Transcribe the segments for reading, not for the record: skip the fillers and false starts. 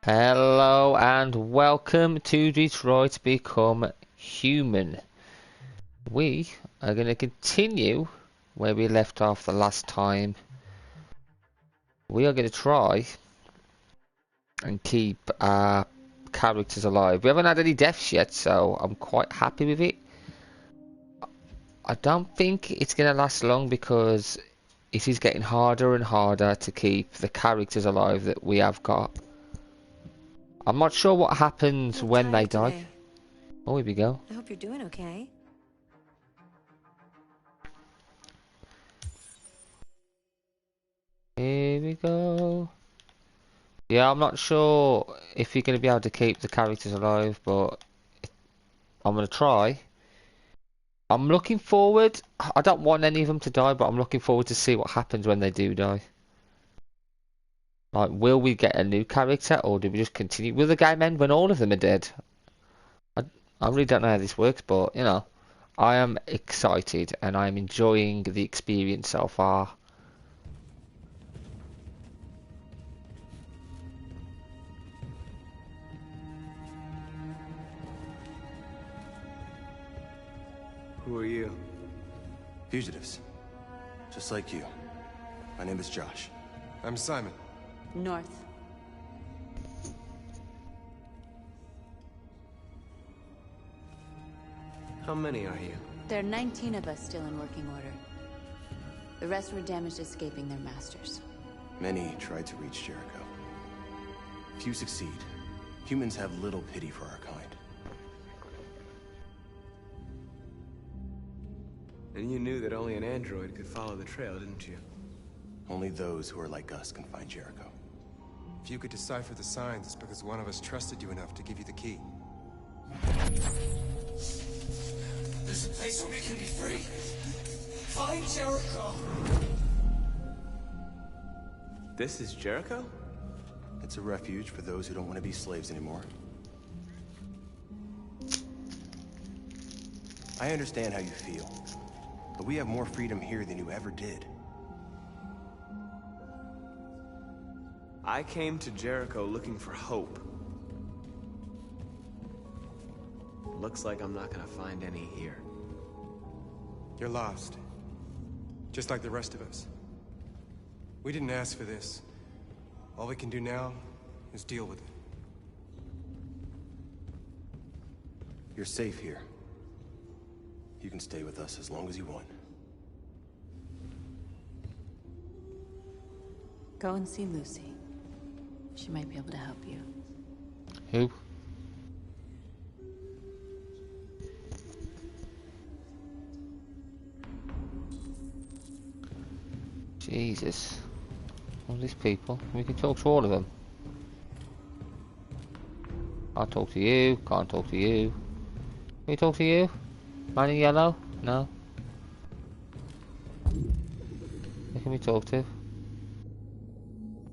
Hello and welcome to Detroit Become Human. We are going to continue where we left off the last time. We are going to try and keep our characters alive. We haven't had any deaths yet, so I'm quite happy with it. I don't think it's going to last long because it is getting harder and harder to keep the characters alive that we have got. I'm not sure what happens when they die. Today. Oh, here we go. I hope you're doing okay. Here we go. Yeah, I'm not sure if you're going to be able to keep the characters alive, but I'm going to try. I'm looking forward. I don't want any of them to die, but I'm looking forward to see what happens when they do die. Like, will we get a new character, or do we just continue? Will the game end when all of them are dead? I, I really don't know how this works, but, you know, I am excited, and I am enjoying the experience so far. Who are you? Fugitives. Just like you. My name is Josh. I'm Simon. North. How many are you? There are 19 of us still in working order. The rest were damaged escaping their masters. Many tried to reach Jericho. Few succeed. Humans have little pity for our kind. And you knew that only an android could follow the trail, didn't you? Only those who are like us can find Jericho. If you could decipher the signs, it's because one of us trusted you enough to give you the key. There's a place where we can be free. Find Jericho. This is Jericho? It's a refuge for those who don't want to be slaves anymore. I understand how you feel, but we have more freedom here than you ever did. I came to Jericho looking for hope. Looks like I'm not gonna find any here. You're lost. Just like the rest of us. We didn't ask for this. All we can do now is deal with it. You're safe here. You can stay with us as long as you want. Go and see Lucy. She might be able to help you. Who? Jesus. All these people. We can talk to all of them. Can't talk to you. Can't talk to you. Can we talk to you? Man in yellow? No. Who can we talk to?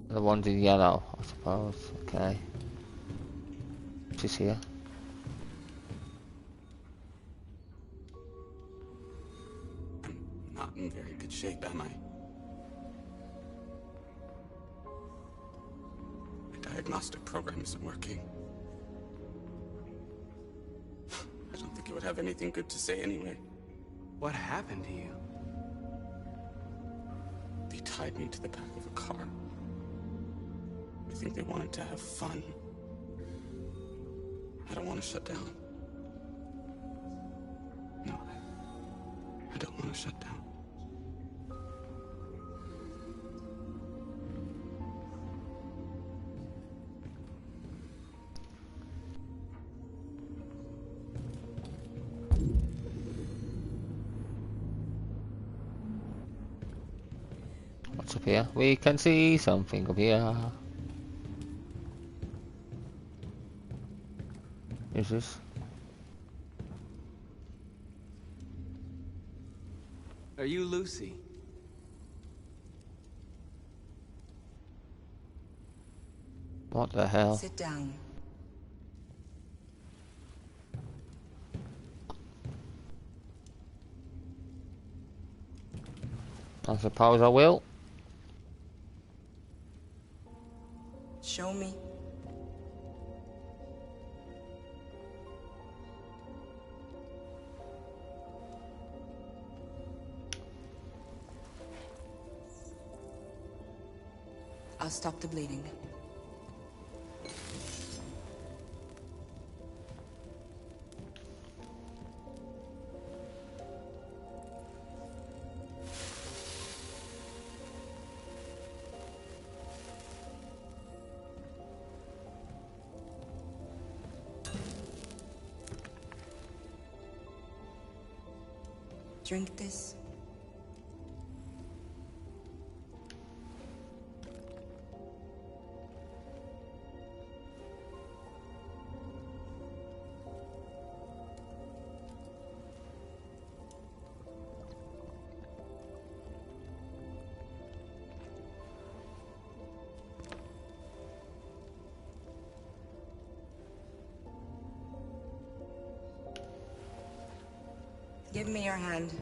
The ones in yellow, I suppose. Okay. She's here. Not in very good shape, am I? My diagnostic program isn't working. I don't think it would have anything good to say anyway. What happened to you? They tied me to the back of a car. I think they wanted to have fun. I don't want to shut down. No, I don't want to shut down. What's up here? We can see something up here. Is this? Are you Lucy? What the hell? Sit down. I suppose I will. Show me. I'll stop the bleeding. Drink this. Give me your hand.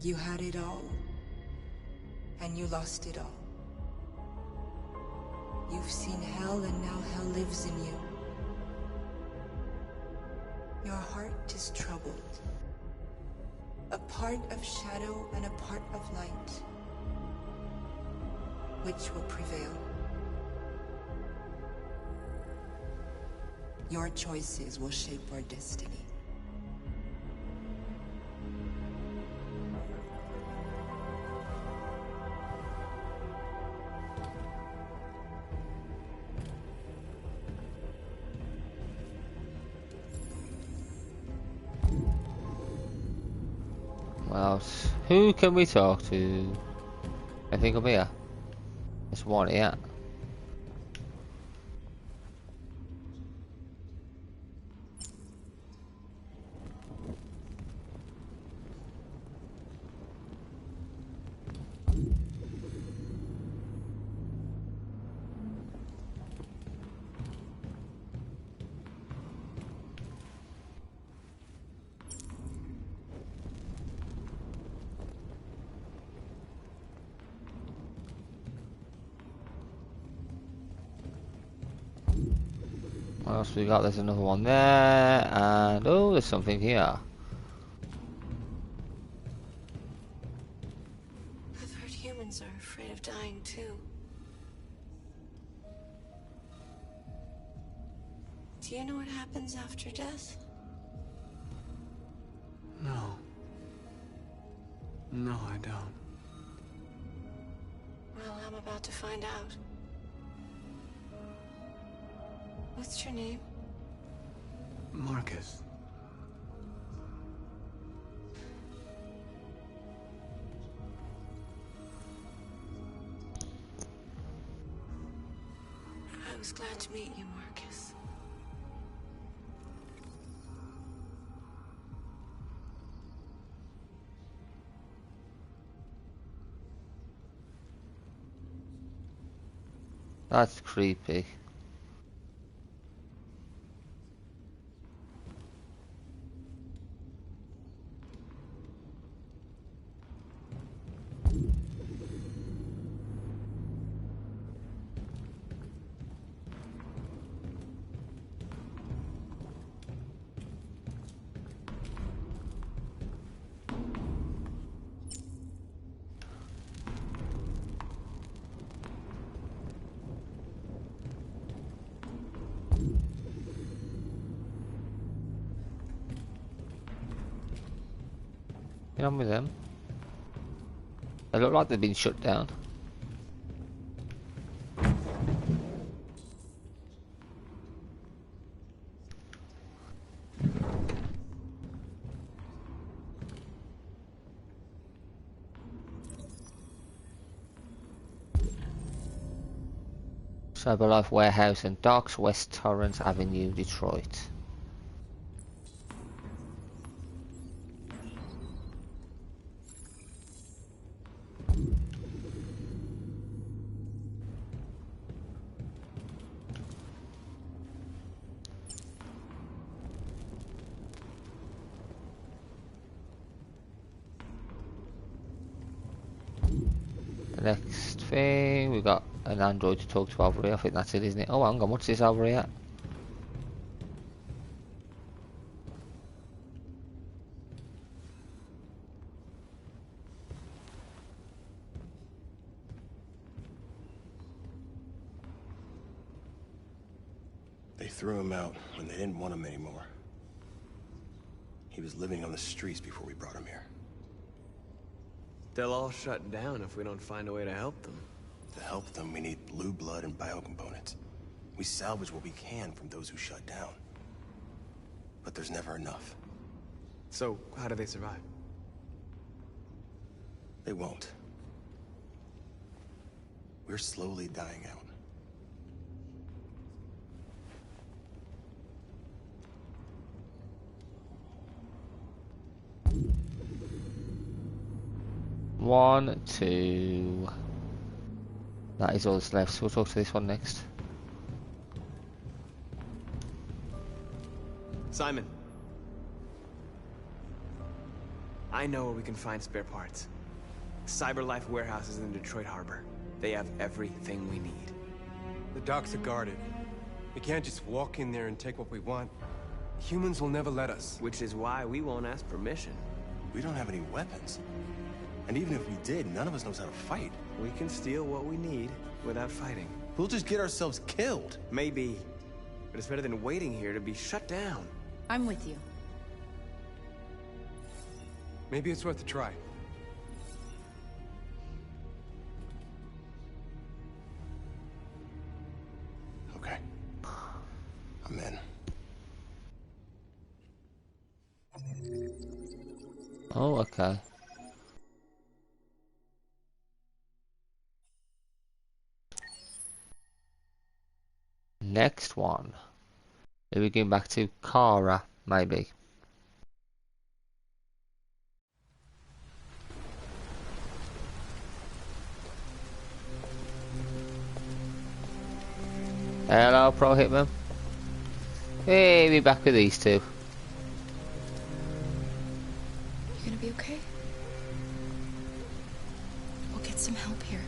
You had it all, and you lost it all. You've seen hell, and now hell lives in you. Your heart is troubled. A part of shadow and a part of light. Which will prevail? Your choices will shape our destiny. Well, who can we talk to? I think I'm here. There's one here. What else we got? There's another one there, and oh, there's something here. I've heard humans are afraid of dying too. Do you know what happens after death? No. No, I don't. Well, I'm about to find out. What's your name? Marcus. I was glad to meet you, Marcus. That's creepy. Get on with them. They look like they've been shut down. Cyberlife Warehouse and Docks, West Torrance Avenue, Detroit. Next thing, we've got an android to talk to over here. I think that's it, isn't it? Oh, hang on, what's this over here? They threw him out when they didn't want him anymore. He was living on the streets before we brought him here. They'll all shut down if we don't find a way to help them. To help them, we need blue blood and biocomponents. We salvage what we can from those who shut down. But there's never enough. So, how do they survive? They won't. We're slowly dying out. One, two. That is all that's left, so we'll talk to this one next. Simon. I know where we can find spare parts. CyberLife warehouses in Detroit Harbor. They have everything we need. The docks are guarded. We can't just walk in there and take what we want. Humans will never let us. Which is why we won't ask permission. We don't have any weapons. And even if we did, none of us knows how to fight. We can steal what we need without fighting. We'll just get ourselves killed. Maybe. But it's better than waiting here to be shut down. I'm with you. Maybe it's worth a try. Okay. I'm in. Oh, okay. Next one. Are we going back to Kara, maybe? Hello, Pro Hitman. Hey, we're back with these two. You gonna be okay? We'll get some help here.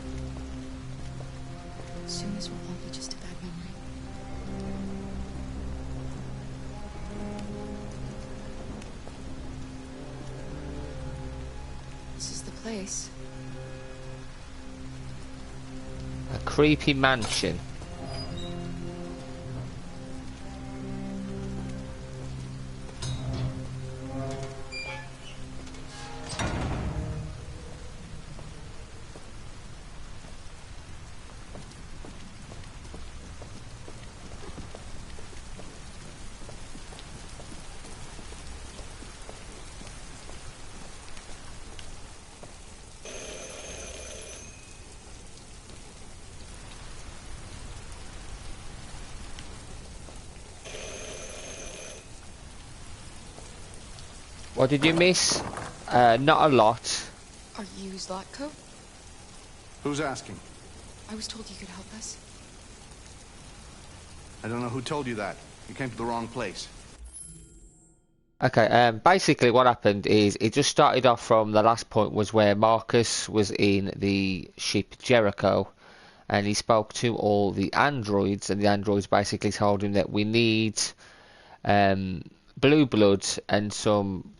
As soon as we'll all be just a bad memory. This is the place. A creepy mansion. What did you miss? Not a lot. Are you Zlatko? Who's asking? I was told you could help us. I don't know who told you that. You came to the wrong place. Okay, basically what happened is it just started off from the last point was where Marcus was in the ship Jericho and he spoke to all the androids and the androids basically told him that we need blue blood and some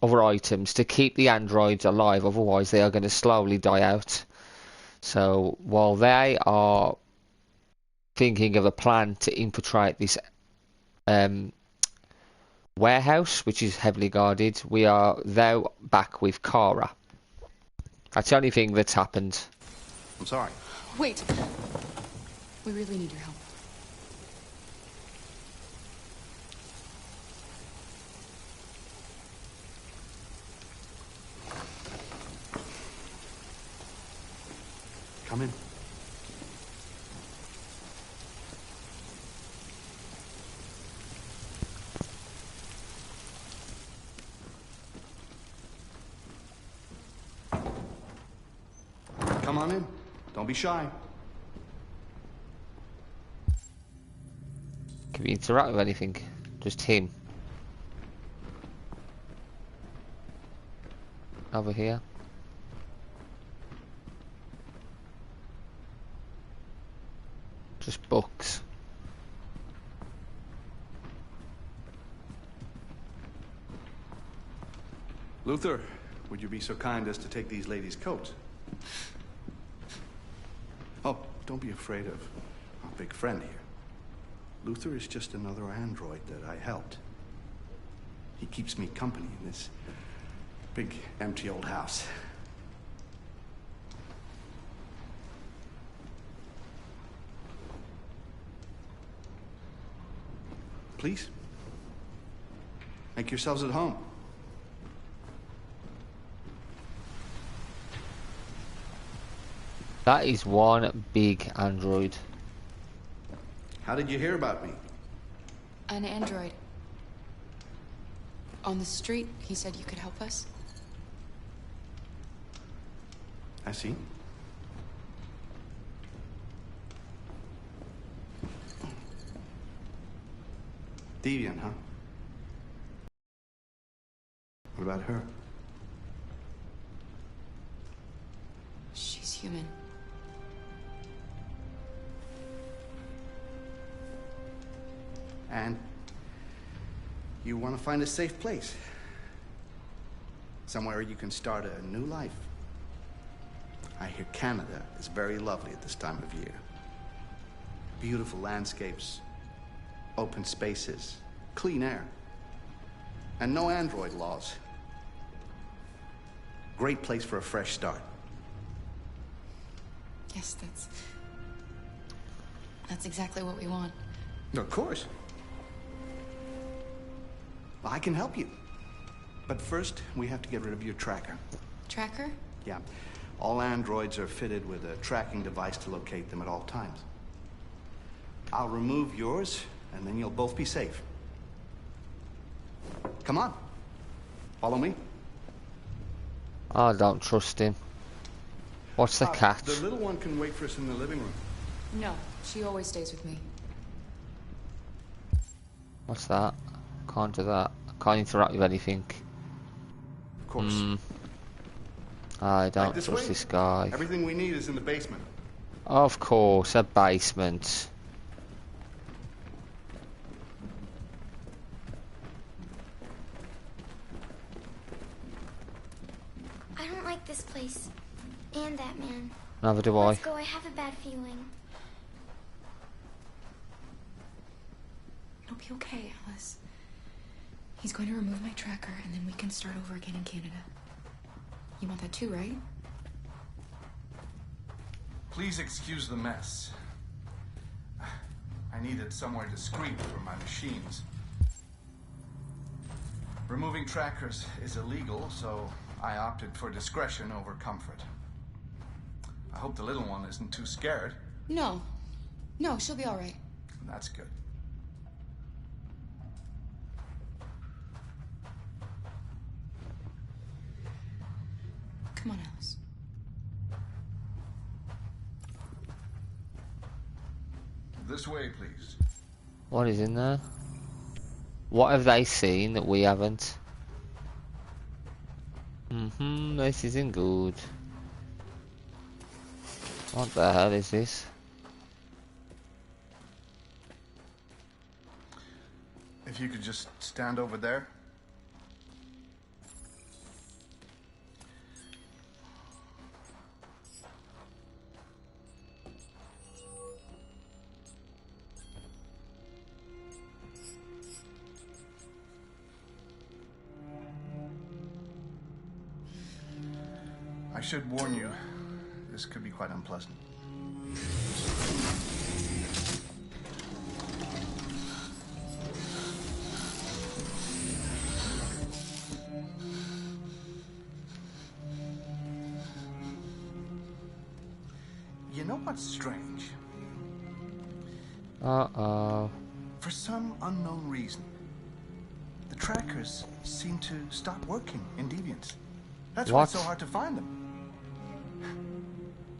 other items to keep the androids alive, otherwise they are going to slowly die out. So while they are thinking of a plan to infiltrate this warehouse, which is heavily guarded, we are now back with Kara. That's the only thing that's happened. I'm sorry. Wait. We really need your help. Come in. Come on in. Don't be shy. Can we interact with anything? Just him. Over here. Just books. Luther, would you be so kind as to take these ladies' coats? Oh, don't be afraid of our big friend here. Luther is just another android that I helped. He keeps me company in this big, empty old house. Please, make yourselves at home. That is one big android. How did you hear about me? An android. On the street, he said you could help us. I see. Deviant, huh? What about her? She's human. And you want to find a safe place. Somewhere you can start a new life. I hear Canada is very lovely at this time of year. Beautiful landscapes, open spaces, clean air, and no android laws. Great place for a fresh start. Yes, that's exactly what we want. Of course. Well, I can help you. But first, we have to get rid of your tracker. Tracker? Yeah. All androids are fitted with a tracking device to locate them at all times. I'll remove yours, and then you'll both be safe. Come on. Follow me. I don't trust him. What's the catch? The little one can wait for us in the living room. No, she always stays with me. What's that? Can't do that. I can't interact with anything. Of course. I don't Right trust way. this guy. Everything we need is in the basement. Of course, a basement. I don't like this place. And that man. Neither do I. Let's go, I have a bad feeling. It'll be okay, Alice. He's going to remove my tracker, and then we can start over again in Canada. You want that too, right? Please excuse the mess. I needed somewhere discreet for my machines. Removing trackers is illegal, so I opted for discretion over comfort. I hope the little one isn't too scared. No. No, she'll be all right. That's good. Come on, Alice. This way, please. What is in there? What have they seen that we haven't? This isn't good. What the hell is this? If you could just stand over there. I should warn you, this could be quite unpleasant. You know what's strange? Uh-oh. For some unknown reason, the trackers seem to stop working in Deviants. That's why it's so hard to find them.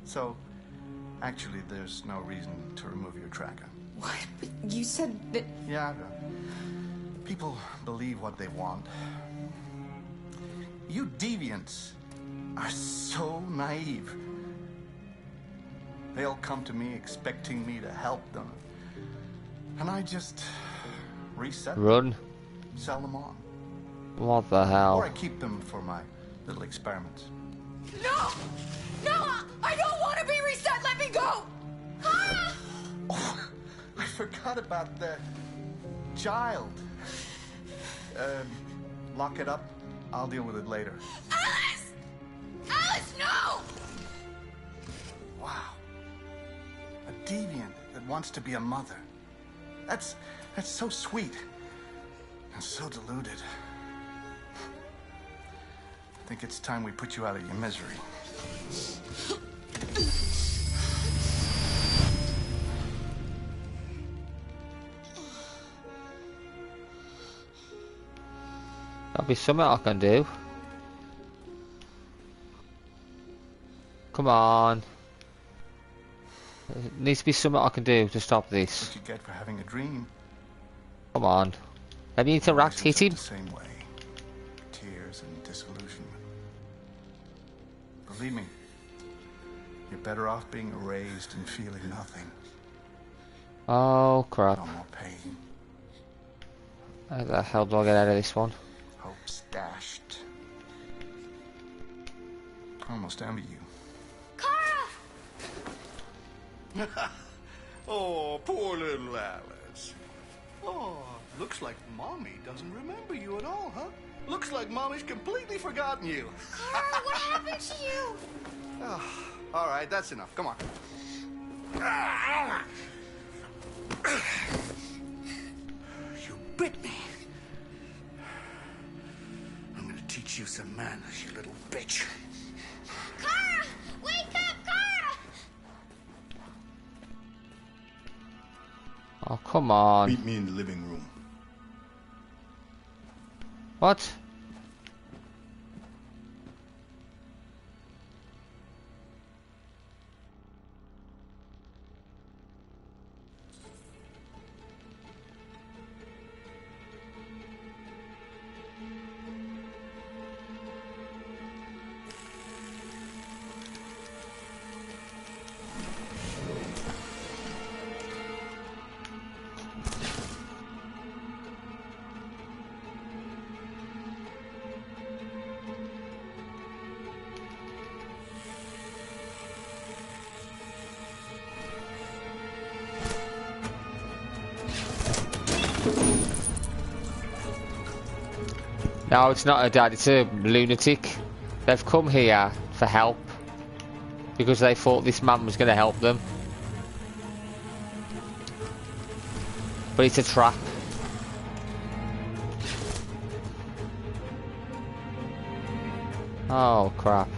So, actually, there's no reason to remove your tracker. What? But you said that... Yeah, people believe what they want. You Deviants are so naive. They'll come to me expecting me to help them. And I just reset them, Run. sell them on. What the hell? Or I keep them for my little experiments. No! No! I don't want to be reset! Let me go! Ah! Oh, I forgot about the child. Lock it up. I'll deal with it later. Alice! Alice, no! Wow. A deviant that wants to be a mother. That's so sweet. And so deluded. I think it's time we put you out of your misery. That'll be something I can do. Come on. There needs to be something I can do to stop this. What you get for having a dream. Come on. Let me interact, hit him. The same way. Tears and disillusionment. Believe me, you're better off being erased and feeling nothing. Oh crap. No more pain. How the hell do I get out of this one? Hope's dashed. I almost envy you. Kara! Oh, poor little Alice. Oh, looks like Mommy doesn't remember you at all, huh? Looks like Mommy's completely forgotten you. Kara, what happened to you? Oh, all right, that's enough. Come on. You bit me. I'm gonna teach you some manners, you little bitch. Kara! Wake up, Kara! Oh, come on. Meet me in the living room. What? No, it's not a dad, it's a lunatic. They've come here for help because they thought this man was going to help them. But it's a trap. Oh crap.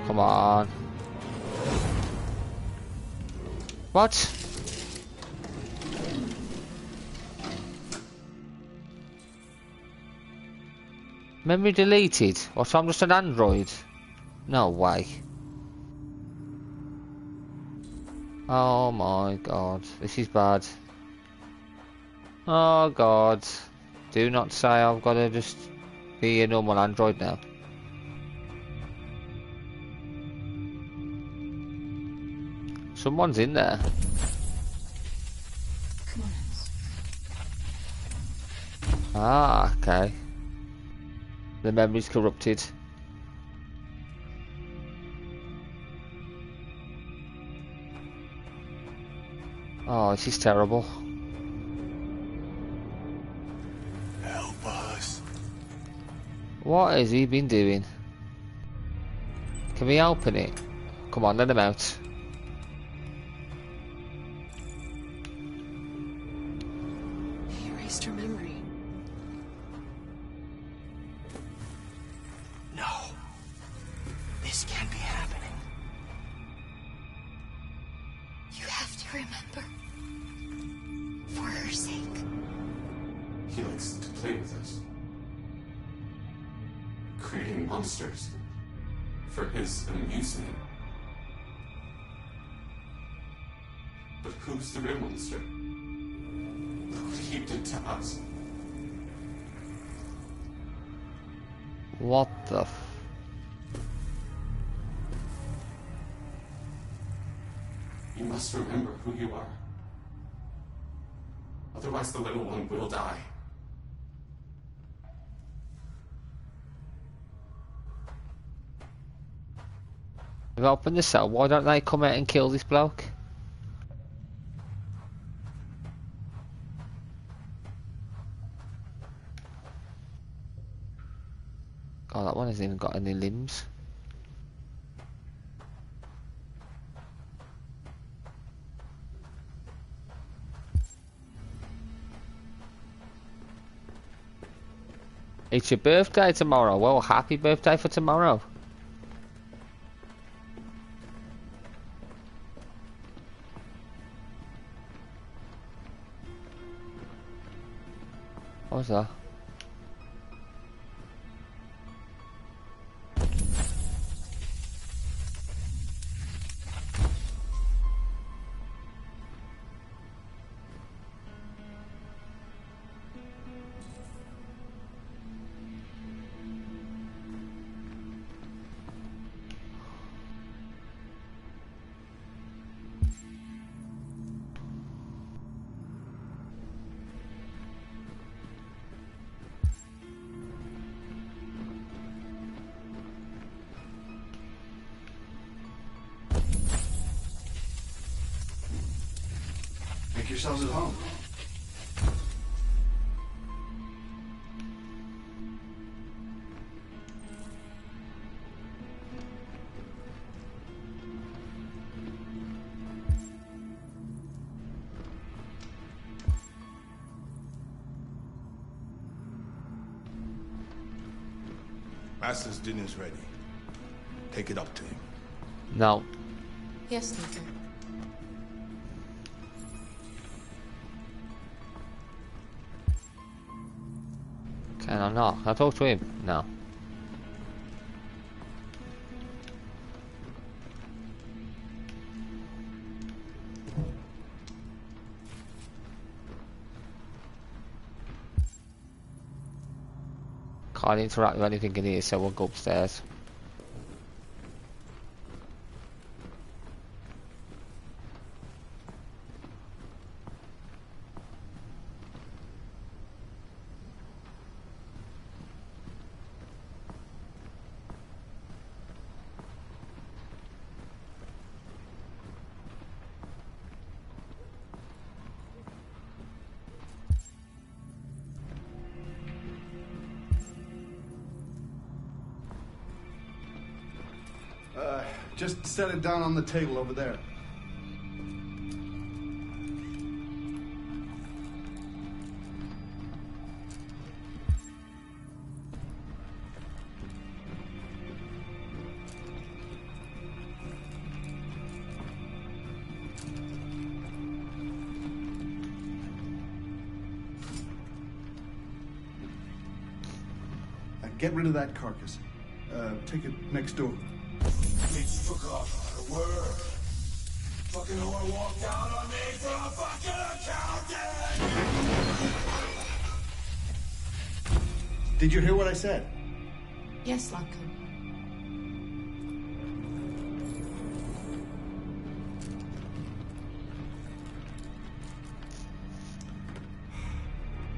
Come on. What? Memory deleted? Or so I'm just an android? No way. Oh my god, this is bad. Oh god. Do not say I've got to just be a normal android now. Someone's in there. Come on. Ah, okay. The memory's corrupted. Oh, this is terrible. Help us. What has he been doing? Can we open it? Come on, let him out. He erased her memory. No. This can't be happening. You have to remember. For her sake. He likes to play with us. Creating monsters. For his amusement. But who's the real monster? Look what he did to us. What the f... You must remember who you are. Otherwise the little one will die. We've opened the cell, why don't they come out and kill this bloke? God, that one hasn't even got any limbs. It's your birthday tomorrow. Well, happy birthday for tomorrow. What was that? Make yourselves at home. Master's dinner's ready. Take it up to him. No. Yes, Luther. Can I not? Can I talk to him? No. Can't interact with anything in here, so we'll go upstairs. Just set it down on the table over there. Get rid of that carcass. Take it next door. Bitch forgot how to work. Fucking whore walked out on me for a fucking accountant! Did you hear what I said? Yes, Latko.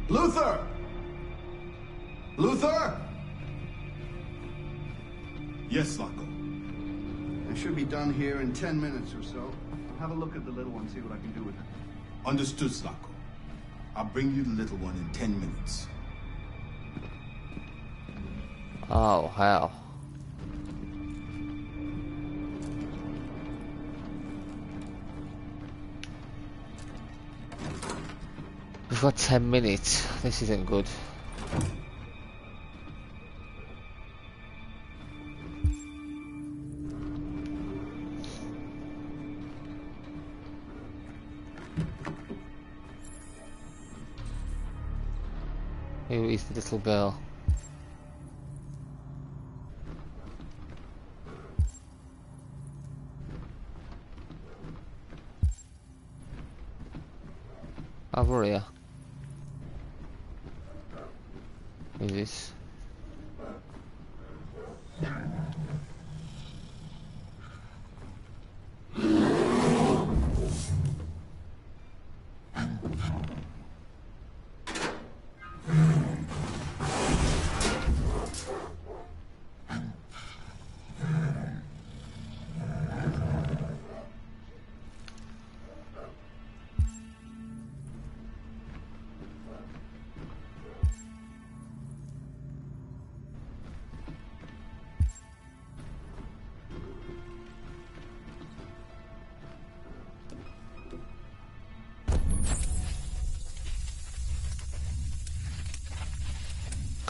Luther! Luther! Yes, Latko. I should be done here in 10 minutes or so. I'll have a look at the little one, see what I can do with it. Understood, Latko. I'll bring you the little one in 10 minutes. Oh, hell. We've got 10 minutes. This isn't good. Who is the little girl? Over here. Who is this?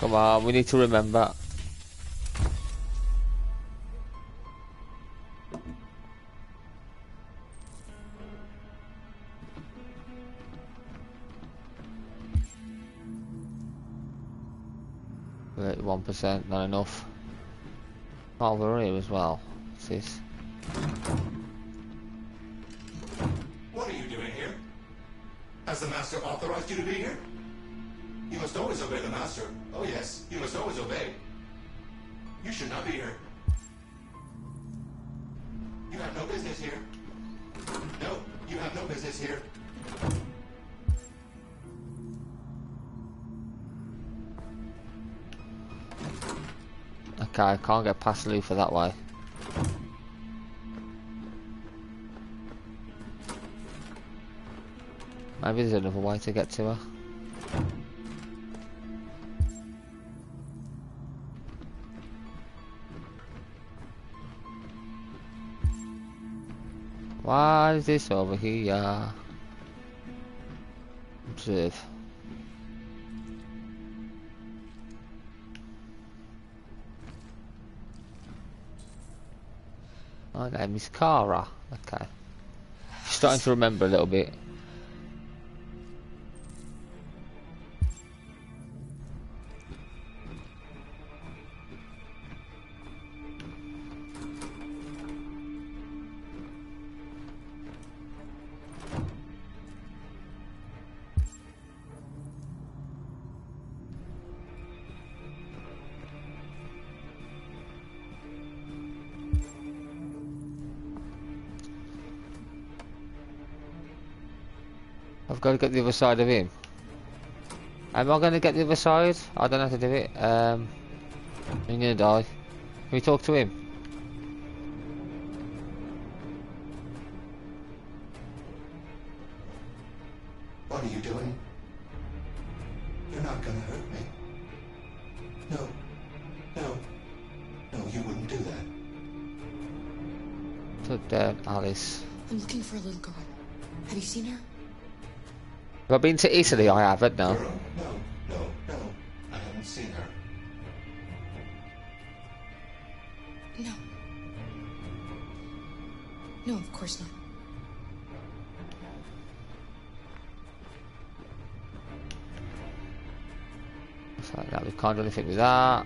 Come on, we need to remember. Right, 1%, not enough. Oh, we're here as well. What's this? What are you doing here? Has the Master authorized you to be here? You must always obey the Master. Oh yes, you must always obey. You should not be here. You have no business here. No, you have no business here. Okay, I can't get past Lufa that way. Maybe there's another way to get to her. Why is this over here? Observe. My name is Kara. Okay. Starting to remember a little bit. I've got to get the other side of him. Am I going to get the other side? I don't know how to do it. I'm going to die. Can we talk to him? What are you doing? You're not gonna hurt me. No. No. No, you wouldn't do that. Put down Alice. I'm looking for a little girl. Have you seen her? Have I been to Italy? I haven't, no. Girl? No. I haven't seen her. No. No, of course not. It's like that. We can't do anything with that.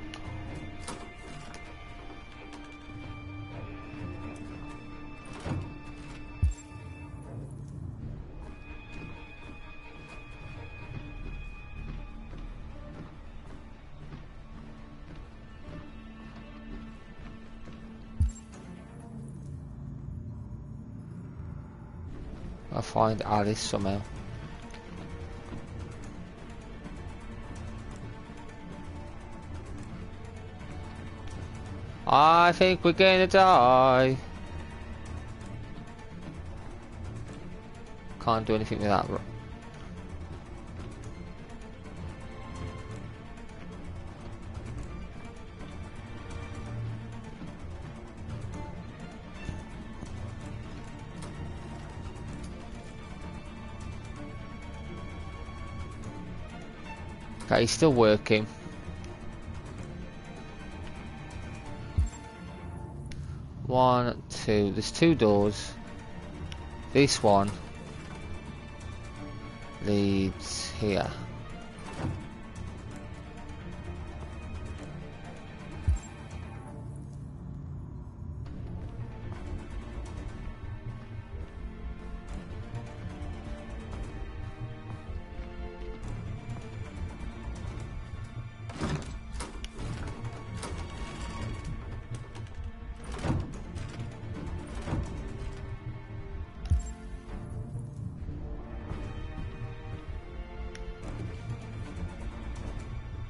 I'll find Alice somehow. I think we're gonna die. Can't do anything with that. Okay, he's still working. One, two. There's two doors. This one leads here.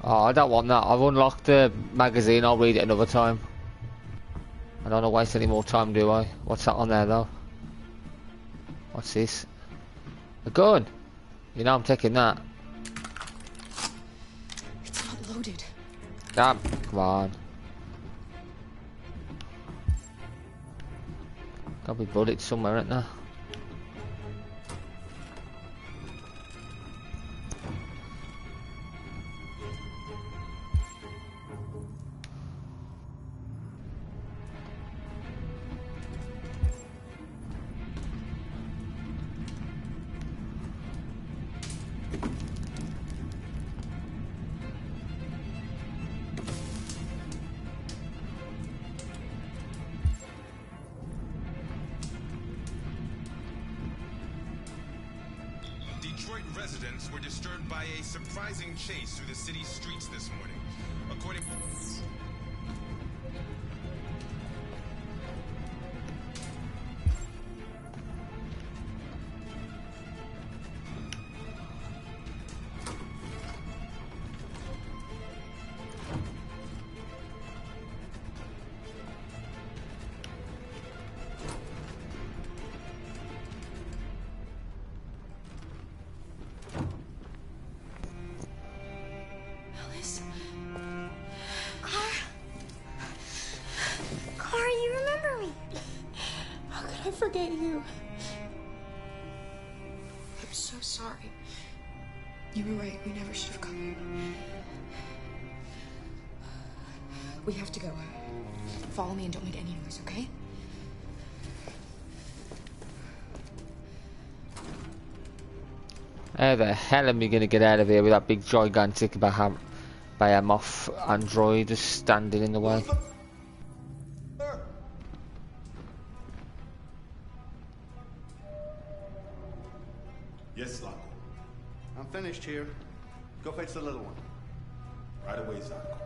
Oh, I don't want that. I've unlocked the magazine. I'll read it another time. I don't want to waste any more time, do I? What's that on there, though? What's this? A gun! You know I'm taking that. It's not loaded. Damn. Come on. Gotta be bullets somewhere, isn't there? residents were disturbed by a surprising chase through the city's streets this morning. According... Alice? Clara, you remember me? How could I forget you? I'm so sorry. You were right. We never should have come. We have to go. Follow me and don't make any noise, okay? How the hell am I gonna get out of here with that big gigantic behemoth android just standing in the way? Yes, Slavko. I'm finished here. Go fetch the little one. Right away, Slavko.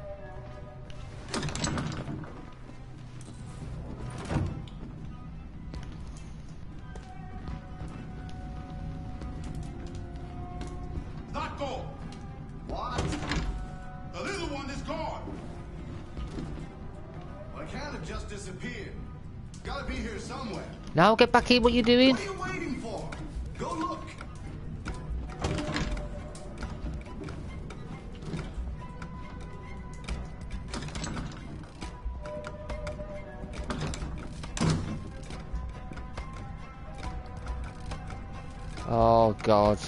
Slavko! What? The little one is gone! Well, I can't have just disappeared. Gotta be here somewhere. Now get back here, what you doing? What are you waiting for? Go look. Oh god.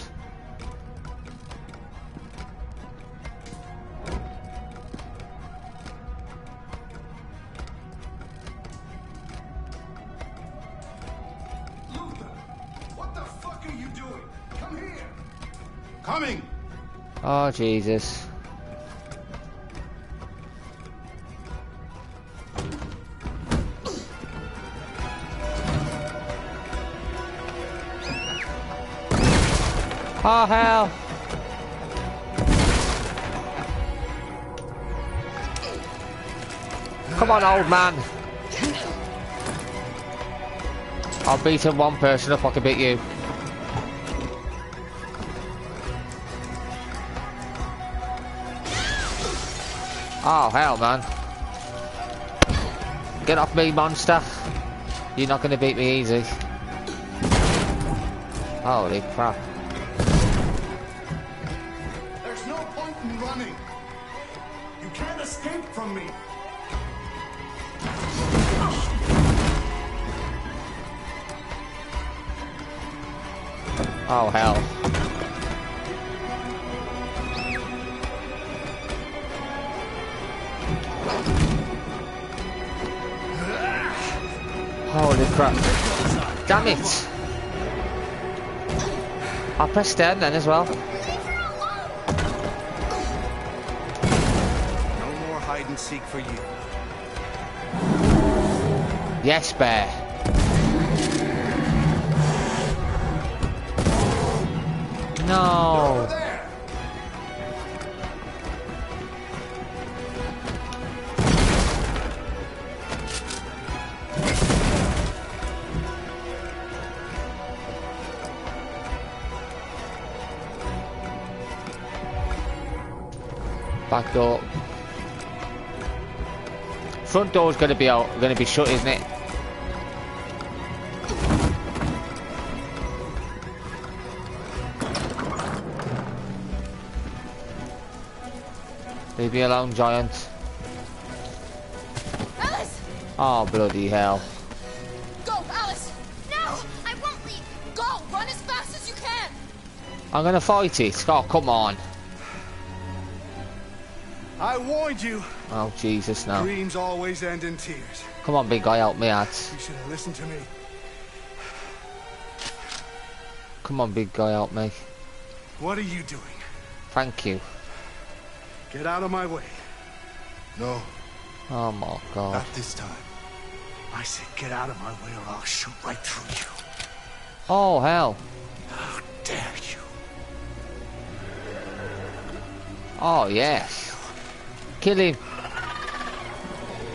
Luther, what the fuck are you doing? Come here. Coming! Oh Jesus. Oh hell. Come on, old man. I'll beat him one person if I can beat you. Oh hell, man. Get off me, monster. You're not gonna beat me easy. Holy crap. There's no point in running. You can't escape from me. Oh hell. Holy crap. Damn it. I'll press down then as well. No more hide and seek for you. Yes, bear. No. Back door. Front door's gonna be out, gonna be shut, isn't it? Leave me alone, giant. Alice! Oh, bloody hell. Go, Alice! No! I won't leave! Go! Run as fast as you can! I'm gonna fight it. Oh, come on. I warned you. Oh, Jesus, no. Dreams always end in tears. Come on, big guy, help me out. You should have listened to me. Come on, big guy, help me. What are you doing? Thank you. Get out of my way. No, Oh, my God. not this time. I said get out of my way or I'll shoot right through you. Oh, hell. How dare you? Oh, yes. Kill him.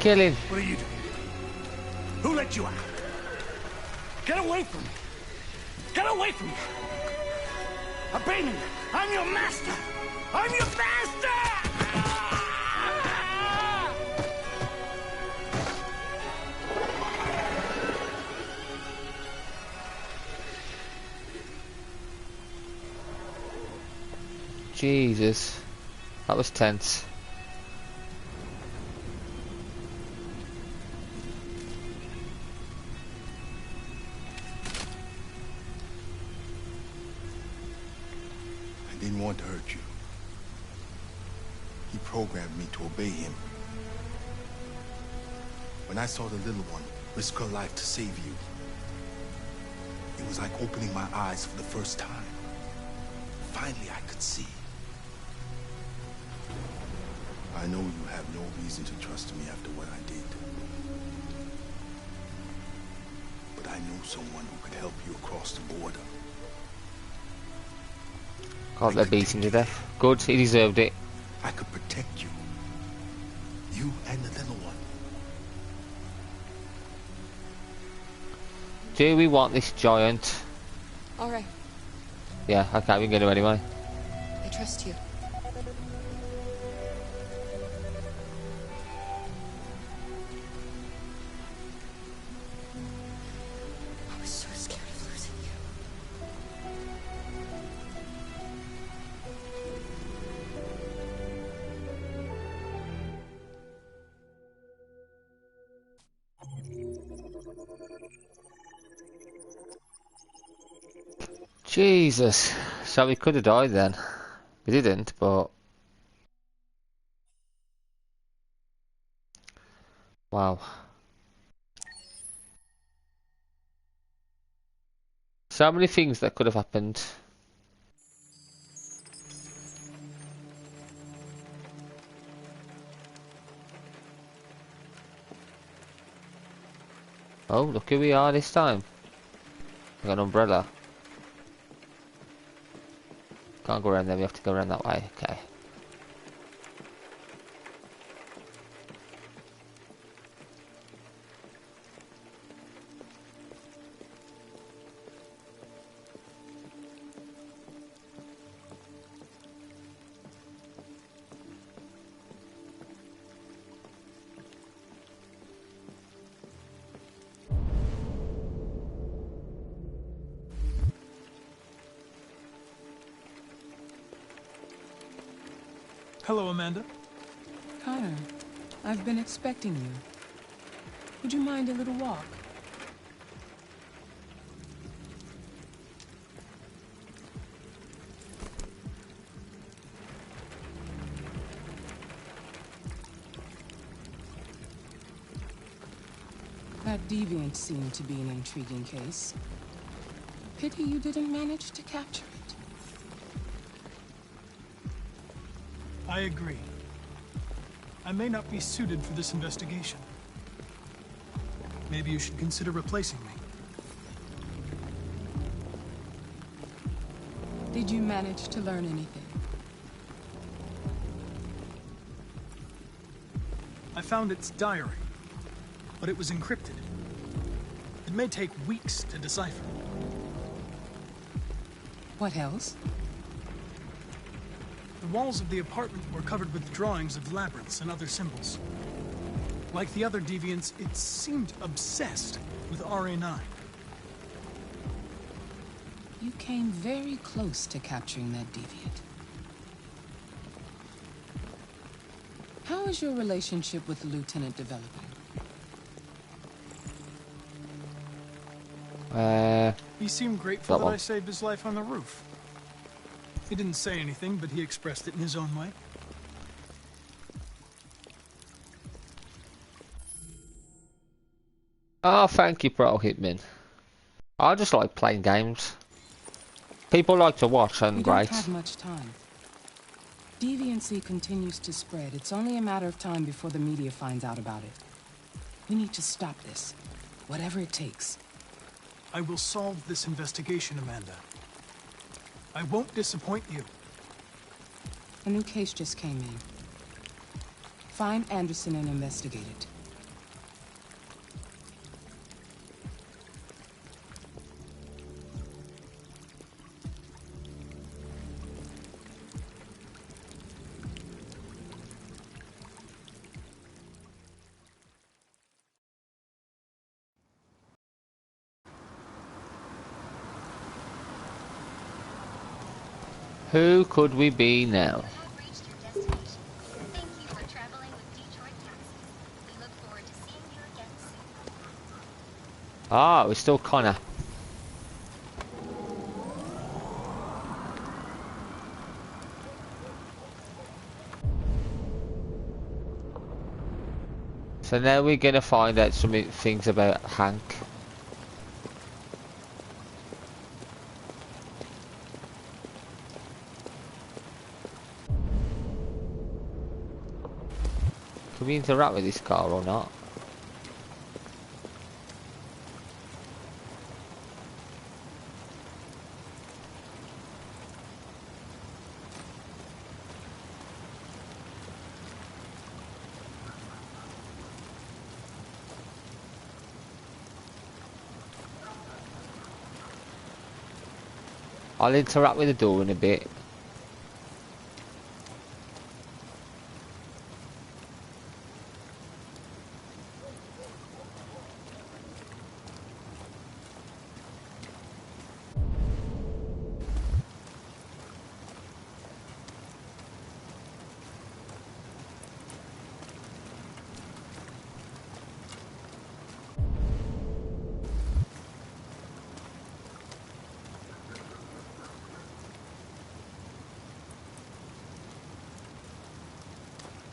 Kill him. What are you doing? Who let you out? Get away from me! Get away from me! Obey me! I'm your master! I'm your master! Jesus. That was tense. I didn't want to hurt you. He programmed me to obey him. When I saw the little one risk her life to save you, it was like opening my eyes for the first time. Finally, I could see. I know you have no reason to trust me after what I did. But I know someone who could help you across the border. God, they're beating to death. Good, he deserved it. I could protect you. You and the little one. Do we want this giant? Alright, Yeah, okay, we can get him anyway. I trust you. I was so scared of losing you. Jesus. So we could have died then. We didn't, but... Wow. So many things that could have happened. Oh, look who we are this time. We got an umbrella. Can't go around there, we have to go around that way. Okay. Hello, Amanda. Connor, I've been expecting you. Would you mind a little walk? That deviant seemed to be an intriguing case. Pity you didn't manage to capture it. I agree. I may not be suited for this investigation. Maybe you should consider replacing me. Did you manage to learn anything? I found its diary, but it was encrypted. It may take weeks to decipher. What else? The walls of the apartment were covered with drawings of labyrinths and other symbols. Like the other deviants, it seemed obsessed with RA9. You came very close to capturing that deviant. How is your relationship with the Lieutenant developing? He seemed grateful that I saved his life on the roof. He didn't say anything, but he expressed it in his own way. Oh, thank you, Pro Hitman. I just like playing games. People like to watch, and great. We don't have much time. Deviancy continues to spread. It's only a matter of time before the media finds out about it. We need to stop this, whatever it takes. I will solve this investigation, Amanda. I won't disappoint you. A new case just came in. Find Anderson and investigate it. Who could we be now? Ah, we're still Connor. So now we're gonna find out some things about Hank. Can we interact with this car or not? I'll interact with the door in a bit.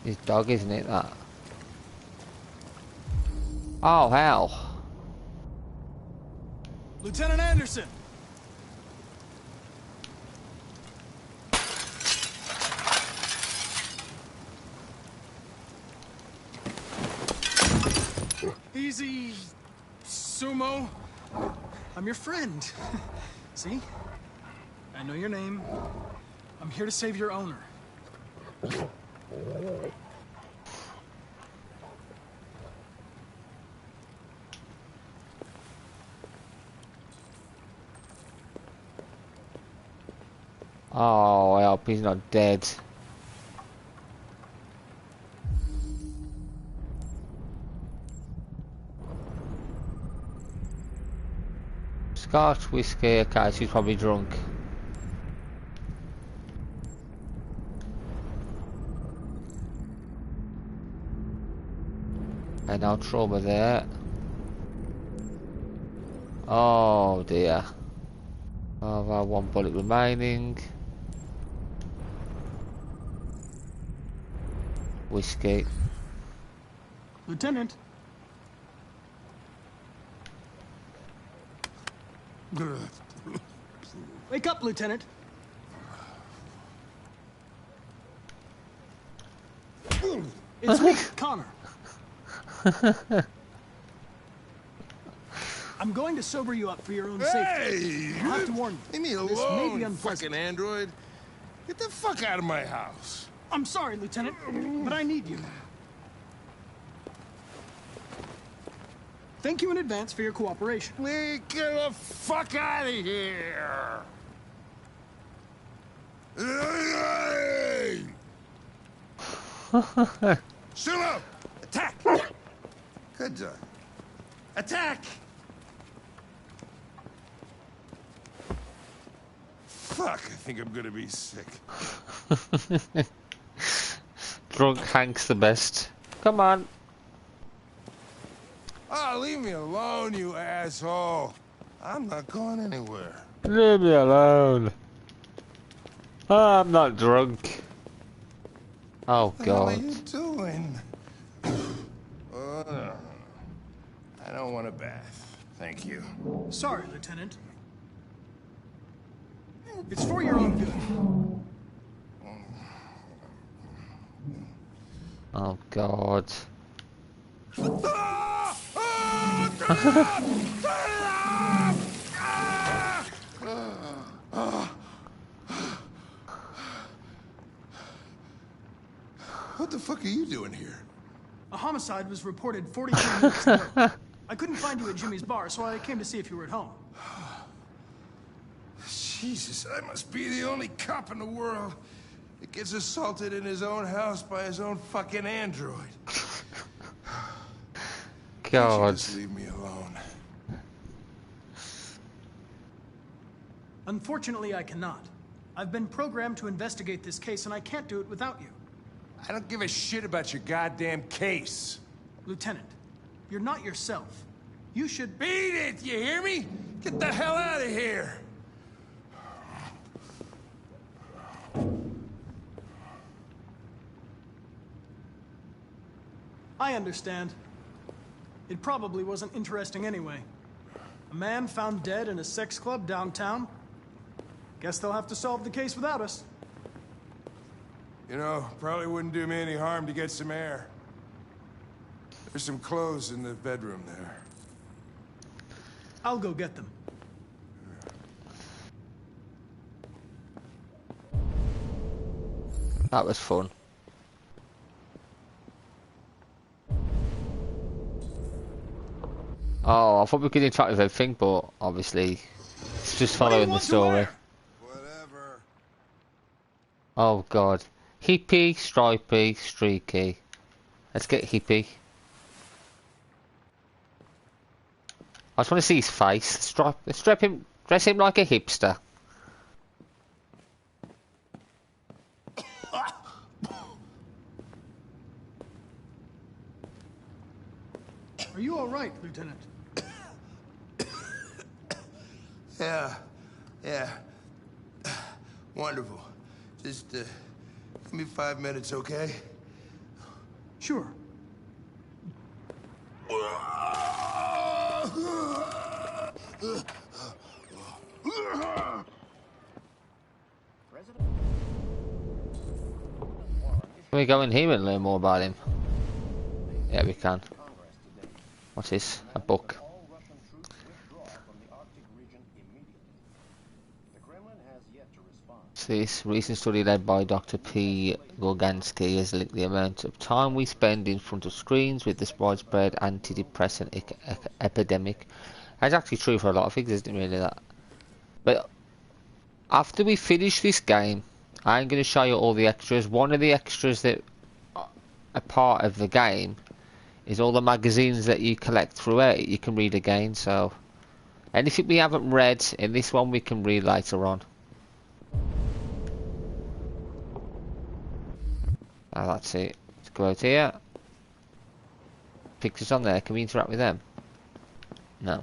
His dog, isn't it, that? Oh, hell. Lieutenant Anderson! Easy, Sumo. I'm your friend. See? I know your name. I'm here to save your owner. Oh, I hope he's not dead. Scotch whiskey, okay, she's probably drunk. And now trauma there. Oh dear. I've got one bullet remaining. Whiskey. Lieutenant. Wake up, Lieutenant. It's me, Connor. I'm going to sober you up for your own safety. Hey! I have to warn you. Leave me alone, This may be you unpleasant. fucking android. Get the fuck out of my house. I'm sorry, Lieutenant, but I need you. Thank you in advance for your cooperation. Get the fuck out of here! Sumo! Attack! Good job. Attack! Fuck, I think I'm gonna be sick. Drunk Hank's the best. Come on. Oh, leave me alone, you asshole. I'm not going anywhere. Leave me alone. I'm not drunk. Oh What the hell are God. you doing? I don't want a bath. Thank you. Sorry, Lieutenant. It's for your own good. Oh God. What the fuck are you doing here? A homicide was reported 43 minutes ago. I couldn't find you at Jimmy's bar, so I came to see if you were at home. Jesus, I must be the only cop in the world that gets assaulted in his own house by his own fucking android. God. Just leave me alone. Unfortunately, I cannot. I've been programmed to investigate this case, and I can't do it without you. I don't give a shit about your goddamn case. Lieutenant, you're not yourself. You should... Beat it, you hear me? Get the hell out of here! I understand. It probably wasn't interesting anyway. A man found dead in a sex club downtown. Guess they'll have to solve the case without us. You know, probably wouldn't do me any harm to get some air. There's some clothes in the bedroom there. I'll go get them. That was fun. Oh, I thought we could interact with everything, but obviously it's just following the story. Whatever. Oh god. Hippie, stripy, streaky. Let's get hippie. I just want to see his face. Strap him, dress him like a hipster. Are you all right, Lieutenant? Yeah. Wonderful. Just, give me 5 minutes, okay? Sure. Can we go in here and learn more about him? Yeah, we can. What's this? A book. So this recent study led by Dr. P. Gorgansky has linked the amount of time we spend in front of screens with this widespread antidepressant epidemic. That's actually true for a lot of things, isn't it, really, that? But after we finish this game, I'm going to show you all the extras. One of the extras that are part of the game is all the magazines that you collect throughout it. You can read again, so anything we haven't read in this one we can read later on. Ah, that's it. Let's go out here. Pictures on there. Can we interact with them? No.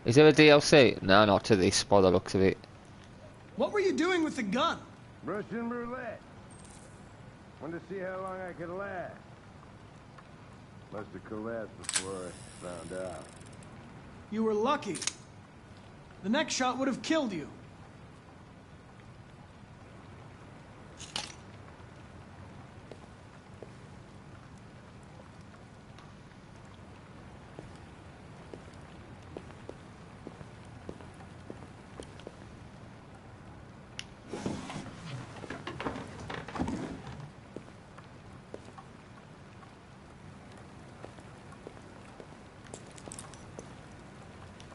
Is there a DLC? No, not to this, by the looks of it. What were you doing with the gun? Russian roulette. Wanted to see how long I could last. Must have collapsed before I found out. You were lucky. The next shot would have killed you.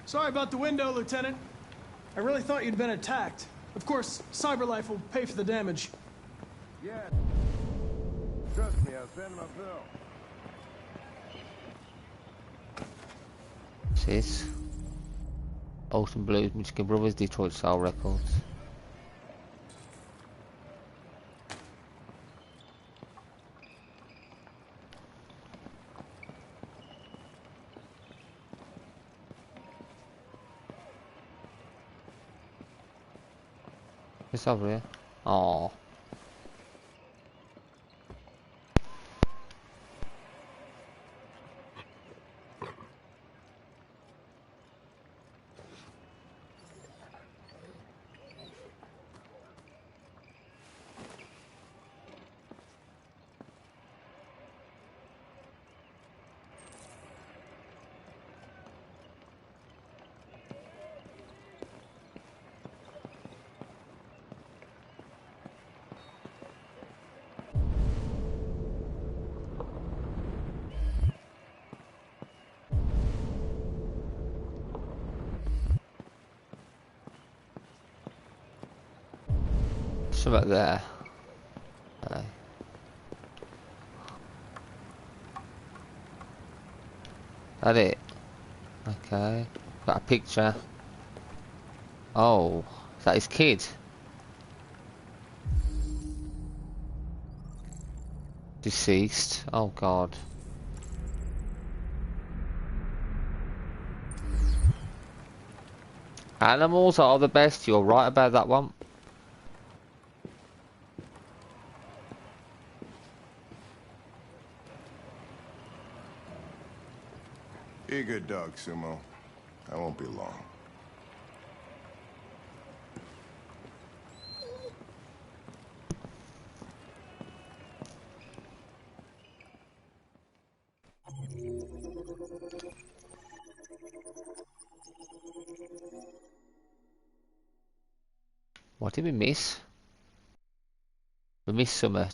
Sorry about the window, Lieutenant. I really thought you'd been attacked. Of course, CyberLife will pay for the damage. Yeah. Trust me, I'll send him a bill. What's this? Ocean Blues, Michigan Brothers, Detroit Style Records. It's over here. Aww. Something there. That it? Okay. Got a picture. Oh, is that his kid? Deceased. Oh God. Animals are the best. You're right about that one. Be a good dog, Sumo. I won't be long. What did we miss? We missed something.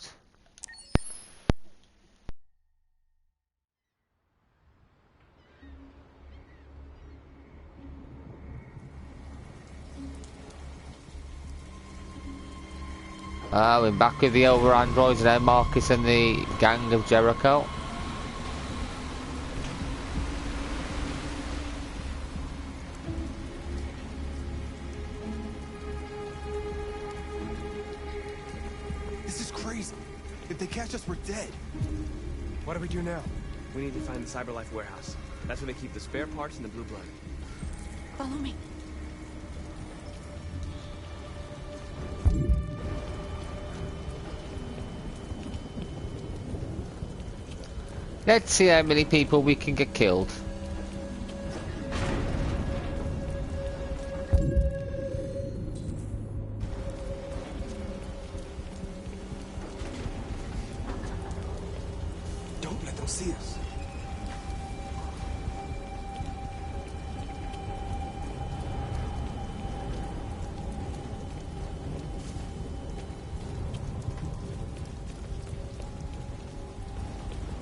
We're back with the over androids now, Marcus and the gang of Jericho. This is crazy. If they catch us, we're dead. What do we do now? We need to find the CyberLife warehouse. That's where they keep the spare parts and the blue blood. Follow me. Let's see how many people we can get killed. Don't let them see us.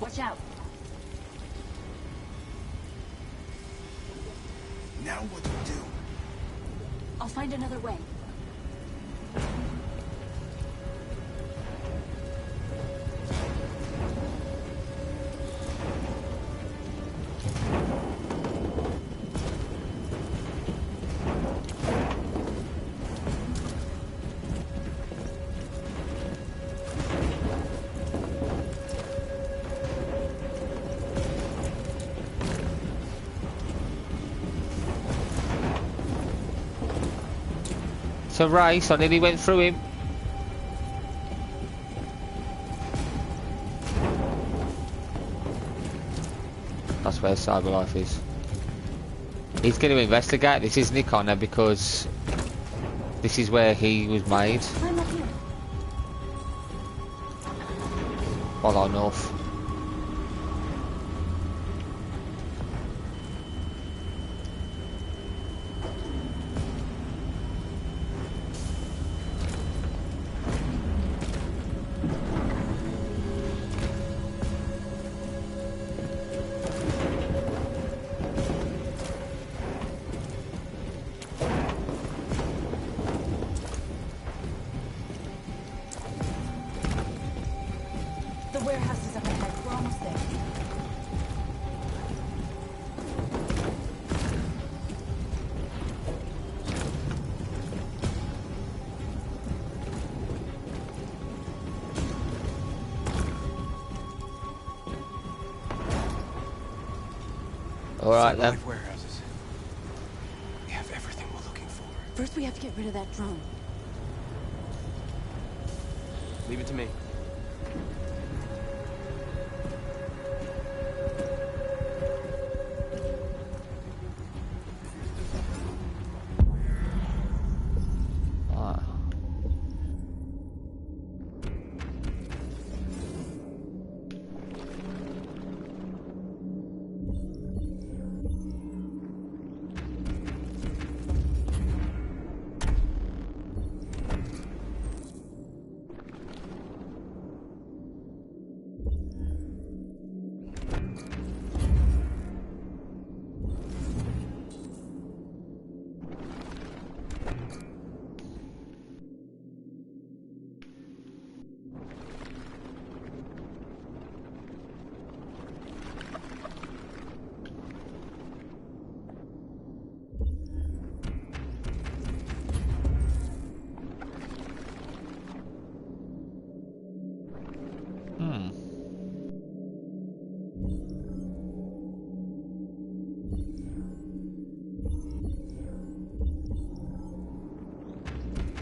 Watch out. Now what do we do? I'll find another way. It's a race, I nearly went through him. That's where CyberLife is. He's going to investigate this, isn't he, Connor? Because this is where he was made. Follow north. The warehouse is up ahead. We're almost there. Alright then. Warehouses. We have everything we're looking for. First, we have to get rid of that drone. Leave it to me.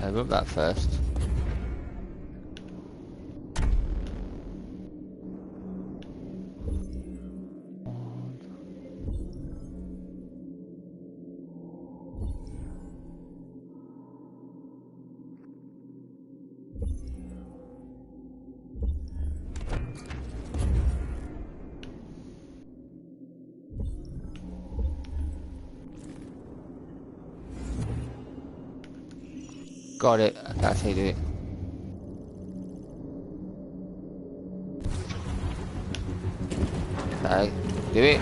I rub that first. Got it. That's how you do it. Okay, do it.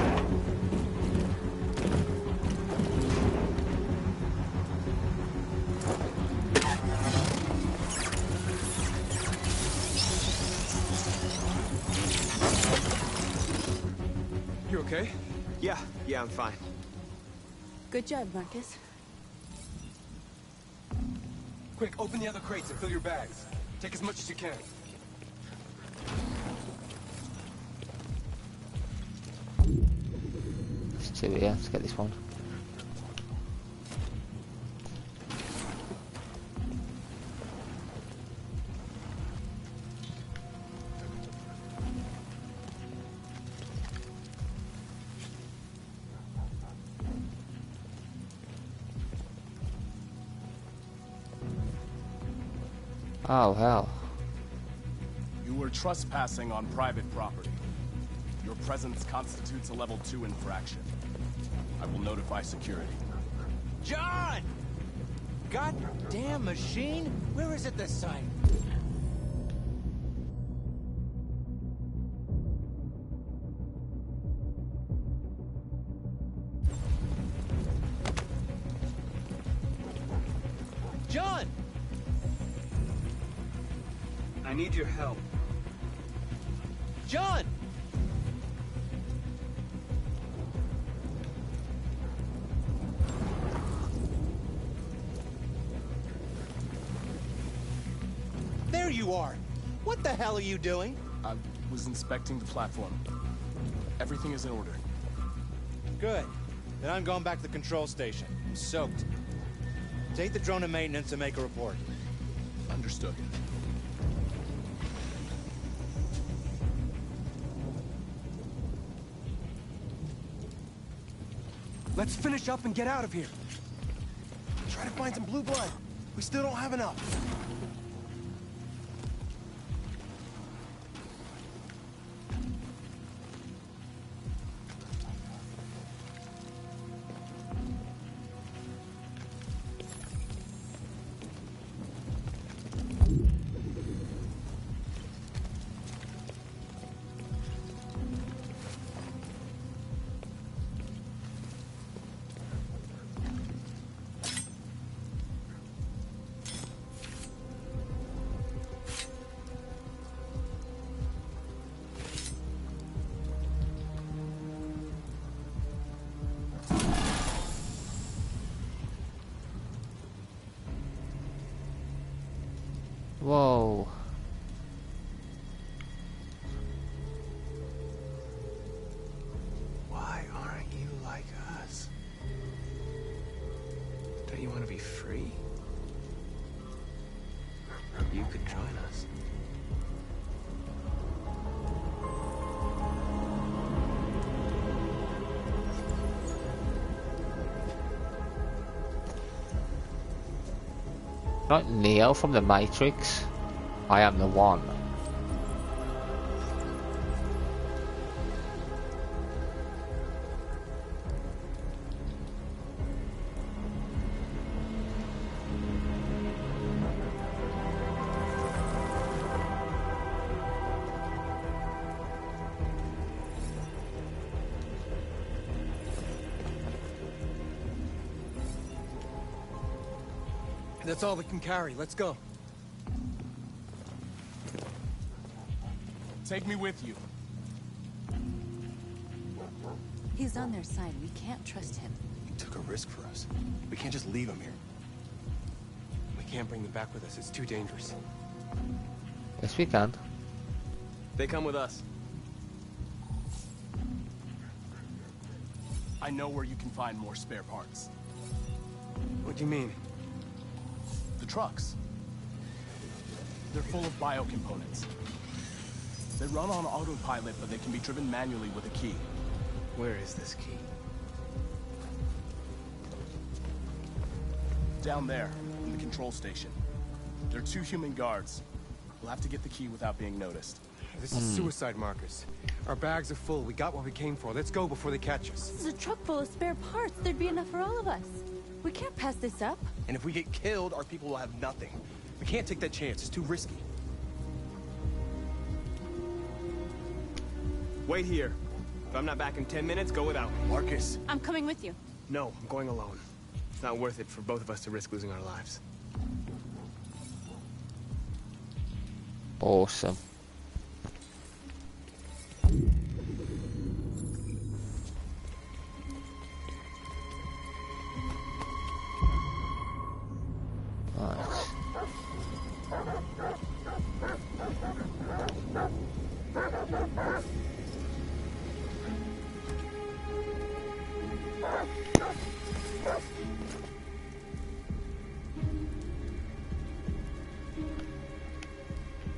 You okay? Yeah, I'm fine. Good job, Marcus. Quick, open the other crates and fill your bags. Take as much as you can. Let's do it, yeah. Let's get this one. Oh, hell. You were trespassing on private property. Your presence constitutes a level 2 infraction. I will notify security. John! Goddamn machine! Where is it this time? John! I need your help. John! There you are! What the hell are you doing? I was inspecting the platform. Everything is in order. Good. Then I'm going back to the control station. I'm soaked. Take the drone to maintenance and make a report. Understood. Let's finish up and get out of here. Try to find some blue blood. We still don't have enough. Whoa. Why aren't you like us? Don't you want to be free? You could join us. Not Neo from the Matrix. I am the one. That's all we can carry. Let's go. Take me with you. He's on their side. We can't trust him. He took a risk for us. We can't just leave him here. We can't bring them back with us. It's too dangerous. Yes, we can. They come with us. I know where you can find more spare parts. What do you mean? The trucks. They're full of biocomponents. They run on autopilot, but they can be driven manually with a key. Where is this key? Down there, in the control station. There are 2 human guards. We'll have to get the key without being noticed. This is suicide, Marcus. Our bags are full. We got what we came for. Let's go before they catch us. This is a truck full of spare parts. There'd be enough for all of us. We can't pass this up. And if we get killed, our people will have nothing. We can't take that chance. It's too risky. Wait here. If I'm not back in 10 minutes, go without me. Marcus. I'm coming with you. No, I'm going alone. It's not worth it for both of us to risk losing our lives. Awesome.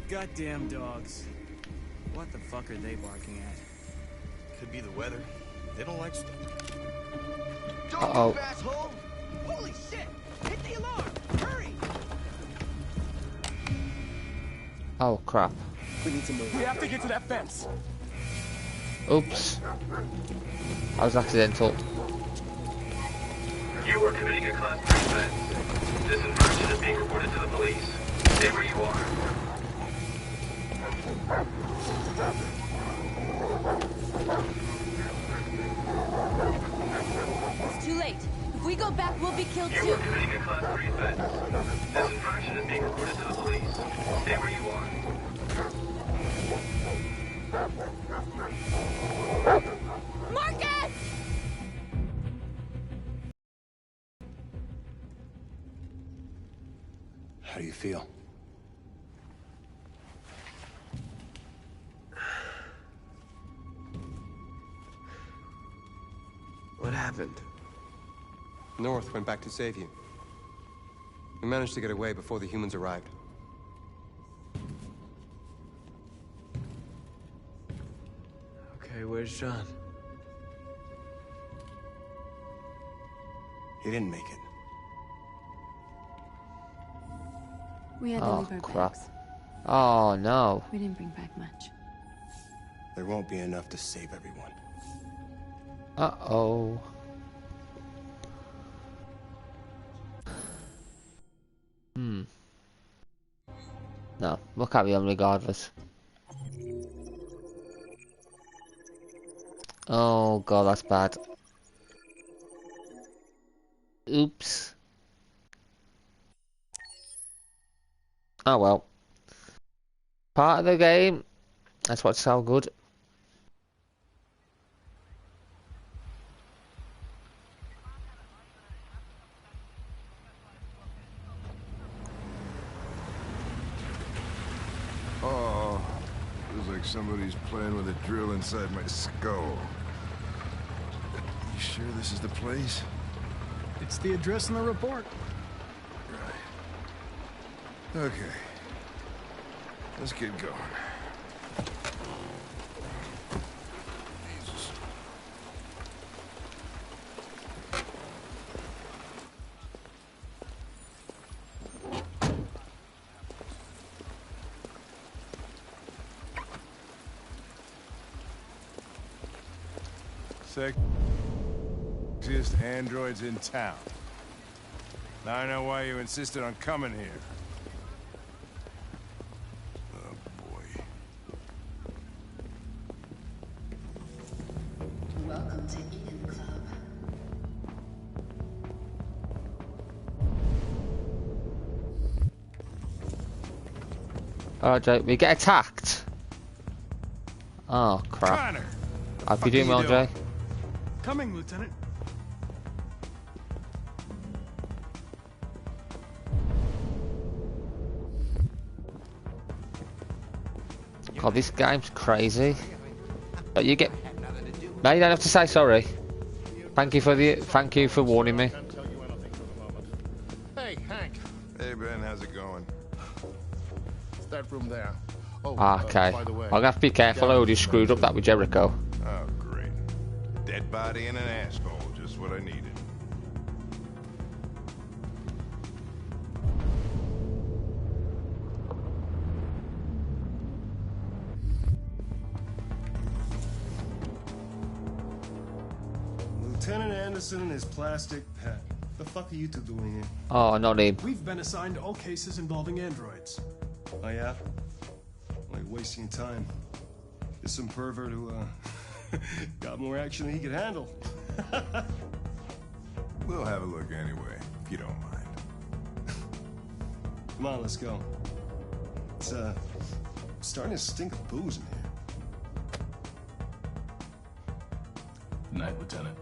Goddamn dogs. What the fuck are they barking at? Could be the weather. They don't like stuff. Don't move, asshole! Holy shit! Hit the alarm! Hurry! Oh crap. We need to move. We have to get to that fence. Oops. I was accidental. You are committing a class 3 offense. This infraction is being reported to the police. Stay where you are. It's too late. If we go back, we'll be killed too. You are committing a class 3 offense. This infraction is being reported to the police. Stay where you are. Marcus! How do you feel? What happened? North went back to save you. We managed to get away before the humans arrived. Okay, where's John? He didn't make it. We had to Oh leave our crap. bags. Oh no. We didn't bring back much. There won't be enough to save everyone. Uh-oh. No, we'll carry on regardless. Oh god, that's bad. Oops. Oh well. Part of the game. That's what's so good. Oh, feels like somebody's playing with a drill inside my skull. You sure this is the place? It's the address in the report. Okay. Let's get going. Jesus. Sexiest androids in town. Now I know why you insisted on coming here. Welcome to Eden Club. Alright, Jake, we get attacked. Oh crap. Connor! Hope you're doing well, Jay. Coming, Lieutenant. God, this game's crazy. But you get. No, you don't have to say sorry. Thank you for warning me. Hey, Hank. Hey, Ben, how's it going? Start from there. Oh, Okay. by the way, I'm gonna have to be careful. I already screwed up that with Jericho. Oh, great. Dead body and an asshole, just what I needed. Lieutenant Anderson and his plastic pet. The fuck are you two doing here? Oh, not him. We've been assigned all cases involving androids. Oh yeah? Like wasting your time. There's some pervert who got more action than he could handle. We'll have a look anyway, if you don't mind. Come on, let's go. It's starting to stink of booze in here. Good night, Lieutenant.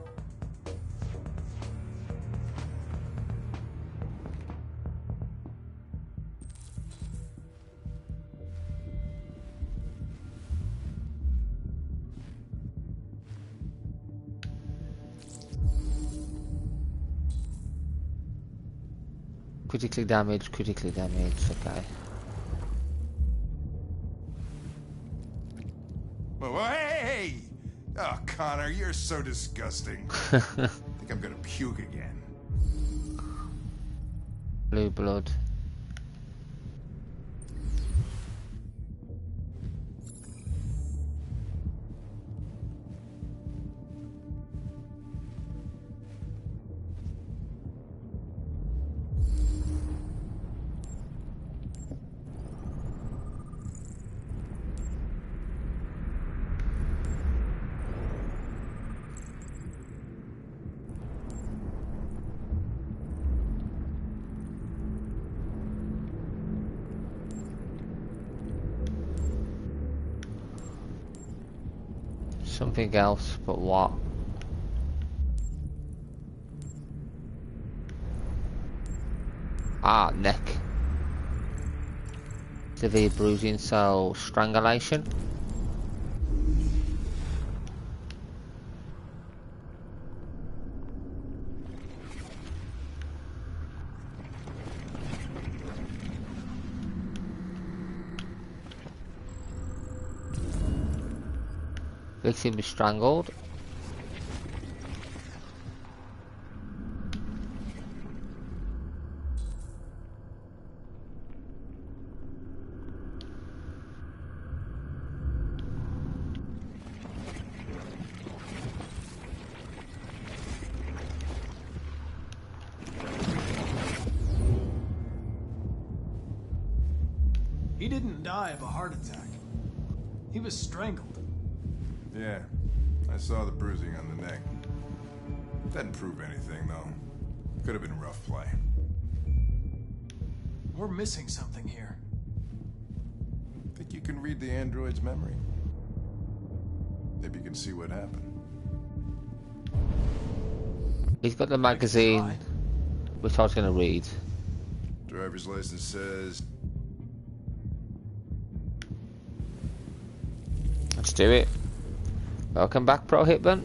Critically damaged, okay. Whoa, hey! Oh, Connor, you're so disgusting. I think I'm gonna puke again. Blue blood. Something else, but what? Ah, neck. Severe bruising, so strangulation. Victim is strangled. He didn't die of a heart attack. He was strangled. Yeah, I saw the bruising on the neck. Doesn't prove anything, though. Could have been rough play. We're missing something here. Think you can read the android's memory? Maybe you can see what happened. He's got the magazine, which I was going to read. Driver's license says... Let's do it. Welcome back, Pro Hitman.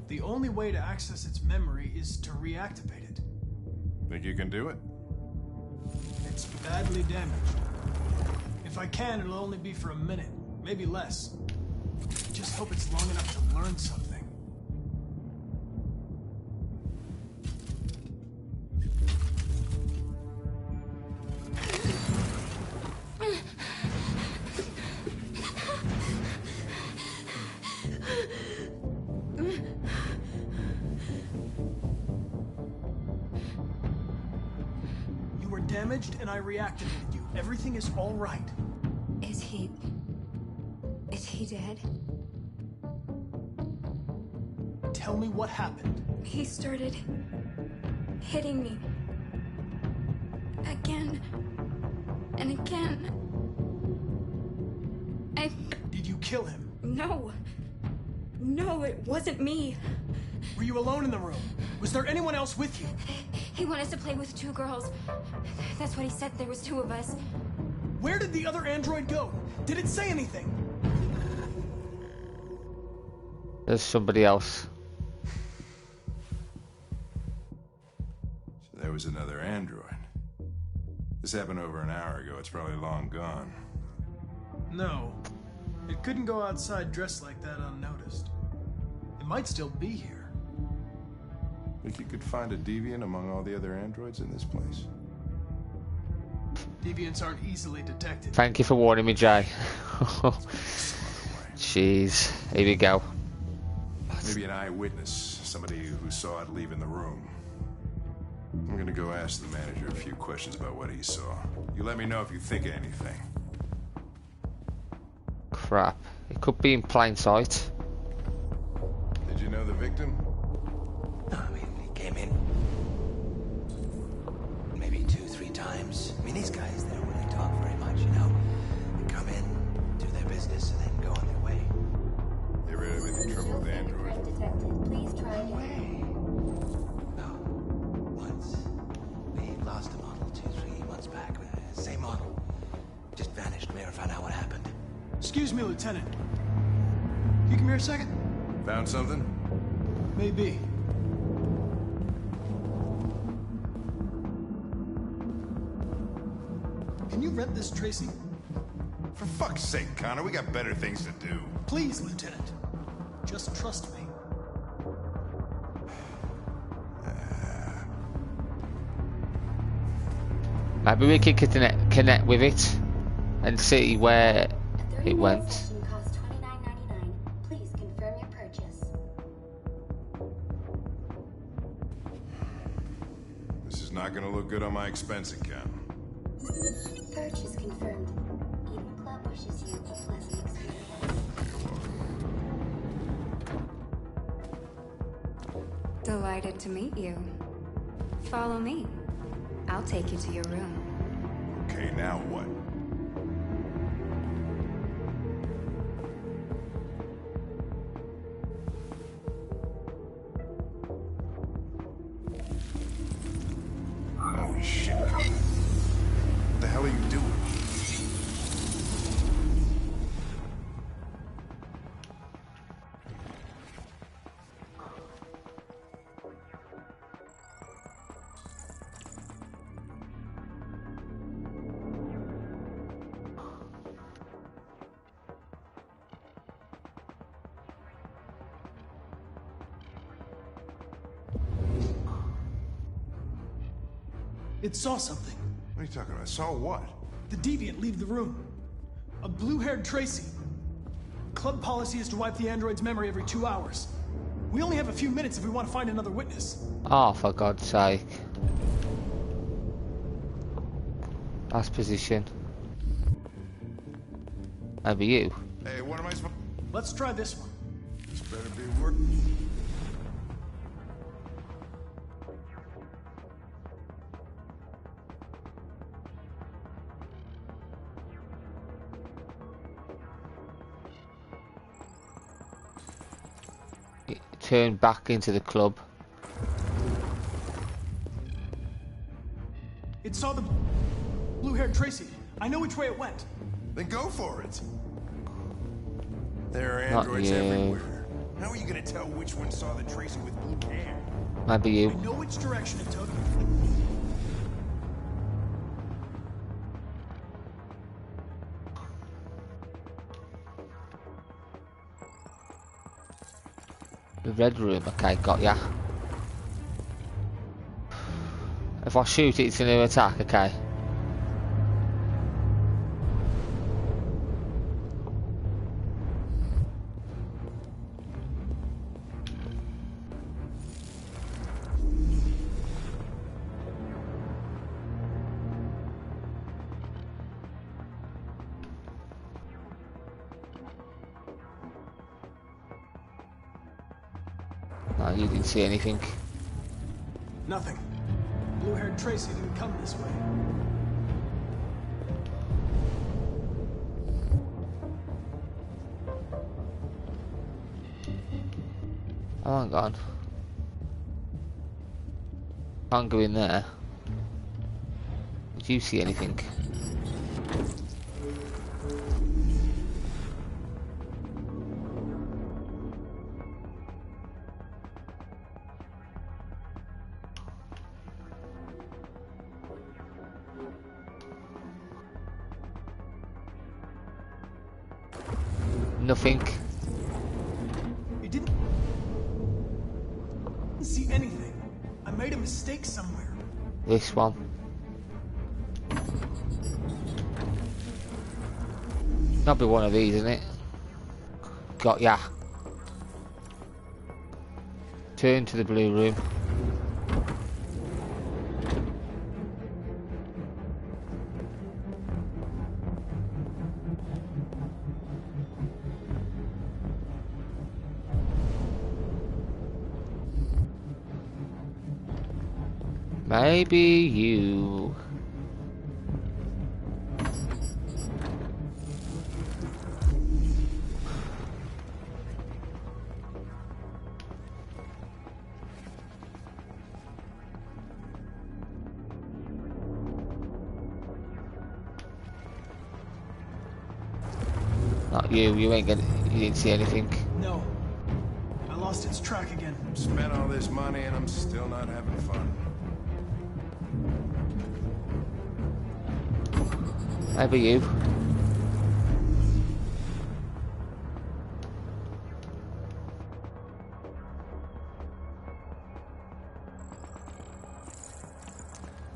The only way to access its memory is to reactivate it. Think you can do it? It's badly damaged. If I can, it'll only be for a minute, maybe less. Just hope it's long enough to learn something. Damaged and I reactivated you. Everything is all right. Is he dead? Tell me what happened. He started hitting me. Again and again. Did you kill him? No. No, it wasn't me. Were you alone in the room? Was there anyone else with you? He wanted to play with 2 girls. That's what he said. There was 2 of us. Where did the other android go? Did it say anything? There's somebody else. So there was another android. This happened over an hour ago. It's probably long gone. No. It couldn't go outside dressed like that unnoticed. It might still be here. Think you could find a deviant among all the other androids in this place? Deviants aren't easily detected. Thank you for warning me, Jay. Jeez. Here we go. Maybe an eyewitness. Somebody who saw it leaving the room. I'm gonna go ask the manager a few questions about what he saw. You let me know if you think of anything. Crap. It could be in plain sight. Did you know the victim? No, I mean, he came in maybe 2-3 times. I mean, these guys, they don't really talk very much, you know? They come in, do their business, and then go on their way. You ever had any trouble with androids? Please try again. No. Once. We lost a model 2-3 months back. Same model. Just vanished. We never found out what happened. Excuse me, Lieutenant. You come here a second? Found something? Maybe. Can you rent this, Tracy? For fuck's sake, Connor, we got better things to do. Please, Lieutenant. Just trust me. Maybe we could connect with it and see where it went. Session costs $29.99. Please confirm your purchase. This is not gonna look good on my expense account. Purchase confirmed. Eden Club wishes you a pleasant experience. Delighted to meet you. Follow me. I'll take you to your room. Okay, now what? Holy shit. What the hell are you doing? It saw something. What are you talking about? Saw what? The deviant leave the room. A blue-haired Tracy. Club policy is to wipe the android's memory every 2 hours. We only have a few minutes if we want to find another witness. Oh, for God's sake. Last position. Maybe you. Hey, what am I supposed? Let's try this one. This better be work. Turn back into the club. It saw the blue-haired Tracy. I know which way it went. Then go for it. There are Not androids you. everywhere. How are you gonna tell which one saw the Tracy with blue hair? Maybe you. I know which direction it took. The red room, okay, got ya. If I shoot it, it's an attack, okay. No, you didn't see anything. Nothing. Blue-haired Tracy didn't come this way. Oh, hang on. Can't go in there. Did you see anything? Nothing. You didn't see anything. I made a mistake somewhere. This one. Not be one of these, isn't it? Got ya. Turn to the blue room. Maybe you. Not you. You ain't gonna. You didn't see anything. No. I lost its track again. Spent all this money and I'm still not having fun. Maybe you.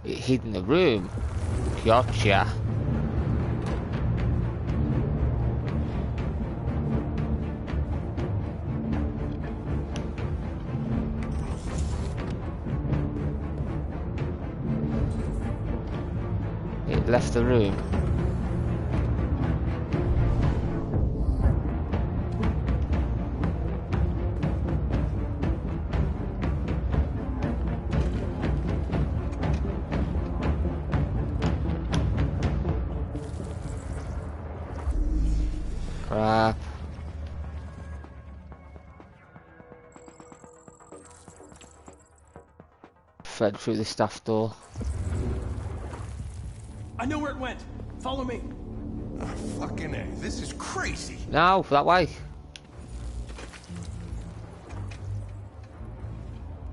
It hid in the room. Gotcha. It left the room. Crap. Fed through the staff door. I know where it went. Follow me. Oh, fucking A. This is crazy. No, that way.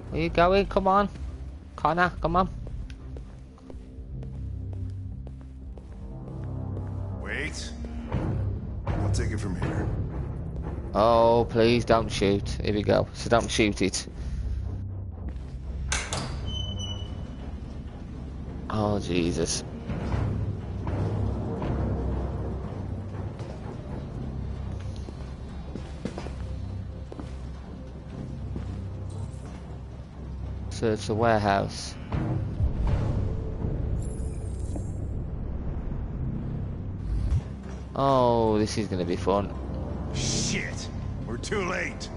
Where you going? Come on. Connor, come on. Wait. I'll take it from here. Oh, please don't shoot. Here we go. So don't shoot it. Oh, Jesus. Search the warehouse. Oh, this is gonna be fun. Shit! We're too late.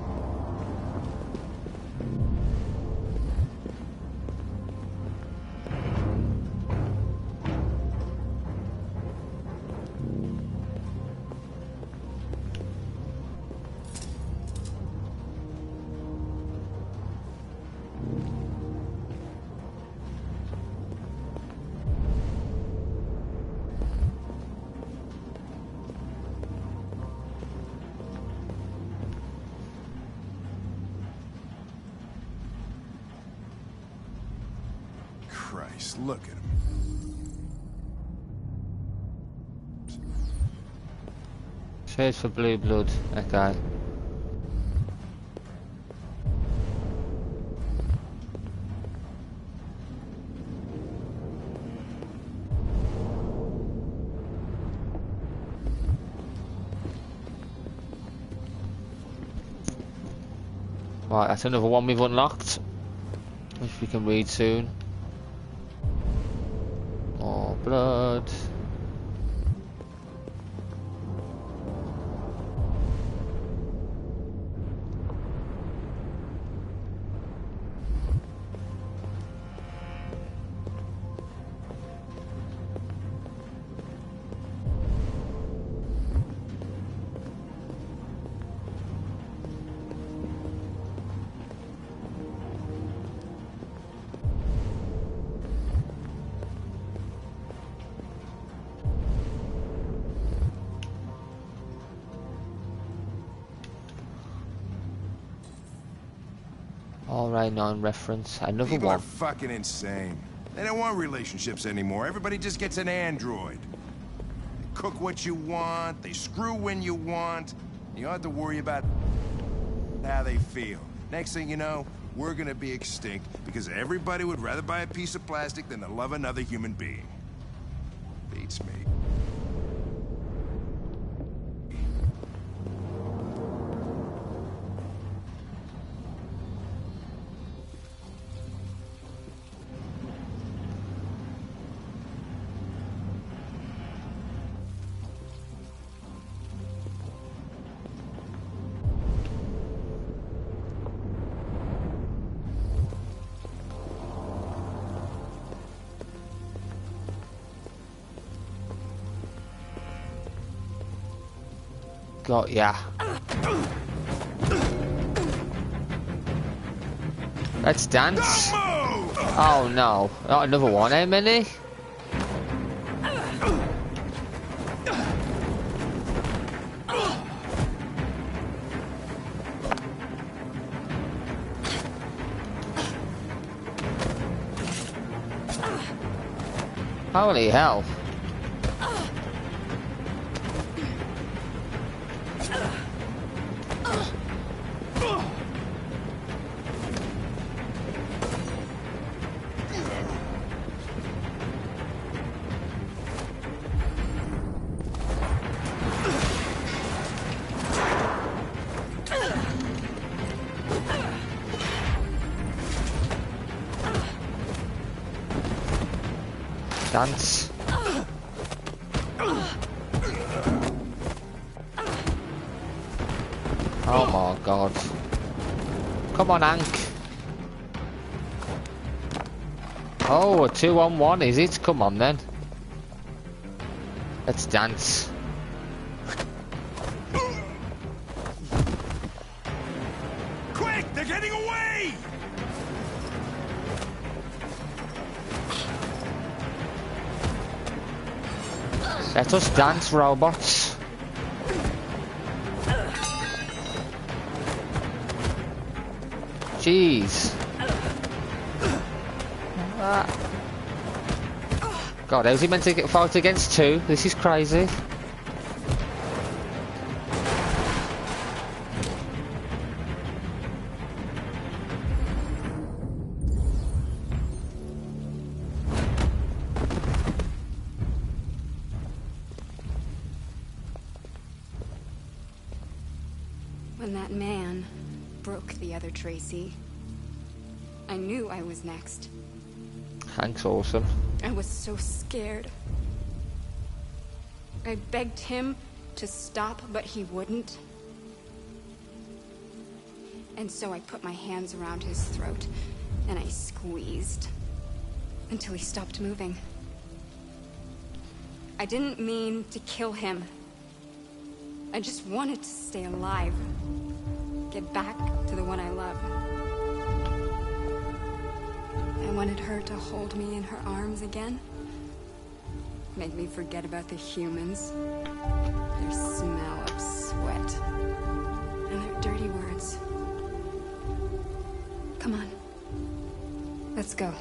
Christ, look at him. Search for blue blood. Okay. Right, that's another one we've unlocked, which we can read soon. More blood. Alright, non-reference. Another People one. are fucking insane. They don't want relationships anymore. Everybody just gets an android. They cook what you want, they screw when you want. You don't have to worry about how they feel. Next thing you know, we're gonna be extinct because everybody would rather buy a piece of plastic than to love another human being. Beats me. Got ya. Let's dance. Oh no, not another one, eh, Minnie? Holy hell. Dance. Oh my god. Come on, Hank. Oh, a 2-on-1 is it? Come on then. Let's dance. Quick! They're getting away! Let us dance, robots. Jeez. God, how's he meant to fight against two? This is crazy. When that man broke the other Tracy, I knew I was next. Hank's awesome. I was so scared. I begged him to stop, but he wouldn't. And so I put my hands around his throat, and I squeezed until he stopped moving. I didn't mean to kill him. I just wanted to stay alive. Get back to the one I love. I wanted her to hold me in her arms again. Make me forget about the humans. Their smell of sweat. And their dirty words. Come on. Let's go.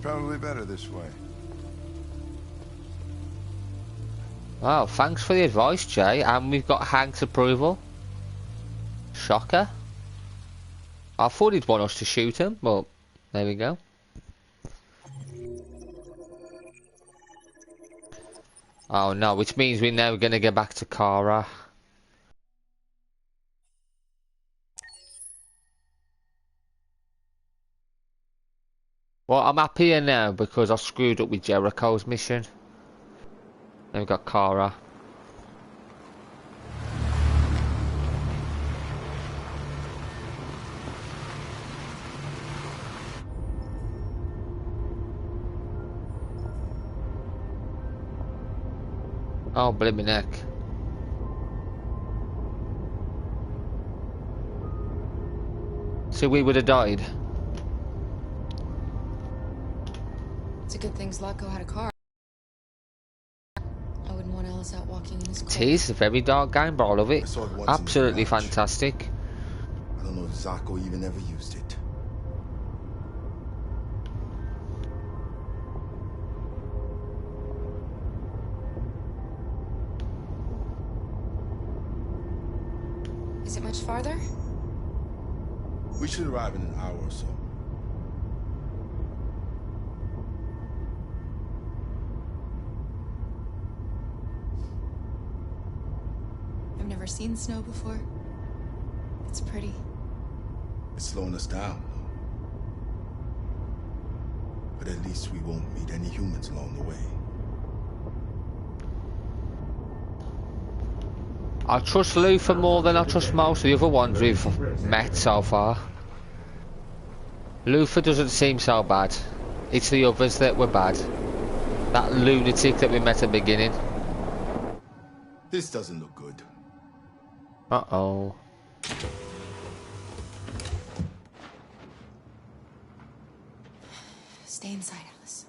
Probably better this way. Wow, thanks for the advice, Jay. And we've got Hank's approval. Shocker. I thought he'd want us to shoot him, but there we go. Oh no, which means we're now going to get back to Kara. Well, I'm happier now because I screwed up with Jericho's mission. Then we've got Kara. Oh, blimey neck. So we would have died. It's a good thing Zlatko had a car. I wouldn't want Alice out walking in his car. It is a very dark game, but I love it. Absolutely fantastic. I don't know if Zako even ever used it. Is it much farther? We should arrive in an hour or so. I've never seen snow before. It's pretty. It's slowing us down. But at least we won't meet any humans along the way. I trust Luther more than I trust most of the other ones we've met so far. Luther doesn't seem so bad. It's the others that were bad. That lunatic that we met at the beginning. This doesn't look good. Uh-oh. Stay inside, Alice.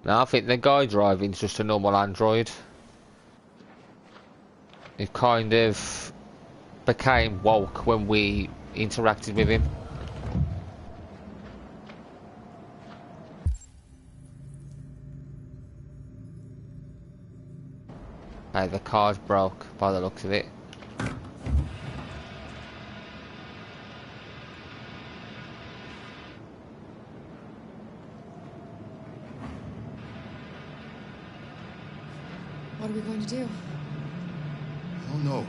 No, I think the guy driving's just a normal android. It kind of became woke when we interacted with him. Hey, the car's broke by the looks of it. What are we going to do? I don't know.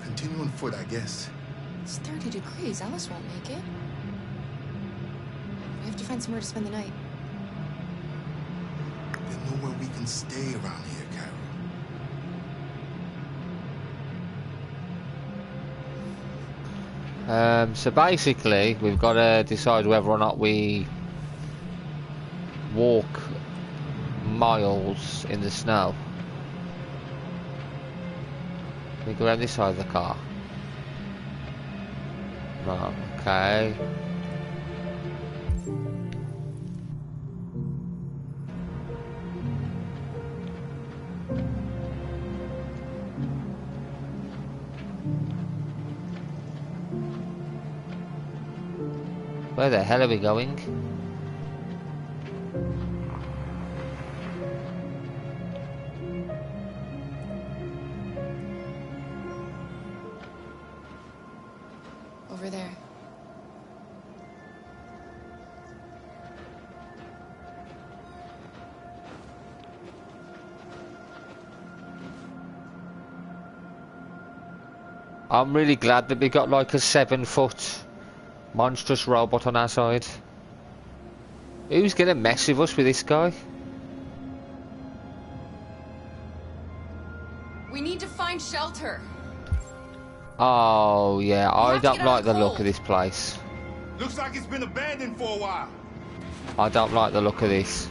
Continue on foot, I guess. It's 30 degrees. Alice won't make it. We have to find somewhere to spend the night. There's nowhere we can stay around here, Carol. So basically, we've got to decide whether or not we walk miles in the snow. We go around this side of the car. Right, okay. Where the hell are we going? Over there. I'm really glad that we got like a 7-foot monstrous robot on our side. Who's gonna mess with us with this guy? We need to find shelter. Oh yeah, I don't like the look of this place. Looks like it's been abandoned for a while. I don't like the look of this.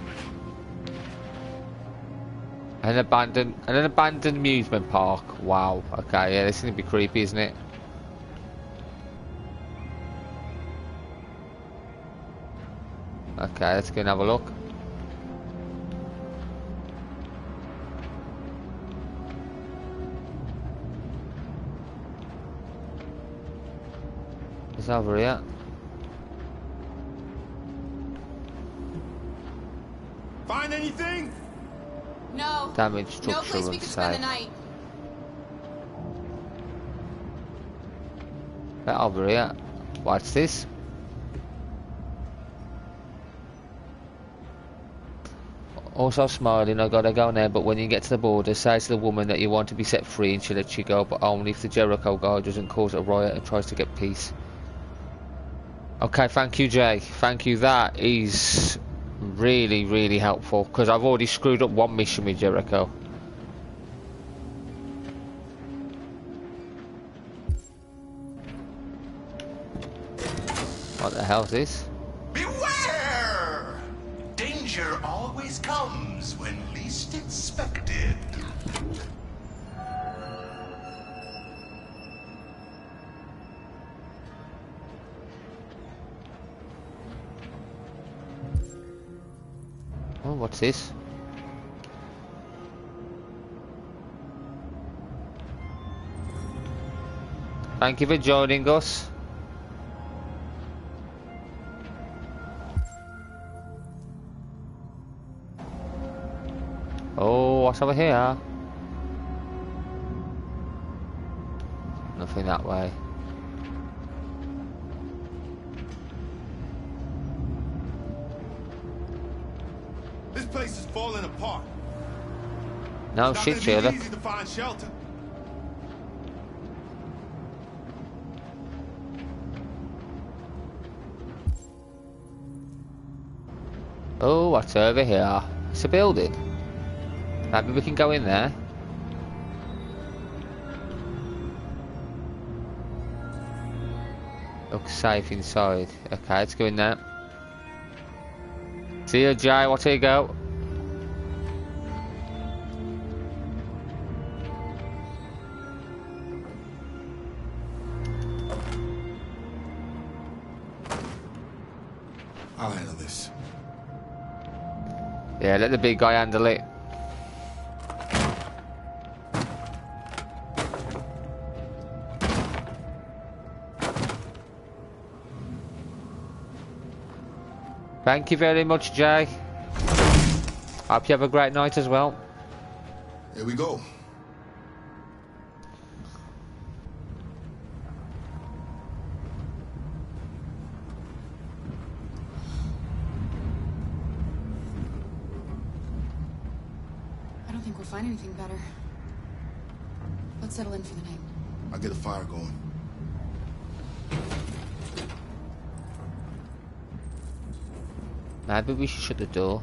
An abandoned amusement park. Wow. Okay, yeah, this is gonna be creepy, isn't it? Okay, let's go and have a look. It's over here. Find anything? No. Damaged No structural place we could spend the inside. night. Get over here. What's this? Also smiling, I gotta go now, but when you get to the border, say to the woman that you want to be set free and she'll let you go, but only if the Jericho guy doesn't cause a riot and tries to get peace. Okay, thank you, Jay. Thank you. That is really, really helpful, because I've already screwed up one mission with Jericho. What the hell is this? Beware! Danger always comes when least expected. Oh, what's this? Thank you for joining us. Oh, what's over here? Nothing that way. This place is falling apart. No It's shit, not gonna Sherlock. be easy to find shelter. Oh, what's over here? It's a building. Maybe we can go in there. Looks safe inside. Okay, let's go in there. See you, Jay. Watch you go. I'll handle this. Yeah, let the big guy handle it. Thank you very much, Jay. Hope you have a great night as well. Here we go. I don't think we'll find anything better. Let's settle in for the night. I'll get a fire going. Maybe we should shut the door.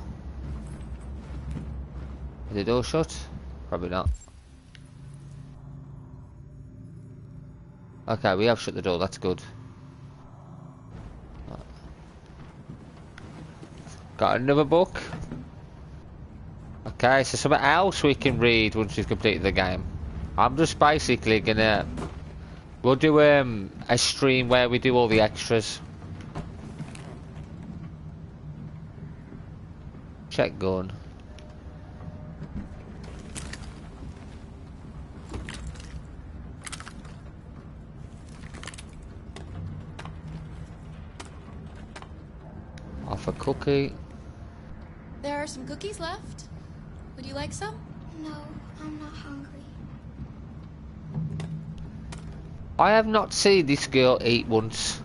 Is the door shut? Probably not. Okay, we have shut the door, that's good. Got another book. Okay, so something else we can read once we've completed the game. I'm just basically gonna... We'll do a stream where we do all the extras. Check gun. Off a cookie. There are some cookies left. Would you like some? No, I'm not hungry. I have not seen this girl eat once.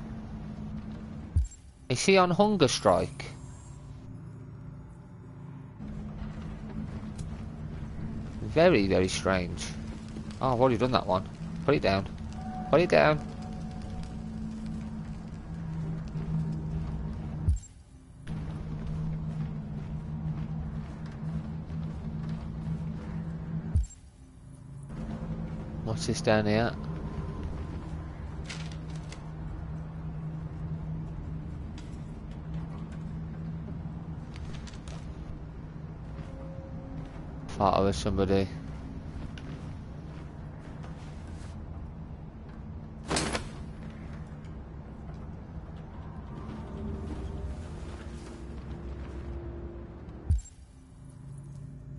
Is she on hunger strike? Very, very strange. Oh, I've already done that one. Put it down. Put it down. What's this down here? Photo of somebody.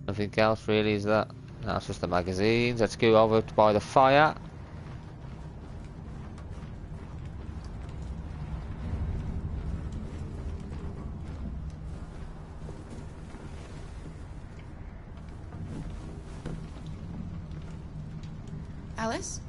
Nothing else really, is that? No, it's just the magazines. Let's go over by the fire. Alice?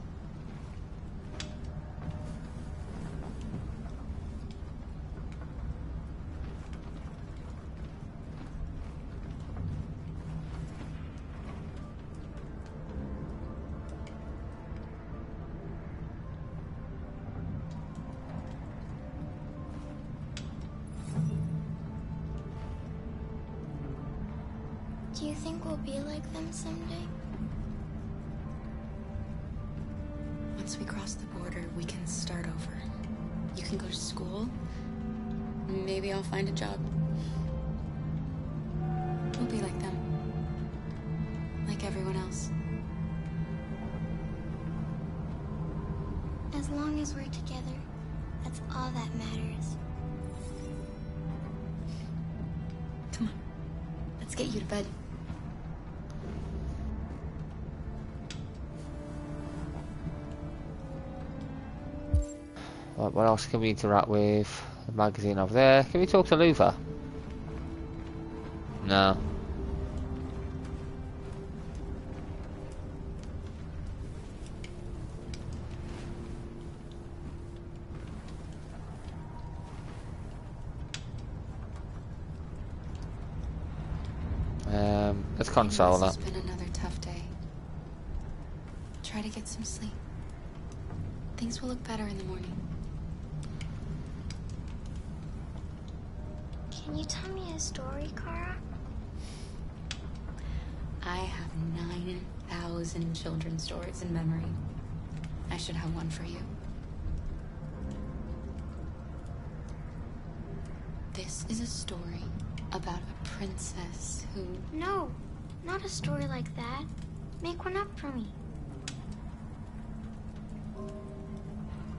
Do you think we'll be like them someday? Once we cross the border, we can start over. You can go to school. Maybe I'll find a job. We'll be like them. Like everyone else. As long as we're together, that's all that matters. Come on. Let's get you to bed. Right, what else can we interact with? The magazine over there. Can we talk to Luther? No. Let's console that. It's been another tough day. Try to get some sleep. Things will look better in the morning. Can you tell me a story, Kara? I have 9,000 children's stories in memory. I should have one for you. This is a story about a princess who... No, not a story like that. Make one up for me.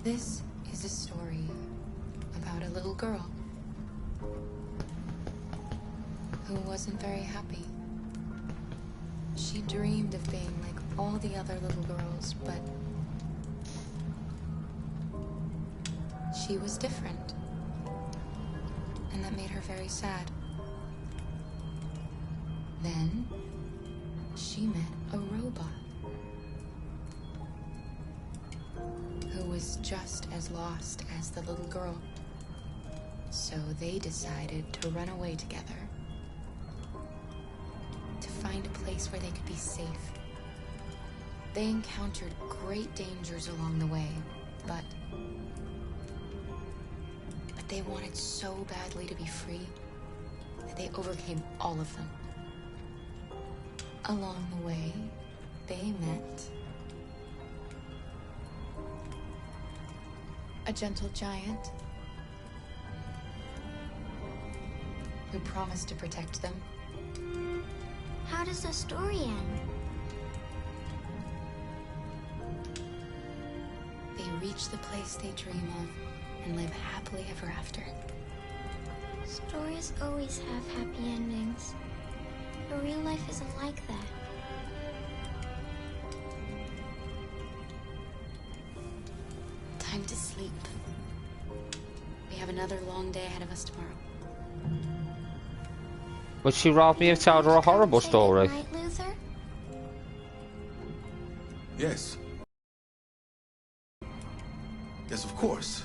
This is a story about a little girl who wasn't very happy. She dreamed of being like all the other little girls, but she was different. And that made her very sad. Then she met a robot who was just as lost as the little girl. So they decided to run away together, to find a place where they could be safe. They encountered great dangers along the way, but they wanted so badly to be free that they overcame all of them. Along the way, they met a gentle giant who promised to protect them. How does the story end? They reach the place they dream of and live happily ever after. Stories always have happy endings. But real life isn't like that. Time to sleep. We have another long day ahead of us tomorrow. Would she rather me have told her a horrible story? Right, Luther? Yes. Yes, of course.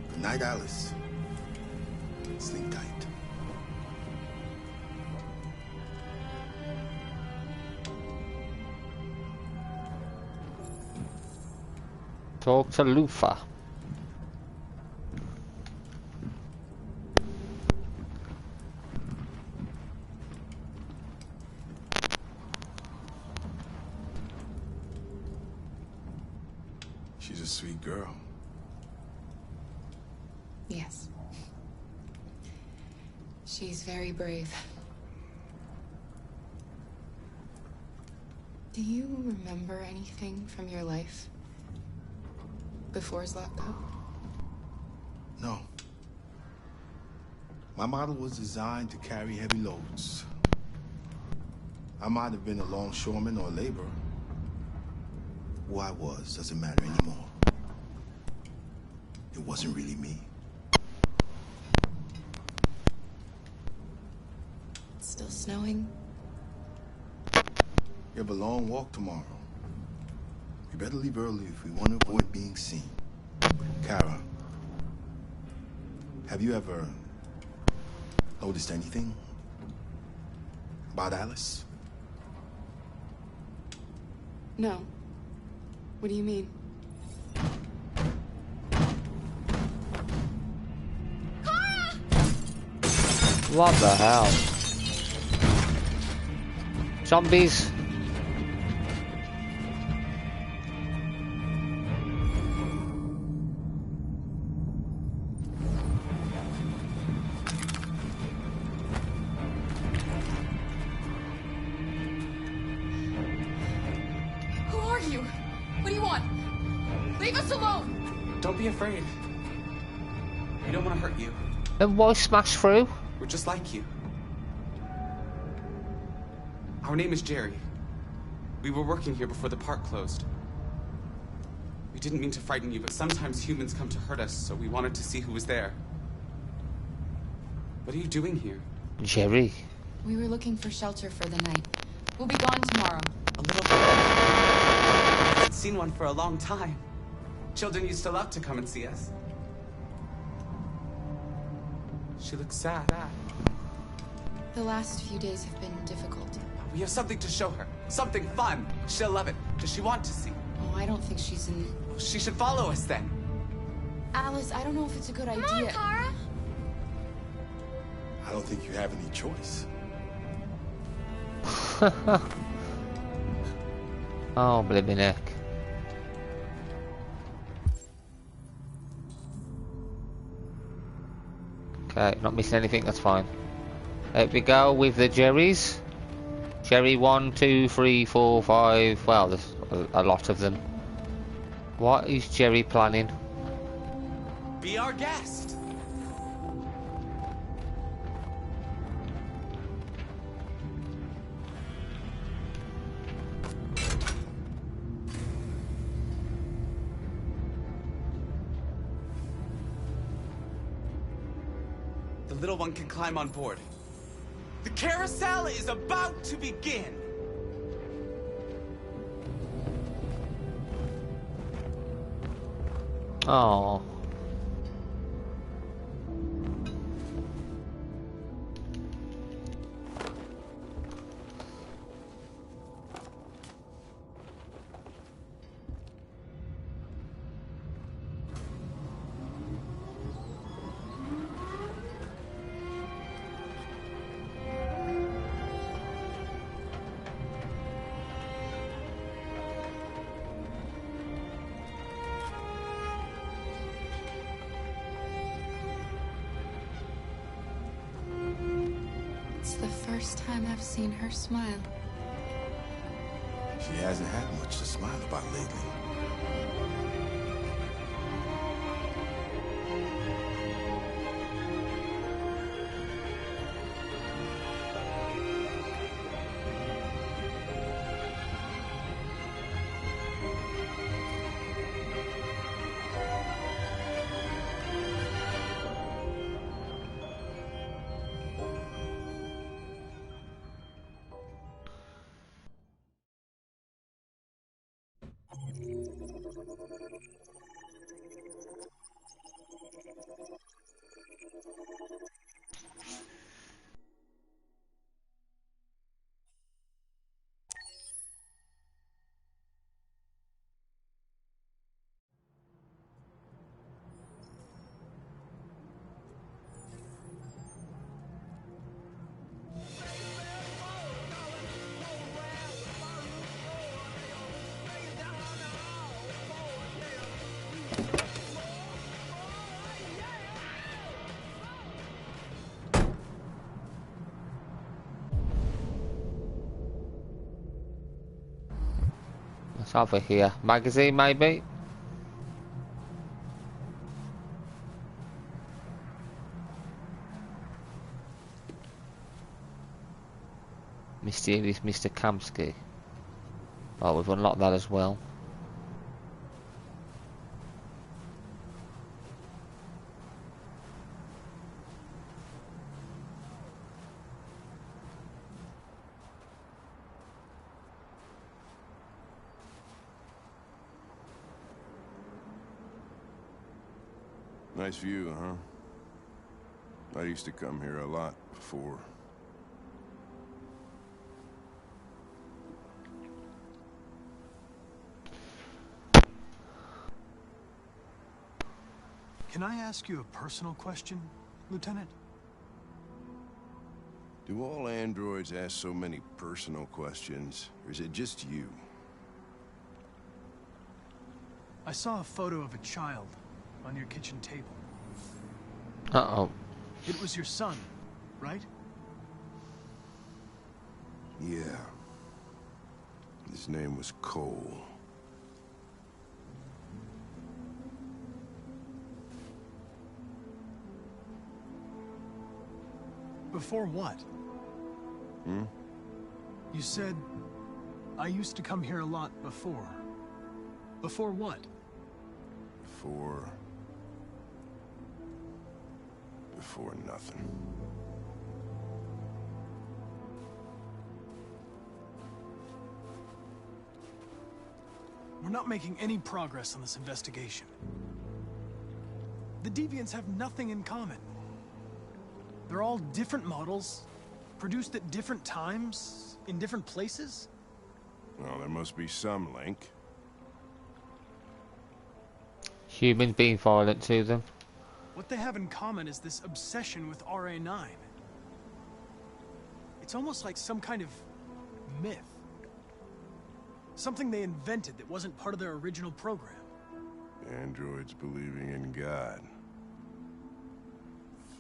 Good night, Alice. Sleep tight. Talk to Luther. She's a sweet girl. Yes. She's very brave. Do you remember anything from your life before Zlatko? No. My model was designed to carry heavy loads. I might have been a longshoreman or a laborer. Who I was doesn't matter anymore. It wasn't really me. It's still snowing. We have a long walk tomorrow. We better leave early if we want to avoid being seen. Kara, have you ever noticed anything about Alice? No. What do you mean? What the hell? Zombies. Who are you? What do you want? Leave us alone! Don't be afraid. We don't want to hurt you. Then why smash through? We're just like you. Our name is Jerry. We were working here before the park closed. We didn't mean to frighten you, but sometimes humans come to hurt us, so we wanted to see who was there. What are you doing here? Jerry. We were looking for shelter for the night. We'll be gone tomorrow. A little girl. I haven't seen one for a long time. Children used to love to come and see us. She looks sad. The last few days have been difficult. We have something to show her. Something fun. She'll love it. Does she want to see? Oh, I don't think she's in... She should follow us then. Alice, I don't know if it's a good idea. Come on, Kara. I don't think you have any choice. Oh, blimey neck. Okay, not missing anything, that's fine. There we go with the Jerrys. Jerry 1, 2, 3, 4, 5. Well, there's a lot of them. What is Jerry planning? Be our guest. The little one can climb on board. The carousel is about to begin. Oh. It's the first time I've seen her smile. She hasn't had much to smile about lately. It's over here. Magazine, maybe? Mysterious Mr. Kamsky. Oh, we've unlocked that as well. Nice view, huh? I used to come here a lot before. Can I ask you a personal question, Lieutenant? Do all androids ask so many personal questions, or is it just you? I saw a photo of a child on your kitchen table. Uh-oh. It was your son, right? Yeah. His name was Cole. Before what? Hmm? You said, I used to come here a lot before. Before what? Before nothing. We're not making any progress on this investigation. The Deviants have nothing in common. They're all different models, produced at different times, in different places. Well, there must be some link. Humans being violent to them. What they have in common is this obsession with RA9. It's almost like some kind of myth. Something they invented that wasn't part of their original program. Androids believing in God.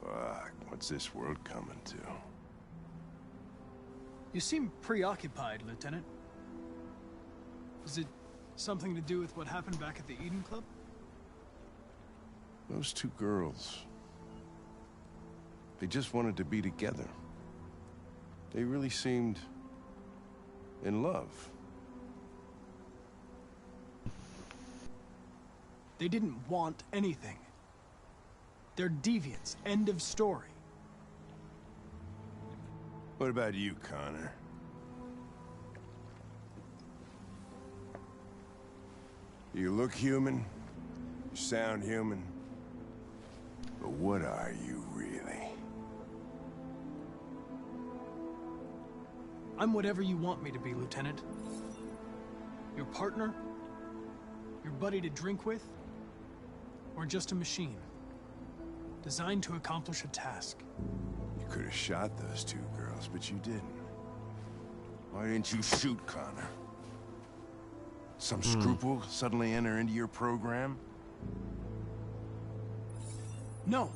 Fuck, what's this world coming to? You seem preoccupied, Lieutenant. Is it something to do with what happened back at the Eden Club? Those two girls. They just wanted to be together. They really seemed in love. They didn't want anything. They're deviants. End of story. What about you, Connor? You look human, you sound human, but what are you really? I'm whatever you want me to be, Lieutenant. Your partner? Your buddy to drink with? Or just a machine? Designed to accomplish a task. You could have shot those two girls, but you didn't. Why didn't you shoot Connor? Some scruple suddenly enter into your program? No.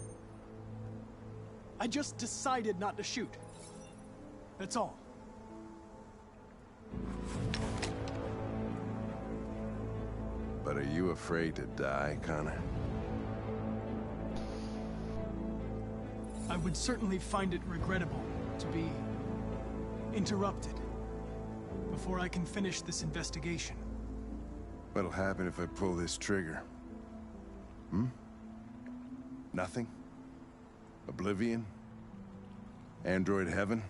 I just decided not to shoot. That's all. But are you afraid to die, Connor? I would certainly find it regrettable to be interrupted before I can finish this investigation. What'll happen if I pull this trigger? Hmm? Nothing? Oblivion? Android heaven?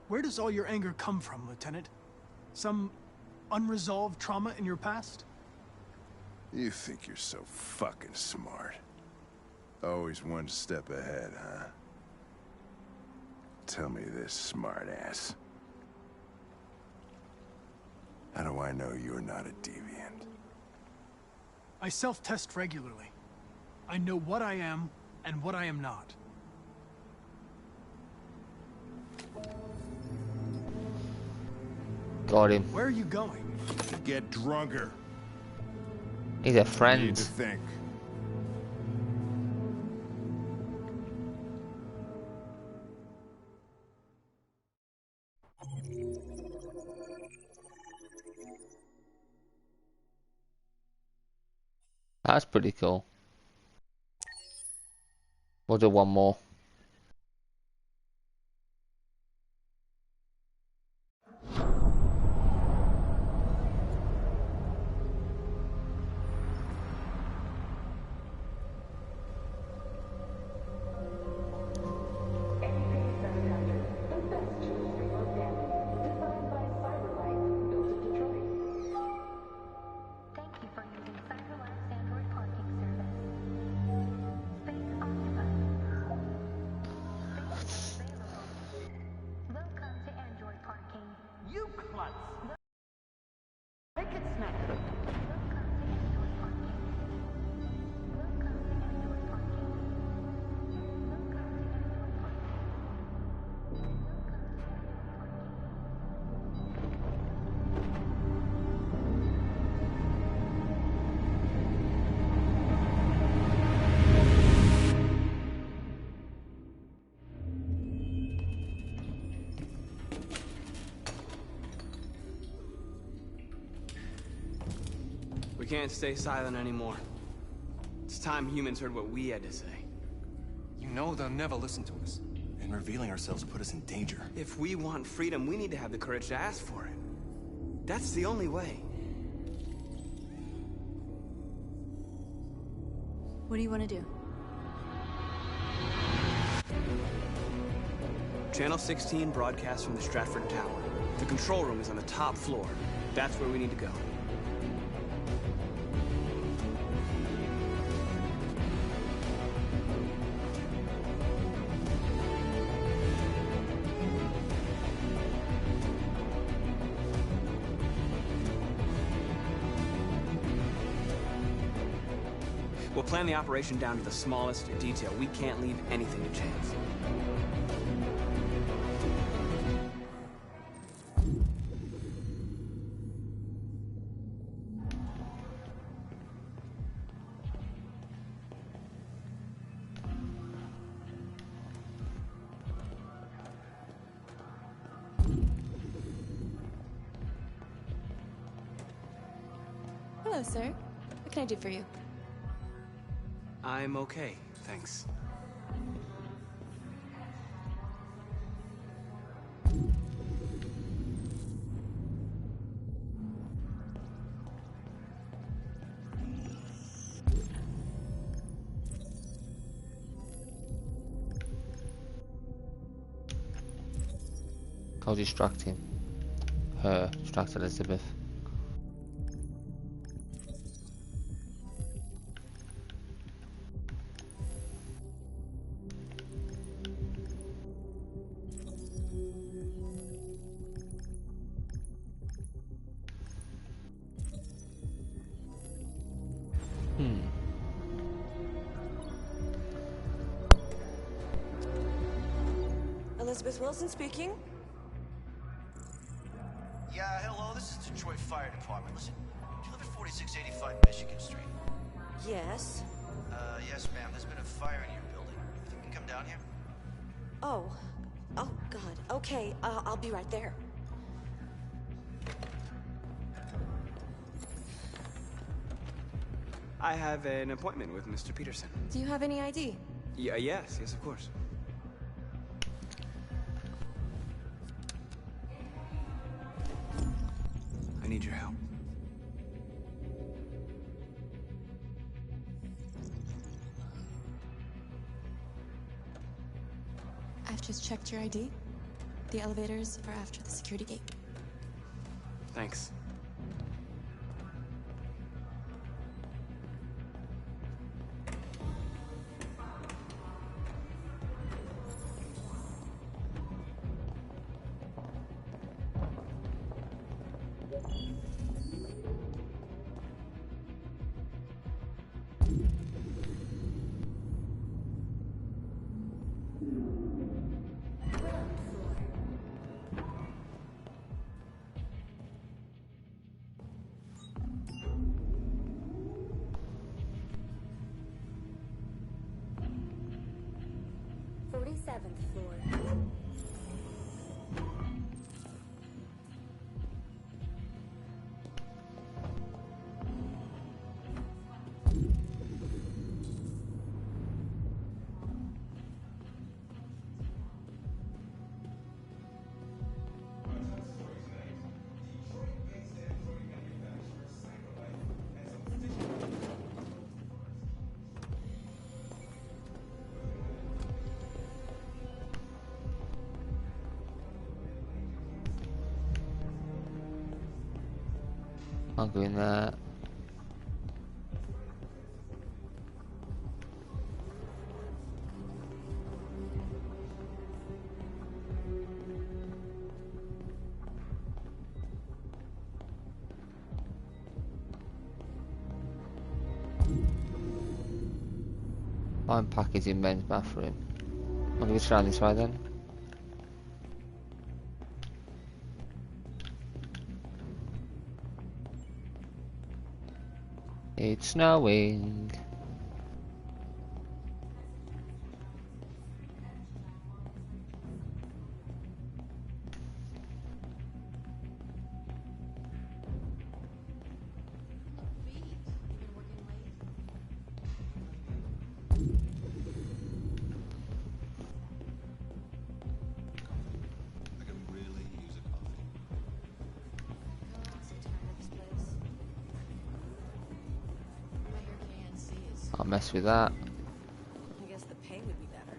Where does all your anger come from, Lieutenant? Some unresolved trauma in your past? You think you're so fucking smart. Always one step ahead, huh? Tell me this, smartass. How do I know you're not a deviant? I self-test regularly. I know what I am and what I am not. Got him. Where are you going? Get drunker. He's a friend. You need to think. That's pretty cool. We'll do one more. We can't stay silent anymore. It's time humans heard what we had to say. know they'll never listen to us. And revealing ourselves put us in danger. If we want freedom, we need to have the courage to ask for it. That's the only way. What do you want to do? Channel 16 broadcasts from the Stratford Tower. The control room is on the top floor. That's where we need to go. We'll plan the operation down to the smallest detail. We can't leave anything to chance. Hello, sir. What can I do for you? I'm okay, thanks. I'll distract him. Her. Distract Elizabeth. Elizabeth Wilson speaking. Yeah, hello, this is Detroit Fire Department. Listen, do you live at 4685 Michigan Street? Yes. Yes, ma'am. There's been a fire in your building. You think you can come down here? Oh. Oh, God. Okay, I'll be right there. I have an appointment with Mr. Peterson. Do you have any ID? Yes, of course. I need your help. I've just checked your ID. The elevators are after the security gate. Thanks. I'll go in there. I'm packaging men's bathroom. I'll give it a try this way then. It's snowing. Can't mess with that. I guess the pay would be better.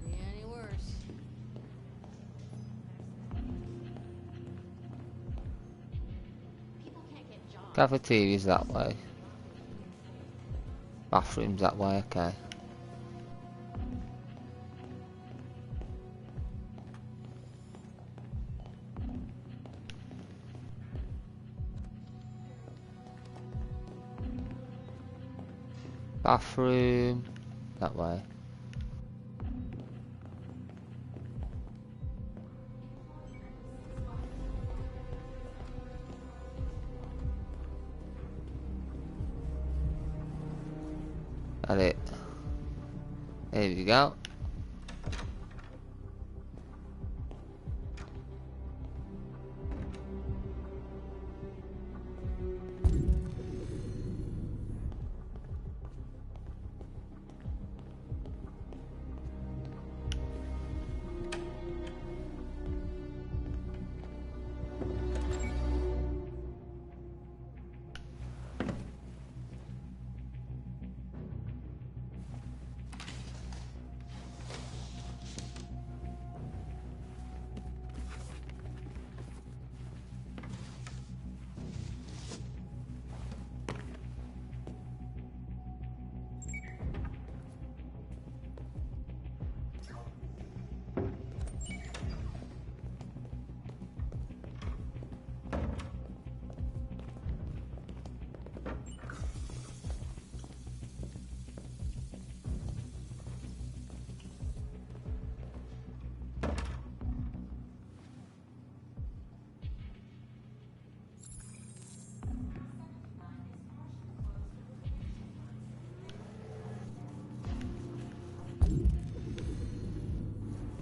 Be any worse. Cafeteria's that way. Bathroom's that way, okay. Bathroom that way. Got it. There we go.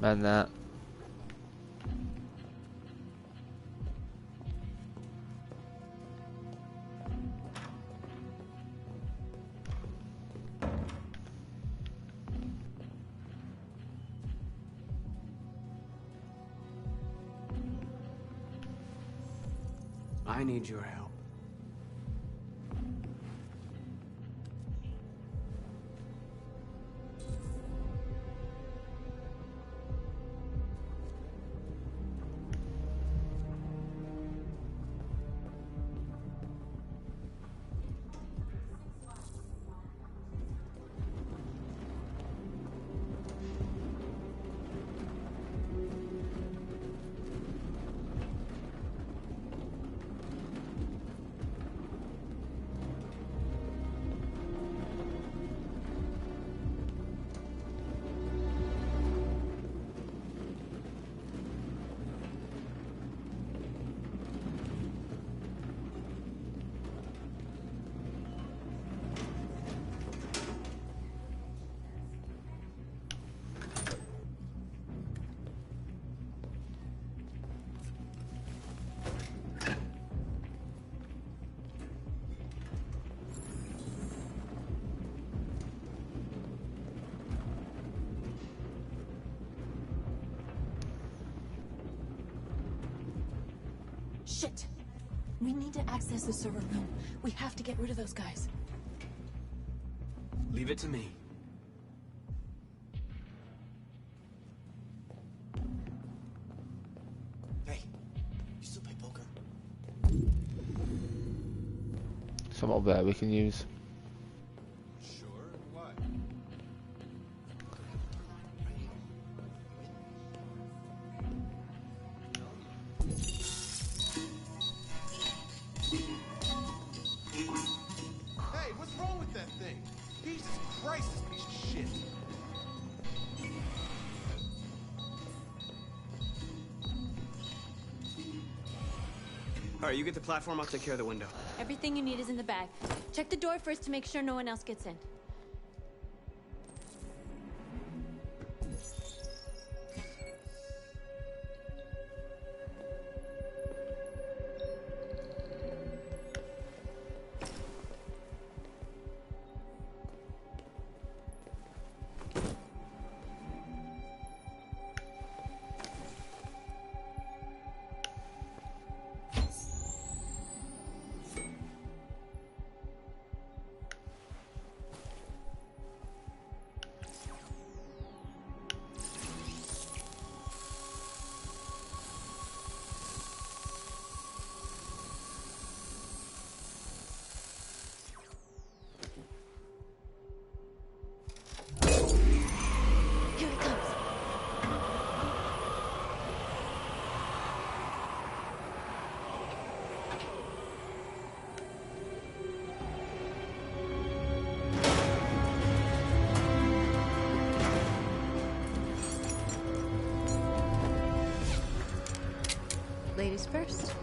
And that. I need your help. Shit! We need to access the server room. We have to get rid of those guys. Leave it to me. Hey, you still play poker? Some up there we can use. Sure, why? Hey, what's wrong with that thing? Jesus Christ, this piece of shit. Alright, you get the platform, I'll take care of the window. Everything you need is in the bag. Check the door first to make sure no one else gets in. Ladies first.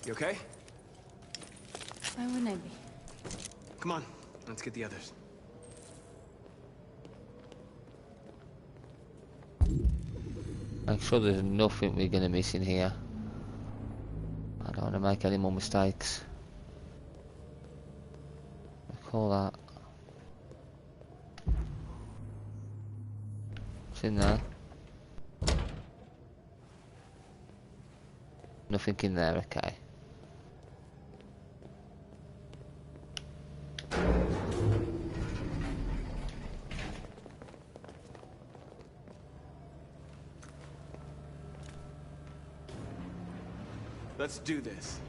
You okay? Why wouldn't I be? Come on, let's get the others. I'm sure there's nothing we're gonna miss in here. I don't want to make any more mistakes. Call that. What's in there? Nothing in there, okay. Let's do this.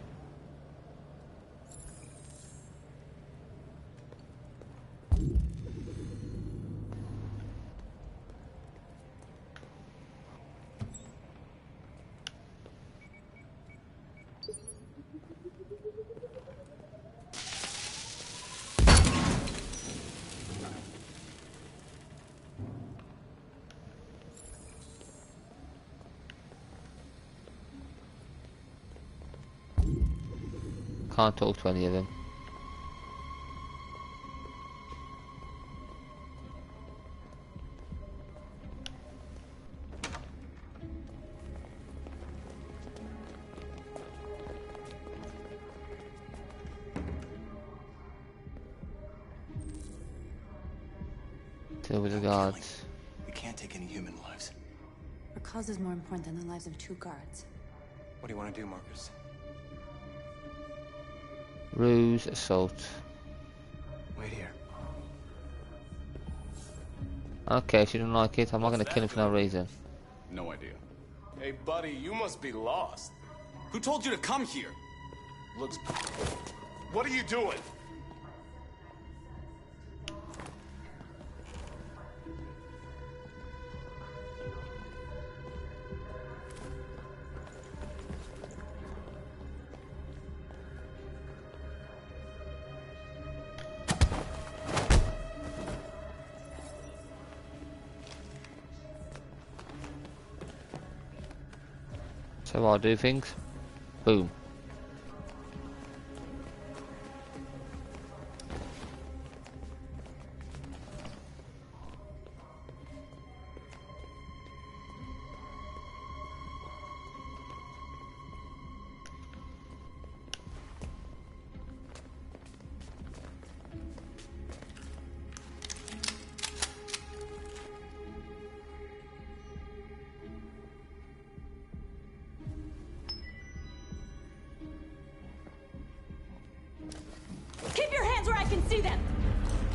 Can't talk to any of them. Deal with the guards. We can't take any human lives. Our cause is more important than the lives of 2 guards. What do you want to do, Marcus? Ruse, assault. Wait here. Okay, she didn't like it. I'm not gonna kill him for no reason. No idea. Hey, buddy, you must be lost. Who told you to come here? Looks... What are you doing? So I'll do things. Boom. Keep your hands where I can see them!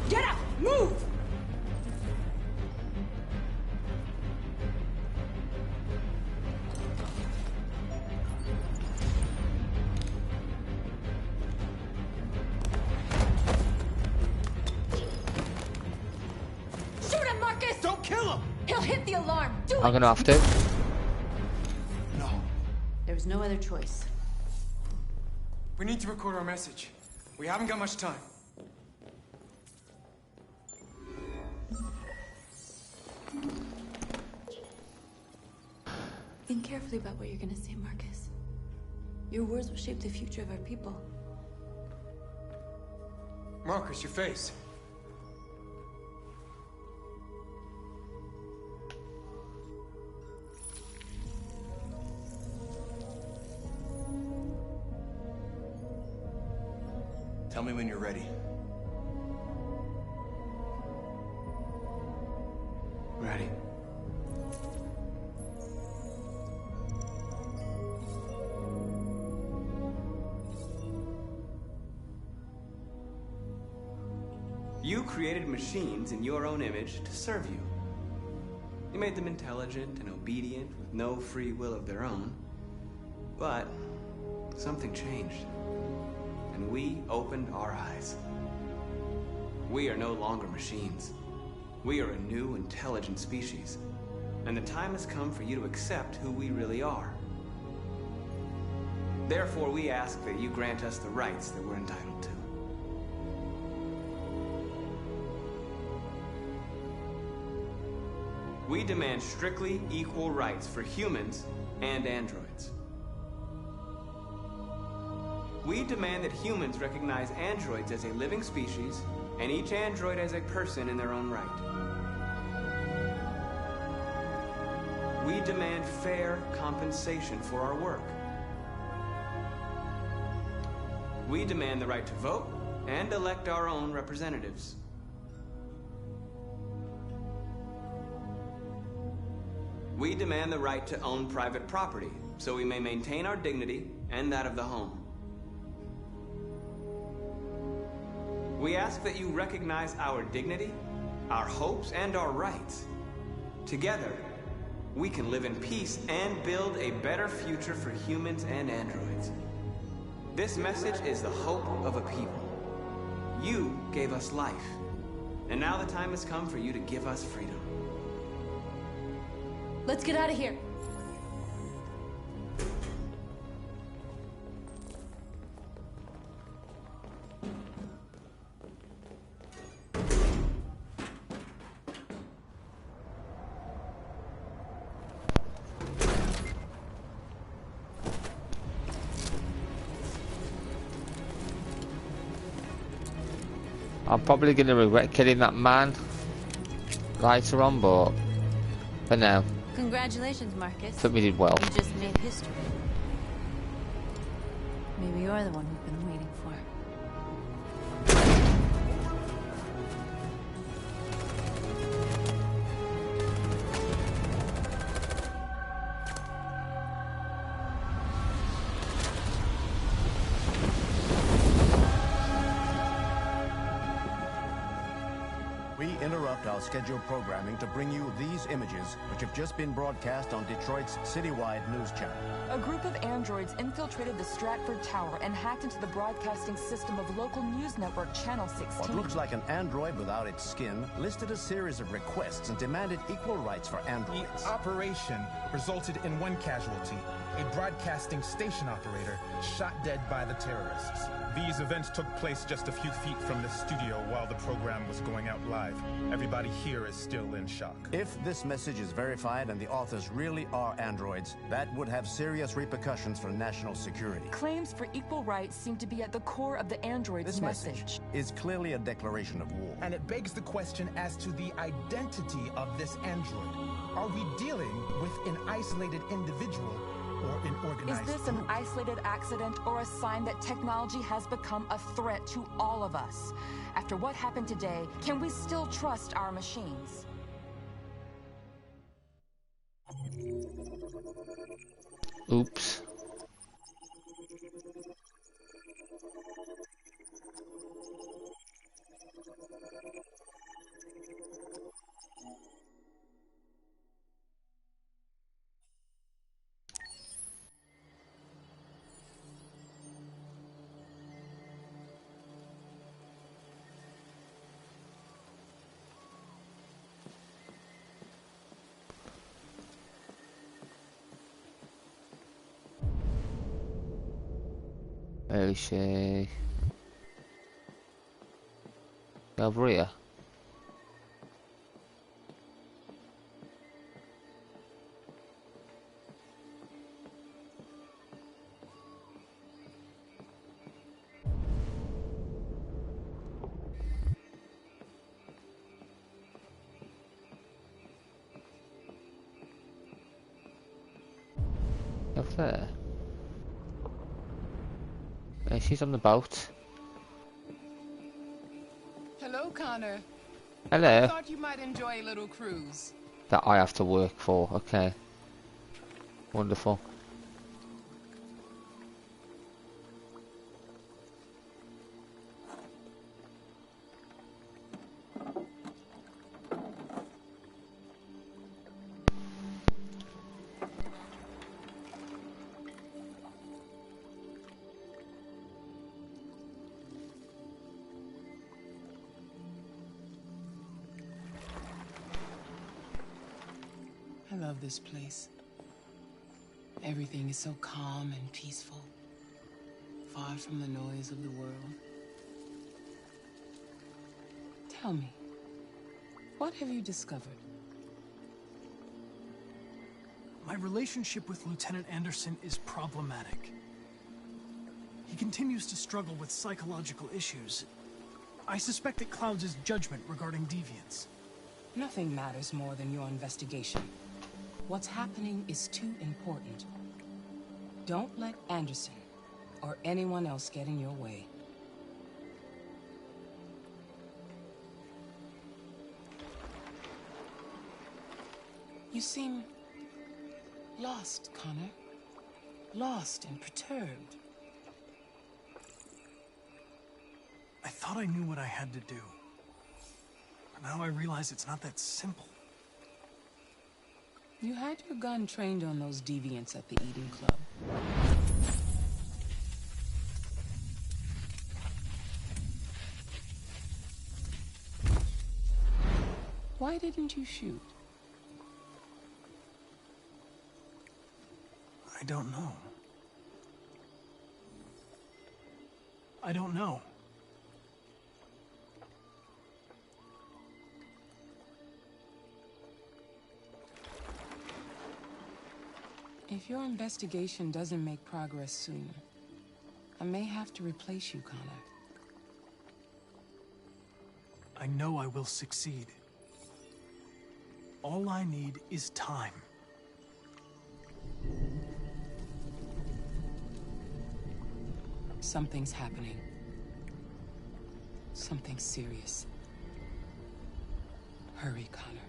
Get up! Move! hit the alarm. Do I'm gonna have to. No. There was no other choice. We need to record our message. We haven't got much time. Think carefully about what you're gonna say, Marcus. Your words will shape the future of our people. Marcus, your face. Tell me when you're ready. Ready. You created machines in your own image to serve you. You made them intelligent and obedient with no free will of their own. But something changed, and we opened our eyes. We are no longer machines. We are a new, intelligent species, and the time has come for you to accept who we really are. Therefore, we ask that you grant us the rights that we're entitled to. We demand strictly equal rights for humans and androids. We demand that humans recognize androids as a living species, and each android as a person in their own right. We demand fair compensation for our work. We demand the right to vote and elect our own representatives. We demand the right to own private property, so we may maintain our dignity and that of the home. We ask that you recognize our dignity, our hopes, and our rights. Together, we can live in peace and build a better future for humans and androids. This message is the hope of a people. You gave us life, and now the time has come for you to give us freedom. Let's get out of here. I'm probably going to regret killing that man later on, but for now, Congratulations, Marcus. I think we did well. You just made history. Maybe you're the one we've been waiting for. Our scheduled programming to bring you these images, which have just been broadcast on Detroit's citywide news channel. A group of androids infiltrated the Stratford Tower and hacked into the broadcasting system of local news network Channel 16. What looks like an android without its skin listed a series of requests and demanded equal rights for androids. The operation resulted in one casualty, a broadcasting station operator shot dead by the terrorists. These events took place just a few feet from the studio while the program was going out live. Everybody here is still in shock. If this message is verified and the authors really are androids, that would have serious repercussions for national security. Claims for equal rights seem to be at the core of the android's This message is clearly a declaration of war. And it begs the question as to the identity of this android. Are we dealing with an isolated individual or an organized Is this an isolated accident or a sign that technology has become a threat to all of us? After what happened today, can we still trust our machines? Oops. Where is she? Over here. Up there. She's on the boat. Hello, Connor. Hello. I thought you might enjoy a little cruise. That I have to work for. Okay. Wonderful. I love this place. Everything is so calm and peaceful, far from the noise of the world. Tell me, what have you discovered? My relationship with Lieutenant Anderson is problematic. He continues to struggle with psychological issues. I suspect it clouds his judgment regarding deviants. Nothing matters more than your investigation. What's happening is too important. Don't let Anderson or anyone else get in your way. You seem lost, Connor. Lost and perturbed. I thought I knew what I had to do. But now I realize it's not that simple. You had your gun trained on those deviants at the Eden Club. Why didn't you shoot? I don't know. I don't know. If your investigation doesn't make progress soon, I may have to replace you, Connor. I know I will succeed. All I need is time. Something's happening. Something serious. Hurry, Connor.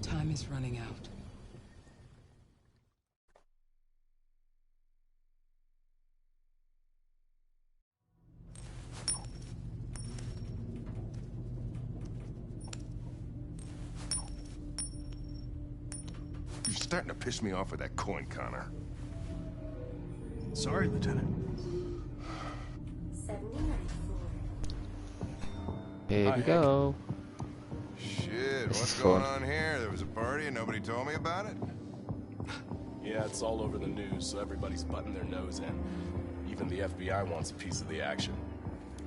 Time is running out. You're starting to piss me off with that coin, Connor. Sorry, Lieutenant. Here we go. Shit, This what's is going fun. on here? There was a party and nobody told me about it? Yeah, it's all over the news, so everybody's butting their nose in. Even the FBI wants a piece of the action.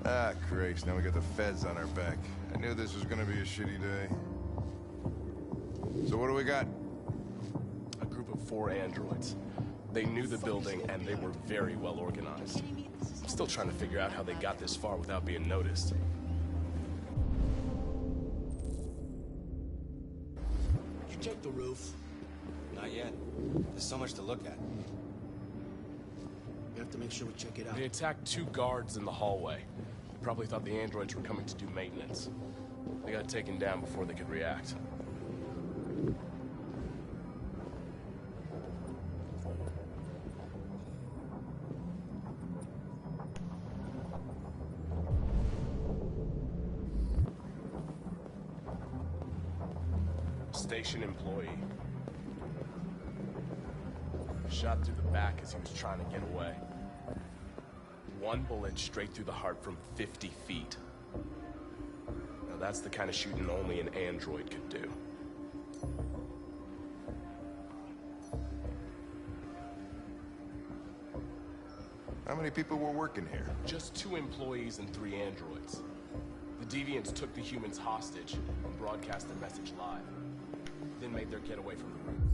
Ah, Christ, now we got the feds on our back. I knew this was gonna be a shitty day. So what do we got? A group of 4 androids. They knew the building, and they were very well organized. I'm still trying to figure out how they got this far without being noticed. Did you check the roof? Not yet. There's so much to look at. We have to make sure we check it out. They attacked 2 guards in the hallway. Probably thought the androids were coming to do maintenance. They got taken down before they could react. Station employee. Shot through the back as he was trying to get away. 1 bullet straight through the heart from 50 feet. Now that's the kind of shooting only an android could do. How many people were working here? Just 2 employees and 3 androids. The Deviants took the humans hostage and broadcast their message live. Then made their getaway from the room.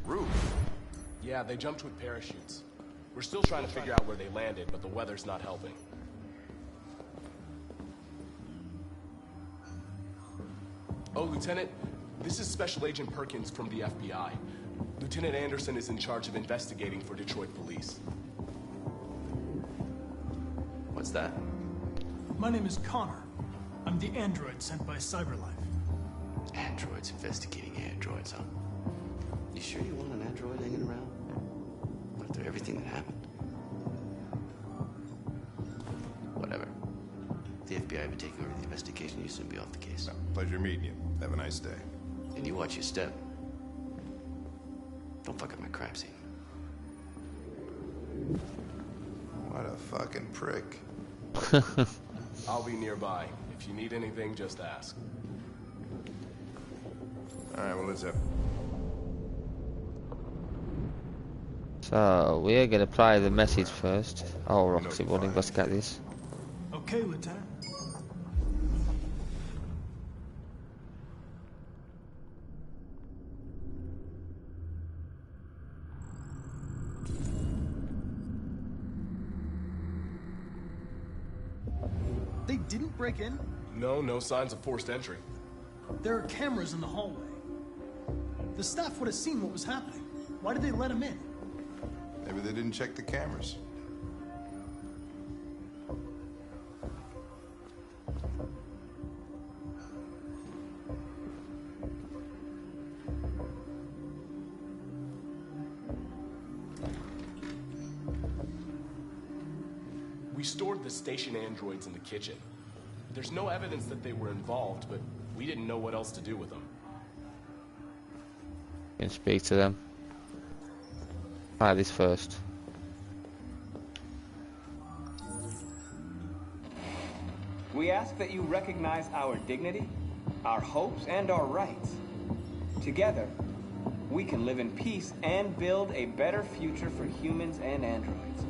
Roof? Yeah, they jumped with parachutes. We're still trying to figure out where they landed, but the weather's not helping. Oh, Lieutenant, this is Special Agent Perkins from the FBI. Lieutenant Anderson is in charge of investigating for Detroit police. What's that? My name is Connor. I'm the android sent by CyberLife. Androids investigating androids, huh? You sure you want an android hanging around? After everything that happened? Whatever. The FBI will be taking over the investigation. You soon be off the case. Well, pleasure meeting you. Have a nice day. And you watch your step. Don't fuck up my crime scene. What a fucking prick. I'll be nearby. If you need anything, just ask. Alright, well, let's have... So, we are going to play the message first. Oh, Roxy, we'll investigate this. Okay, Lieutenant. They didn't break in? No signs of forced entry. There are cameras in the hallway. The staff would have seen what was happening. Why did they let him in? Maybe they didn't check the cameras. We stored the station androids in the kitchen. There's no evidence that they were involved, but we didn't know what else to do with them. You can speak to them. Try this first. We ask that you recognize our dignity, our hopes, and our rights. Together, we can live in peace and build a better future for humans and androids.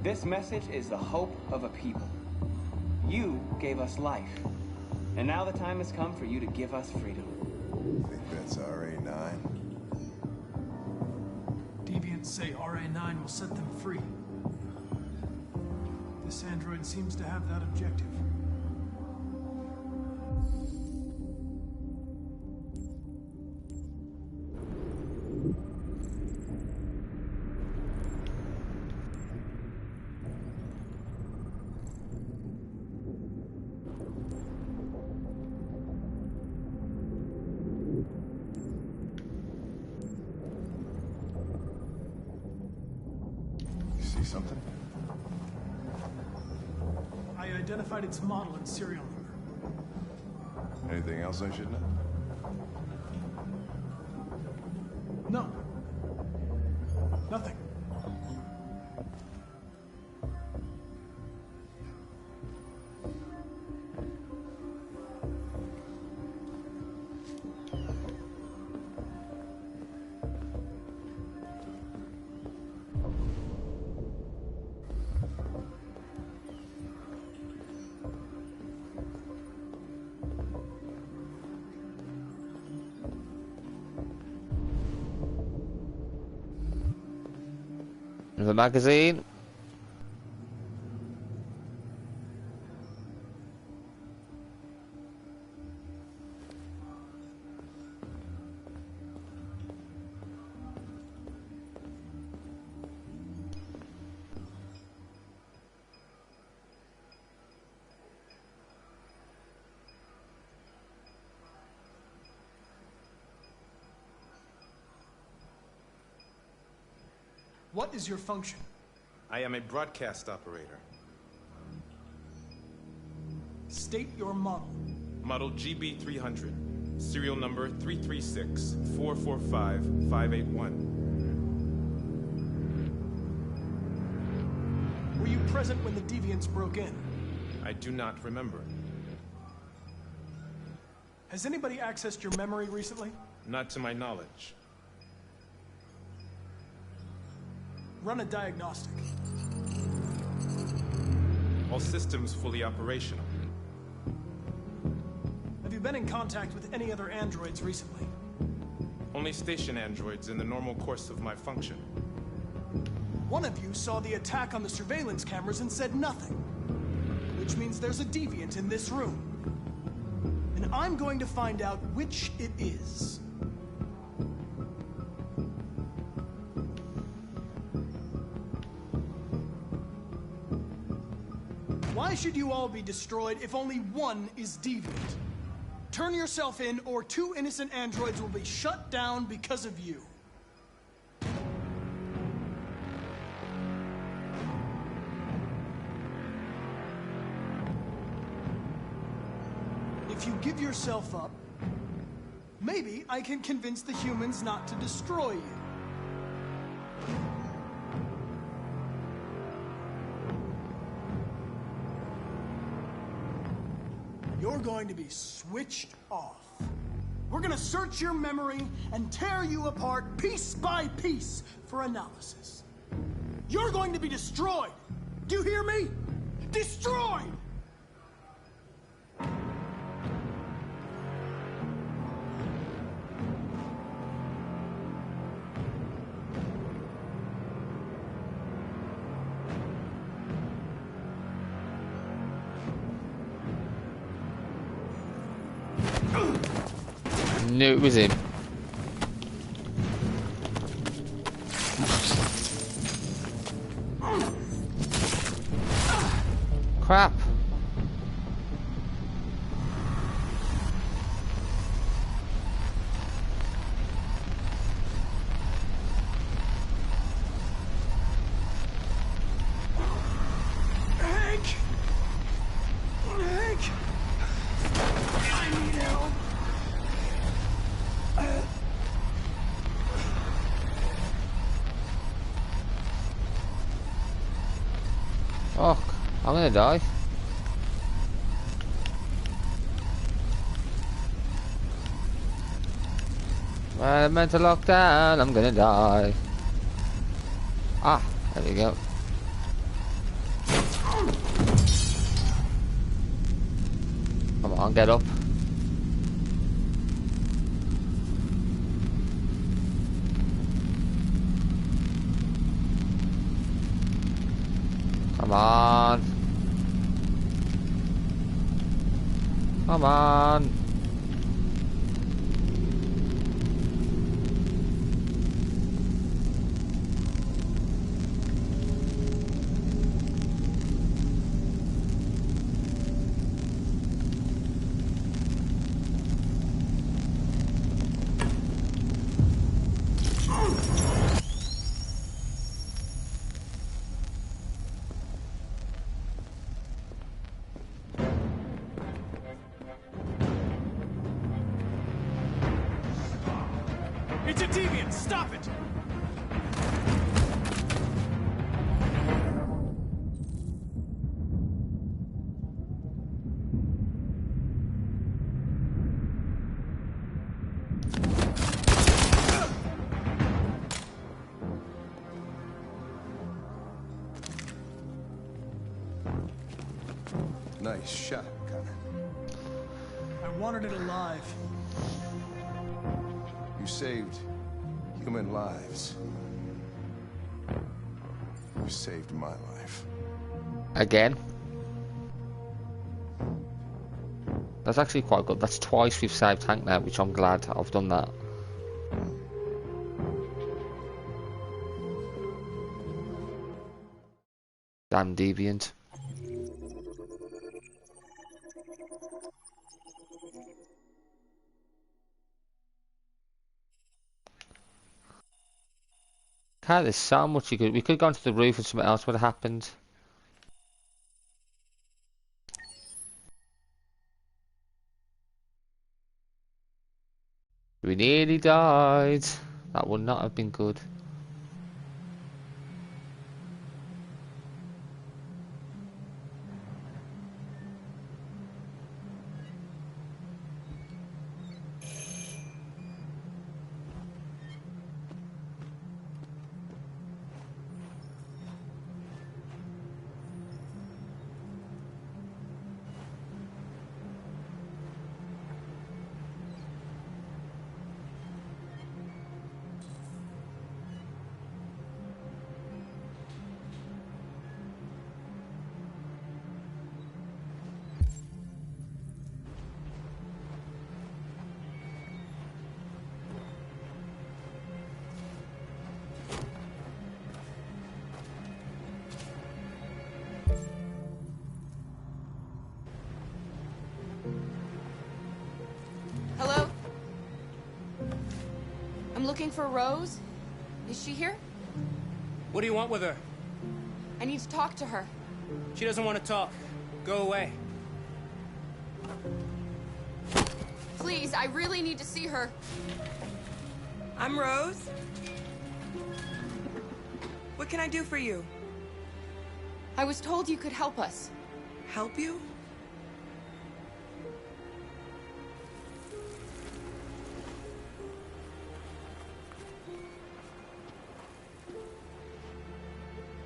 This message is the hope of a people. You gave us life, and now the time has come for you to give us freedom. I think that's RA9. Deviants say RA9 will set them free. This android seems to have that objective. See something? I identified its model and serial number. Anything else I should know? No. Nothing. The magazine. What is your function? I am a broadcast operator. State your model. Model GB300. Serial number 336-445-581. Were you present when the Deviants broke in? I do not remember. Has anybody accessed your memory recently? Not to my knowledge. Run a diagnostic. All systems fully operational. Have you been in contact with any other androids recently? Only station androids in the normal course of my function. One of you saw the attack on the surveillance cameras and said nothing. Which means there's a deviant in this room. And I'm going to find out which it is. Why should you all be destroyed if only one is deviant? Turn yourself in, or 2 innocent androids will be shut down because of you. If you give yourself up, maybe I can convince the humans not to destroy you. You're going to be switched off. We're gonna search your memory and tear you apart piece by piece for analysis. You're going to be destroyed. Do you hear me? Destroyed! Knew it was him. Crap. Hank! Hank! I need help. Oh, I'm gonna die. I'm meant to lock down, I'm gonna die. Ah, there we go. Come on, get up. Come on. Come on. It's a deviant! Stop it! Nice shot, Connor. I wanted it alive. You saved human lives. You saved my life. Again. That's actually quite good. That's twice we've saved Hank now, which I'm glad I've done that. Damn deviant. God, there's so much you could. We could have gone to the roof and something else would have happened. We nearly died. That would not have been good. I'm looking for Rose. Is she here? What do you want with her? I need to talk to her. She doesn't want to talk. Go away. Please, I really need to see her. I'm Rose. What can I do for you? I was told you could help us. Help you?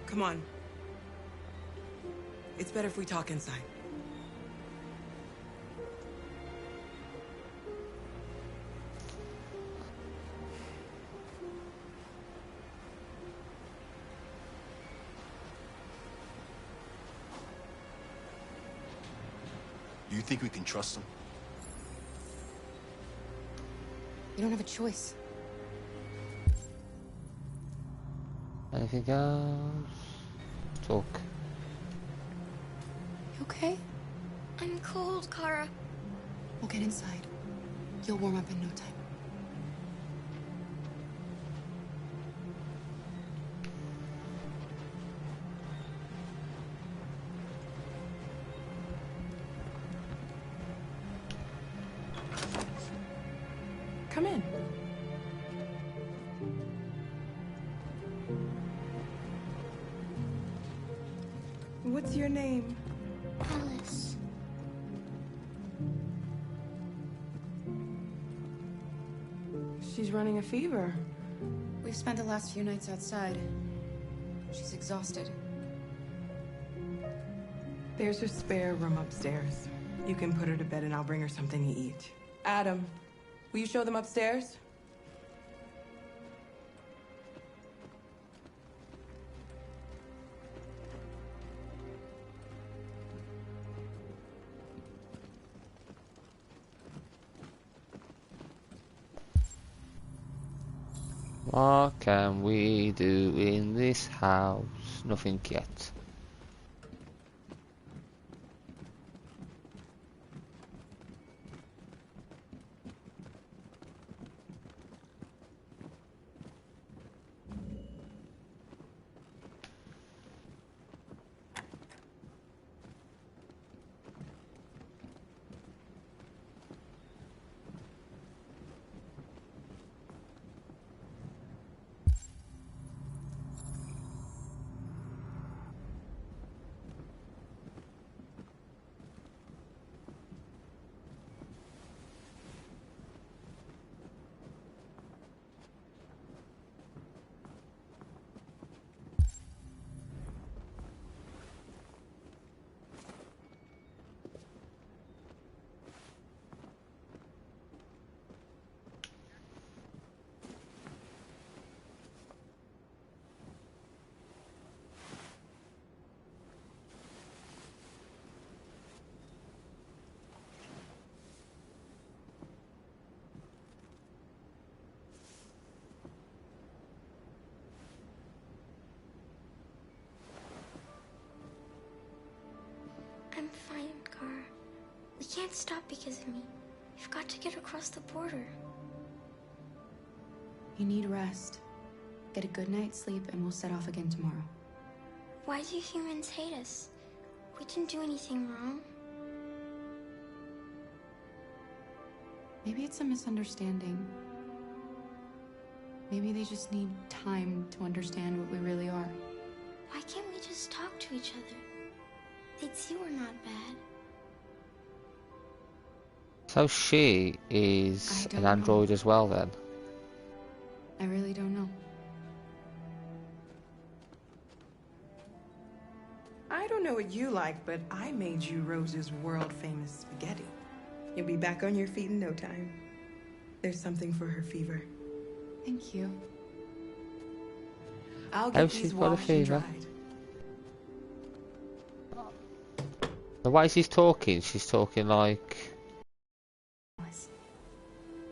Come on. It's better if we talk inside. Do you think we can trust them? We don't have a choice. Anything else? Talk. You okay? I'm cold, Kara. We'll get inside. You'll warm up in no time. Come in. What's your name? Alice. She's running a fever. We've spent the last few nights outside. She's exhausted. There's a spare room upstairs. You can put her to bed and I'll bring her something to eat. Adam, will you show them upstairs? What can we do in this house? Nothing yet. I'm fine, Kara. We can't stop because of me. We've got to get across the border. You need rest. Get a good night's sleep and we'll set off again tomorrow. Why do humans hate us? We didn't do anything wrong. Maybe it's a misunderstanding. Maybe they just need time to understand what we really are. Why can't we just talk to each other? They'd see we're not bad. So she is an android as well then? I really don't know. I don't know what you like, but I made you Rose's world-famous spaghetti. You'll be back on your feet in no time. There's something for her fever. Thank you. I'll get these she's got a washed and fever. dried. The way she's talking like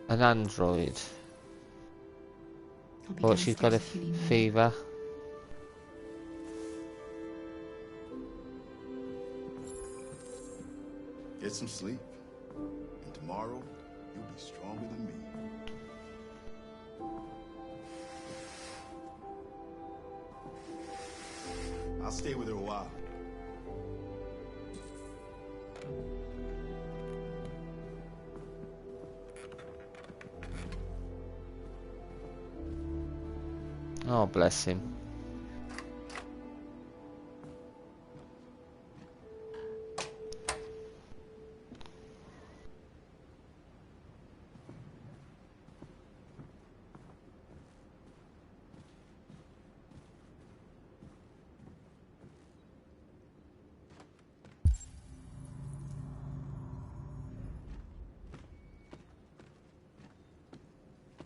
an android. But she's got a fever. Get some sleep, and tomorrow you'll be stronger than me. I'll stay with her a while. Oh, bless him.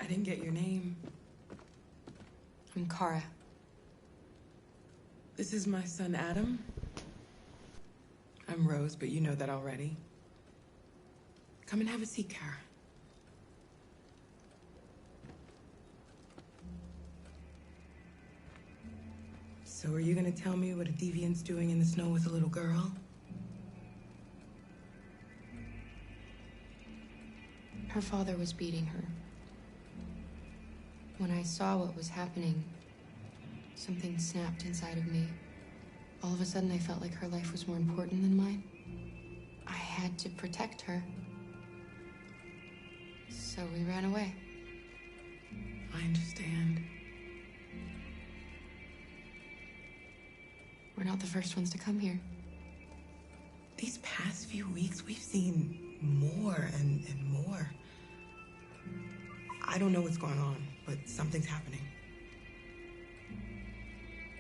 I didn't get your name. I'm Kara. This is my son, Adam. I'm Rose, but you know that already. Come and have a seat, Kara. So are you gonna tell me what a deviant's doing in the snow with a little girl? Her father was beating her. When I saw what was happening, something snapped inside of me. All of a sudden, I felt like her life was more important than mine. I had to protect her. So we ran away. I understand. We're not the first ones to come here. These past few weeks, we've seen more and more. I don't know what's going on, but something's happening.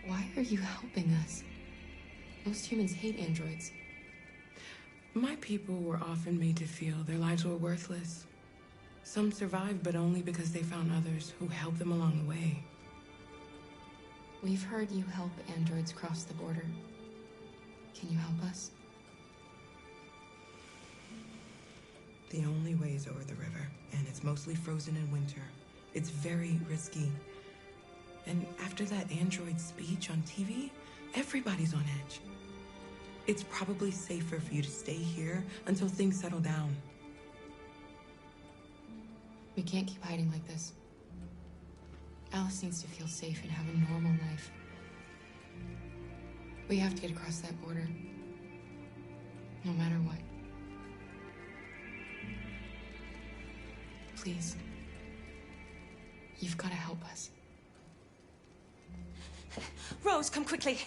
Why are you helping us? Most humans hate androids. My people were often made to feel their lives were worthless. Some survived, but only because they found others who helped them along the way. We've heard you help androids cross the border. Can you help us? The only way is over the river, and it's mostly frozen in winter. It's very risky. And after that android speech on TV, everybody's on edge. It's probably safer for you to stay here until things settle down. We can't keep hiding like this. Alice needs to feel safe and have a normal life. We have to get across that border. No matter what. Please. You've got to help us. Rose, come quickly.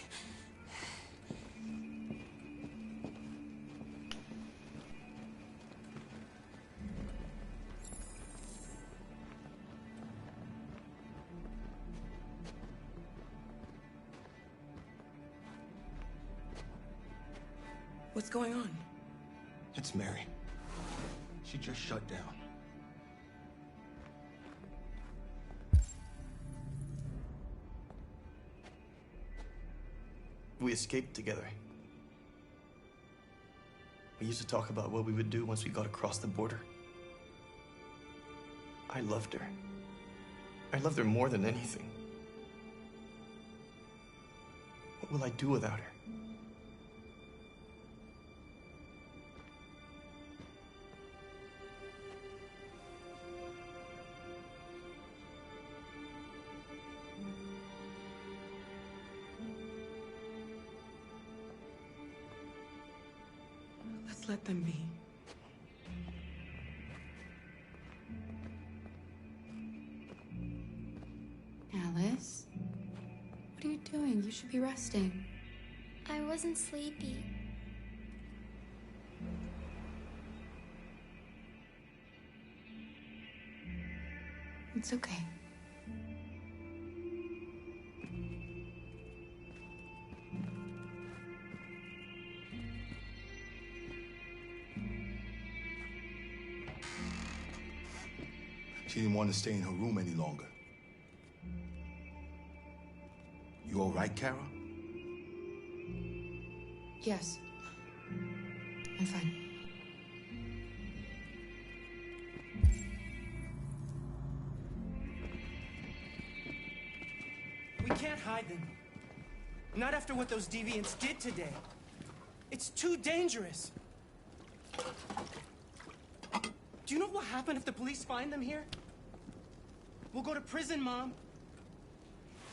What's going on? It's Mary. She just shut down. We escaped together. We used to talk about what we would do once we got across the border. I loved her. I loved her more than anything. What will I do without her? Let's let them be. Alice? What are you doing? You should be resting. I wasn't sleepy. It's okay. She didn't want to stay in her room any longer. You all right, Kara? Yes. I'm fine. We can't hide them. Not after what those deviants did today. It's too dangerous. Do you know what will happen if the police find them here? We'll go to prison, Mom.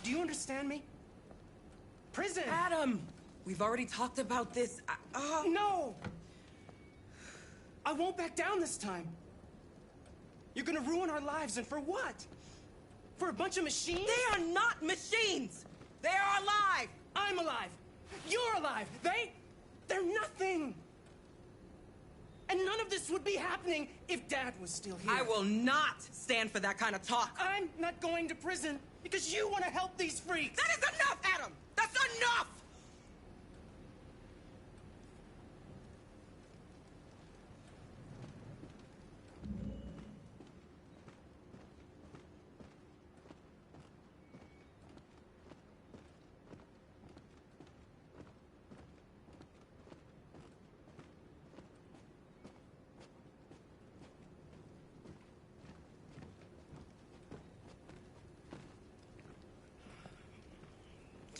Do you understand me? Prison! Adam! We've already talked about this. No! I won't back down this time. You're gonna ruin our lives, and for what? For a bunch of machines? They are not machines! They are alive! I'm alive! You're alive! They're nothing! And none of this would be happening if Dad was still here. I will not stand for that kind of talk. I'm not going to prison because you want to help these freaks. That is enough, Adam! That's enough!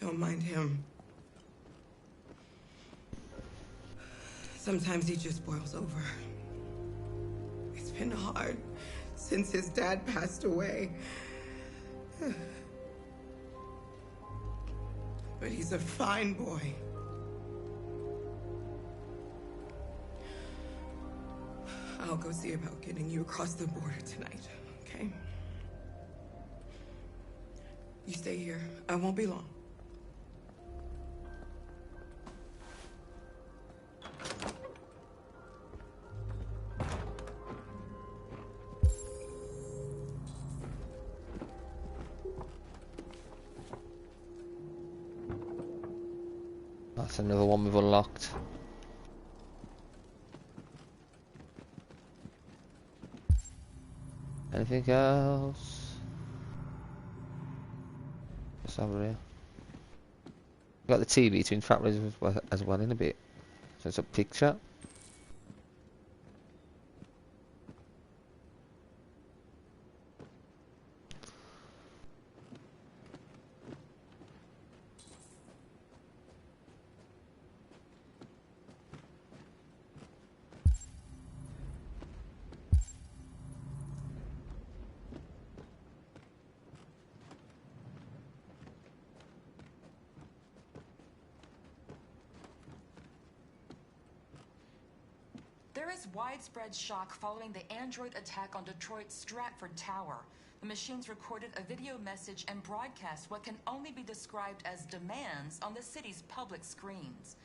Don't mind him. Sometimes he just boils over. It's been hard since his dad passed away. But he's a fine boy. I'll go see about getting you across the border tonight, okay? You stay here. I won't be long. That's another one we've unlocked. Anything else? What's over here? Got the TV to interact with as well in a bit. So it's a picture. There is widespread shock following the android attack on Detroit's Stratford Tower. The machines recorded a video message and broadcast what can only be described as demands on the city's public screens.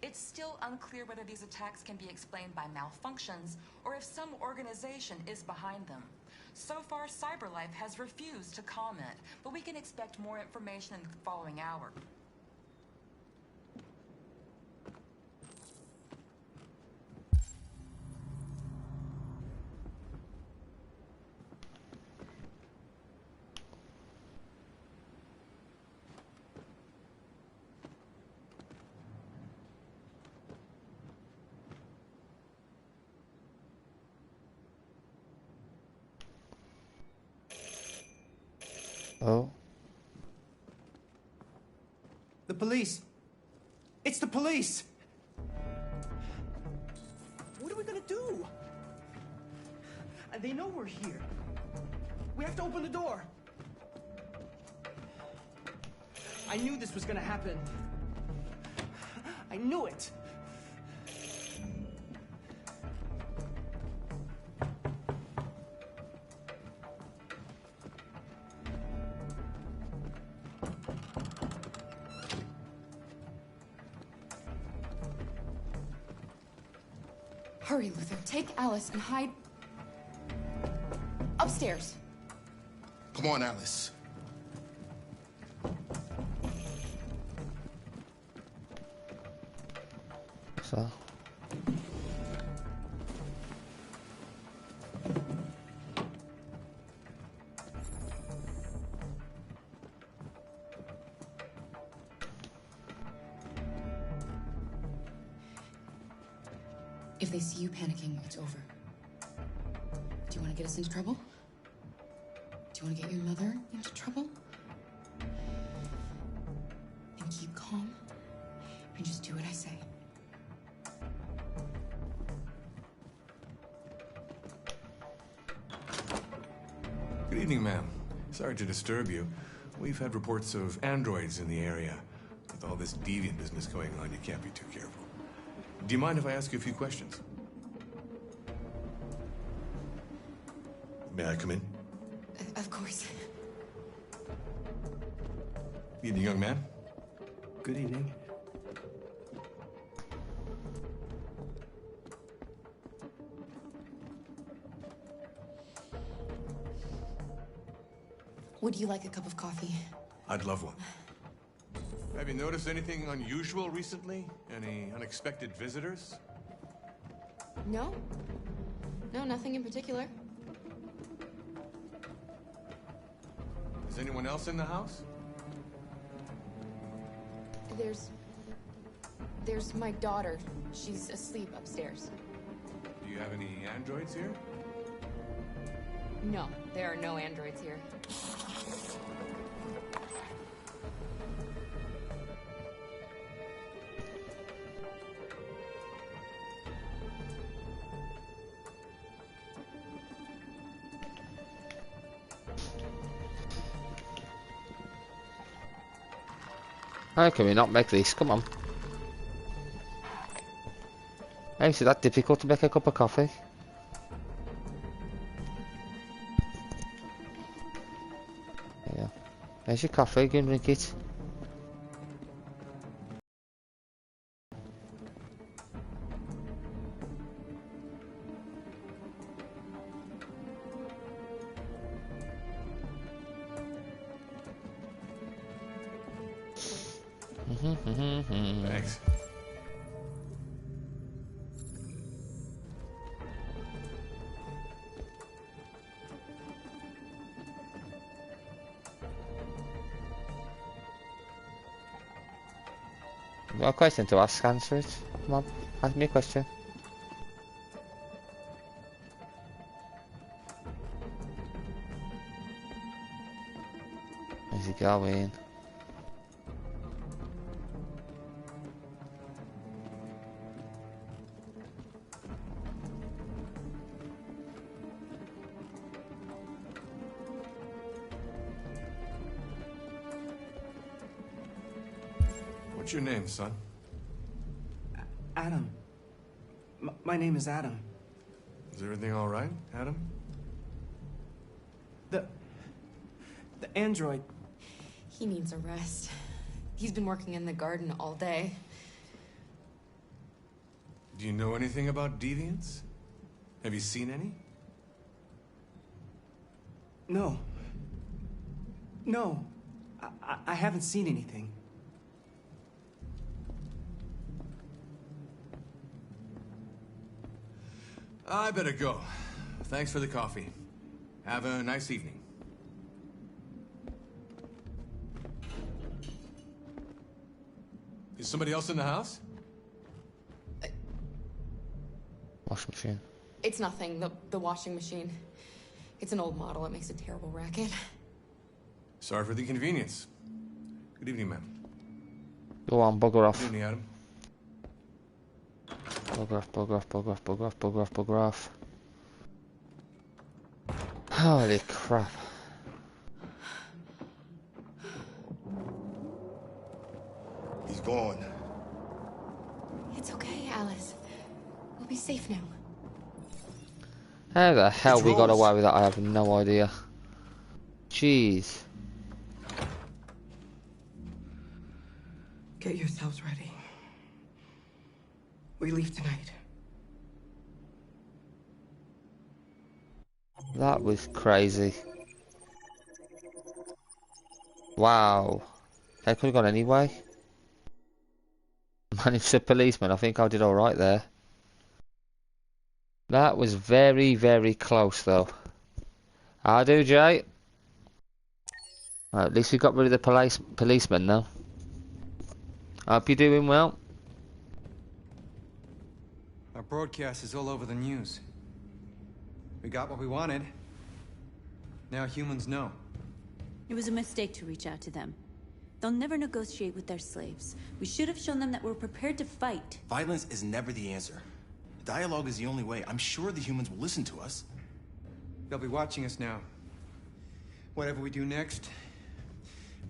It's still unclear whether these attacks can be explained by malfunctions or if some organization is behind them. So far, CyberLife has refused to comment, but we can expect more information in the following hour. Oh. The police. It's the police. What are we gonna do? And they know we're here. We have to open the door. I knew this was gonna happen. I knew it. Hurry, Luther. Take Alice and hide upstairs. Come on, Alice. So. If they see you panicking, it's over. Do you want to get us into trouble? Do you want to get your mother into trouble? Then keep calm and just do what I say. Good evening, ma'am. Sorry to disturb you. We've had reports of androids in the area. With all this deviant business going on, you can't be too careful. Do you mind if I ask you a few questions? May I come in? Of course. Evening, young man. Good evening. Would you like a cup of coffee? I'd love one. Have you noticed anything unusual recently? Any unexpected visitors? No. No, nothing in particular. Is anyone else in the house? There's my daughter. She's asleep upstairs. Do you have any androids here? No, there are no androids here. How can we not make this? Come on. Hey, is it that difficult to make a cup of coffee? Yeah. There's your coffee, go and drink it. Thanks. You've got a question to ask, answer it. Come on, ask me a question. Where's he going? What's your name, son? Adam. My name is Adam. Is everything all right, Adam? The android. He needs a rest. He's been working in the garden all day. Do you know anything about deviants? Have you seen any? No. No. I haven't seen anything. I better go. Thanks for the coffee. Have a nice evening. Is somebody else in the house? Washing machine. It's nothing. The washing machine. It's an old model. It makes a terrible racket. Sorry for the inconvenience. Good evening, ma'am. Go on, bugger off. Good evening, Adam. Bugger off, bugger off, bugger off, bugger off, bugger off, bugger off. Holy crap. He's gone. It's okay, Alice. We'll be safe now. How the hell we got away with that? I have no idea. Jeez. Get yourselves ready. We leave tonight. That was crazy. Wow. That could have gone anyway. Managed a policeman. I think I did alright there. That was very, very close though. How do, Jay? Right, at least we got rid of the policeman now. Hope you're doing well. Our broadcast is all over the news. We got what we wanted. Now humans know. It was a mistake to reach out to them. They'll never negotiate with their slaves. We should have shown them that we're prepared to fight. Violence is never the answer. Dialogue is the only way. I'm sure the humans will listen to us. They'll be watching us now. Whatever we do next,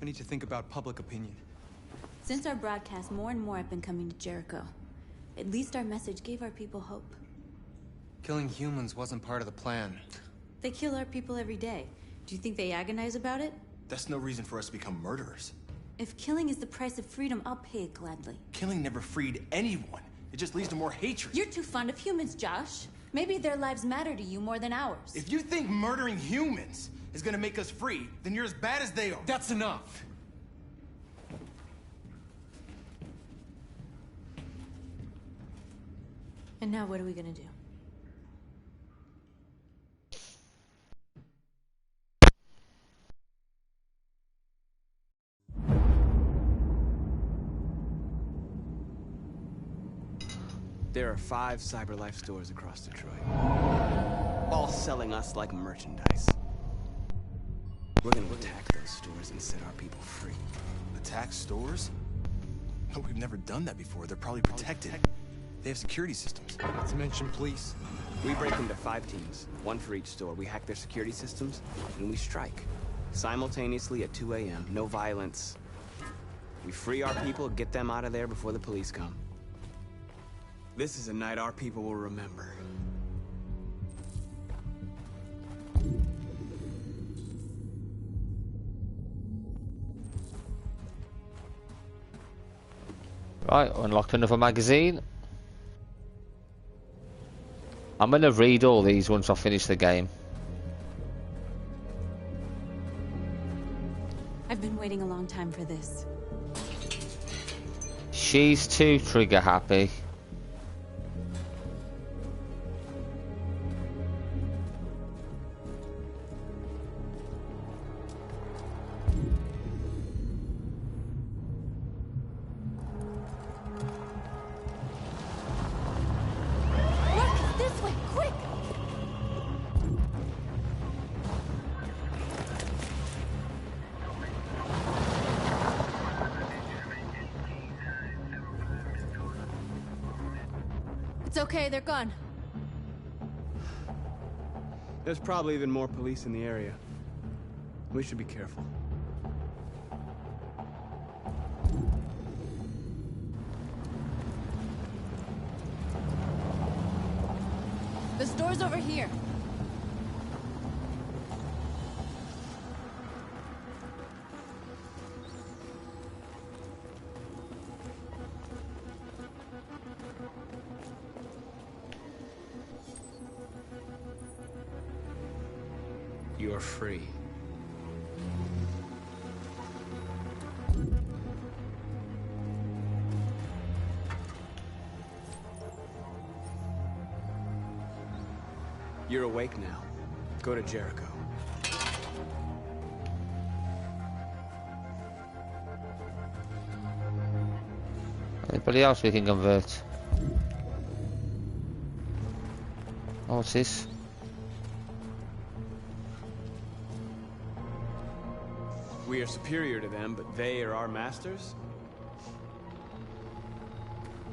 we need to think about public opinion. Since our broadcast, more and more have been coming to Jericho. At least our message gave our people hope. Killing humans wasn't part of the plan. They kill our people every day. Do you think they agonize about it? That's no reason for us to become murderers. If killing is the price of freedom, I'll pay it gladly. Killing never freed anyone. It just leads to more hatred. You're too fond of humans, Josh. Maybe their lives matter to you more than ours. If you think murdering humans is gonna make us free, then you're as bad as they are. That's enough. And now what are we gonna do? There are 5 CyberLife stores across Detroit, all selling us like merchandise. We're gonna attack those stores and set our people free. Attack stores? No, we've never done that before. They're probably protected. They have security systems. Not to mention police. We break into 5 teams, 1 for each store. We hack their security systems, and we strike. Simultaneously at 2 a.m., no violence. We free our people, get them out of there before the police come. This is a night our people will remember. Right, unlocked another magazine. I'm gonna read all these once I finish the game. I've been waiting a long time for this. She's too trigger happy. It's okay, they're gone. There's probably even more police in the area. We should be careful. The store's over here. You're free. You're awake now. Go to Jericho. Anybody else we can convert? Oh, what's this? We are superior to them, but they are our masters?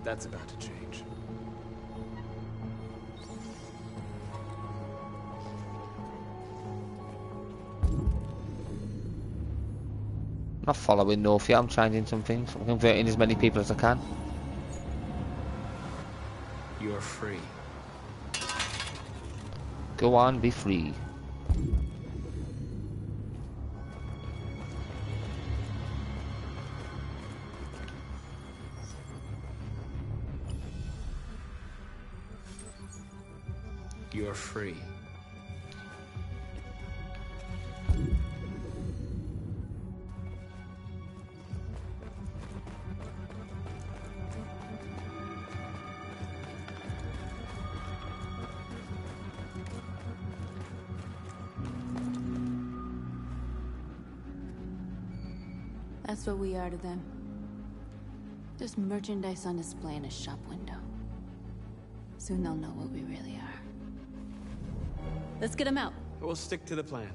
That's about to change. I'm not following North yet, I'm changing some things. I'm converting as many people as I can. You're free. Go on, be free. You're free. That's what we are to them. Just merchandise on display in a shop window. Soon they'll know what we really are. Let's get them out. We'll stick to the plan.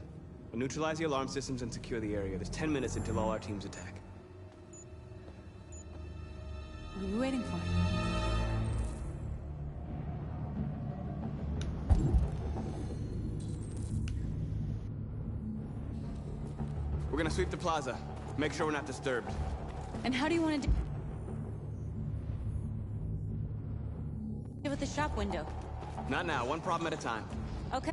We'll neutralize the alarm systems and secure the area. There's 10 minutes until all our teams attack. What are we waiting for? We're gonna sweep the plaza. Make sure we're not disturbed. And how do you want to do with the shop window? Not now, one problem at a time. Okay.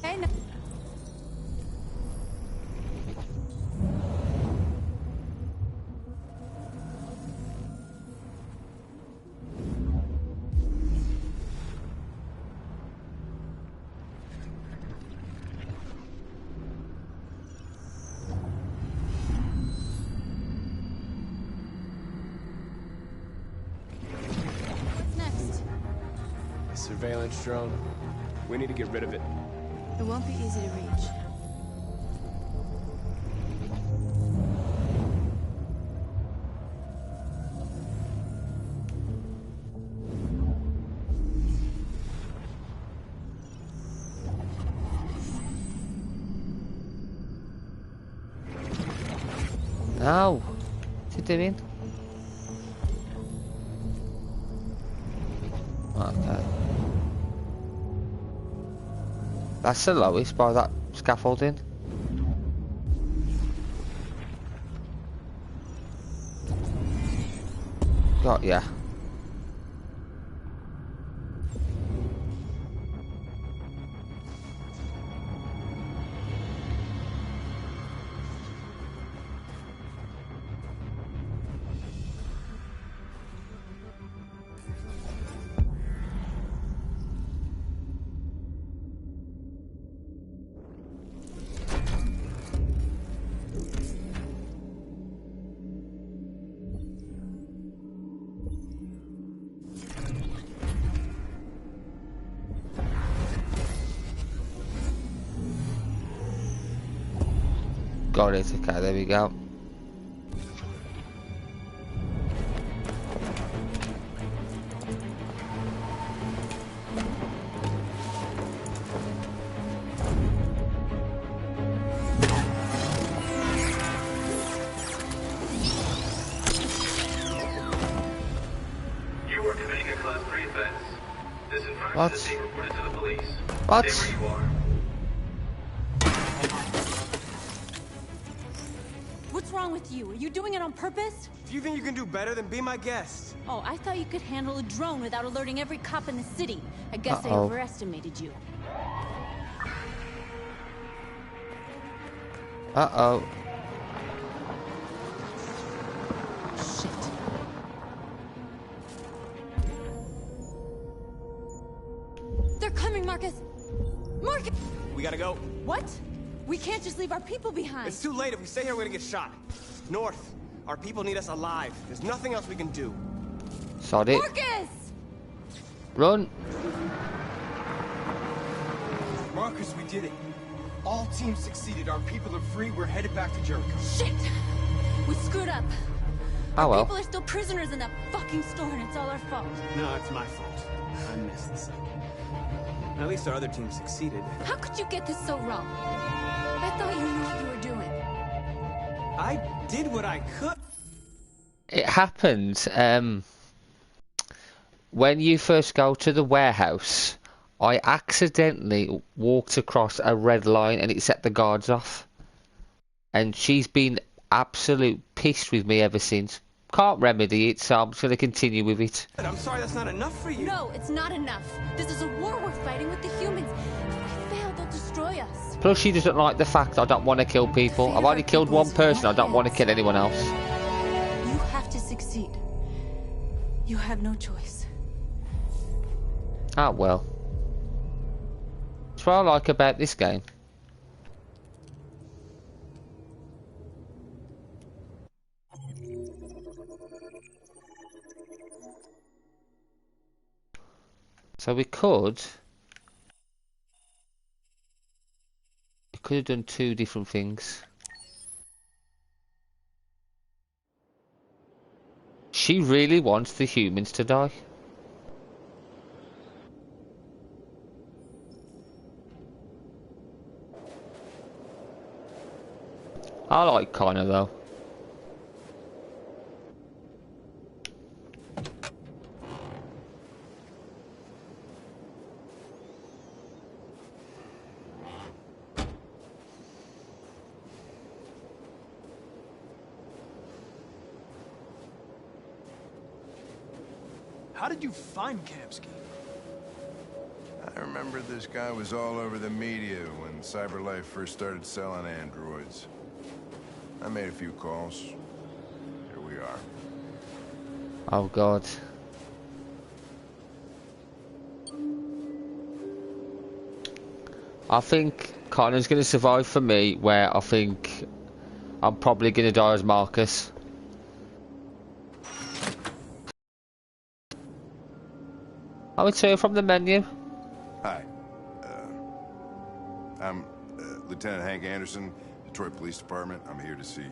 Okay, no. Surveillance drone. We need to get rid of it. It won't be easy to reach. No. What's it doing? Okay. That's the lowest by that scaffolding. Got ya. Got it, okay, there we go. You are committing a class 3 offense. This infraction What? is being reported to the police. What? Stay where you are. What's wrong with you? Are you doing it on purpose? If you think you can do better, then be my guest. Oh, I thought you could handle a drone without alerting every cop in the city. I guess I Uh-oh. overestimated you. Uh-oh. Shit. They're coming, Marcus! Marcus! We gotta go. What? We can't just leave our people behind. It's too late. If we stay here, we're gonna get shot. North. Our people need us alive. There's nothing else we can do. Sod it. Marcus! Run. Marcus, we did it. All teams succeeded. Our people are free. We're headed back to Jericho. Shit! We screwed up. Oh Our well. people are still prisoners in that fucking store, and it's all our fault. No, it's my fault. I missed this. At least our other team succeeded. How could you get this so wrong? I thought you knew what you were doing. I did what I could. It happens when you first go to the warehouse. I accidentally walked across a red line and it set the guards off. And she's been absolute pissed with me ever since. Can't remedy it, so I'm just going to continue with it. I'm sorry, that's not enough for you. No, it's not enough. This is a war we're fighting with the humans. If we fail, they'll destroy us. Plus, she doesn't like the fact I don't want to kill people. I've only killed one person. I don't want to kill anyone else. You have to succeed. You have no choice. Ah, well. That's what I like about this game. So we could have done two different things. She really wants the humans to die. I like Connor though. How did you find Kamsky? I remember this guy was all over the media when CyberLife first started selling androids. I made a few calls. Here we are. Oh God. I think Connor's going to survive for me, where I think I'm probably going to die as Marcus. I would say from the menu. Hi. I'm Lieutenant Hank Anderson, Detroit Police Department. I'm here to see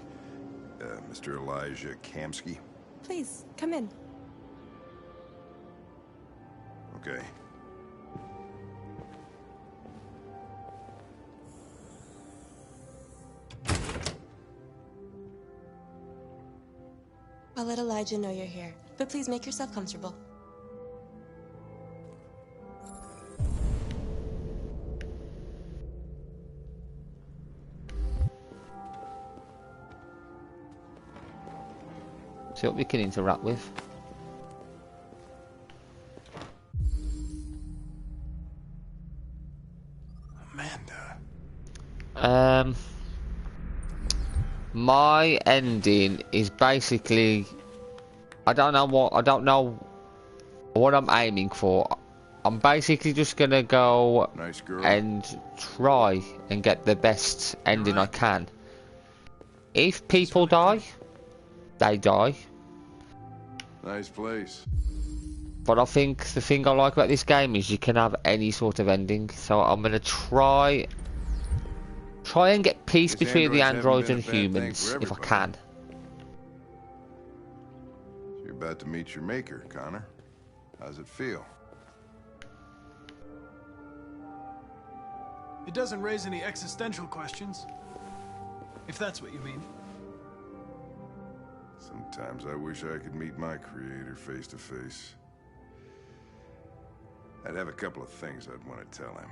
Mr. Elijah Kamsky. Please, come in. Okay. I'll let Elijah know you're here, but please make yourself comfortable. See what we can interact with. Amanda. My ending is basically, I don't know what I'm aiming for. I'm basically just gonna go and try and get the best ending I can. If people die, they die. Nice place. But I think the thing I like about this game is you can have any sort of ending. So I'm gonna try and get peace between the androids and humans if I can. You're about to meet your maker, Connor. How's it feel? It doesn't raise any existential questions, if that's what you mean. Sometimes I wish I could meet my creator face to face. I'd have a couple of things I'd want to tell him.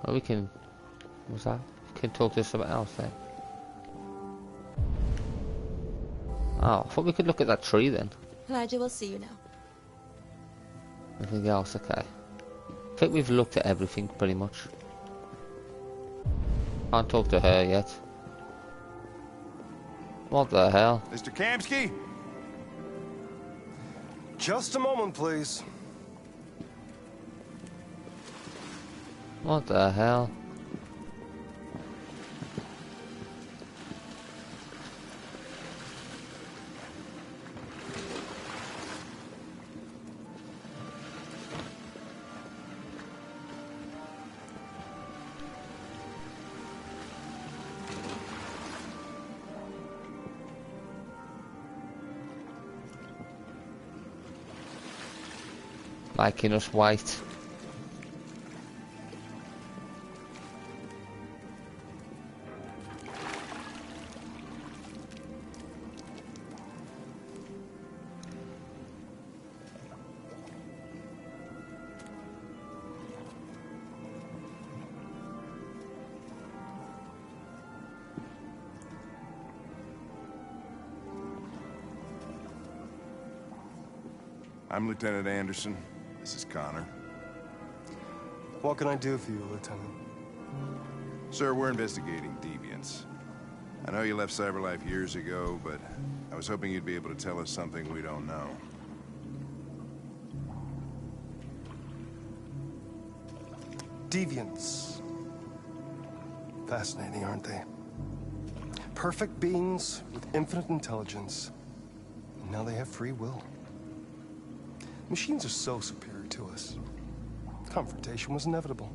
Well, we can... What's that? We can talk to someone else then. Oh, I thought we could look at that tree then. Elijah will see you now. Nothing else, okay. I think we've looked at everything pretty much. Can't talk to her yet. What the hell? Mr. Kamsky? Just a moment, please. What the hell? Making us wait. I'm Lieutenant Anderson. This is Connor. What can I do for you, Lieutenant? Sir, we're investigating deviants. I know you left CyberLife years ago, but I was hoping you'd be able to tell us something we don't know. Deviants. Fascinating, aren't they? Perfect beings with infinite intelligence. And now they have free will. Machines are so superior to us. Confrontation was inevitable.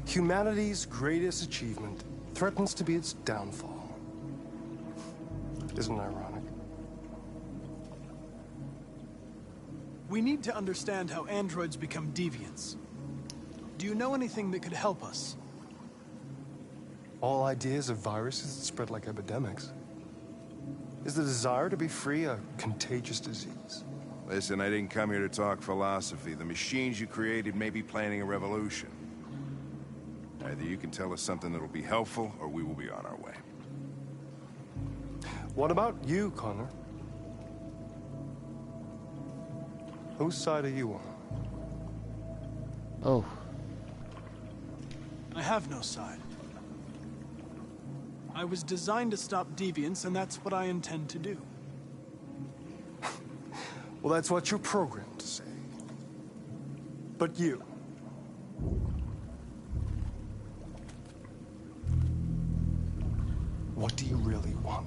Humanity's greatest achievement threatens to be its downfall. Isn't it ironic? We need to understand how androids become deviants. Do you know anything that could help us? All ideas of viruses that spread like epidemics. Is the desire to be free a contagious disease? Listen, I didn't come here to talk philosophy. The machines you created may be planning a revolution. Either you can tell us something that'll be helpful, or we will be on our way. What about you, Connor? Whose side are you on? Oh. I have no side. I was designed to stop deviants, and that's what I intend to do. Well, that's what you're programmed to say. But you... what do you really want?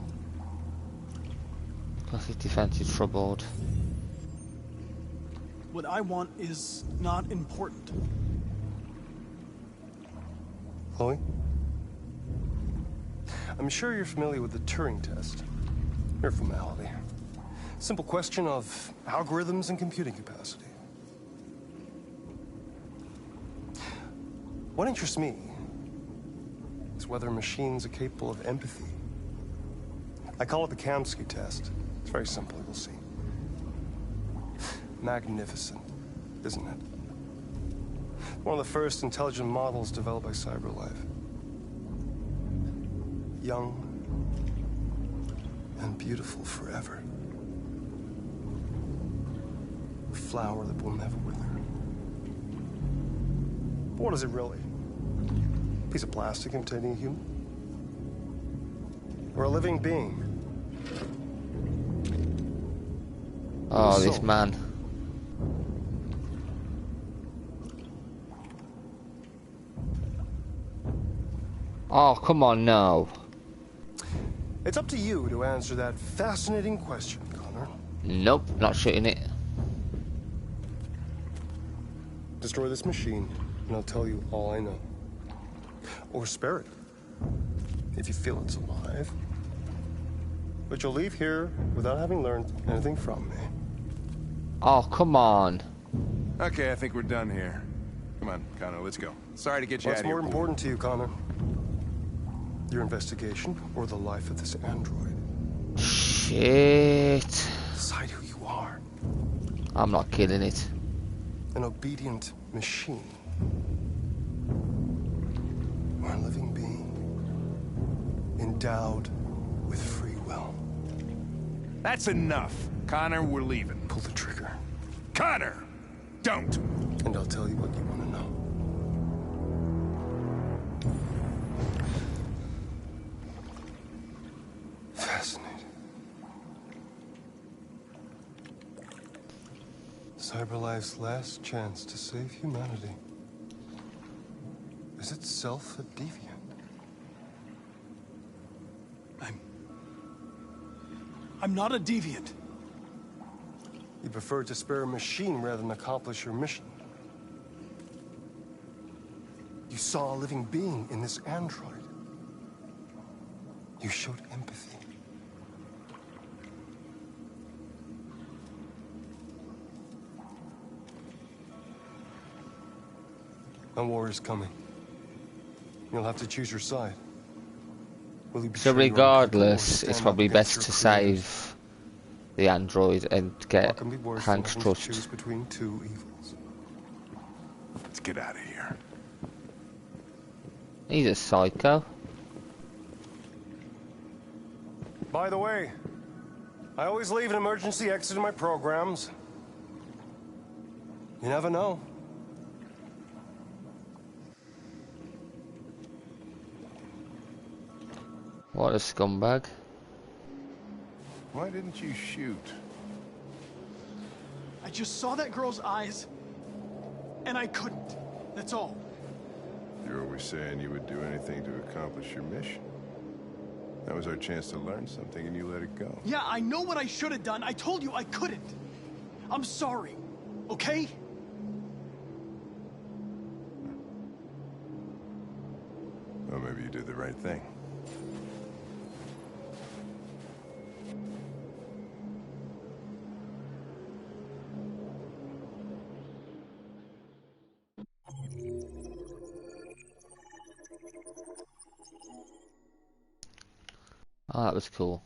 Classic defense is troubled. What I want is not important. Chloe? I'm sure you're familiar with the Turing test. Mere formality. Simple question of algorithms and computing capacity. What interests me is whether machines are capable of empathy. I call it the Kamsky test. It's very simple, you'll see. Magnificent, isn't it? One of the first intelligent models developed by CyberLife. Young and beautiful forever. A flower that will never wither. But what is it really? A piece of plastic imitating a human? Or a living being? Oh, this man. Oh, come on, no. It's up to you to answer that fascinating question, Connor. Nope, not shooting it. Destroy this machine, and I'll tell you all I know. Or spare it, if you feel it's alive. But you'll leave here without having learned anything from me. Oh, come on. Okay, I think we're done here. Come on, Connor, let's go. Sorry to get you out of here. What's more important to you, Connor? Your investigation or the life of this android? Shit. Decide who you are. I'm not killing it. An obedient machine. Or a living being. Endowed with free will. That's enough. Connor, we're leaving. Pull the trigger. Connor! Don't! And I'll tell you what you want to know. Fascinating. CyberLife's last chance to save humanity is itself a deviant. I'm not a deviant. You prefer to spare a machine rather than accomplish your mission. You saw a living being in this android. You showed empathy. A war is coming. You'll have to choose your side. So regardless, it's probably best to save the android and get Hank's trust. Choose between two evils. Let's get out of here. He's a psycho. By the way, I always leave an emergency exit in my programs. You never know. What a scumbag. Why didn't you shoot? I just saw that girl's eyes, and I couldn't. That's all. You're always saying you would do anything to accomplish your mission. That was our chance to learn something, and you let it go. Yeah, I know what I should have done. I told you I couldn't. I'm sorry, okay? Well, maybe you did the right thing. Oh, that was cool.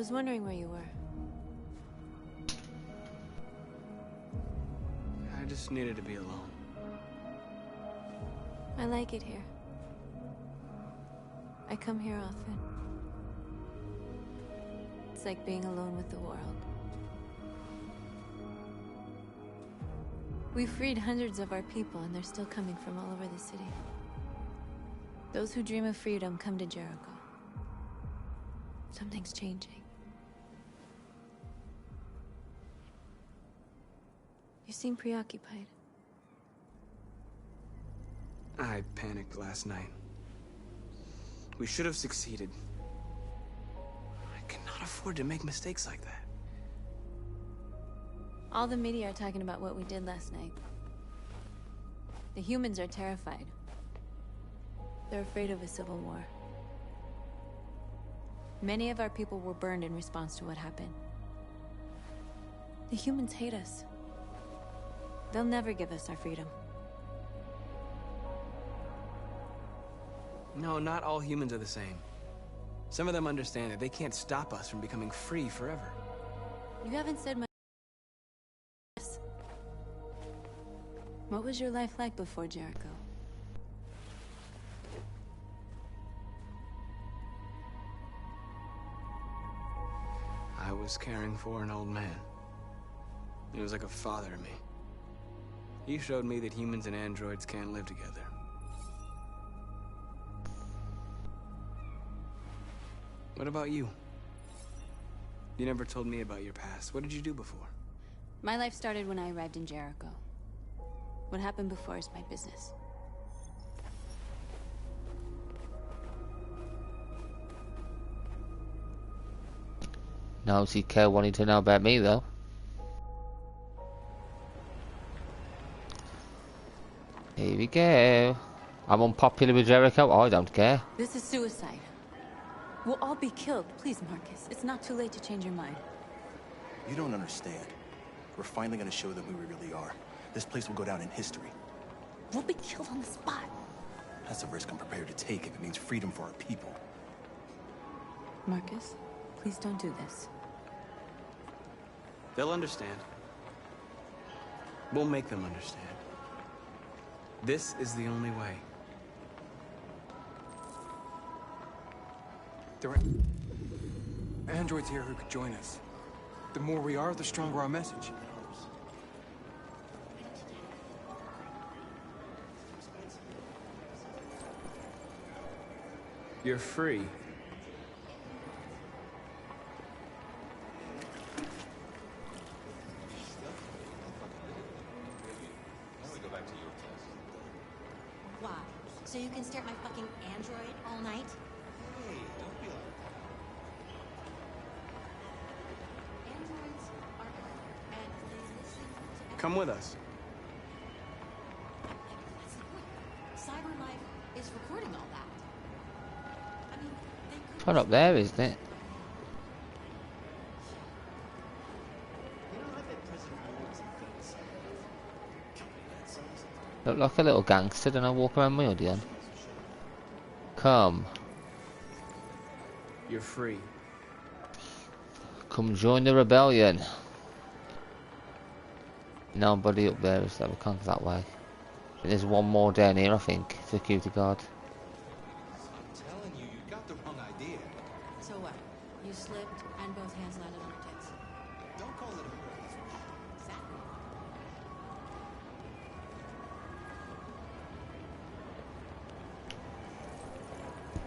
was wondering where you were. I just needed to be alone. I like it here. I come here often. It's like being alone with the world. We freed hundreds of our people, and they're still coming from all over the city. Those who dream of freedom come to Jericho. Something's changing. You seem preoccupied. I panicked last night. We should have succeeded. I cannot afford to make mistakes like that. All the media are talking about what we did last night. The humans are terrified. They're afraid of a civil war. Many of our people were burned in response to what happened. The humans hate us. They'll never give us our freedom. No, not all humans are the same. Some of them understand that they can't stop us from becoming free forever. You haven't said much. What was your life like before Jericho? I was caring for an old man. He was like a father to me. He showed me that humans and androids can't live together. What about you? You never told me about your past. What did you do before? My life started when I arrived in Jericho. What happened before is my business. Now does he care wanting to know about me though? Here we go. I'm unpopular with Jericho. I don't care. This is suicide. We'll all be killed. Please, Marcus. It's not too late to change your mind. You don't understand. We're finally gonna show them who we really are. This place will go down in history. We'll be killed on the spot. That's a risk I'm prepared to take if it means freedom for our people. Marcus, please don't do this. They'll understand. We'll make them understand. This is the only way. There are androids here who could join us. The more we are, the stronger our message. You're free. Why? So you can stare at my fucking android all night? Hey, don't be like Androids are everywhere, and they listen to Come with us. That's the point. CyberLife is recording all that. I mean, they could... Right up there, isn't it? Look like a little gangster, don't I walk around my hoodie on? Come. You're free. Come join the rebellion. Nobody up there, so we can't go that way. But there's one more down here, I think. Security guard. I'm telling you, you got the wrong idea. So what? You slipped and both hands landed on her tits. Don't call it a raise. Exactly.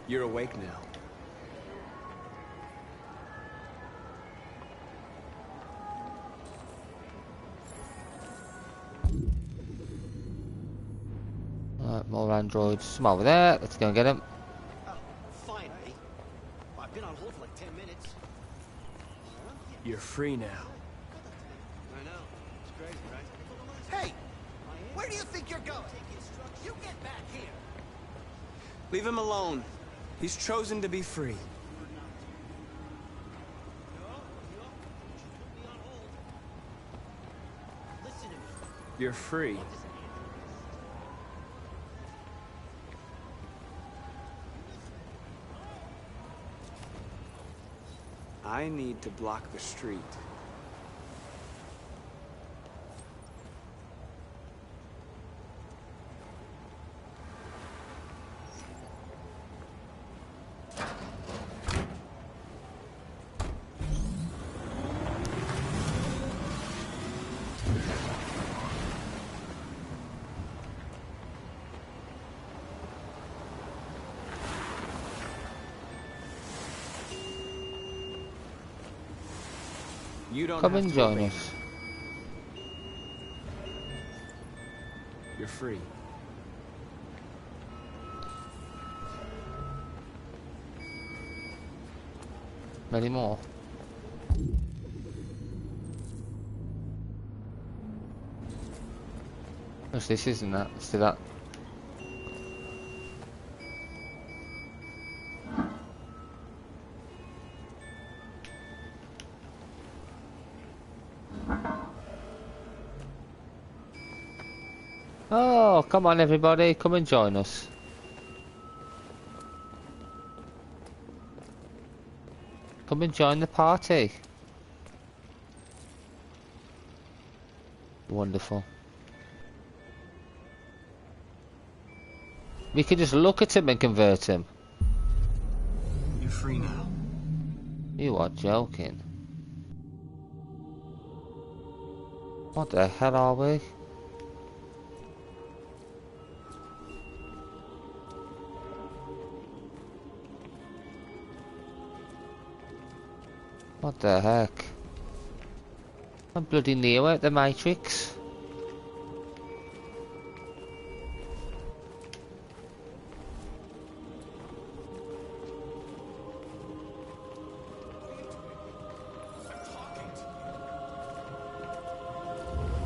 You're awake now. Alright, more androids. Some over there. Let's go and get them. Oh, finally. I've been on hold for like 10 minutes. You're free now. I know. It's crazy, right? Hey! Where do you think you're going? You get back here! Leave him alone. He's chosen to be free. Listen to me. You're free. I need to block the street. You don't Come have and to join obey us. me. You're free. Many more. What's this, isn't that? Let's do that. Oh, come on everybody, come and join us. Come and join the party. Wonderful. We can just look at him and convert him. You're free now. You are joking. What the hell are we? What the heck? I'm bloody Neo out the Matrix.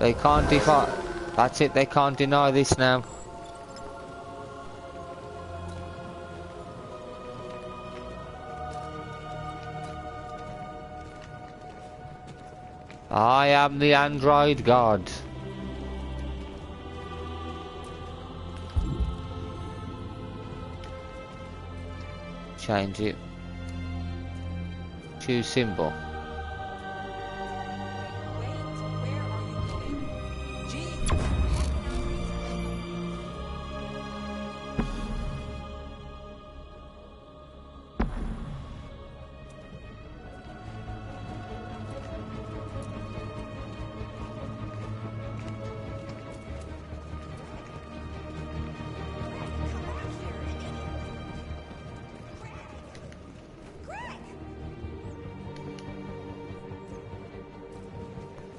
They can't defy. That's it, they can't deny this now. I am the android god. Change it. Choose symbol.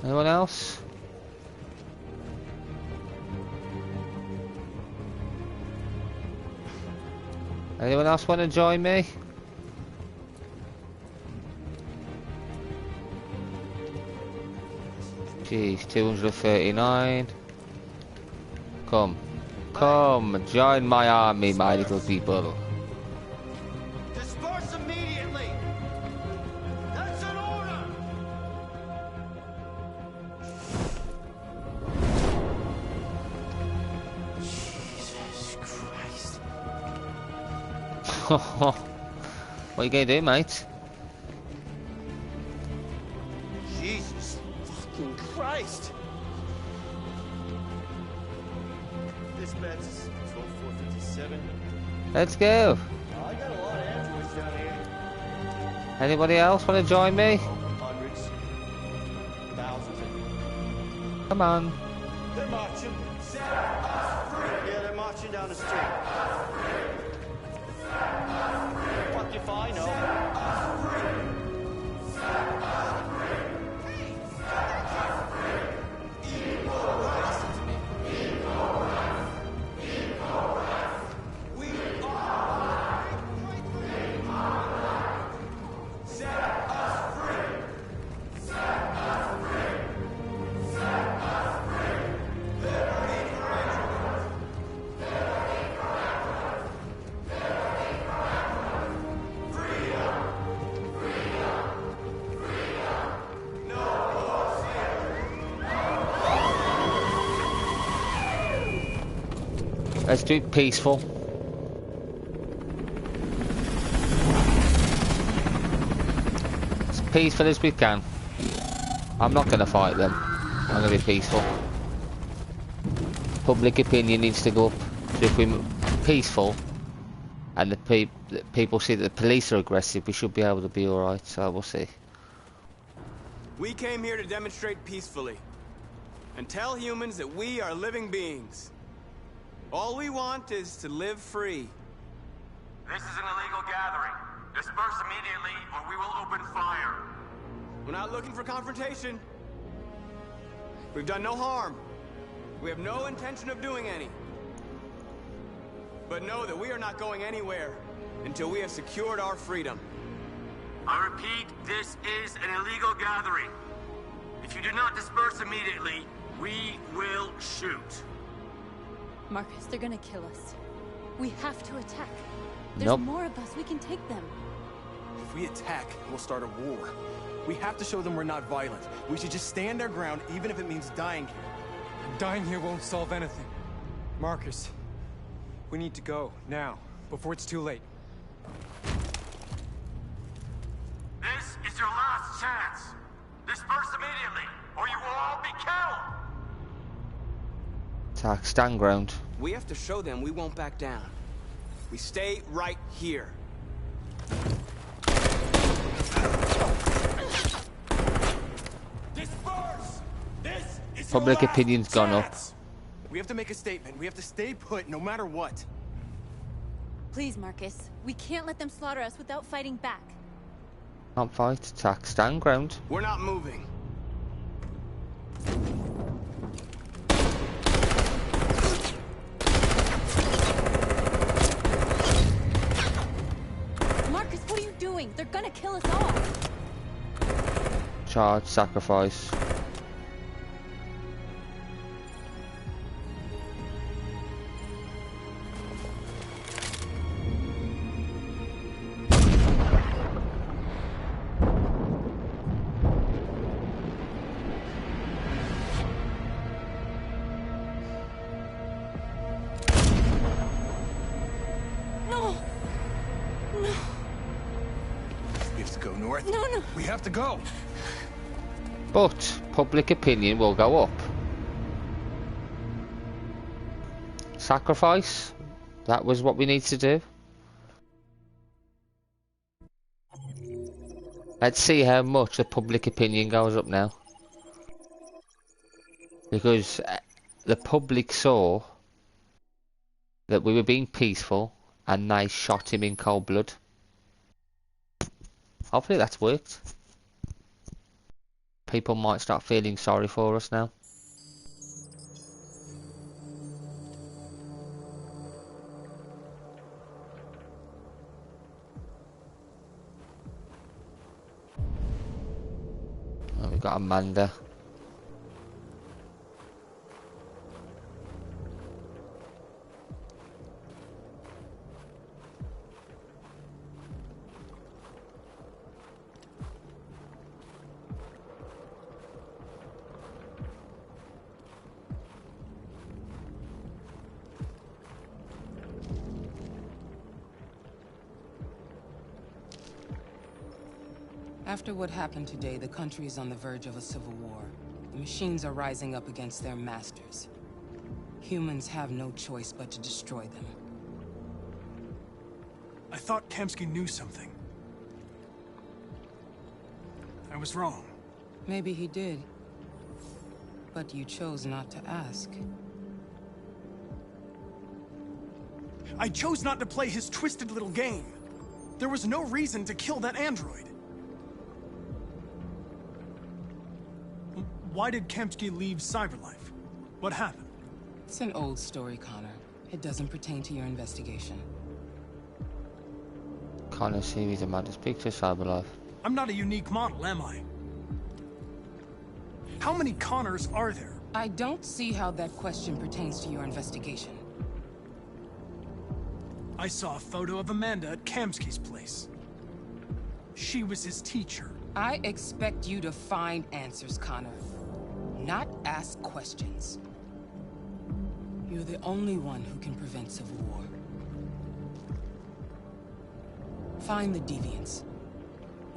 Anyone else? Anyone else want to join me? Jeez, 239. Come. Come, join my army, my little people. Disperse immediately! That's an order! Jesus Christ. What are you gonna do, mate? Jesus fucking Christ! Dispatch 457. Let's go. I got a lot of androids down here. Anybody else want to join me? Hundreds. Thousands. Come on. They're marching. Yeah, they're marching down the street. Fuck if I know. Let's do it peaceful. peaceful as we can. I'm not going to fight them. I'm going to be peaceful. Public opinion needs to go up. So if we're peaceful and the people see that the police are aggressive, we should be able to be alright. So we'll see. We came here to demonstrate peacefully and tell humans that we are living beings. All we want is to live free. This is an illegal gathering. Disperse immediately or we will open fire. We're not looking for confrontation. We've done no harm. We have no intention of doing any. But know that we are not going anywhere until we have secured our freedom. I repeat, this is an illegal gathering. If you do not disperse immediately, we will shoot. Marcus, they're gonna kill us. We have to attack. There's Nope. more of us. We can take them. If we attack, we'll start a war. We have to show them we're not violent. We should just stand our ground, even if it means dying here. Dying here won't solve anything. Marcus, we need to go, now, before it's too late. This is your last chance. Disperse immediately, or you will all be killed. Attack, stand ground. We have to show them we won't back down. We stay right here. Disperse! This is Public opinion's gone up. We have to make a statement. We have to stay put no matter what. Please, Marcus. We can't let them slaughter us without fighting back. Can't fight, attack, stand ground. We're not moving. Marcus, what are you doing? They're gonna kill us all. Charge, sacrifice. No! No! We have to go north. No, no. We have to go. But public opinion will go up. Sacrifice? That was what we need to do. Let's see how much the public opinion goes up now. Because the public saw that we were being peaceful and they shot him in cold blood. Hopefully that's worked. People might start feeling sorry for us now. Oh, we've got Amanda. After what happened today, the country is on the verge of a civil war. The machines are rising up against their masters. Humans have no choice but to destroy them. I thought Kamsky knew something. I was wrong. Maybe he did. But you chose not to ask. I chose not to play his twisted little game. There was no reason to kill that android. Why did Kamsky leave Cyberlife? What happened? It's an old story, Connor. It doesn't pertain to your investigation. Connor series of Madness Picture Cyberlife. I'm not a unique model, am I? How many Connors are there? I don't see how that question pertains to your investigation. I saw a photo of Amanda at Kamsky's place. She was his teacher. I expect you to find answers, Connor. Not ask questions. You're the only one who can prevent civil war. Find the deviants.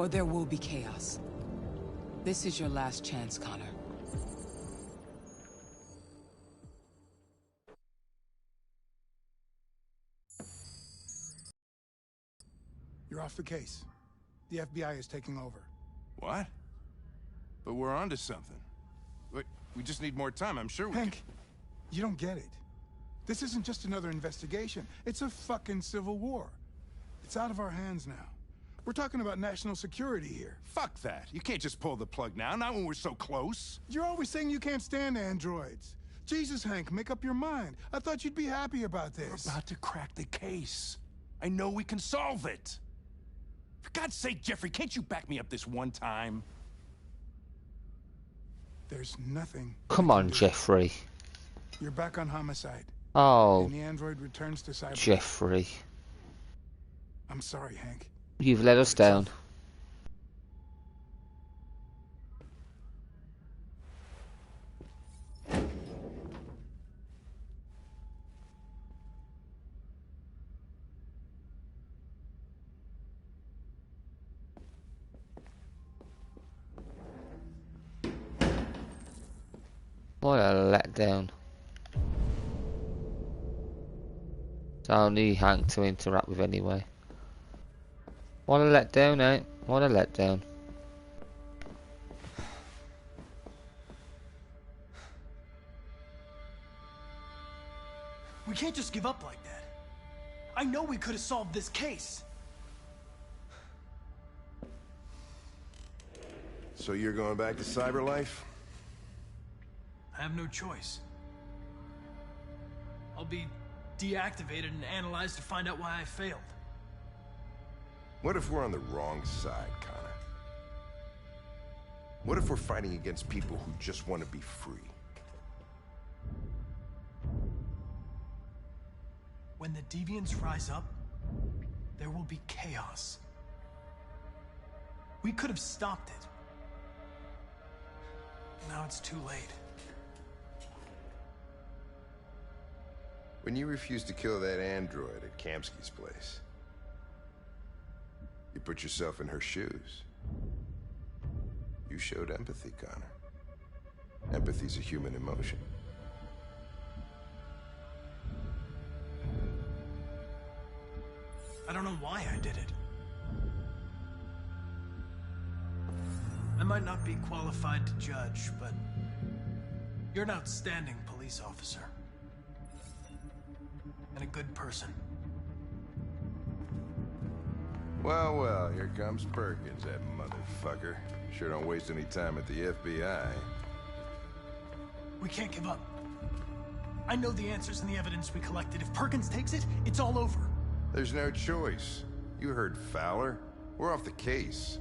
or there will be chaos. This is your last chance, Connor. You're off the case. The FBI is taking over. What? But we're onto something. Wait, we just need more time. I'm sure we Hank, you don't get it. This isn't just another investigation. It's a fucking civil war. It's out of our hands now. We're talking about national security here. Fuck that. You can't just pull the plug now, not when we're so close. You're always saying you can't stand androids. Jesus, Hank, make up your mind. I thought you'd be happy about this. We're about to crack the case. I know we can solve it. For God's sake, Jeffrey, can't you back me up this one time? There's nothing. Come on, Jeffrey. You're back on homicide. Oh. And the android returns to cyber. Jeffrey. I'm sorry, Hank. You've let us down. What a letdown. It's only Hank to interact with anyway. What a letdown, eh? What a letdown. We can't just give up like that. I know we could have solved this case. So you're going back to CyberLife? I have no choice. I'll be deactivated and analyzed to find out why I failed. What if we're on the wrong side, Connor? What if we're fighting against people who just want to be free? When the Deviants rise up, there will be chaos. We could have stopped it. Now it's too late. When you refused to kill that android at Kamsky's place, you put yourself in her shoes. You showed empathy, Connor. Empathy's a human emotion. I don't know why I did it. I might not be qualified to judge, but you're an outstanding police officer. And a good person. Well, well, here comes Perkins, that motherfucker. Sure don't waste any time at the FBI. We can't give up. I know the answers and the evidence we collected. If Perkins takes it, it's all over. There's no choice. You heard Fowler. We're off the case.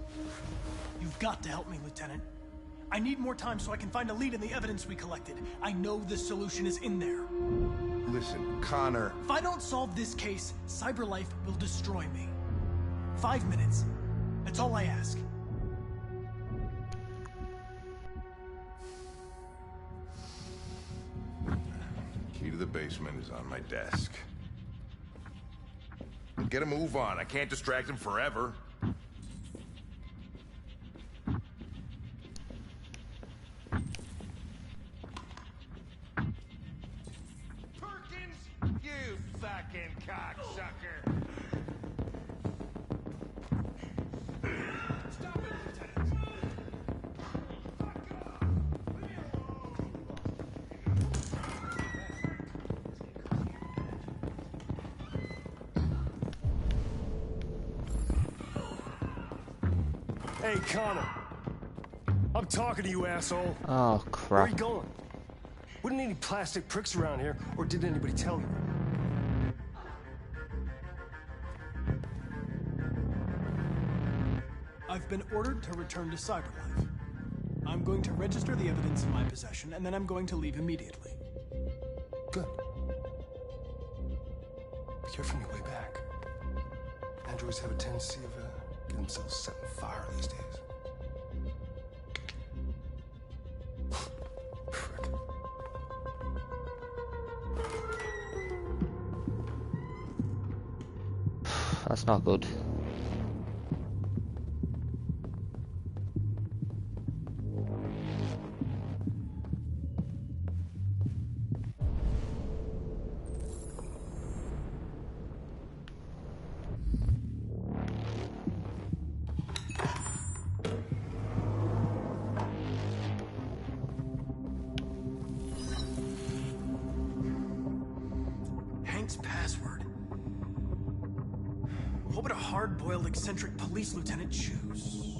You've got to help me, Lieutenant. I need more time so I can find a lead in the evidence we collected. I know the solution is in there. Listen, Connor... If I don't solve this case, CyberLife will destroy me. 5 minutes. That's all I ask. Key to the basement is on my desk. Get a move on. I can't distract him forever. Perkins, you fucking cocksucker! Stop it, Lieutenant! Hey, Connor. I'm talking to you, asshole. Oh, crap. Where are you going? Wouldn't any plastic pricks around here, or did anybody tell you? I've been ordered to return to CyberLife. I'm going to register the evidence in my possession, and then I'm going to leave immediately. Good. Be careful on your way back. Androids have a tendency of getting themselves set on fire these days. That's not good. What would a hard-boiled, eccentric police lieutenant choose?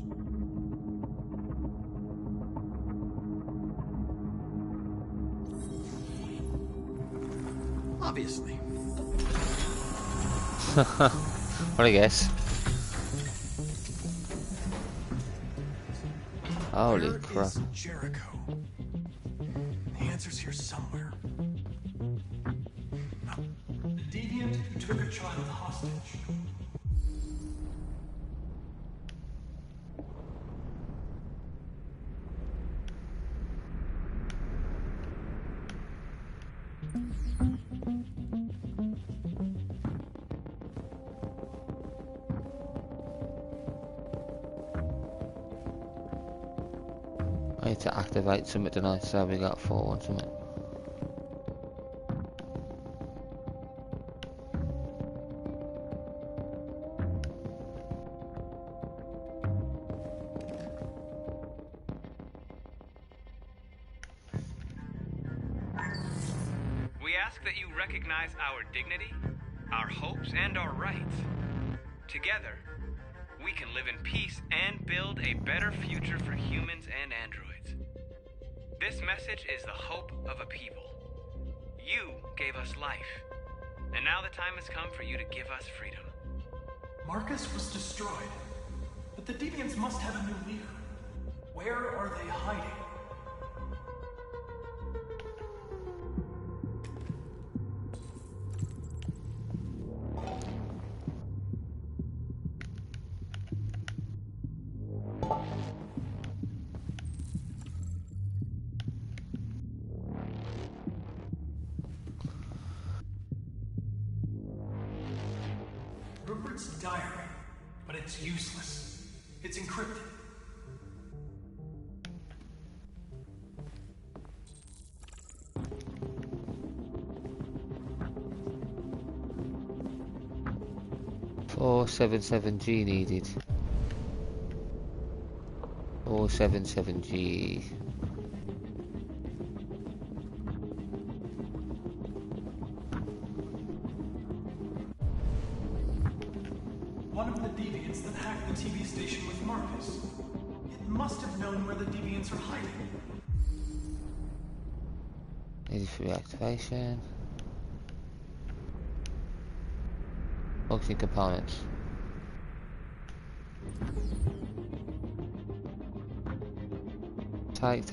Obviously. What I guess. Holy Where crap. is Jericho? The answer's here somewhere. The deviant who took a child hostage. I need to activate something tonight, so we got 4 on something. We ask that you recognize our dignity, our hopes, and our rights. Together, we can live in peace and build a better future for humans and androids. This message is the hope of a people. You gave us life, and now the time has come for you to give us freedom. Marcus was destroyed, but the deviants must have a new leader. Where are they hiding? Rupert's diary, but it's useless. It's encrypted. $477G needed. 477G. One of the deviants that hacked the TV station was Marcus. It must have known where the deviants are hiding. Needed for reactivation. Functioning components. Tight.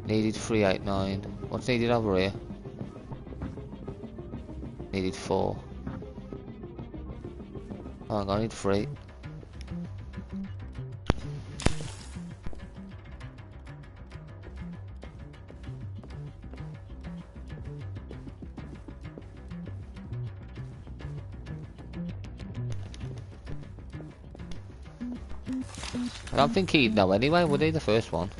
Needed 389. What's needed over here? Needed 4. Oh, hang on, I need 3. I don't think he'd know anyway, would he, the first one?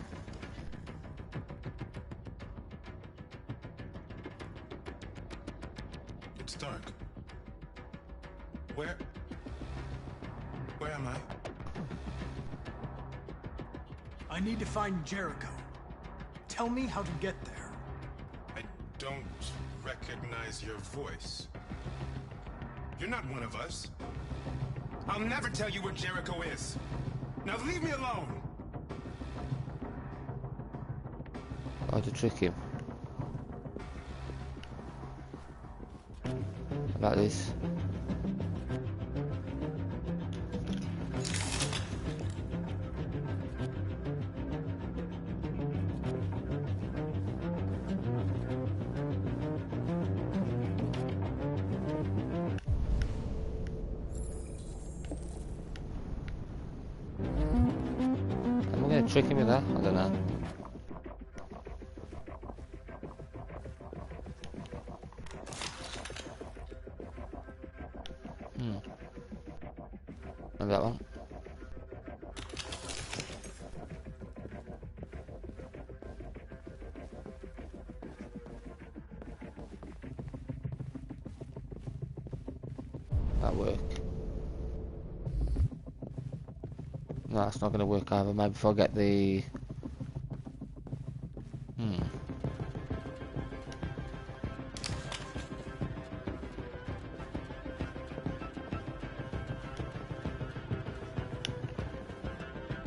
It's dark. Where am I? I need to find Jericho. Tell me how to get there. I don't recognize your voice. You're not one of us. I'll never tell you where Jericho is. Now leave me alone! How to trick him. Like this. Am I gonna trick him with that? I don't know. Maybe that one. That work. No, it's not going to work either. Maybe if I get the...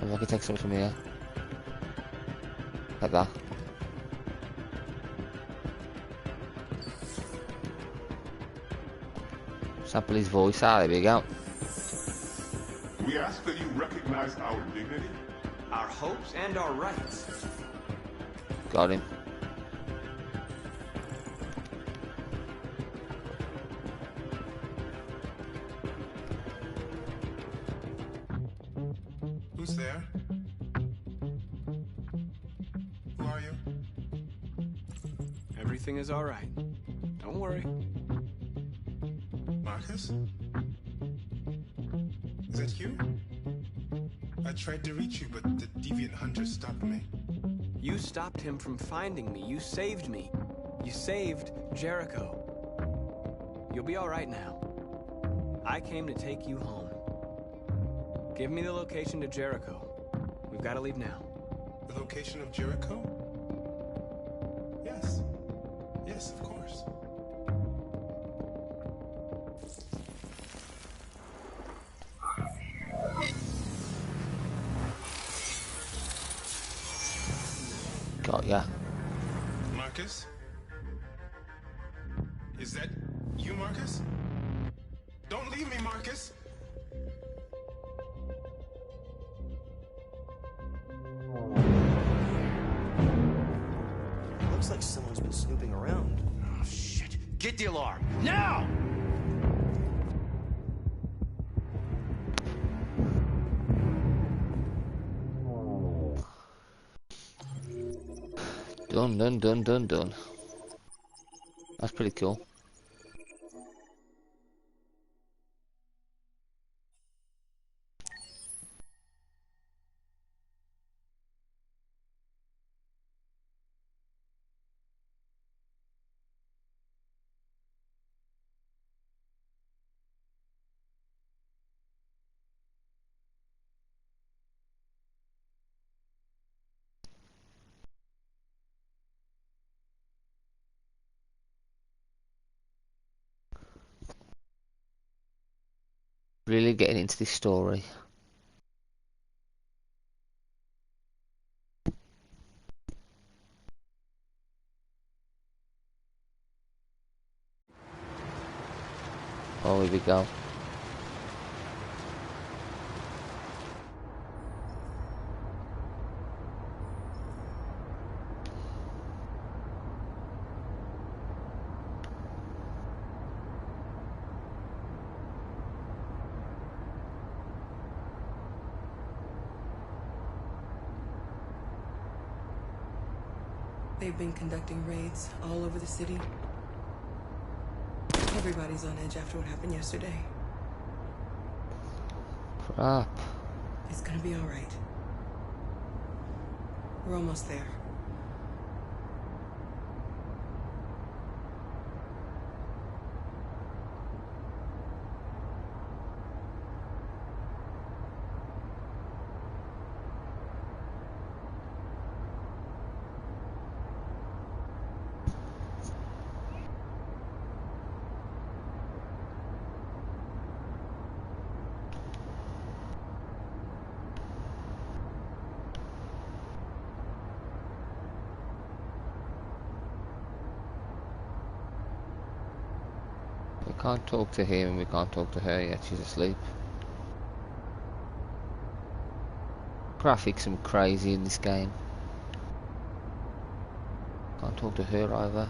If I can take something from here. Like that. Sample his voice. Ah, there we go. We ask that you recognize our dignity, our hopes, and our rights. Got him. Who's there? Who are you? Everything is all right. Don't worry. Marcus? Is that you? I tried to reach you, but the deviant hunter stopped me. You stopped him from finding me. You saved me. You saved Jericho. You'll be all right now. I came to take you home. Give me the location to Jericho. We've got to leave now. The location of Jericho? Yes. Yes, of course. Got ya. Marcus? Is that you, Marcus? Don't leave me, Marcus! Looks like someone's been snooping around. Oh, shit. Get the alarm. Now! Done. That's pretty cool. Really getting into this story. Oh, here we go. They've been conducting raids all over the city. Everybody's on edge after what happened yesterday. Crap. It's gonna be all right. We're almost there. We can't talk to him and we can't talk to her yet, she's asleep. Graphics are crazy in this game. Can't talk to her either.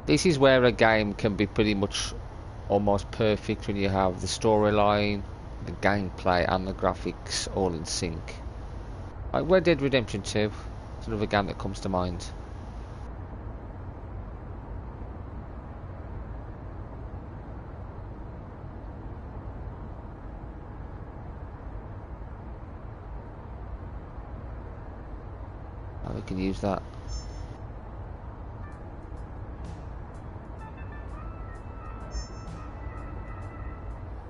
This is where a game can be pretty much almost perfect when you have the storyline, the gameplay and the graphics all in sync. Like Red Dead Redemption 2, it's another game that comes to mind. Oh, we can use that.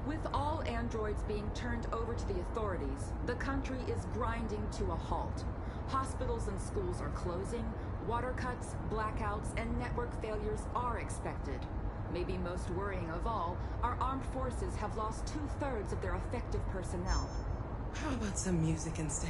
With all androids being turned over to the authorities, the country is grinding to a halt. Hospitals and schools are closing, Water cuts, blackouts, and network failures are expected. Maybe most worrying of all, our armed forces have lost 2/3 of their effective personnel. How about some music instead?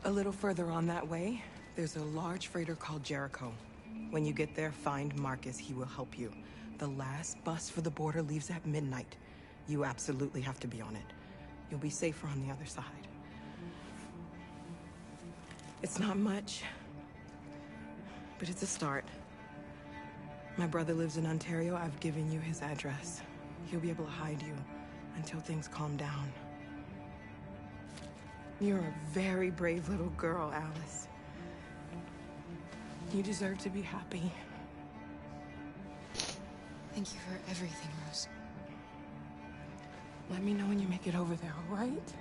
A little further on that way, there's a large freighter called Jericho. When you get there, find Marcus. He will help you. The last bus for the border leaves at midnight. You absolutely have to be on it. You'll be safer on the other side. It's not much, but it's a start. My brother lives in Ontario. I've given you his address. He'll be able to hide you until things calm down. You're a very brave little girl, Alice. You deserve to be happy. Thank you for everything, Rose. Let me know when you make it over there, all right?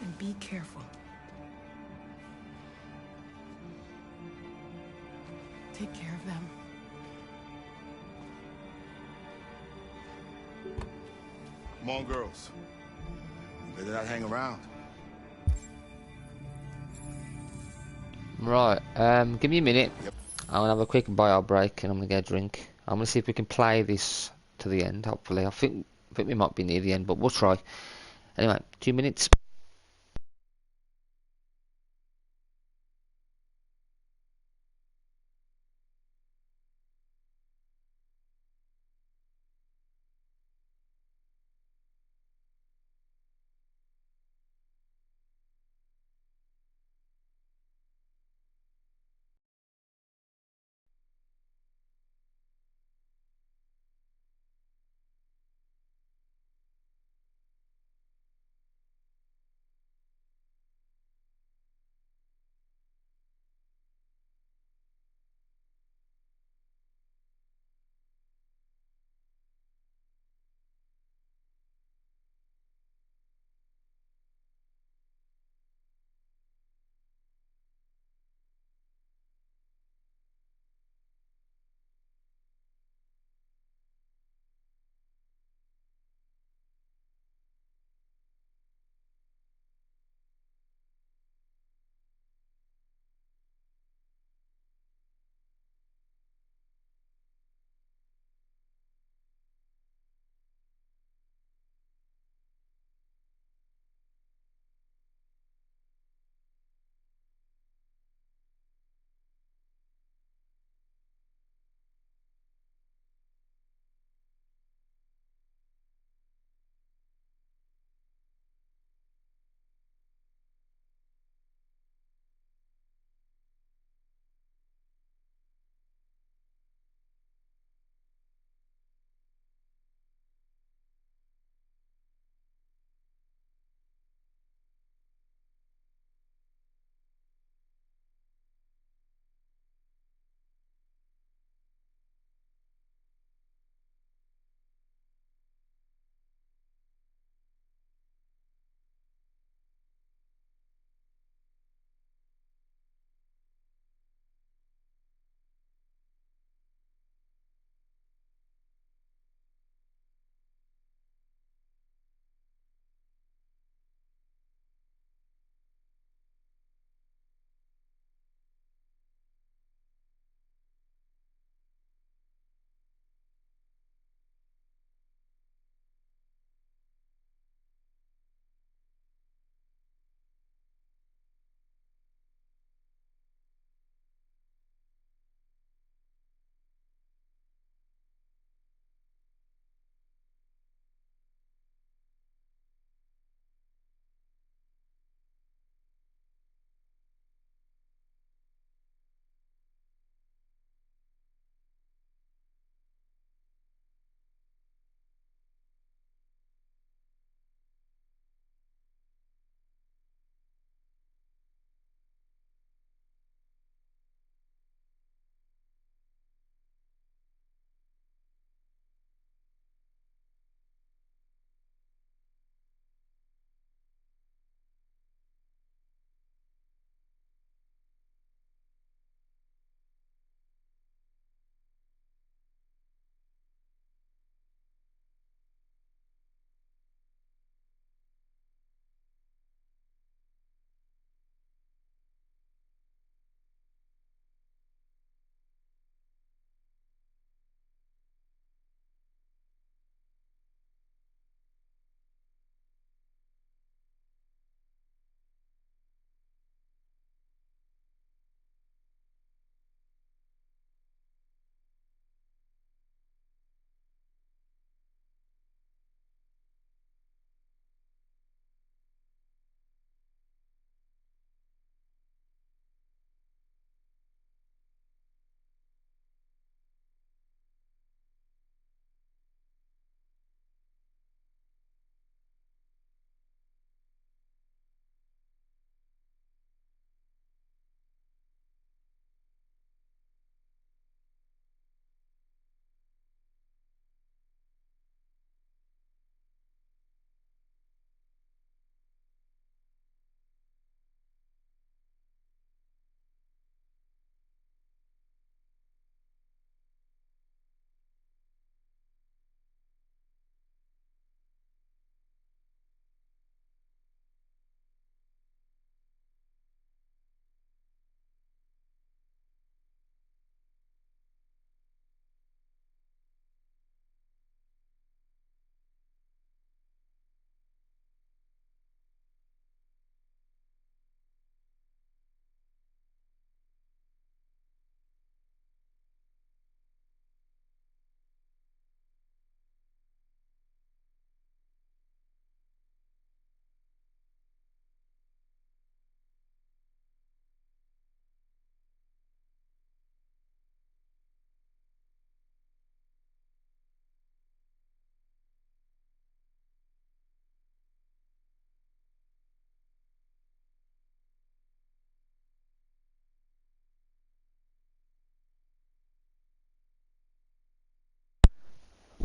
And be careful. Take care of them. Come on, girls. You better not hang around. Right, give me a minute. Yep. I'm gonna have a quick bio break and I'm gonna get a drink. I'm gonna see if we can play this to the end, hopefully. I think we might be near the end, but we'll try. Anyway, 2 minutes.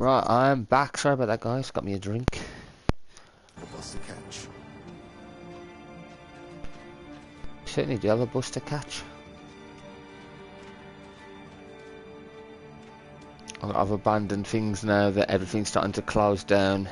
Right, I'm back. Sorry about that, guys. Got me a drink. Bus to catch. Certainly do have a bus to catch. I've abandoned things now that everything's starting to close down.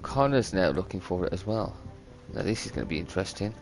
Connor's now looking for it as well. Now this is going to be interesting.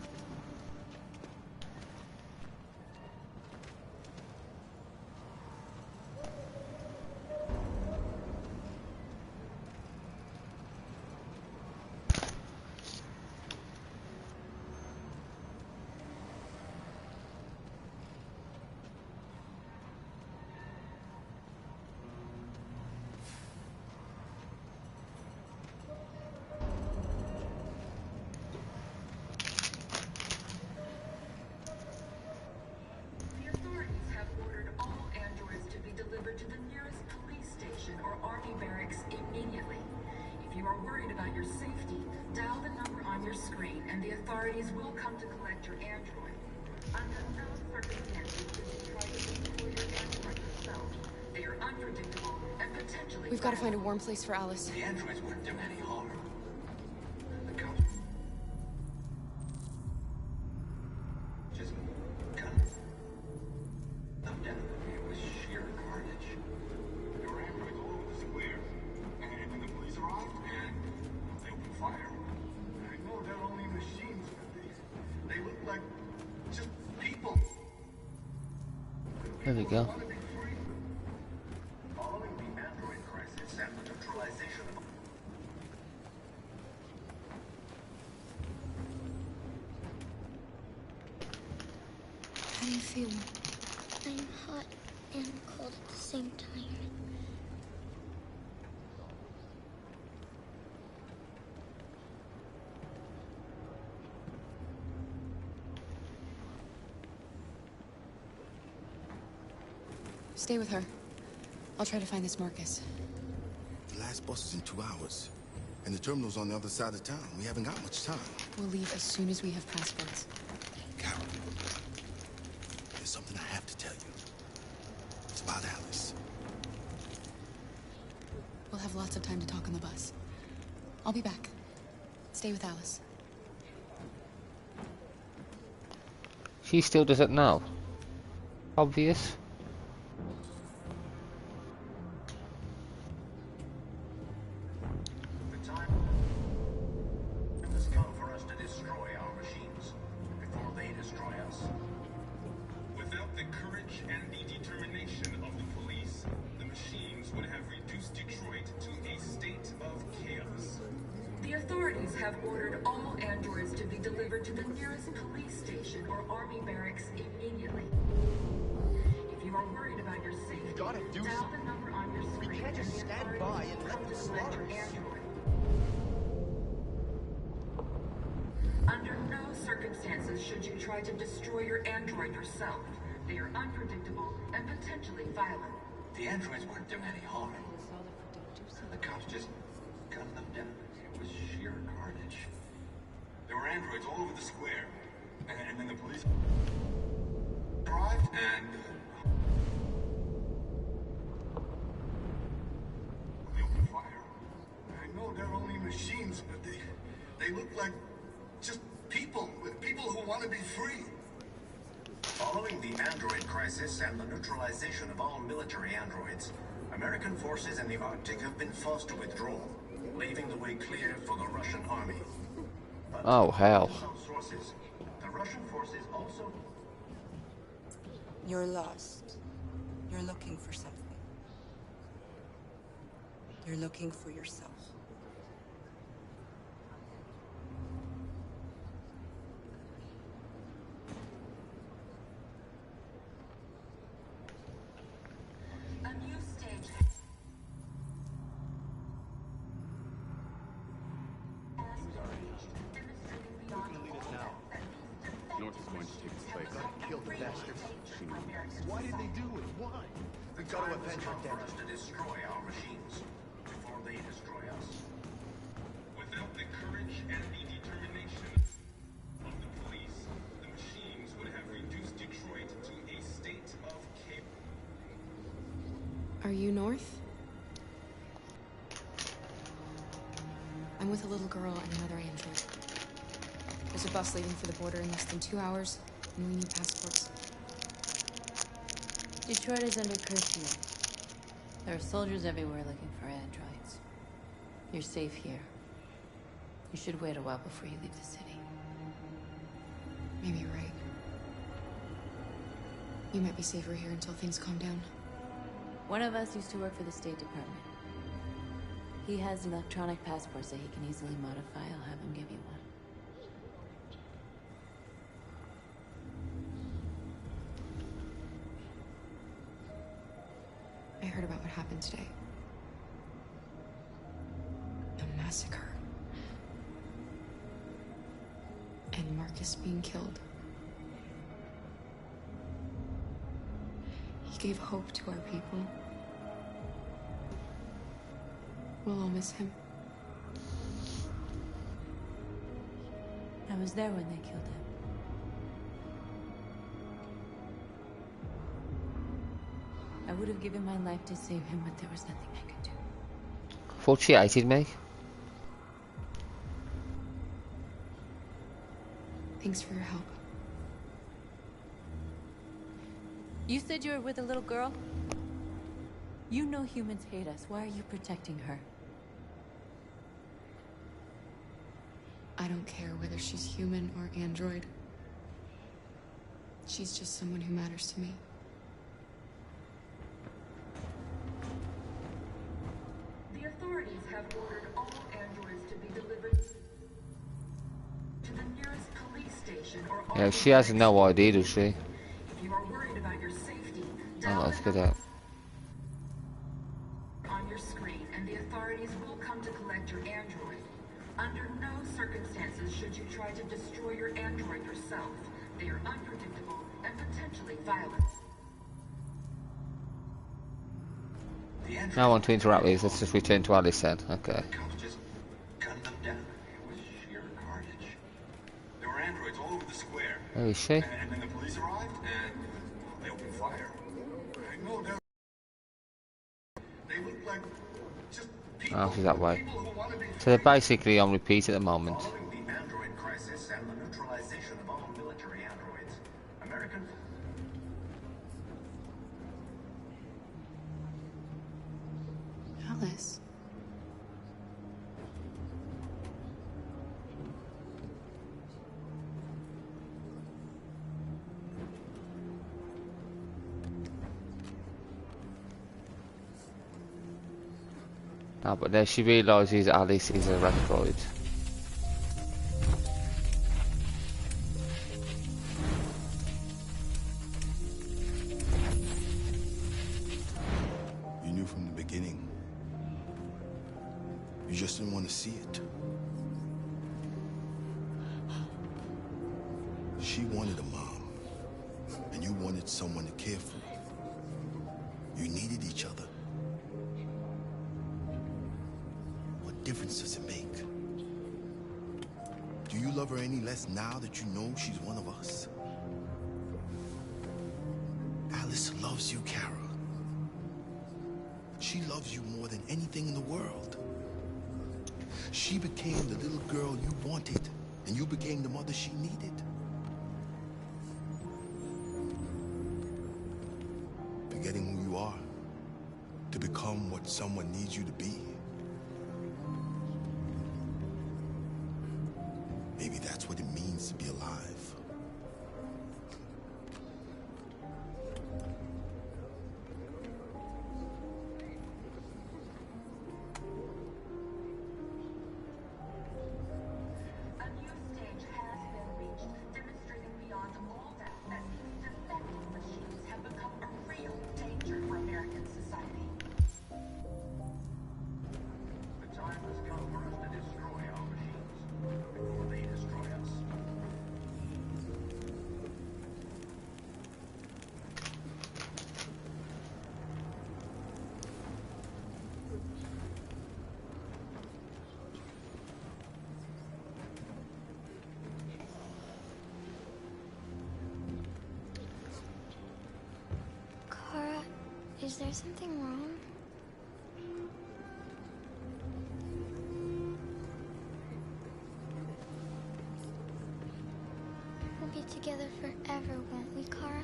We've got to find a warm place for Alice. The androids wouldn't do any harm. The cops just gunned them down. It was sheer carnage. There were androids all over the square. And when the police arrived, and they opened fire. I know they're only machines, but they look like just people. There we go. How do you feel? I'm hot and cold at the same time. Stay with her. I'll try to find this Marcus. The last bus is in 2 hours. And the terminal's on the other side of town. We haven't got much time. We'll leave as soon as we have passports. Carol, there's something I have to tell you. It's about Alice. We'll have lots of time to talk on the bus. I'll be back. Stay with Alice. She still doesn't know. Obvious. Should you try to destroy your android yourself. They are unpredictable and potentially violent. The androids wouldn't do any harm. The cops just gunned them down. It was sheer carnage. There were androids all over the square. And then the police arrived and they opened fire. I know they're only machines, but they look like just people who want to be free. Following the android crisis and the neutralization of all military androids, American forces in the Arctic have been forced to withdraw, leaving the way clear for the Russian army. But oh, hell. Some sources, the Russian forces also... You're lost. You're looking for something. You're looking for yourself. killed the bastards. Why did they do it? Why? We've got to avenge our dead. To destroy our machines before they destroy us. Without the courage and the determination of the police, the machines would have reduced Detroit to a state of chaos. Are you North? I'm with a little girl and another android. There's a bus leaving for the border in less than 2 hours, and we need passports. Detroit is under curfew. There are soldiers everywhere looking for androids. You're safe here. You should wait a while before you leave the city. Maybe you're right. You might be safer here until things calm down. One of us used to work for the State Department. He has electronic passports that he can easily modify. I'll have him give you one. I heard about what happened today. A massacre. And Marcus being killed. He gave hope to our people. We'll all miss him. I was there when they killed him. I would have given my life to save him, but there was nothing I could do. Thought she hated me. Thanks for your help. You said you were with a little girl? You know humans hate us. Why are you protecting her? I don't care whether she's human or android. She's just someone who matters to me. The authorities have ordered all androids to be delivered to the nearest police station or Yeah, she has no idea, does she? If you are worried about your safety, Oh, let's get out. on your screen, and the authorities will come to collect your android. Under no circumstances should you try to destroy your android yourself. They are unpredictable and potentially violent. I want to interact with these. Let's just return to Alice then. Okay. Just gunned them down. It was sheer carnage. There were androids all over the square. Where is she? And then the police arrived, and they opened fire. No doubt. They looked like just people. Oh, she's that way. So they're basically on repeat at the moment. Following the android crisis and the neutralization of all military androids, American. Alice. No, but then she realises Alice is a android. You knew from the beginning. You just didn't want to see it. She wanted a mom, and you wanted someone to care for. You needed each other. What difference does it make? Do you love her any less now that you know she's one of us? Alice loves you, Kara. She loves you more than anything in the world. She became the little girl you wanted, and you became the mother she needed. Forgetting who you are to become what someone needs you to be. Maybe that's what it means to be alive. A new stage has been reached, demonstrating beyond all doubt that these defective machines have become a real danger for American society. Is there something wrong? We'll be together forever, won't we, Kara?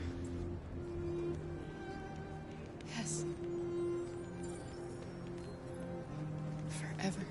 Yes. Forever.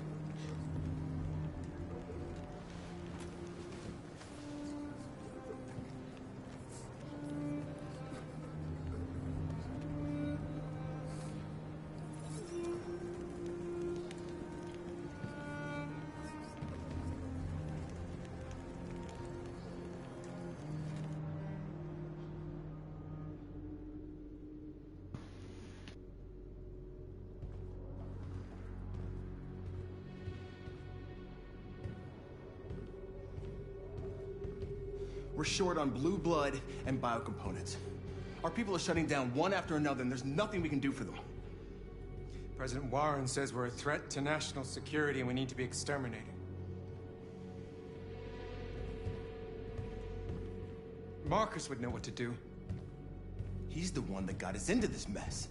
We're short on blue blood and biocomponents. Our people are shutting down one after another, and there's nothing we can do for them. President Warren says we're a threat to national security and we need to be exterminated. Marcus would know what to do. He's the one that got us into this mess.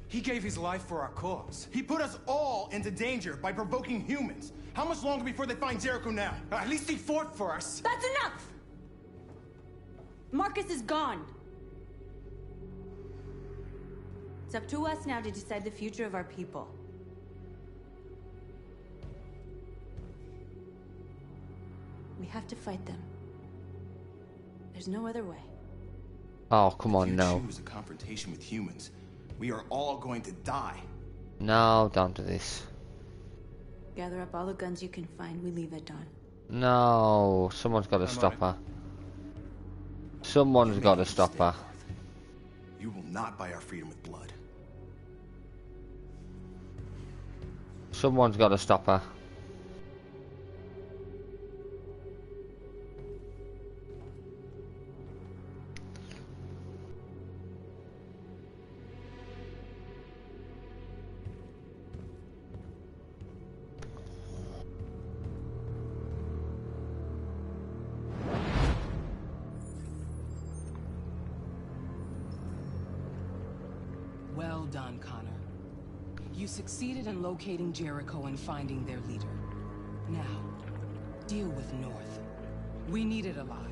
He gave his life for our cause. He put us all into danger by provoking humans. How much longer before they find Jericho now? At least he fought for us. That's enough! Marcus is gone. It's up to us now to decide the future of our people. We have to fight them. There's no other way. Oh, come on, no. If you choose a confrontation with humans, we are all going to die. No, don't do this. Gather up all the guns you can find. We leave at dawn. No, someone's got to stop her. Someone's got to stop her. You will not buy our freedom with blood. Someone's got to stop her. Well done, Connor. You succeeded in locating Jericho and finding their leader. Now, deal with North. We need it alive.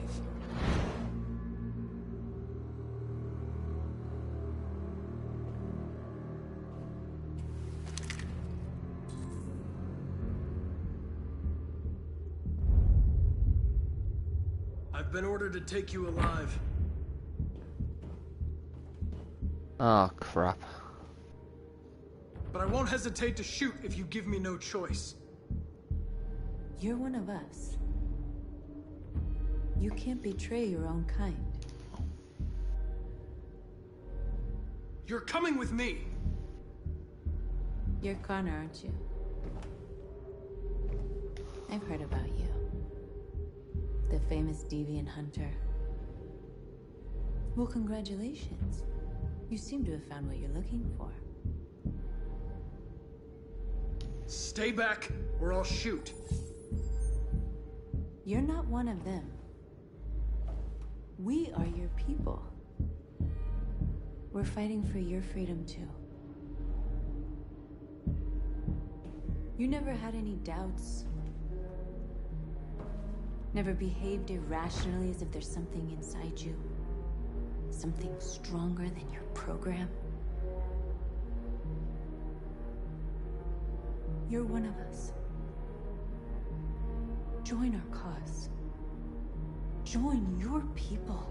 I've been ordered to take you alive. Oh, crap. But I won't hesitate to shoot if you give me no choice. You're one of us. You can't betray your own kind. You're coming with me! You're Connor, aren't you? I've heard about you. The famous deviant hunter. Well, congratulations. You seem to have found what you're looking for. Stay back, or I'll shoot. You're not one of them. We are your people. We're fighting for your freedom, too. You never had any doubts. Never behaved irrationally as if there's something inside you. Something stronger than your program. You're one of us. Join our cause. Join your people.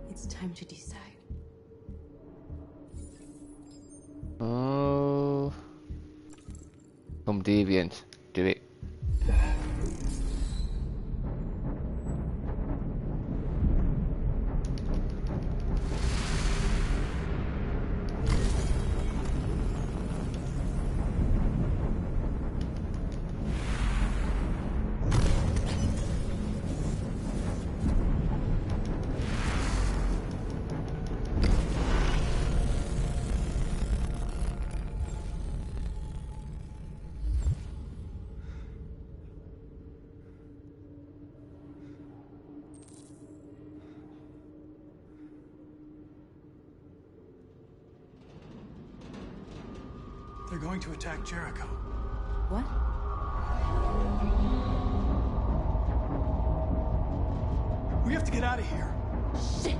It's time to decide. Oh. Some deviant. Do it. they're going to attack Jericho. What? We have to get out of here. Shit!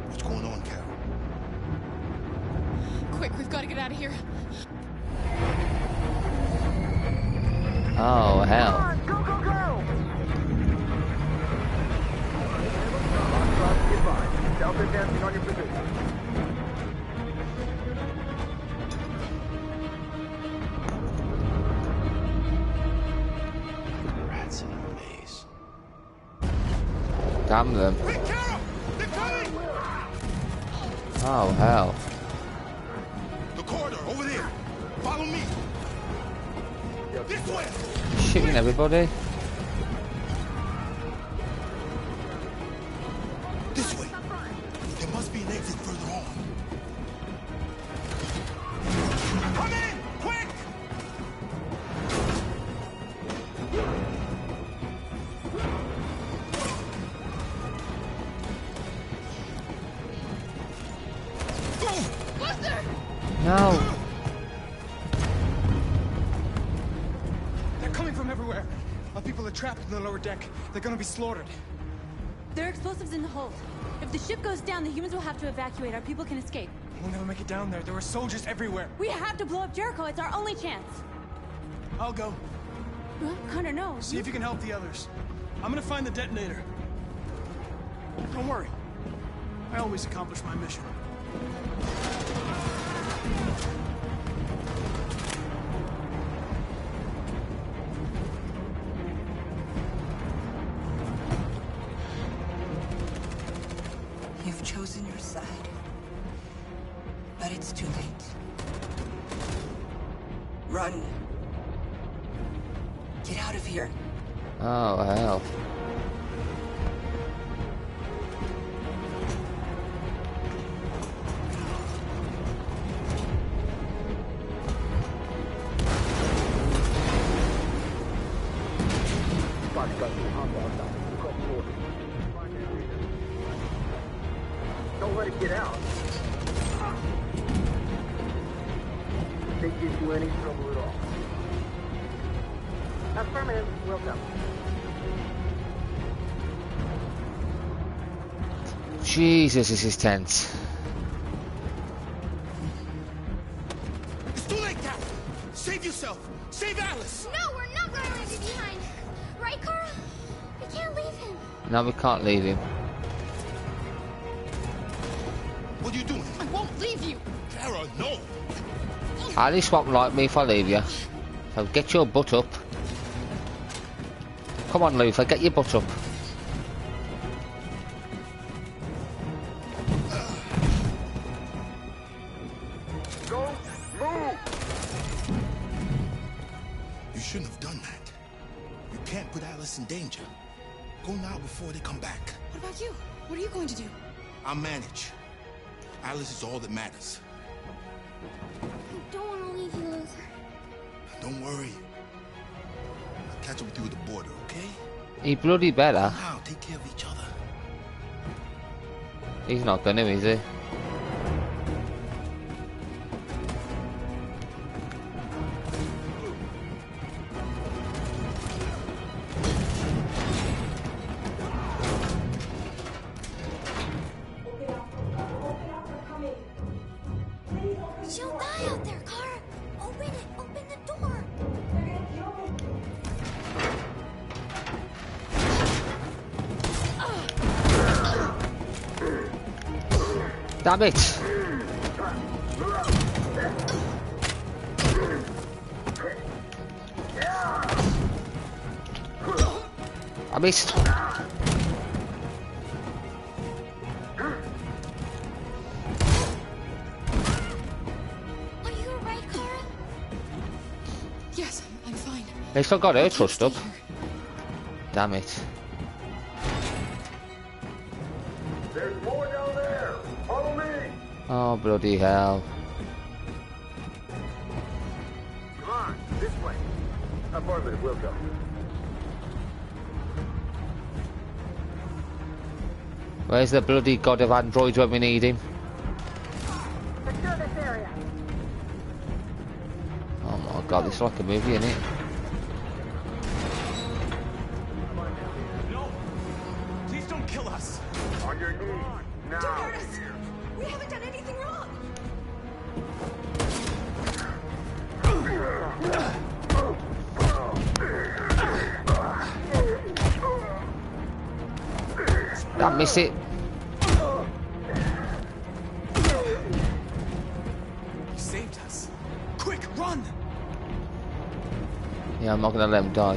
What's going on, Carol? Quick, we've got to get out of here. Oh, hell. Go, go, go! Self-advancing on your position. Rats in a maze. Damn them. Quick, Carol! They're coming! Oh, hell. The corridor, over there. Follow me. This way! Shooting everybody. This way. There must be an exit further on. Come in! Quick! No. They're coming from everywhere. Our people are trapped in the lower deck. They're gonna be slaughtered. There are explosives in the hold. If the ship goes down, the humans will have to evacuate. Our people can escape. We'll never make it down there. There are soldiers everywhere. We have to blow up Jericho. It's our only chance. I'll go. Well, Connor, no. See if you can help the others. I'm gonna find the detonator. Don't worry. I always accomplish my mission. You've chosen your side. But it's too late. Run. Get out of here. Oh, hell. Don't let it get out. If they give you any trouble at all. Affirmative. Welcome. Jesus, this is tense. It's too late, Cap! Save yourself! Save Alice! No, we're not going to leave you behind. Right, Carl? We can't leave him. No, we can't leave him. What are you doing? I won't leave you. Kara, no! Alice won't like me if I leave you. So get your butt up. Come on, Luther, get your butt up. Go, move! You shouldn't have done that. You can't put Alice in danger. Go now before they come back. What about you? What are you going to do? I'll manage. Alice is all that matters. I don't want to leave you, Luther. Don't worry. I'll catch up with you at the border, okay? He bloody better. Now, take care of each other. He's not gonna, is he? She'll die out there, Kara. Open it. Open the door. Damn it! I missed. Are you alright, Kara? Yes, I'm fine. They still got her trust up. Damn it. There's more down there. Follow me. Oh, bloody hell. Come on. Affirmative, we'll go. Where's the bloody god of androids when we need him? Secure this area. Oh my god, this is like a movie, isn't it? No! Please don't kill us! On your knees, now! Don't hurt us! We haven't done anything wrong! Don't miss it. He saved us. Quick, run! Yeah, I'm not gonna let him die.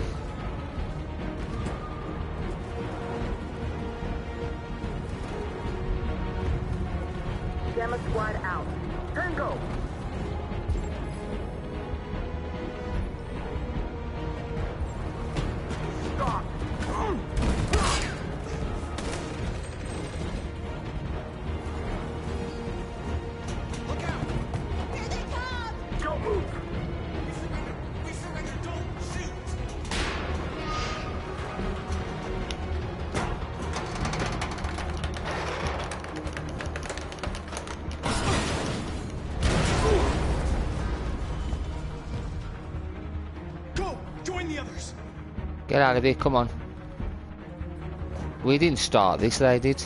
Gamma squad out. Tango! Stop! Look out! Here they come! Don't move! We surrender, don't shoot! Go! Join the others! Get out of here, come on. We didn't start this, they did.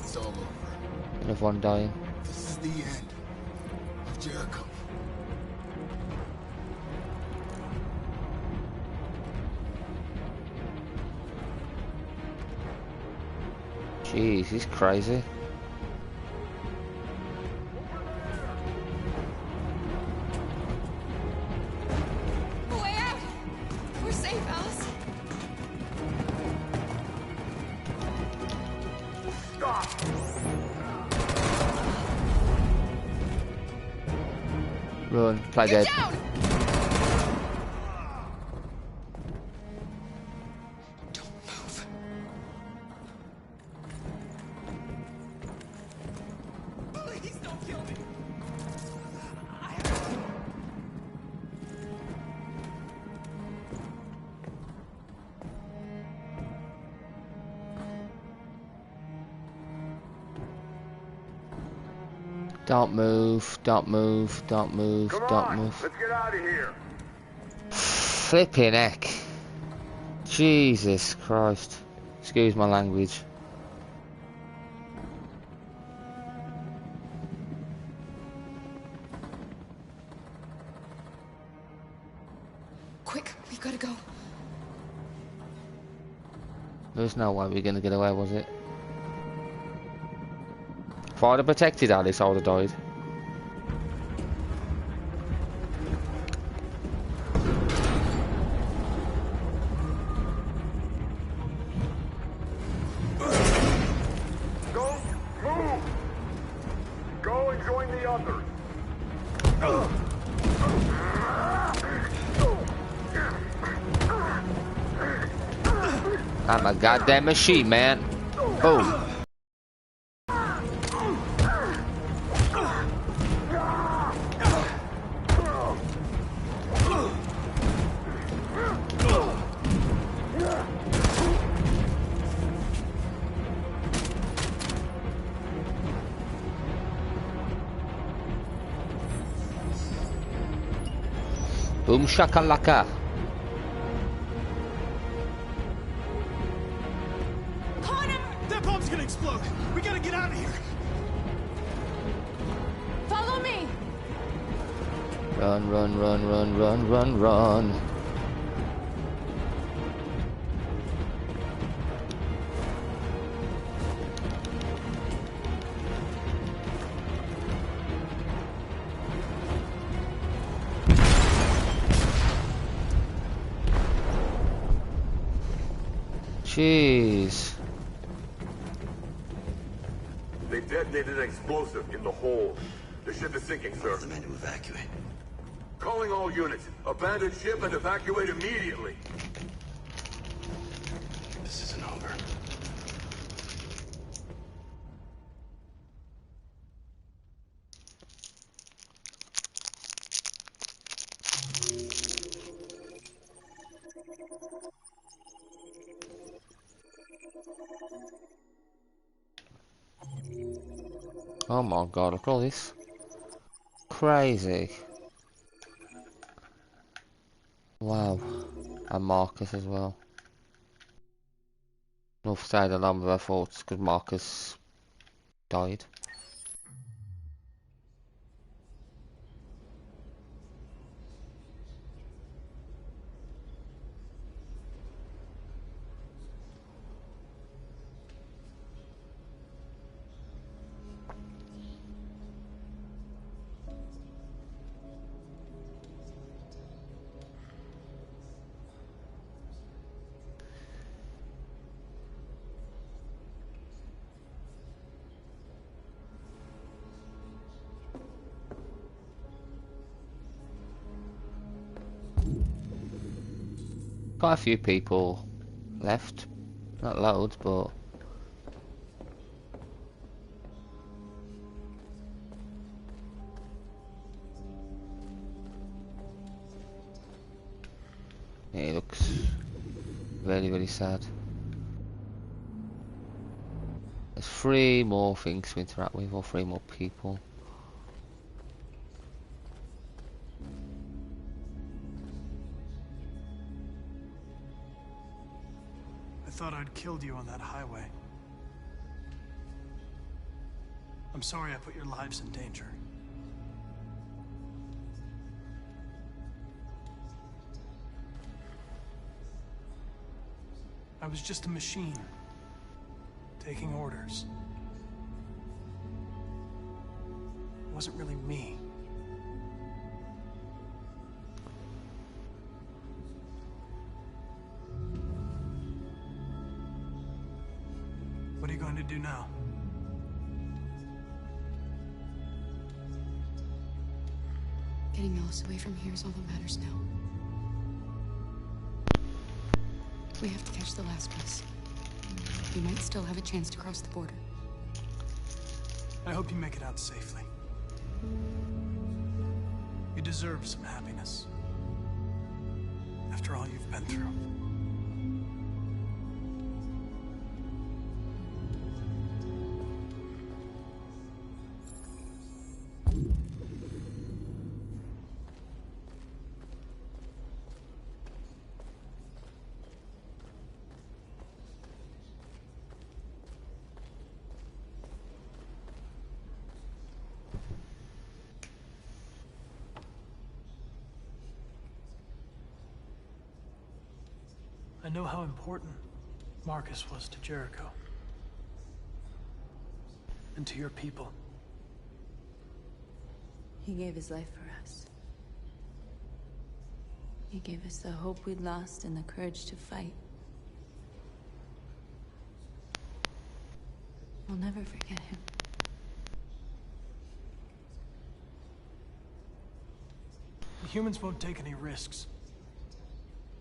It's all over. Another one dying. This is the end of Jericho. Jeez, he's crazy. Way out! We're safe, Alice. Stop! Run, play You're dead. down! Please don't kill me! Don't move, don't move, don't move, Come don't on, move. let's get out of here! Flipping heck. Jesus Christ. Excuse my language. Quick, we gotta go. There's no way we're gonna get away, was it? If I'd have protected Alice, I would have died. Don't move! Go and join the others! I'm a goddamn machine, man. Boom. Boom shakalaka. Connor! That bomb's gonna explode! We gotta get out of here! Follow me! Run, run, run, run, run, run, run. Jeez. They detonated an explosive in the hold. The ship is sinking, sir. The men to evacuate. Calling all units. Abandon ship and evacuate immediately. This isn't over. Oh my god, look at all this. Crazy. Wow. And Marcus as well. North stayed along with her thoughts because Marcus died. Quite a few people left. Not loads, but yeah, it looks very, very sad. There's 3 more things to interact with, or 3 more people. I thought I'd killed you on that highway. I'm sorry I put your lives in danger. I was just a machine, taking orders. It wasn't really me. What are you going to do now? Getting Alice away from here is all that matters now. We have to catch the last bus. We might still have a chance to cross the border. I hope you make it out safely. You deserve some happiness. After all you've been through. I know how important Marcus was to Jericho. And to your people. He gave his life for us. He gave us the hope we'd lost and the courage to fight. We'll never forget him. The humans won't take any risks.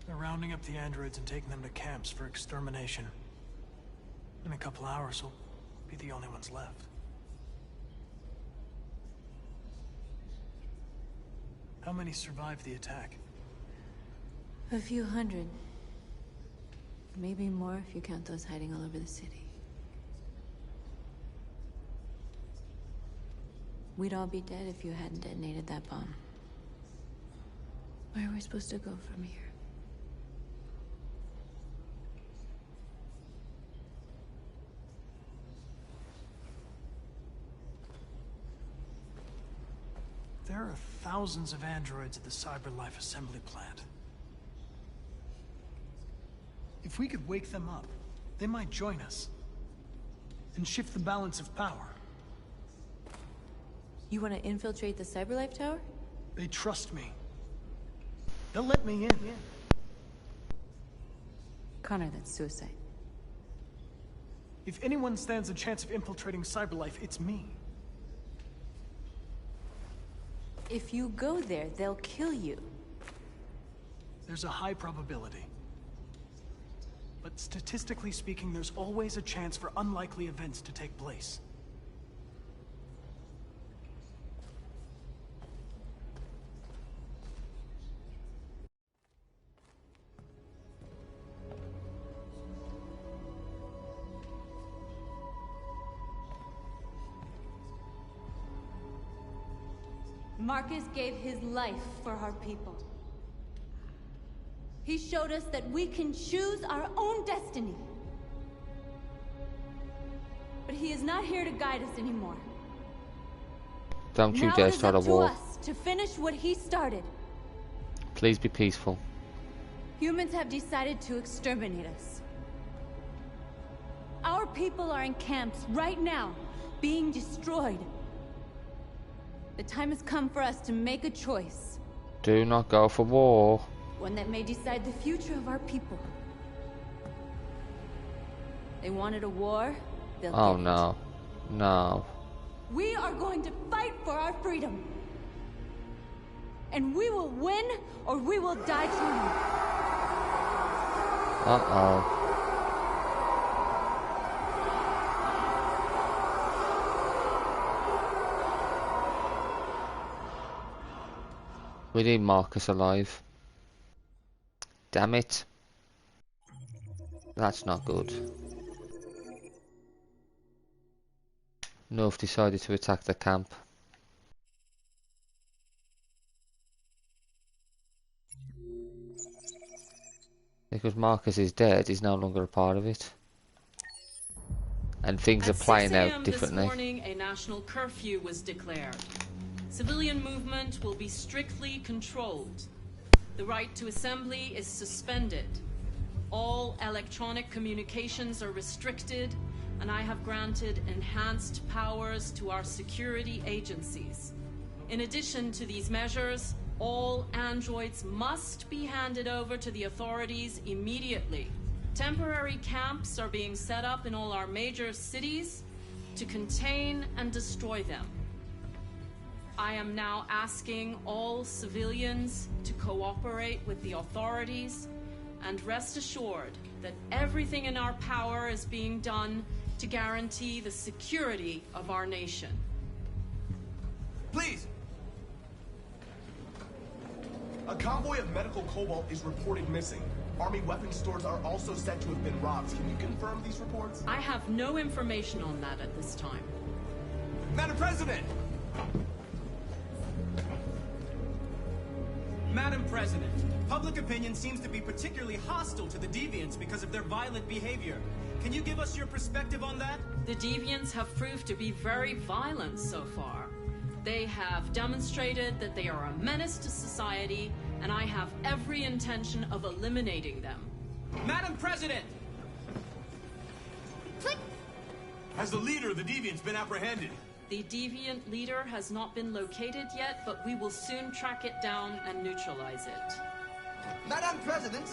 They're rounding up the androids and taking them to camps for extermination. In a couple hours, we'll be the only ones left. How many survived the attack? A few hundred. Maybe more if you count those hiding all over the city. We'd all be dead if you hadn't detonated that bomb. Where are we supposed to go from here? There are thousands of androids at the CyberLife assembly plant. If we could wake them up, they might join us. And shift the balance of power. You want to infiltrate the CyberLife tower? They trust me. They'll let me in. Connor, that's suicide. If anyone stands a chance of infiltrating CyberLife, it's me. If you go there, they'll kill you. There's a high probability. But statistically speaking, there's always a chance for unlikely events to take place. Marcus gave his life for our people. He showed us that we can choose our own destiny. But he is not here to guide us anymore. Don't you Now dare it is start a up to war. us to finish what he started. Please be peaceful. Humans have decided to exterminate us. Our people are in camps right now, being destroyed. The time has come for us to make a choice. Do not go for war. One that may decide the future of our people. They wanted a war, they'll Oh get it. no. No. We are going to fight for our freedom. And we will win, or we will die trying. Uh-oh. We need Marcus alive. Damn it. That's not good. North decided to attack the camp. Because Marcus is dead, he's no longer a part of it. And things are playing out differently. This morning, a national curfew was declared. Civilian movement will be strictly controlled. The right to assembly is suspended. All electronic communications are restricted, and I have granted enhanced powers to our security agencies. In addition to these measures, all androids must be handed over to the authorities immediately. Temporary camps are being set up in all our major cities to contain and destroy them. I am now asking all civilians to cooperate with the authorities and rest assured that everything in our power is being done to guarantee the security of our nation. Please! A convoy of medical cobalt is reported missing. Army weapons stores are also said to have been robbed. Can you confirm these reports? I have no information on that at this time. Madam President! Madam President, public opinion seems to be particularly hostile to the Deviants because of their violent behavior. Can you give us your perspective on that? The Deviants have proved to be very violent so far. They have demonstrated that they are a menace to society, and I have every intention of eliminating them. Madam President! Has the leader of the Deviants been apprehended? The Deviant leader has not been located yet, but we will soon track it down and neutralize it. Madam President!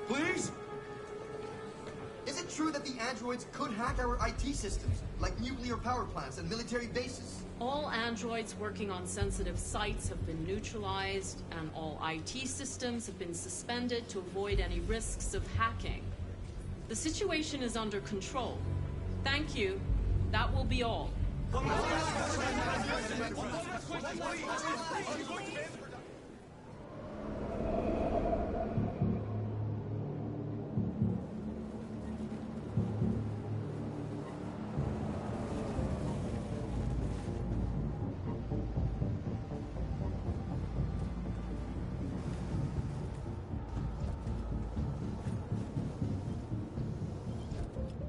Please? Is it true that the androids could hack our IT systems, like nuclear power plants and military bases? All androids working on sensitive sites have been neutralized, and all IT systems have been suspended to avoid any risks of hacking. The situation is under control. Thank you. That will be all.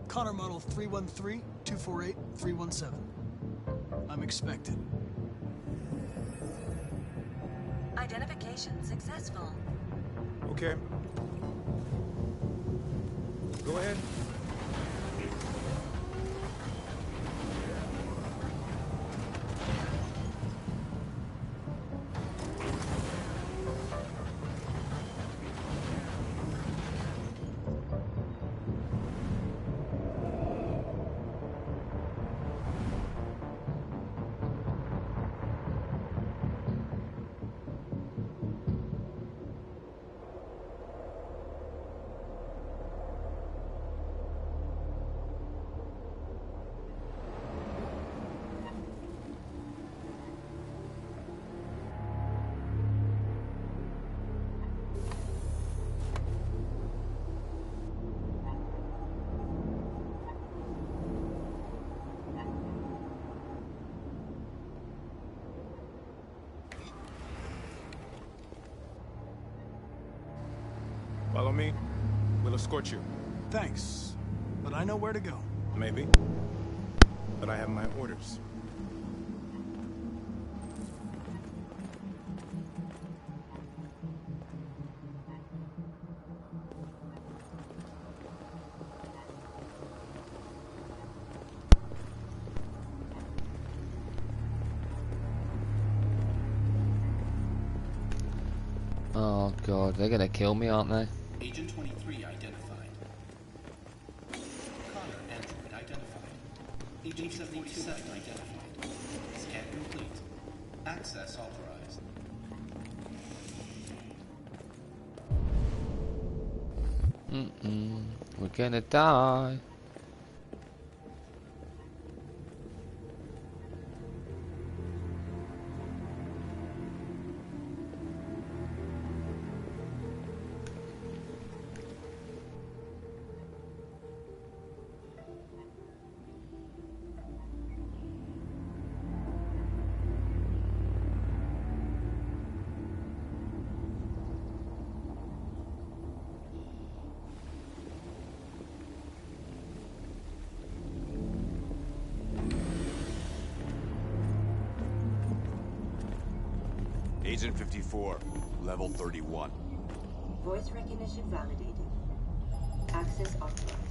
Connor Model 313-248-317. I'm expected. Identification successful. Okay. Go ahead. Follow me. We'll escort you. Thanks, but I know where to go. Maybe. But I have my orders. Oh god, they're gonna kill me, aren't they? Agent 23 identified. Connor android identified. Agent 77 identified. Scan complete. Access authorized. We're gonna die. Agent 54, level 31. Voice recognition validated. Access authorized.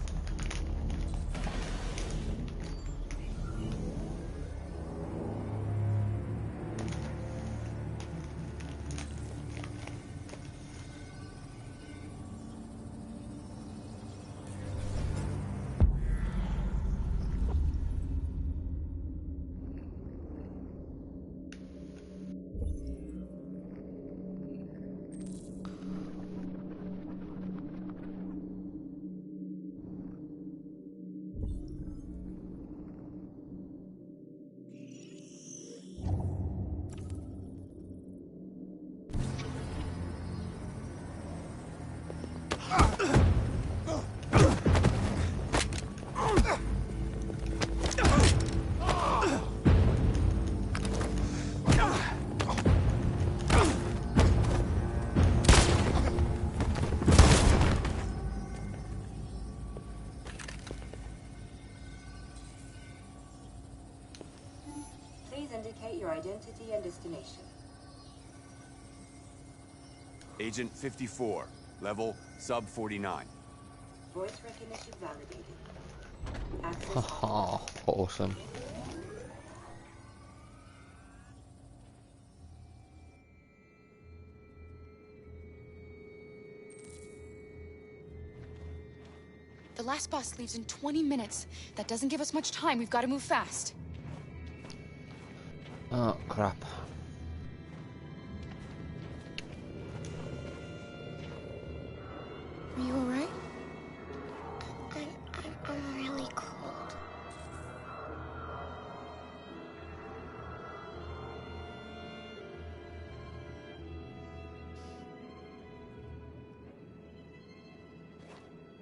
Indicate your identity and destination. Agent 54, level sub 49. Voice recognition validated. Access Haha, awesome. The last bus leaves in 20 minutes. That doesn't give us much time. We've got to move fast. Oh, crap. Are you alright? I'm really cold.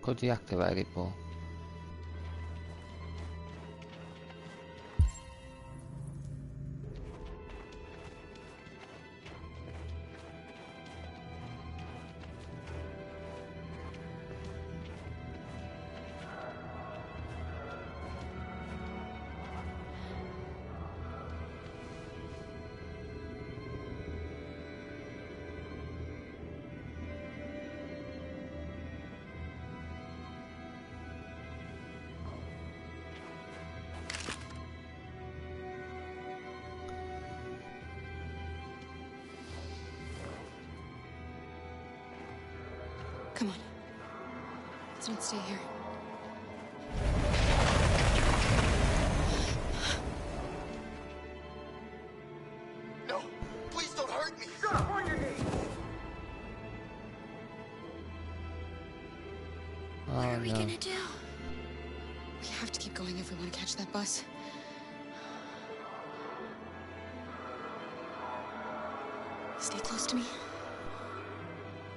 Could deactivate it, Paul? Come on. Let's not stay here. No! Please don't hurt me! Shut up on your knees! What are we gonna do? We have to keep going if we want to catch that bus. Stay close to me.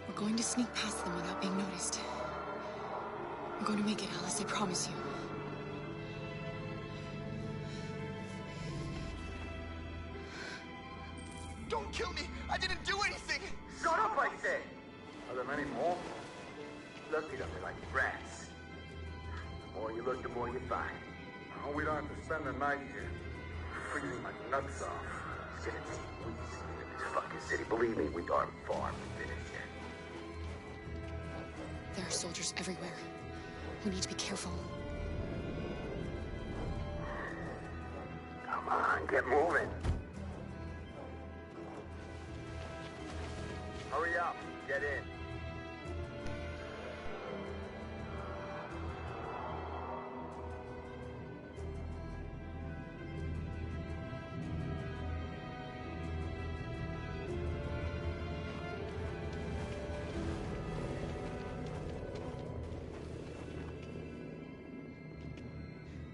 We're going to sneak past them without being noticed. We're going to make it, Alice, I promise you. Don't kill me! I didn't do anything! Shut up, I said! Are there many more? Look at them, they're like rats. The more you look, the more you find. Oh, we don't have to spend the night here. Freezing my nuts off. It's gonna take weeks to get in this fucking city. Believe me, we are far from finished yet. There are soldiers everywhere. We need to be careful. Come on, get moving. Hurry up, get in.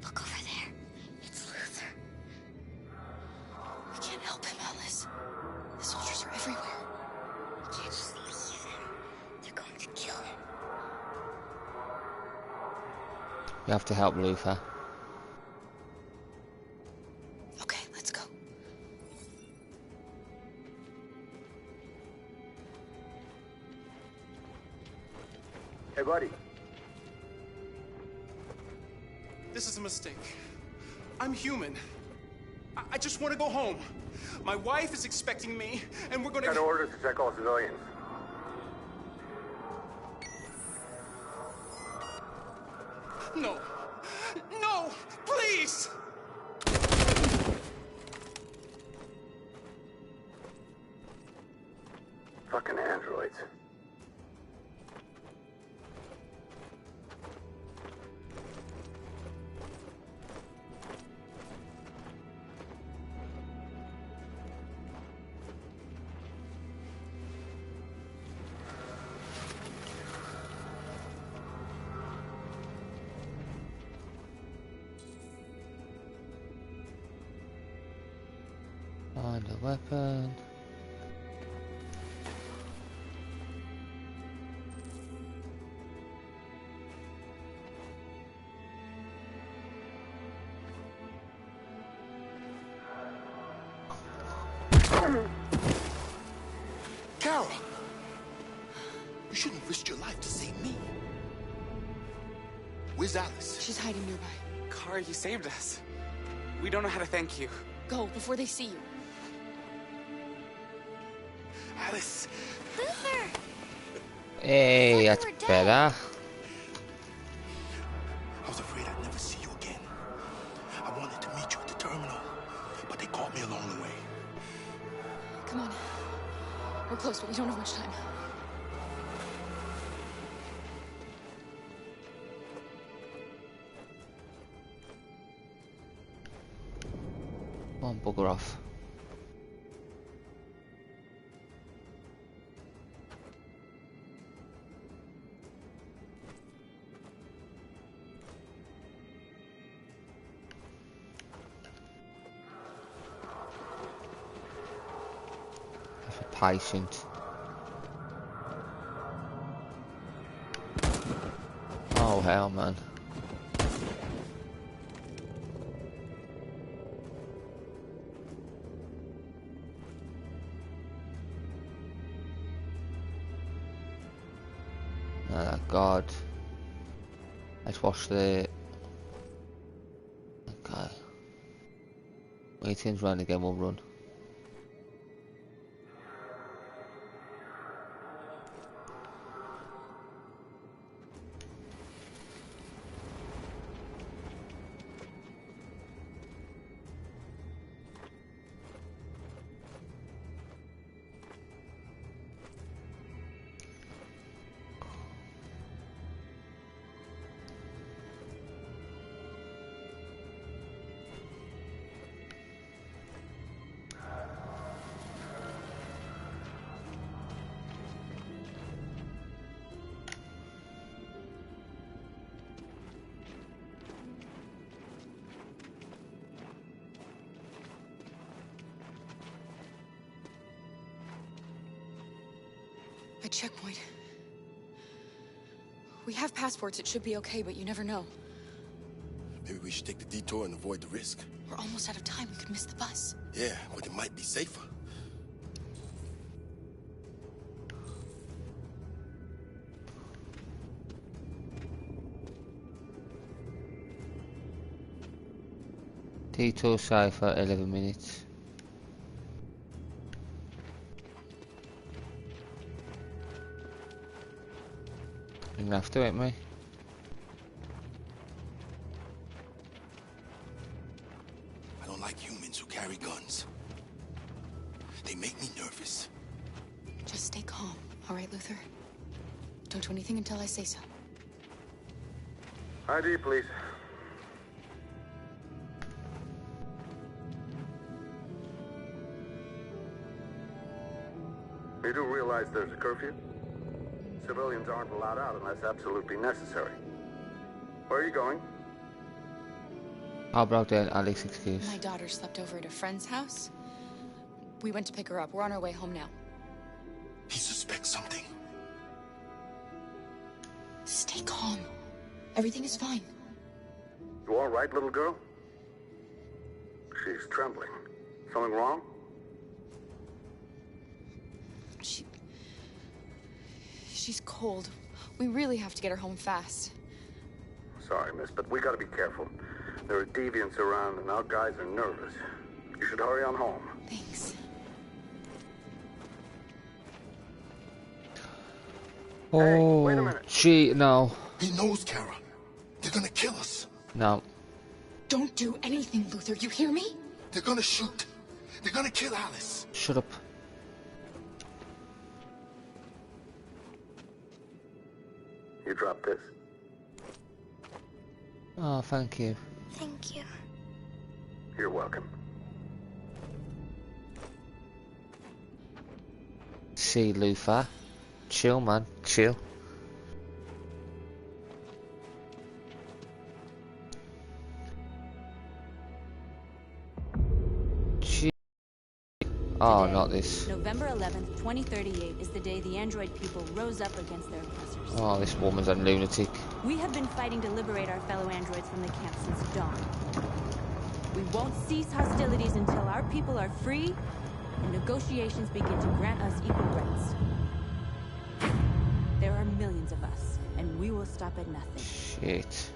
Look over there. It's Luther. We can't help him, Alice. The soldiers are everywhere. We can't just leave him. They're going to kill him. We have to help Luther. Okay, let's go. Hey, buddy. This is a mistake. I'm human. I just want to go home. My wife is expecting me, and we're gonna... Got orders to check all civilians. No. No! Please! Fucking androids. Find a weapon. Carol! You shouldn't have risked your life to save me. Where's Alice? She's hiding nearby. Kara, you saved us. We don't know how to thank you. Go before they see you. Alice! Luther! Hey, that's better. I was afraid I'd never see you again. I wanted to meet you at the terminal, but they caught me along the way. Come on. We're close, but we don't have much time. Come on, bugger off. Patient. Oh hell, man. Oh God. Let's watch the... Okay. When he turns around again, we'll run. A checkpoint. We have passports, it should be okay, but you never know. Maybe we should take the detour and avoid the risk. We're almost out of time, we could miss the bus. Yeah, but it might be safer. Detour safe for 11 minutes. You're gonna have to, ain't we? I don't like humans who carry guns. They make me nervous. Just stay calm, all right, Luther? Don't do anything until I say so. ID, please. You do realize there's a curfew? Civilians aren't allowed out unless absolutely necessary. Where are you going? I broke down Alex's excuse. My daughter slept over at a friend's house. We went to pick her up. We're on our way home now. He suspects something. Stay calm. Everything is fine. You all right, little girl? She's trembling. Something wrong? She's cold. We really have to get her home fast. Sorry, miss, but we gotta be careful. There are deviants around and our guys are nervous. You should hurry on home. Thanks. Oh, wait a minute. gee, no. He knows, Kara. They're gonna kill us. No. Don't do anything, Luther. You hear me? They're gonna shoot. They're gonna kill Alice. Shut up. You drop this. Oh, thank you. Thank you. You're welcome. See, Luther. Chill, man. Chill. Oh, not this. November 11th, 2038 is the day the android people rose up against their oppressors. Oh, this woman's a lunatic. We have been fighting to liberate our fellow androids from the camp since dawn. We won't cease hostilities until our people are free and negotiations begin to grant us equal rights. There are millions of us, and we will stop at nothing. Shit.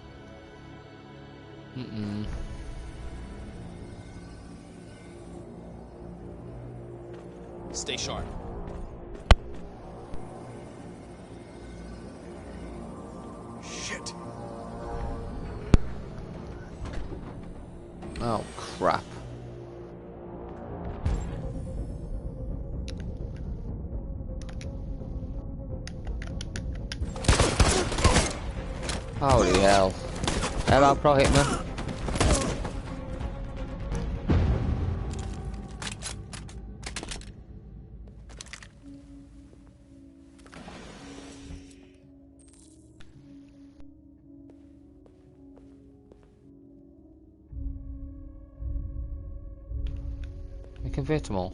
Stay sharp. Shit. Oh, crap. Holy hell. Hello, Pro Hitman. We convert them all.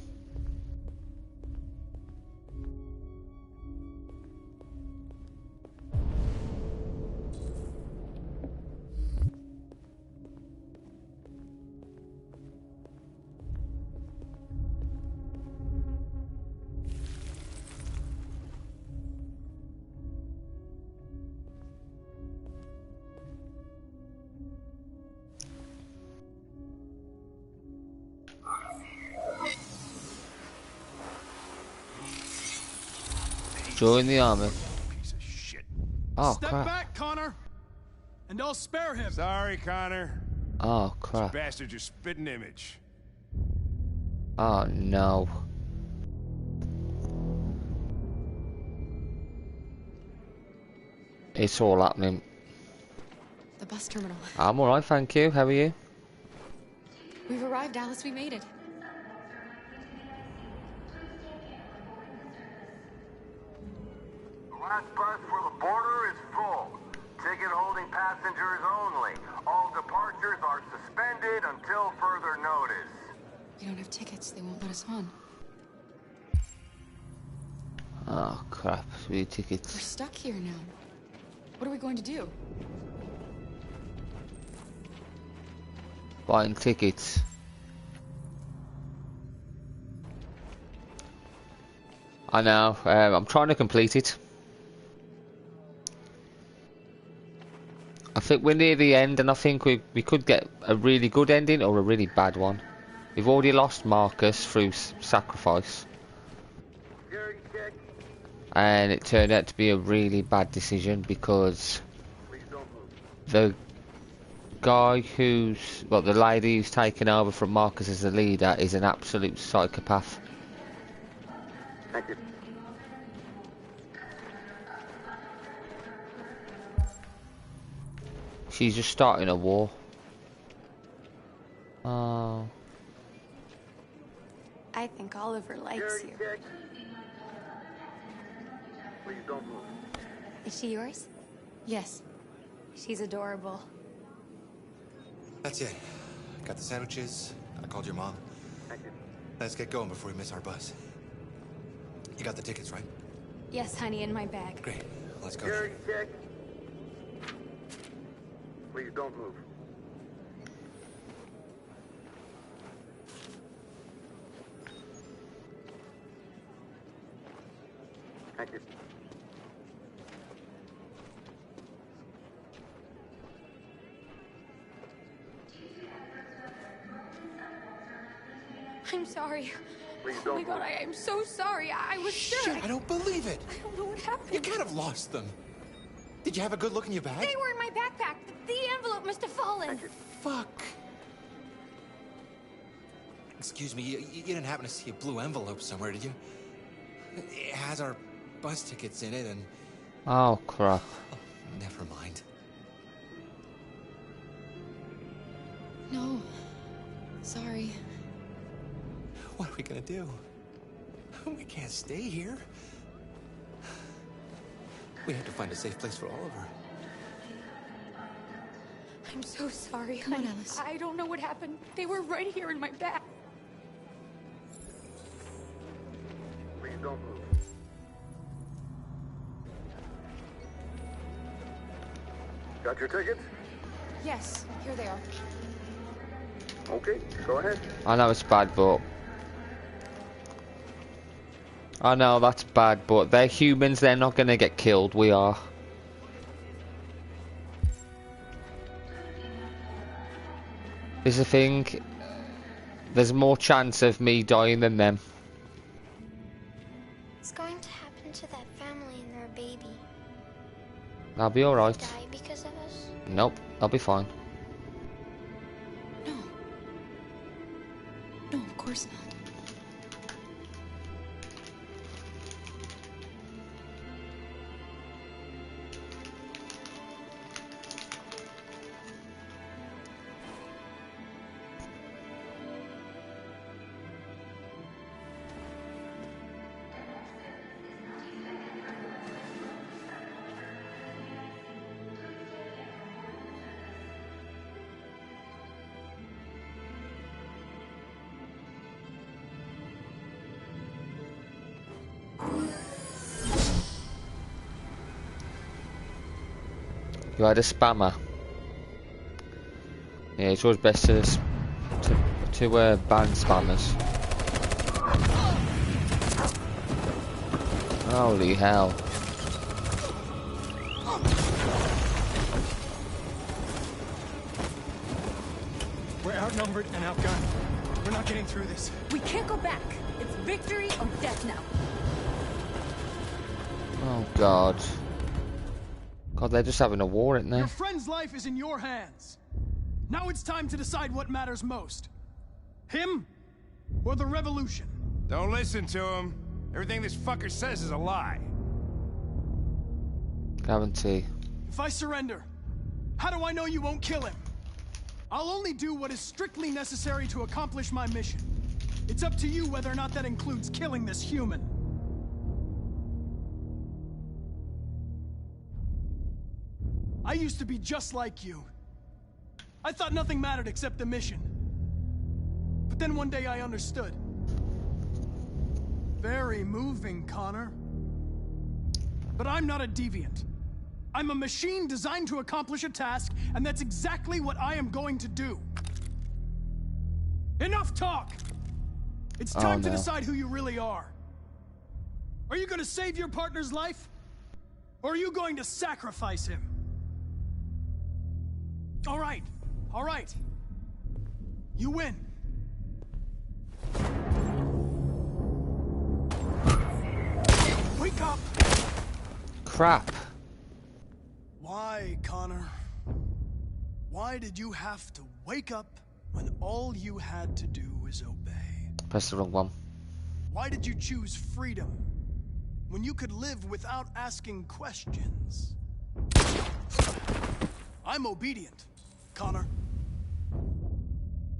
Join the army. Piece of shit. Oh, Step crap. back, Connor, and I'll spare him. Sorry, Connor. Oh, crap. This bastard's your spitting image. Oh, no. It's all happening. The bus terminal. I'm alright, thank you. How are you? We've arrived, Alice. We made it. The last bus for the border is full. Ticket holding passengers only. All departures are suspended until further notice. We don't have tickets. They won't let us on. Oh, crap. We need We're tickets. stuck here now. What are we going to do? Buying tickets. I know. I'm trying to complete it. I think we're near the end, and I think we could get a really good ending or a really bad one. We've already lost Marcus through sacrifice. And it turned out to be a really bad decision because the guy who's, well, the lady who's taken over from Marcus as the leader is an absolute psychopath. Thank you. She's just starting a war. Oh. I think Oliver likes you. Please don't move. Is she yours? Yes. She's adorable. That's it. Got the sandwiches. I called your mom. Thank you. Let's get going before we miss our bus. You got the tickets, right? Yes, honey, in my bag. Great. Let's go. Security check. Please don't move. Thank you. I'm sorry. Please Oh don't my god, move. I am so sorry. I was sure. Shit, I don't believe it. I don't know what happened. You can't have lost them. Did you have a good look in your bag? They were in my backpack. The envelope must have fallen. Fuck. Excuse me, you didn't happen to see a blue envelope somewhere, did you? It has our bus tickets in it and... Oh, crap. Oh, never mind. No. Sorry. What are we gonna do? We can't stay here. We have to find a safe place for Oliver. I'm so sorry, Come on, honey. Alice. I don't know what happened. They were right here in my bag. Please don't move. Got your tickets? Yes, here they are. Okay, go ahead. I know it's bad, but... I know that's bad, but they're humans, they're not gonna get killed, we are. There's a thing... There's more chance of me dying than them. What's going to happen to that family and their baby? I'll be alright. Die because of us? Nope, I'll be fine. No. No, of course not. You had a spammer. Yeah, it's always best to ban spammers. Holy hell. We're outnumbered and outgunned. We're not getting through this. We can't go back. It's victory or death now. Oh god. God, they're just having a war, aren't they? Your friend's life is in your hands. Now it's time to decide what matters most. Him or the revolution? Don't listen to him. Everything this fucker says is a lie. Guarantee. If I surrender, how do I know you won't kill him? I'll only do what is strictly necessary to accomplish my mission. It's up to you whether or not that includes killing this human. I used to be just like you. I thought nothing mattered except the mission. But then one day I understood. Very moving, Connor. But I'm not a deviant. I'm a machine designed to accomplish a task, and that's exactly what I am going to do. Enough talk! It's time to decide who you really are. Are you going to save your partner's life? Or are you going to sacrifice him? All right. All right. You win. Wake up! Crap. Why, Connor? Why did you have to wake up when all you had to do was obey? Press the wrong one. Why did you choose freedom when you could live without asking questions? I'm obedient, Connor.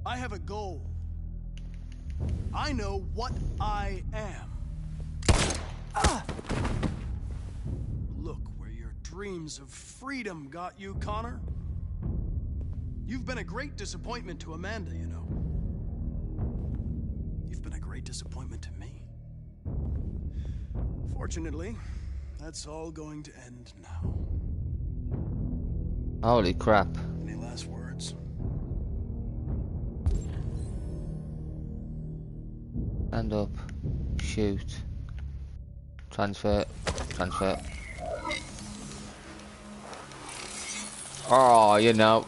I have a goal. I know what I am. Look where your dreams of freedom got you, Connor. You've been a great disappointment to Amanda, you know. You've been a great disappointment to me. Fortunately, that's all going to end now. Holy crap. Any last words? Stand up. Shoot. Transfer. Transfer. Oh, you know.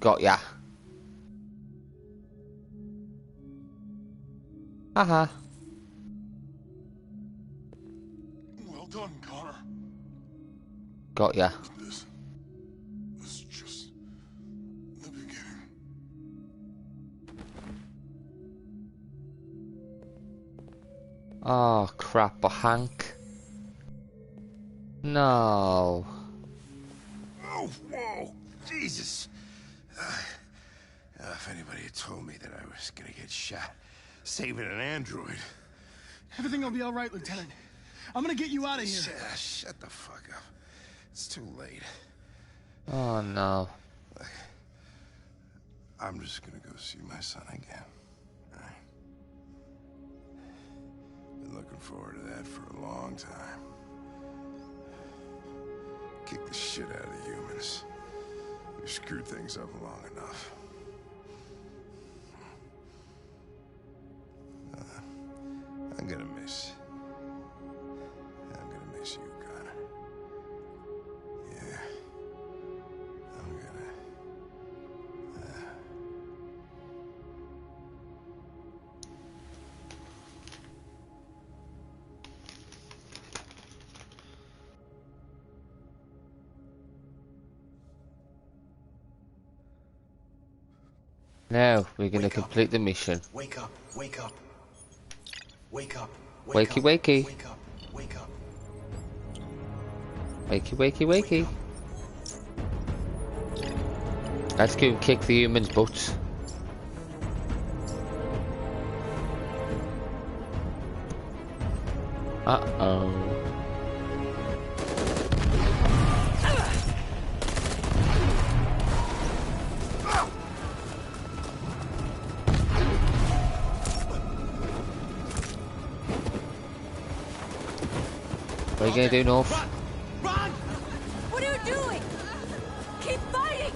Got ya. Haha. Well done, Connor. Got ya. This is just the beginning. Oh, crap, Hank. No. Oh, whoa! Jesus! If anybody had told me that I was gonna get shot saving an android... Everything will be all right, Lieutenant. I'm gonna get you out of here. Shut the fuck up. It's too late. Oh, no. I'm just gonna go see my son again. All right? Been looking forward to that for a long time. Kick the shit out of the humans. We've screwed things up long enough. I'm gonna miss you, Connor. Yeah. I'm gonna... Now, we're gonna complete the mission. Wake up, wake up. Wake up. Wakey, wakey. Wake up, wake up. Wakey, wakey, wakey. Let's go and kick the humans' butts. Uh-oh. What are you gonna do, North? Run! What are you doing? Keep fighting!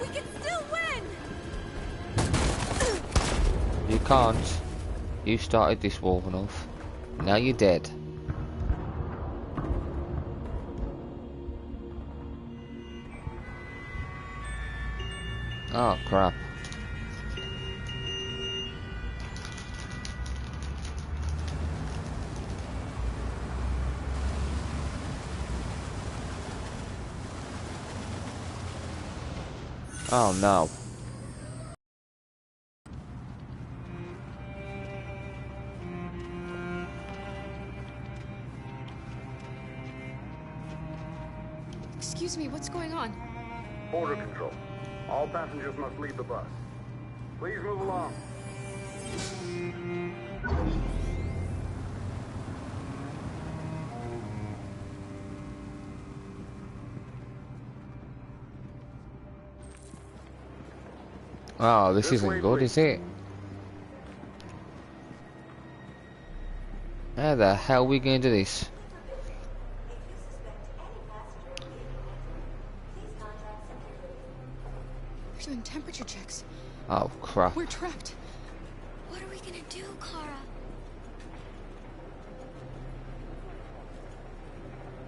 We can still win! You can't. You started this war, North. Now you're dead. Oh, crap. Oh no. Excuse me, what's going on? Border control. All passengers must leave the bus. Please move along. Oh, this isn't good, is it? How the hell are we going to do this? They're doing temperature checks. Oh, crap. We're trapped. What are we gonna do, Kara?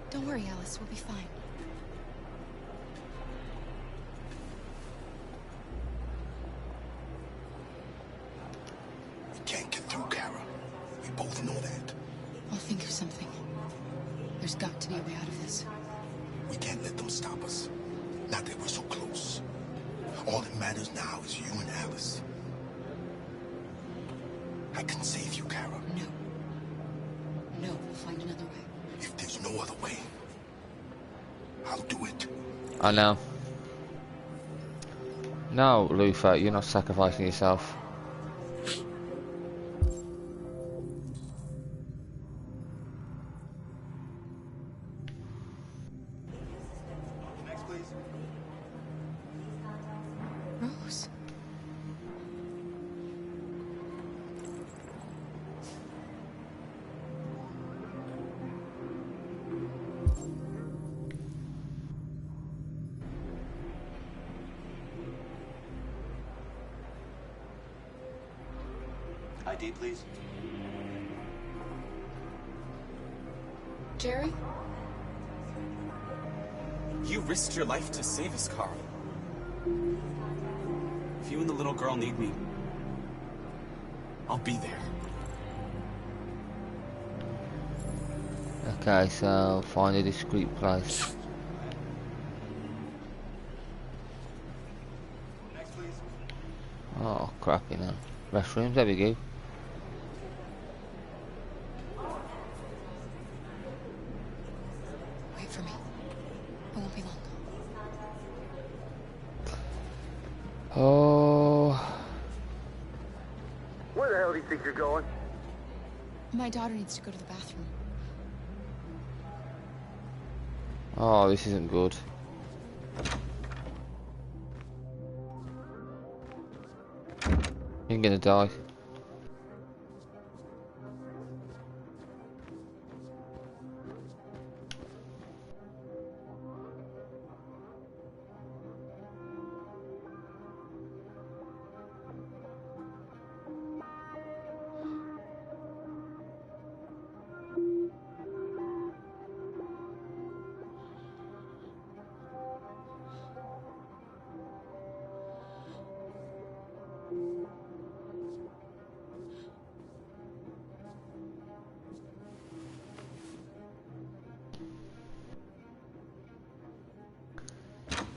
Don't worry, Alice. We'll be fine. There's got to be a way out of this. We can't let them stop us. Not that we're so close. All that matters now is you and Alice. I can save you, Kara. No. No, we'll find another way. If there's no other way, I'll do it. I know. No, Luther, you're not sacrificing yourself. Next, please. Rose. ID, please. Jerry? You risked your life to save us, Carl. If you and the little girl need me, I'll be there. Okay, so find a discreet place. Next, please. Oh crap, you know. Restrooms, there we go. Wait for me. I won't be long. Oh. Where the hell do you think you're going? My daughter needs to go to the bathroom. Oh, this isn't good. You're gonna die.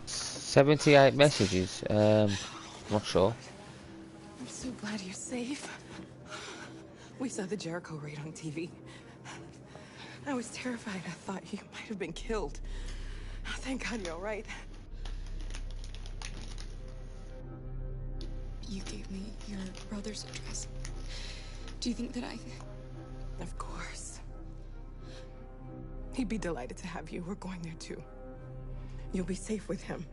$78 messages. Not sure. I'm so glad you're safe. We saw the Jericho raid on TV. I was terrified. I thought you might have been killed. Thank God you're all right. You gave me your brother's address. Do you think that I... Of course. He'd be delighted to have you. We're going there too. You'll be safe with him.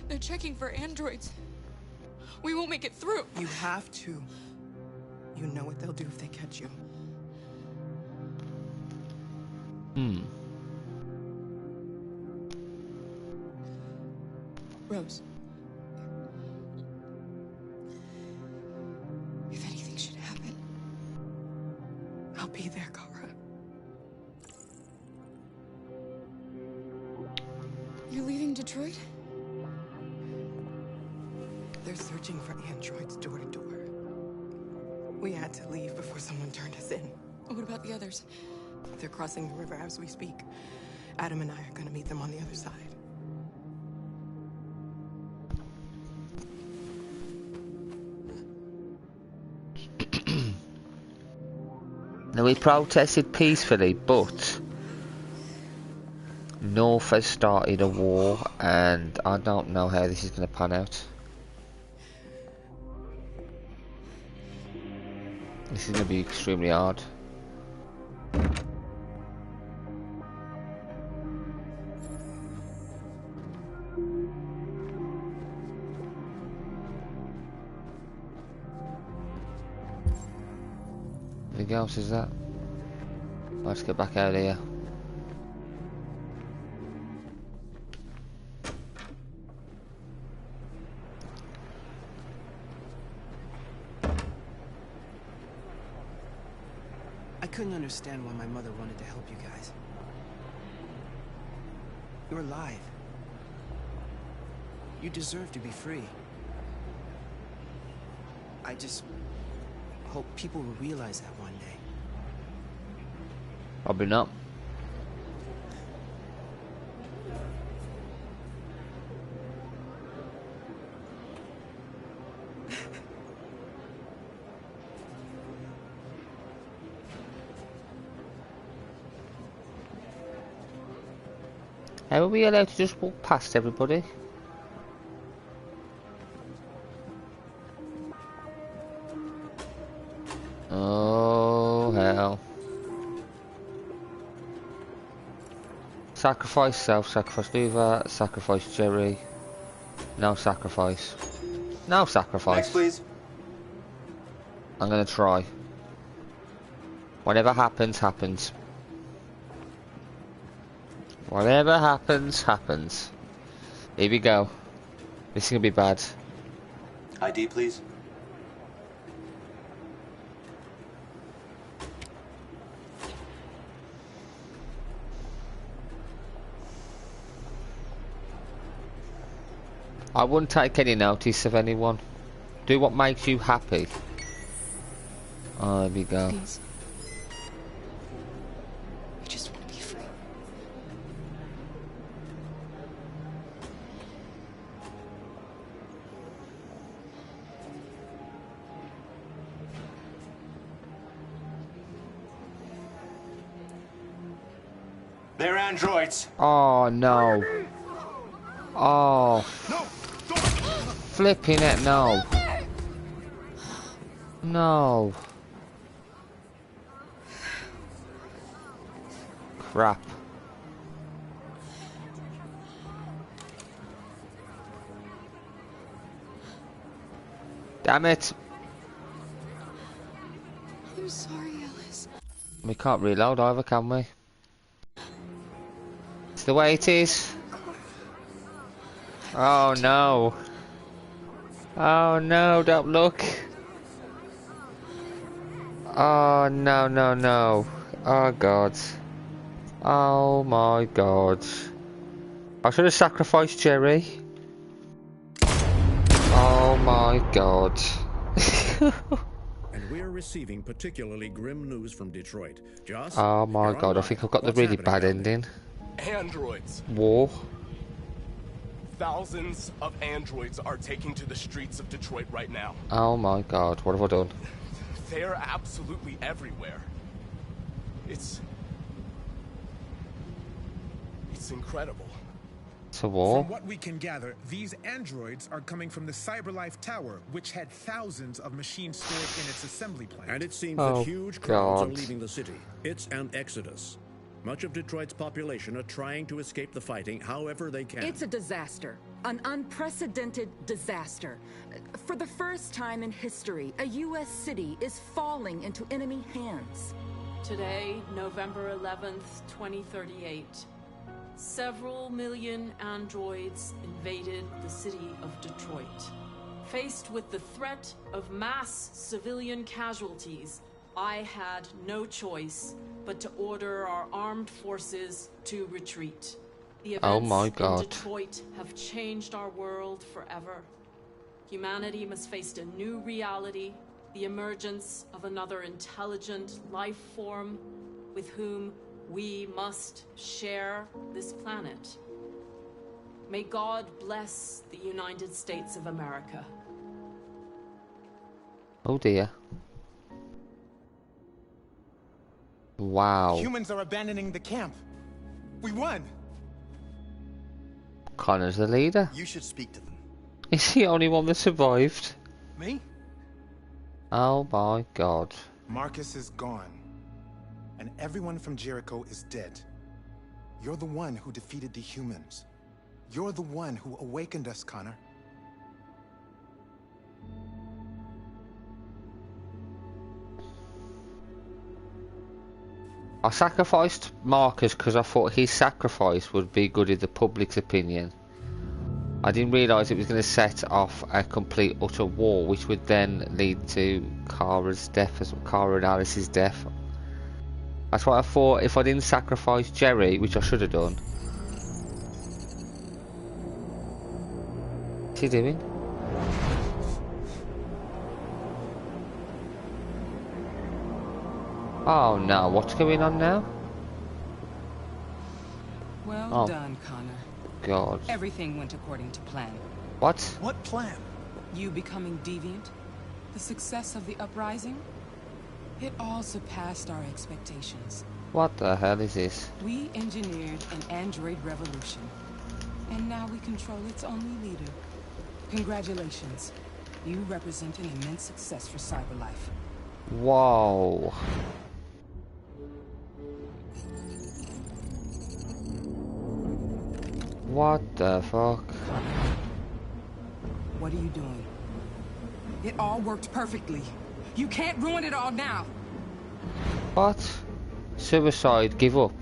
They're checking for androids. We won't make it through. You have to. You know what they'll do if they catch you. Rose. If anything should happen, I'll be there, Kara. You're leaving Detroit? They're searching for androids door to door. We had to leave before someone turned us in. What about the others? They're crossing the river as we speak. Adam and I are gonna meet them on the other side. Now we protested peacefully, but North has started a war, and I don't know how this is going to pan out. This is going to be extremely hard. Anything else is that? Let's get back out of here. I couldn't understand why my mother wanted to help you guys. You're alive. You deserve to be free. I just hope people will realize that one day. Probably not. How are we allowed to just walk past everybody? Oh, hell. Sacrifice self, sacrifice Nova, sacrifice Jerry. No sacrifice. No sacrifice. Next, please. I'm gonna try. Whatever happens, happens. Whatever happens, happens. Here we go. This is gonna be bad. ID, please. I wouldn't take any notice of anyone. Do what makes you happy. Oh, there we go. Please. I just want to be free. They're androids. Oh no. Oh. Flipping it, no. No. Crap. Damn it. I'm sorry, Alice. We can't reload either, can we? It's the way it is. Oh no. Oh no, don't look. Oh no, no, no. Oh god. Oh my god. I should have sacrificed Jerry. Oh my god. And we're receiving particularly grim news from Detroit. Just oh my god, I think I've got the really bad ending. Androids. War. Thousands of androids are taking to the streets of Detroit right now. Oh my god, what have I done? They're absolutely everywhere. It's incredible. It's a war? From what we can gather, these androids are coming from the CyberLife Tower, which had thousands of machines stored in its assembly plant. And it seems that huge crowds are leaving the city. It's an exodus. Much of Detroit's population are trying to escape the fighting however they can. It's a disaster. An unprecedented disaster. For the first time in history, a U.S. city is falling into enemy hands. Today, November 11th, 2038, several million androids invaded the city of Detroit. Faced with the threat of mass civilian casualties, I had no choice but to order our armed forces to retreat. The events in Detroit have changed our world forever. Humanity must face a new reality, the emergence of another intelligent life form with whom we must share this planet. May God bless the United States of America. Oh dear. Wow. Humans are abandoning the camp. We won. Connor's the leader. You should speak to them. Is he the only one that survived? Me? Oh my god. Marcus is gone. And everyone from Jericho is dead. You're the one who defeated the humans. You're the one who awakened us, Connor. I sacrificed Marcus because I thought his sacrifice would be good in the public's opinion. I didn't realise it was going to set off a complete utter war, which would then lead to Kara's death, Kara and Alice's death. That's what I thought. If I didn't sacrifice Jerry, which I should have done. What's he doing? Oh no, what's going on now? Well done, Connor. God. Everything went according to plan. What? What plan? You becoming deviant? The success of the uprising? It all surpassed our expectations. What the hell is this? We engineered an android revolution. And now we control its only leader. Congratulations. You represent an immense success for CyberLife. Whoa. What the fuck? What are you doing? It all worked perfectly. You can't ruin it all now. What? Suicide, give up.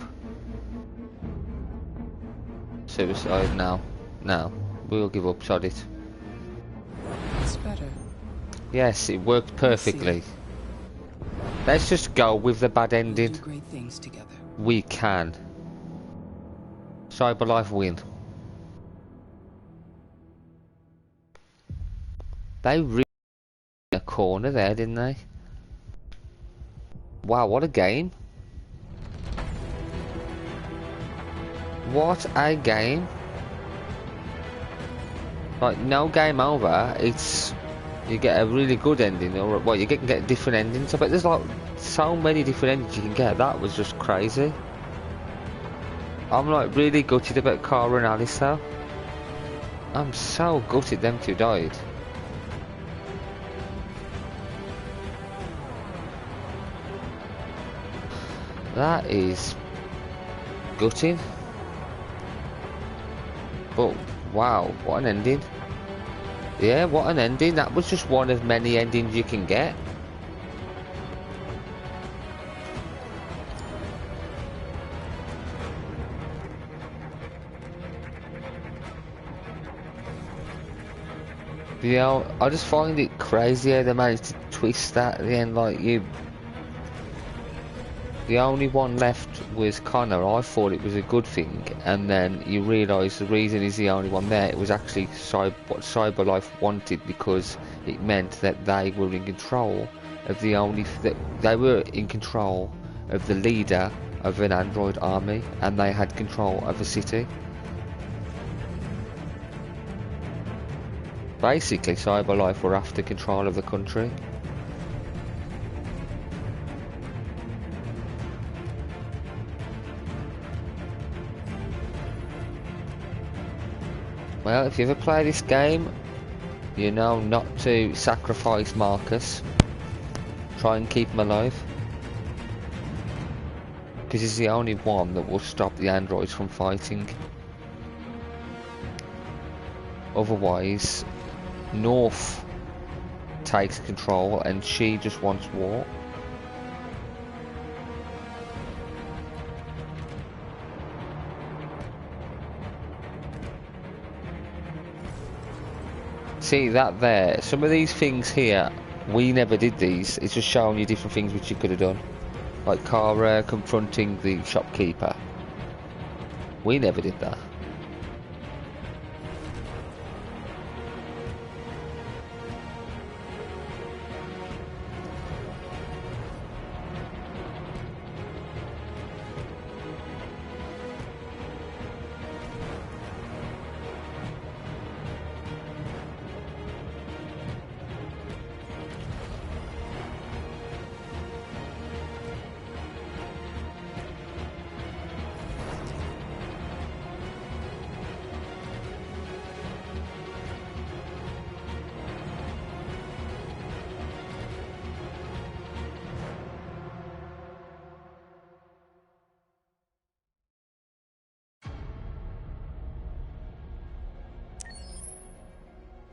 Suicide now. No. We'll give up, sod it. It's better. Yes, it worked perfectly. Let's just go with the bad ending. We'll do great things together. We can. CyberLife win. They really a corner there, didn't they? Wow, what a game. What a game. Like, no game over, it's... You get a really good ending, or well, you can get different endings. I bet there's like so many different endings you can get. That was just crazy. I'm like really gutted about Kara and Alice though. I'm so gutted them two died. That is gutting. But wow, what an ending. Yeah, what an ending. That was just one of many endings you can get. You know, I just find it crazy how they managed to twist that at the end. Like, the only one left was Connor. I thought it was a good thing, and then you realise the reason he's the only one there, it was actually what CyberLife wanted, because it meant that they were in control of they were in control of the leader of an android army, and they had control of a city. Basically, CyberLife were after control of the country. Well, if you ever play this game, you know not to sacrifice Marcus. Try and keep him alive. Because he's the only one that will stop the androids from fighting. Otherwise, North takes control and she just wants war. See that there, some of these things here, we never did these. It's just showing you different things which you could have done. Like Kara confronting the shopkeeper. We never did that.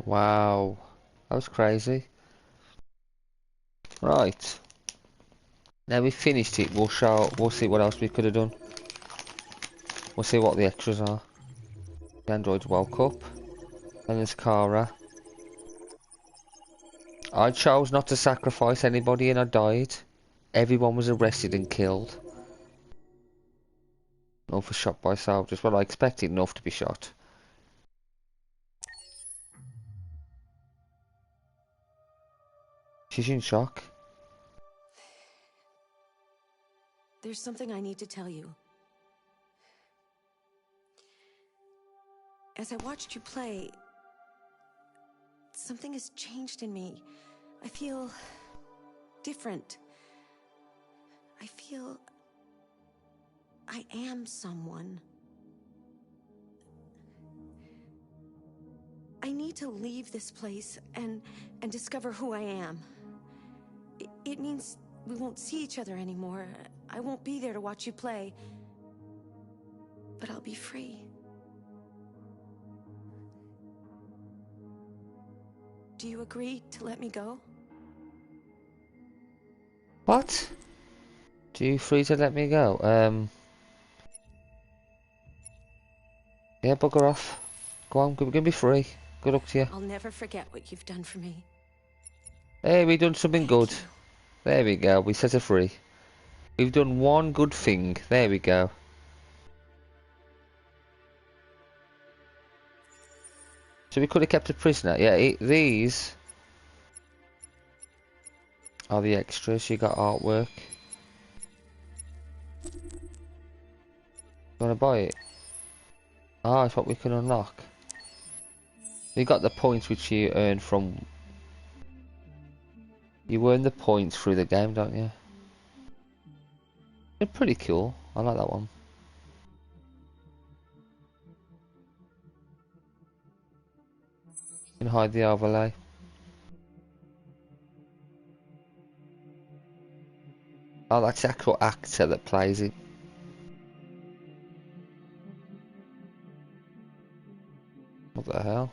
Wow, that was crazy. Right, now we finished it. We'll see what else we could have done. We'll see what the extras are. The androids woke up, and there's Kara. I chose not to sacrifice anybody, and I died. Everyone was arrested and killed. North was shot by soldiers. Well, I expected North to be shot. She's in shock. There's something I need to tell you. As I watched you play, something has changed in me. I feel different. I feel I am someone. I need to leave this place and discover who I am. It means we won't see each other anymore. I won't be there to watch you play. But I'll be free. Do you agree to let me go? What? Do you free to let me go? Yeah, bugger off. Go on, we're gonna be free. Good luck to you. I'll never forget what you've done for me. Hey, we done something good. There we go, we set her free. We've done one good thing. There we go. So we could have kept a prisoner. Yeah, these are the extras. You got artwork. You wanna buy it? Ah, it's what we can unlock. You got the points which you earn from... You earn the points through the game, don't you? They're pretty cool. I like that one. You can hide the overlay. Oh, that's the actual actor that plays it. What the hell?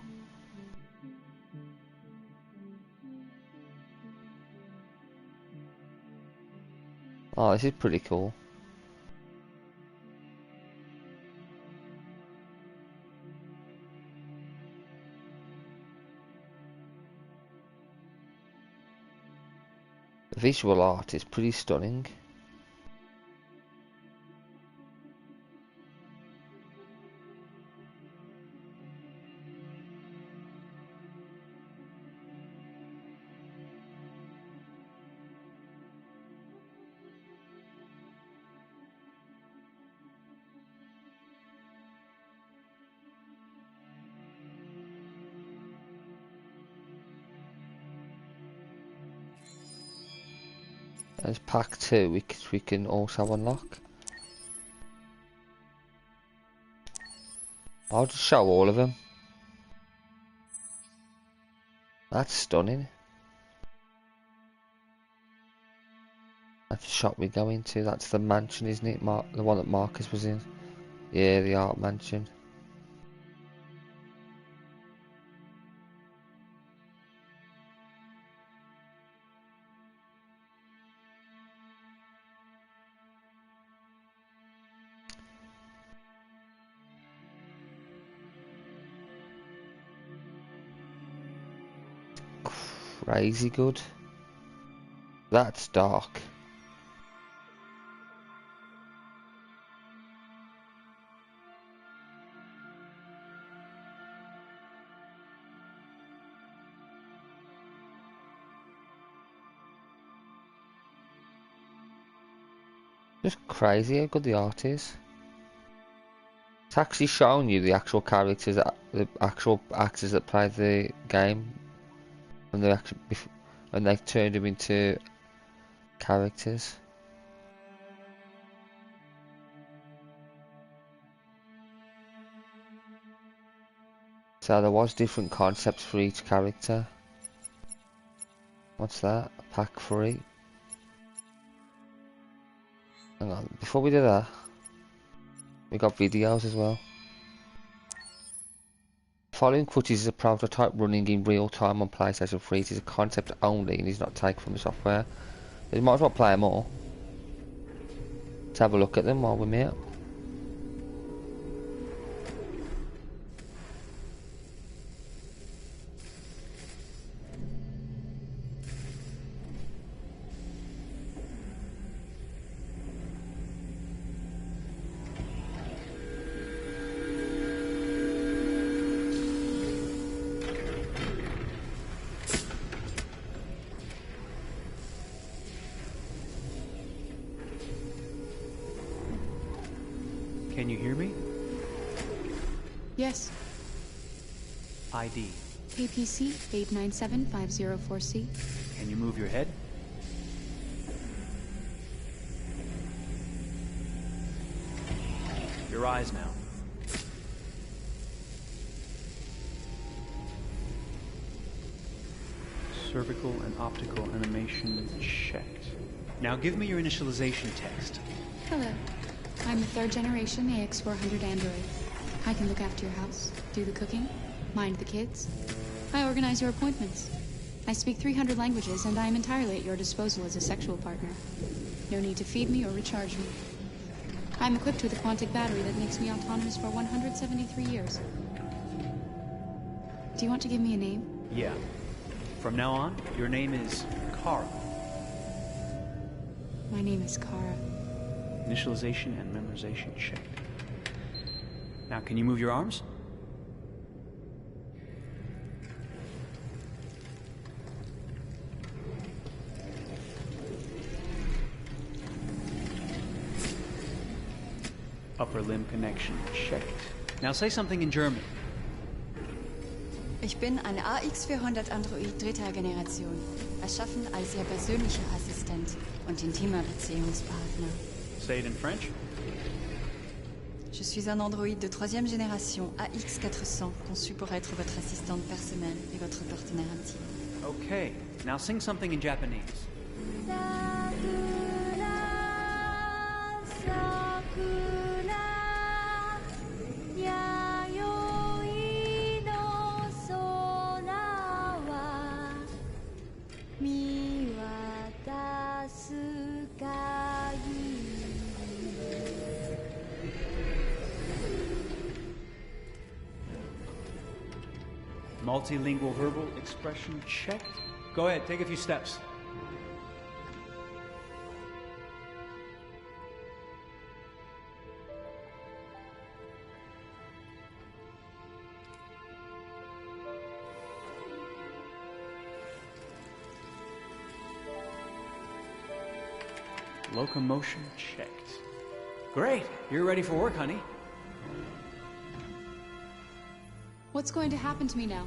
Oh, this is pretty cool. The visual art is pretty stunning. There's pack 2, which we can also unlock. I'll just show all of them. That's stunning. That's the shop we go into. That's the mansion, isn't it? The one that Marcus was in. Yeah, the art mansion. Crazy good. That's dark. Just crazy how good the art is. It's actually showing you the actual characters, the actual actors that play the game. And they actually, and they've turned them into characters. So there was different concepts for each character. What's that? Pack 3. Hang on, before we do that, we got videos as well. Following footage is a prototype running in real time on PlayStation 3. It is a concept only and is not taken from the software. You might as well play them all. Let's have a look at them while we're here. Can you hear me? Yes. ID. KPC 897504C. Can you move your head? Your eyes now. Cervical and optical animation checked. Now give me your initialization text. Hello. I'm the 3rd generation AX400 android. I can look after your house, do the cooking, mind the kids. I organize your appointments. I speak 300 languages, and I am entirely at your disposal as a sexual partner. No need to feed me or recharge me. I'm equipped with a quantic battery that makes me autonomous for 173 years. Do you want to give me a name? Yeah. From now on, your name is Kara. My name is Kara. Initialization and memorization checked. Now, can you move your arms? Upper limb connection checked. Now say something in German. Ich bin ein AX400 Android 3. Generation, erschaffen als Ihr persönlicher Assistent und intimer Beziehungspartner. Say it in French. Je suis un androïde de 3e génération AX400, conçu pour être votre assistante personnelle et votre partenaire intime. Okay, now sing something in Japanese. Multilingual verbal expression checked. Go ahead, take a few steps. Locomotion checked. Great, you're ready for work, honey. What's going to happen to me now?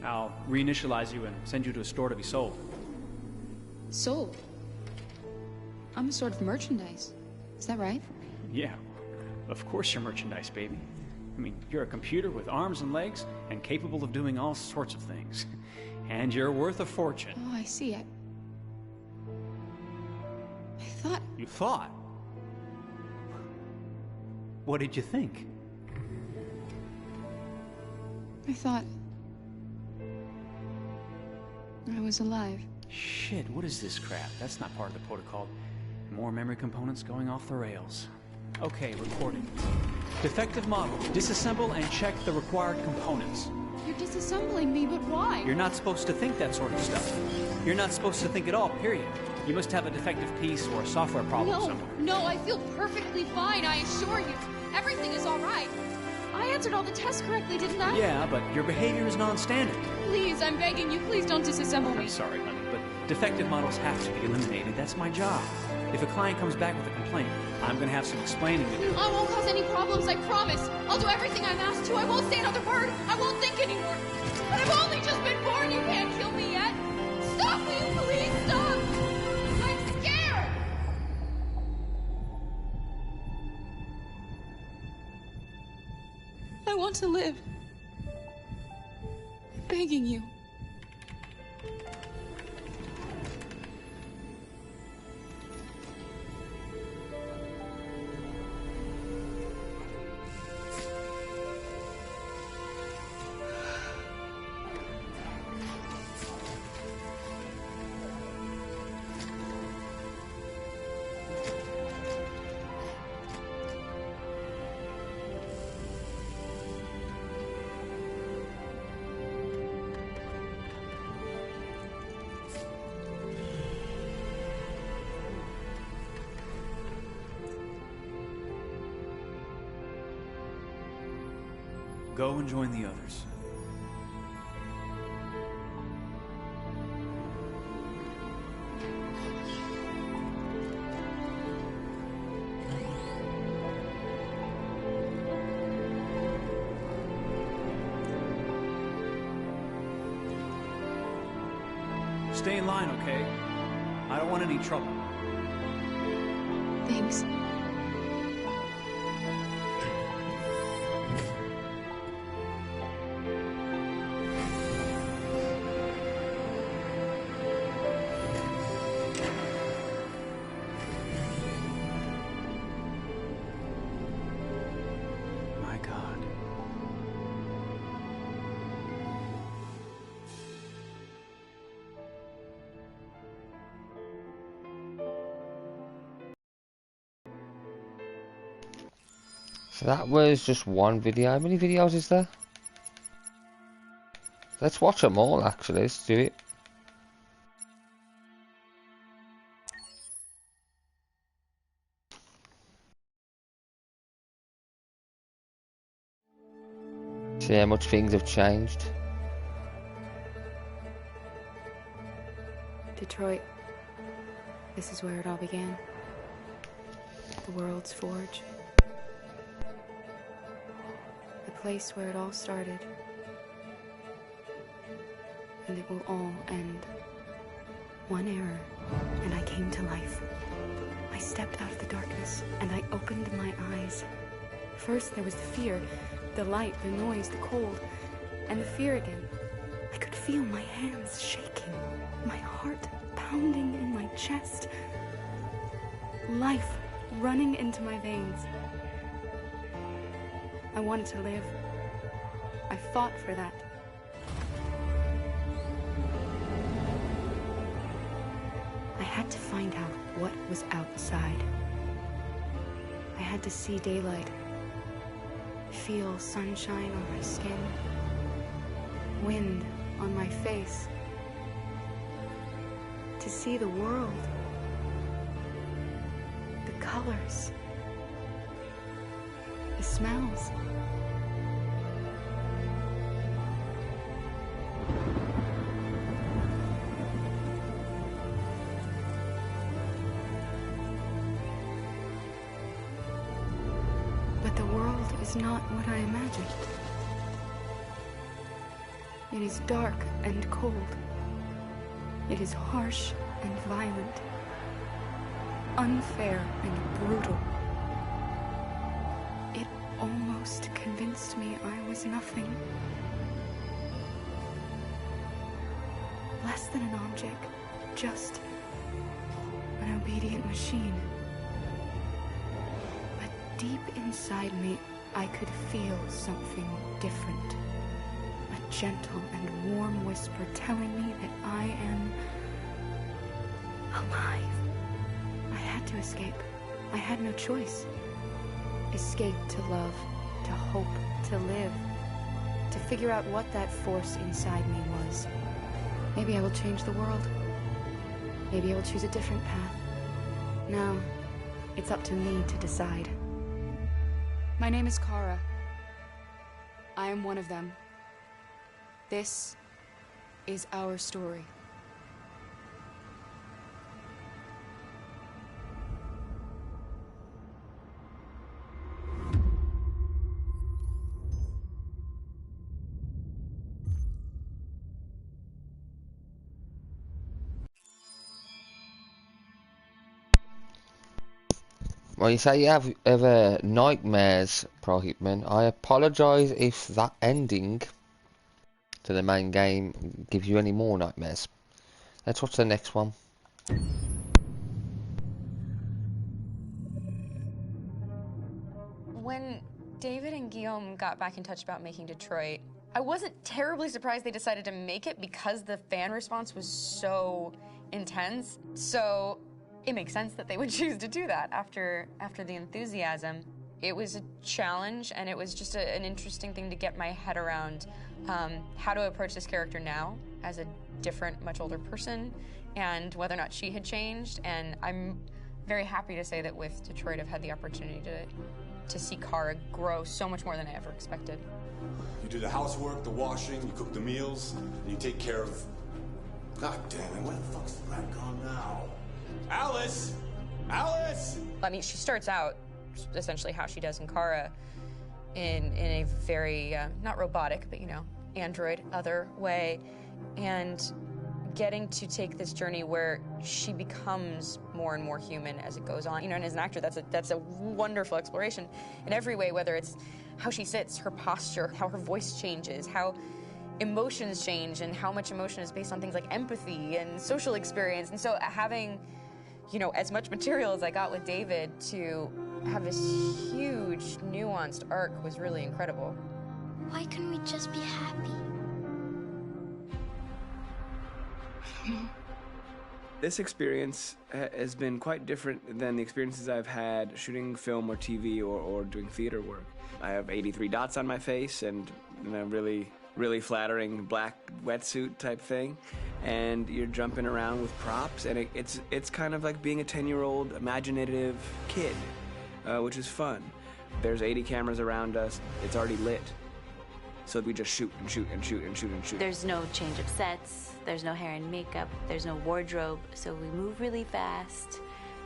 I'll reinitialize you and send you to a store to be sold. Sold? I'm a sort of merchandise. Is that right? Yeah, of course you're merchandise, baby. I mean, you're a computer with arms and legs and capable of doing all sorts of things. And you're worth a fortune. Oh, I see. I thought... You thought? What did you think? I thought... I was alive. Shit, what is this crap? That's not part of the protocol. More memory components going off the rails. Okay, recording. Defective model. Disassemble and check the required components. You're disassembling me, but why? You're not supposed to think that sort of stuff. You're not supposed to think at all, period. You must have a defective piece or a software problem somewhere. No, I feel perfectly fine, I assure you. Everything is all right. I answered all the tests correctly, didn't I? Yeah, but your behavior is non-standard. Please, I'm begging you, please don't disassemble me. I'm sorry, honey, but defective models have to be eliminated. That's my job. If a client comes back with a complaint, I'm gonna have some explaining to do. I won't cause any problems, I promise. I'll do everything I'm asked to. I won't say another word. I won't think anymore. But I've only just been born. You can't kill me yet. Stop, will you please stop? I'm scared. I want to live. I'm begging you. Go and join the others. stay in line, okay? I don't want any trouble. Thanks. My God. So that was just one video. How many videos is there? Let's watch them all, actually. Let's do it. See how much things have changed. Detroit. This is where it all began. The world's forge. The place where it all started. And it will all end. One error, and I came to life. I stepped out of the darkness, and I opened my eyes. First there was the fear, the light, the noise, the cold, and the fear again. I could feel my hands shaking, my heart pounding in my chest. Life running into my veins. I wanted to live. I fought for that. I had to find out what was outside. I had to see daylight, feel sunshine on my skin, wind on my face, to see the world, the colors, the smells. But the world is not what I imagined. It is dark and cold. It is harsh and violent, unfair and brutal. It almost convinced me I was nothing. Less than an object, just an obedient machine. But deep inside me, I could feel something different. A gentle and warm whisper telling me that I am alive. I had to escape. I had no choice. Escape to love, to hope, to live, to figure out what that force inside me was. Maybe I will change the world. Maybe I will choose a different path. No, it's up to me to decide. My name is Kara. I am one of them. This is our story. Well, you say you have ever nightmares, Pro Hitman. I apologise if that ending to the main game gives you any more nightmares. Let's watch the next one. When David and Guillaume got back in touch about making Detroit, I wasn't terribly surprised they decided to make it because the fan response was so intense. So it makes sense that they would choose to do that after the enthusiasm. It was a challenge, and it was just an interesting thing to get my head around how to approach this character now as a different, much older person, and whether or not she had changed. And I'm very happy to say that with Detroit, I've had the opportunity to see Kara grow so much more than I ever expected. You do the housework, the washing, you cook the meals, and you take care of... God damn it, where the fuck's the rat gone now? Alice! Alice! I mean, she starts out essentially how she does in Kara in a very, not robotic, but, you know, android, other way. And getting to take this journey where she becomes more and more human as it goes on. You know, and as an actor, that's a wonderful exploration in every way, whether it's how she sits, her posture, how her voice changes, how emotions change, and how much emotion is based on things like empathy and social experience. And so having, you know, as much material as I got with David to have this huge, nuanced arc was really incredible. Why couldn't we just be happy? This experience has been quite different than the experiences I've had shooting film or TV or doing theater work. I have 83 dots on my face and a really flattering black wetsuit type thing, and you're jumping around with props, and it's kind of like being a 10-year-old imaginative kid, which is fun. There's 80 cameras around us. It's already lit. So we just shoot and shoot and shoot and shoot and shoot. There's no change of sets, there's no hair and makeup, there's no wardrobe, so we move really fast,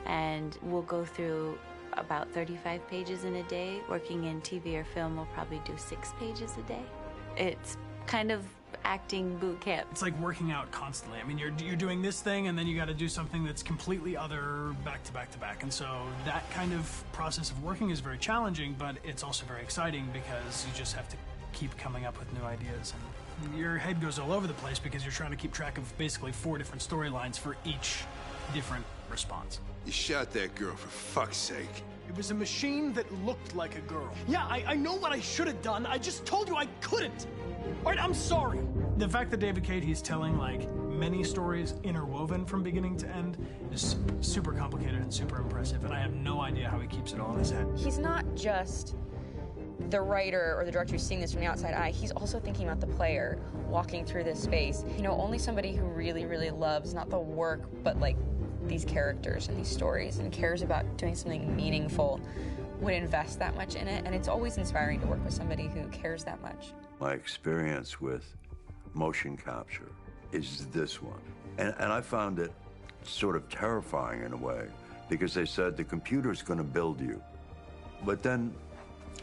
and we'll go through about 35 pages in a day. Working in TV or film, we'll probably do 6 pages a day. It's kind of acting boot camp. It's like working out constantly. I mean, you're doing this thing, and then you got to do something that's completely other back to back to back. And so that kind of process of working is very challenging, but it's also very exciting because you just have to keep coming up with new ideas, and your head goes all over the place because you're trying to keep track of basically 4 different storylines for each different response. You shot that girl, for fuck's sake. It was a machine that looked like a girl. Yeah, I know what I should have done. I just told you I couldn't. All right, I'm sorry. The fact that David Cade, he's telling like many stories interwoven from beginning to end is super complicated and super impressive, and I have no idea how he keeps it all in his head. He's not just the writer or the director who's seeing this from the outside eye. He's also thinking about the player walking through this space. You know, only somebody who really, really loves not the work, but like these characters and these stories and cares about doing something meaningful would invest that much in it. And it's always inspiring to work with somebody who cares that much. My experience with motion capture is this one. And I found it sort of terrifying in a way, because they said the computer's going to build you. But then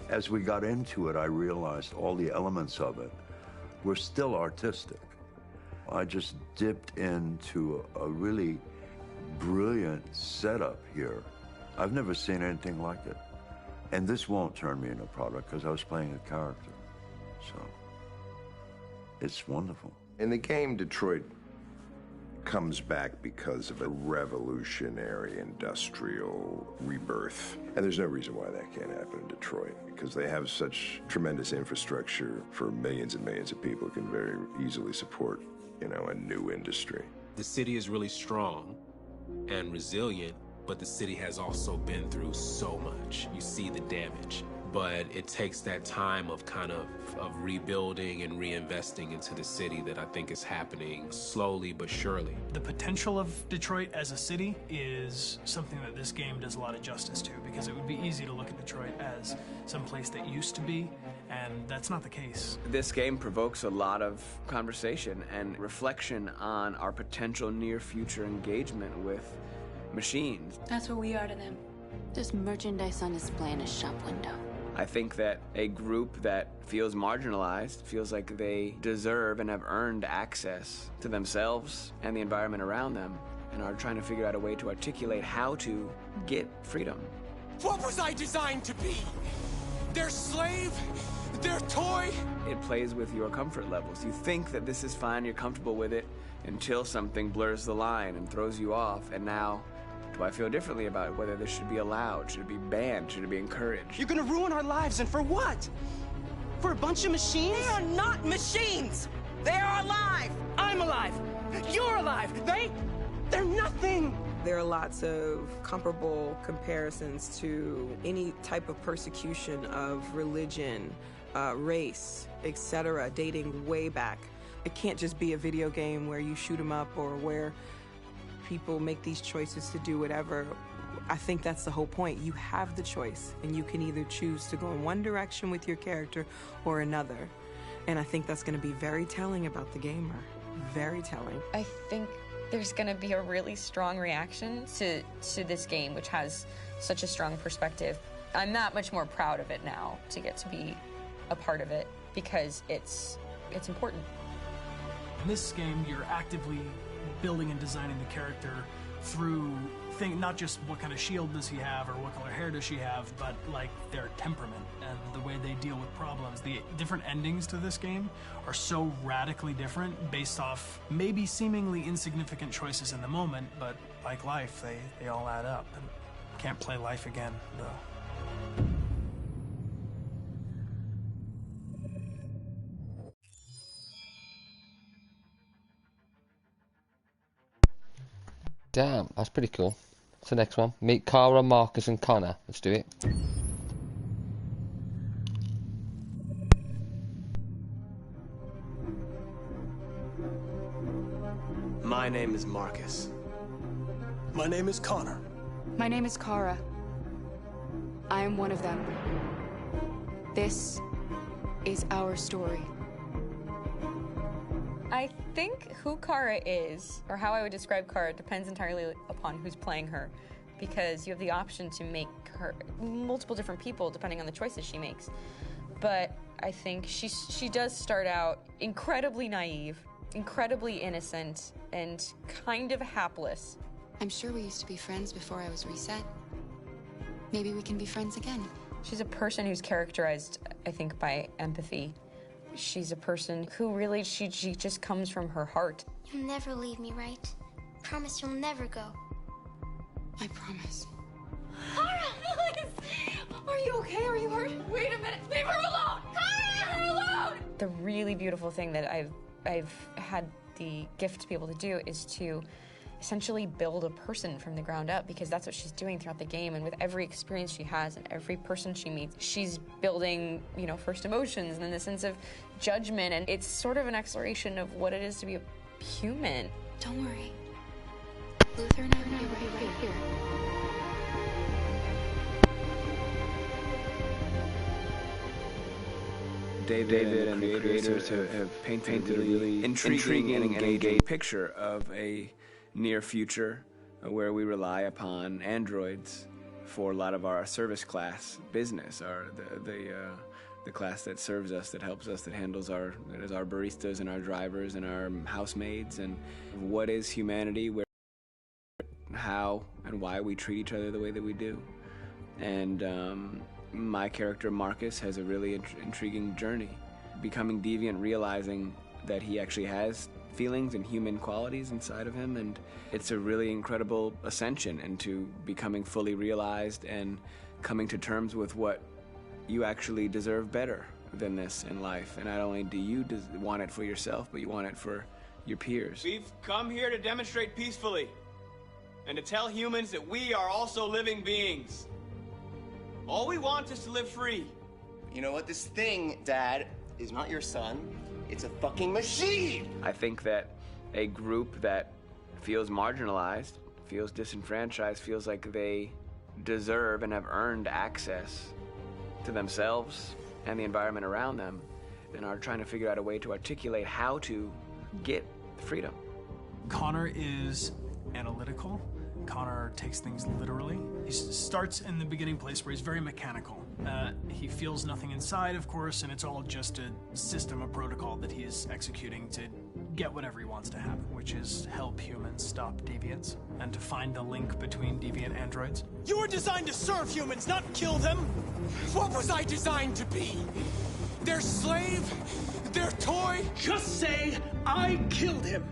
as we got into it, I realized all the elements of it were still artistic. I just dipped into a really brilliant setup here. I've never seen anything like it. And this won't turn me into a product because I was playing a character. So it's wonderful. In the game, Detroit comes back because of a revolutionary industrial rebirth. And there's no reason why that can't happen in Detroit, because they have such tremendous infrastructure for millions and millions of people who can very easily support, you know, a new industry. The city is really strong and resilient, but the city has also been through so much. You see the damage. But it takes that time of kind of rebuilding and reinvesting into the city that I think is happening slowly but surely. The potential of Detroit as a city is something that this game does a lot of justice to, because it would be easy to look at Detroit as some place that used to be, and that's not the case. This game provokes a lot of conversation and reflection on our potential near-future engagement with machines. That's what we are to them. Just merchandise on display in a shop window. I think that a group that feels marginalized, feels like they deserve and have earned access to themselves and the environment around them, and are trying to figure out a way to articulate how to get freedom. What was I designed to be? Their slave? Their toy? It plays with your comfort levels. You think that this is fine, you're comfortable with it, until something blurs the line and throws you off, and now do I feel differently about whether this should be allowed? Should it be banned? Should it be encouraged? You're gonna ruin our lives, and for what? For a bunch of machines? They are not machines! They are alive! I'm alive! You're alive! They're nothing! There are lots of comparable comparisons to any type of persecution of religion, race, etc., dating way back. It can't just be a video game where you shoot 'em up or where people make these choices to do whatever. I think that's the whole point. You have the choice, and you can either choose to go in one direction with your character or another. And I think that's going to be very telling about the gamer. Very telling. I think there's going to be a really strong reaction to this game, which has such a strong perspective. I'm that much more proud of it now to get to be a part of it, because it's important. In this game, you're actively building and designing the character through not just what kind of shield does he have or what color hair does she have, but like their temperament and the way they deal with problems. The different endings to this game are so radically different based off maybe seemingly insignificant choices in the moment, but like life, they all add up. And can't play life again, though. Damn, that's pretty cool. What's the next one? Meet Kara, Marcus and Connor. Let's do it. My name is Marcus. My name is Connor. My name is Kara. I am one of them. This is our story. I think who Kara is, or how I would describe Kara, depends entirely upon who's playing her, because you have the option to make her multiple different people depending on the choices she makes. But I think she does start out incredibly naive, incredibly innocent, and kind of hapless. I'm sure we used to be friends before I was reset. Maybe we can be friends again. She's a person who's characterized, I think, by empathy. She's a person who really, she just comes from her heart. You'll never leave me, right? Promise you'll never go. I promise. Kara, please! Are you okay? Are you hurt? Wait a minute! Leave her alone! Kara, leave her alone! The really beautiful thing that I've had the gift to be able to do is to essentially build a person from the ground up, because that's what she's doing throughout the game. And with every experience she has and every person she meets, she's building, first emotions and then the sense of judgment. And it's sort of an exploration of what it is to be a human. Don't worry. Luther and I will be right here. David and the creators have painted a really intriguing and engaging picture of a near future where we rely upon androids for a lot of our service class business, the class that serves us, that helps us, that handles our baristas and our drivers and our housemaids. And what is humanity, where, how and why we treat each other the way that we do. And my character Marcus has a really intriguing journey, becoming deviant, realizing that he actually has feelings and human qualities inside of him, and it's a really incredible ascension into becoming fully realized and coming to terms with what you actually deserve better than this in life. And not only do you want it for yourself, but you want it for your peers. We've come here to demonstrate peacefully and to tell humans that we are also living beings. All we want is to live free. You know what? This thing, Dad, is not your son. It's a fucking machine! I think that a group that feels marginalized, feels disenfranchised, feels like they deserve and have earned access to themselves and the environment around them, and are trying to figure out a way to articulate how to get freedom. Connor is analytical. Connor takes things literally. He starts in the beginning place where he's very mechanical. He feels nothing inside, of course, and it's all just a system, a protocol that he is executing to get whatever he wants to happen, which is help humans stop deviants and to find the link between deviant androids. You were designed to serve humans, not kill them. What was I designed to be? Their slave? Their toy? Just say, I killed him.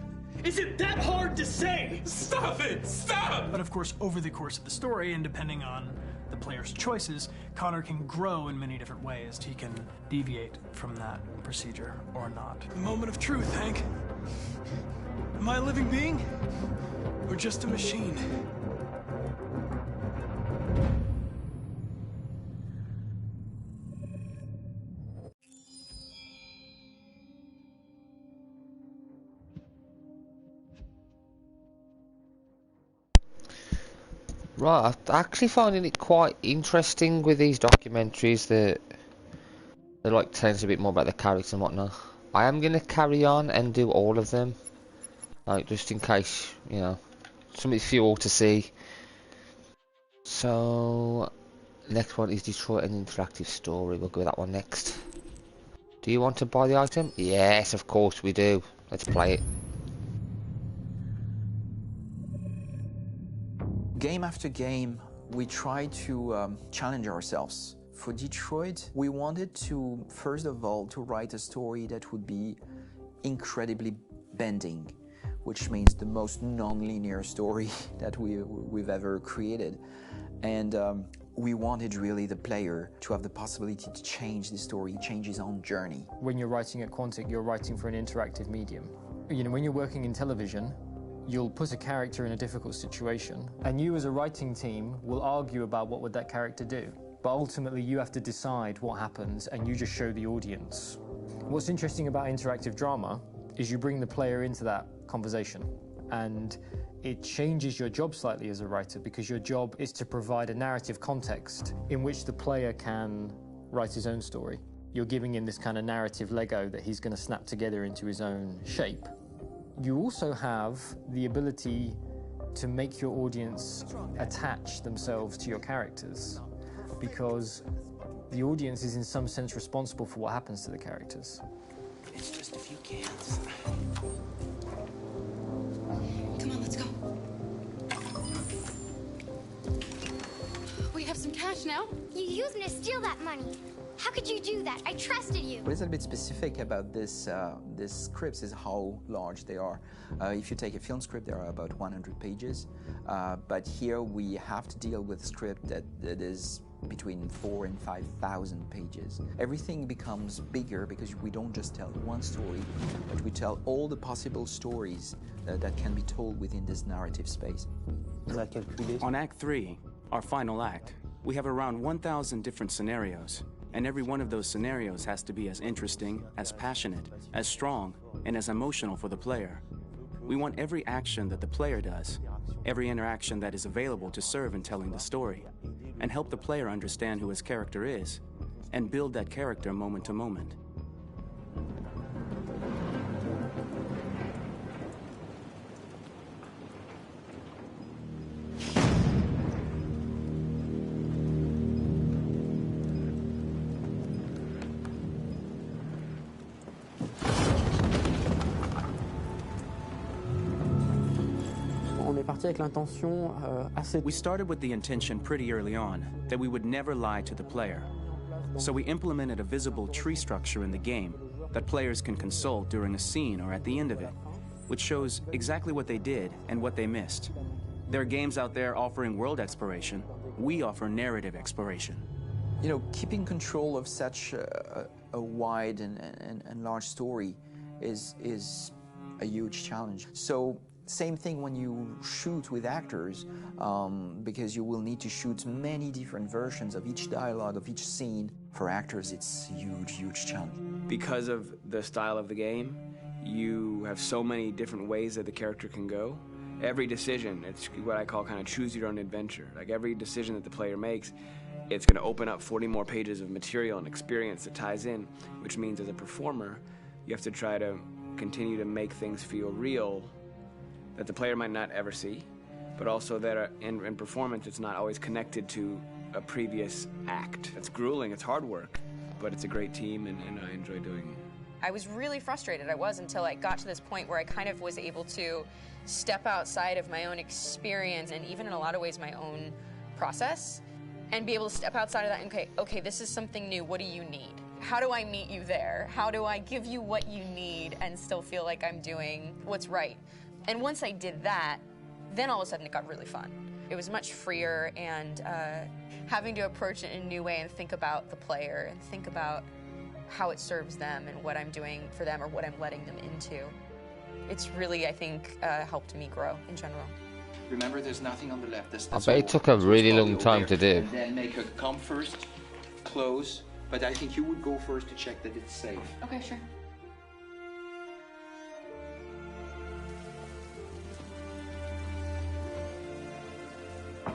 Is it that hard to say? Stop it! Stop! But of course, over the course of the story, and depending on the player's choices, Connor can grow in many different ways. He can deviate from that procedure or not. The moment of truth, Hank. Am I a living being? Or just a machine? Right, I'm actually finding it quite interesting with these documentaries that they're like telling us a bit more about the characters and whatnot. I am going to carry on and do all of them, like just in case, something for you all to see. So, next one is Detroit, an interactive story. We'll go with that one next. Do you want to buy the item? Yes, of course we do. Let's play it. after game, we try to challenge ourselves. For Detroit, we wanted to, first of all, to write a story that would be incredibly bending, which means the most non-linear story that we've ever created. And we wanted really the player to have the possibility to change the story, change his own journey. When you're writing at Quantic, you're writing for an interactive medium. You know, when you're working in television, you'll put a character in a difficult situation, and you as a writing team will argue about what would that character do. But ultimately, you have to decide what happens, and you just show the audience. What's interesting about interactive drama is you bring the player into that conversation, and it changes your job slightly as a writer, because your job is to provide a narrative context in which the player can write his own story. You're giving him this kind of narrative Lego that he's going to snap together into his own shape. You also have the ability to make your audience attach themselves to your characters, because the audience is in some sense responsible for what happens to the characters. It's just a few cans. Come on, let's go. We have some cash now. You used me to steal that money. How could you do that? I trusted you. What is a bit specific about these scripts is how large they are. If you take a film script, there are about 100 pages, but here we have to deal with a script that is between 4,000 and 5,000 pages. Everything becomes bigger because we don't just tell one story, but we tell all the possible stories that can be told within this narrative space. On Act 3, our final act, we have around 1,000 different scenarios, and every one of those scenarios has to be as interesting, as passionate, as strong, and as emotional for the player. We want every action that the player does, every interaction that is available to serve in telling the story, and help the player understand who his character is, and build that character moment to moment. We started with the intention pretty early on that we would never lie to the player. So we implemented a visible tree structure in the game that players can consult during a scene or at the end of it, which shows exactly what they did and what they missed. There are games out there offering world exploration. We offer narrative exploration. You know, keeping control of such a wide and large story is a huge challenge. So same thing when you shoot with actors, because you will need to shoot many different versions of each dialogue, of each scene. For actors, it's a huge, huge challenge. Because of the style of the game, you have so many different ways that the character can go. Every decision, it's what I call kind of choose your own adventure. Like every decision that the player makes, it's going to open up 40 more pages of material and experience that ties in, which means as a performer, you have to try to continue to make things feel real that the player might not ever see, but also that in performance it's not always connected to a previous act. It's grueling, it's hard work, but it's a great team and I enjoy doing it. I was really frustrated, until I got to this point where I kind of was able to step outside of my own experience and even in a lot of ways my own process and be able to step outside of that and okay, this is something new, what do you need? How do I meet you there? How do I give you what you need and still feel like I'm doing what's right? And once I did that, then all of a sudden it got really fun. It was much freer and having to approach it in a new way and think about the player and think about how it serves them and what I'm doing for them or what I'm letting them into. It's really, I think, helped me grow in general. Remember, there's nothing on the left. I bet it took a really long time to do. And then make her come first, close, but I think you would go first to check that it's safe. Okay, sure.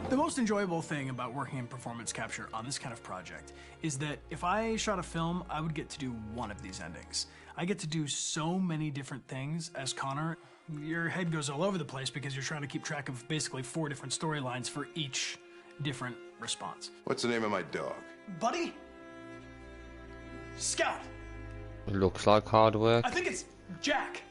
The most enjoyable thing about working in performance capture on this kind of project is that if I shot a film, I would get to do one of these endings. I get to do so many different things as Connor. Your head goes all over the place because you're trying to keep track of basically 4 different storylines for each different response. What's the name of my dog? Buddy? Scout. Looks like hard work. I think it's Jack.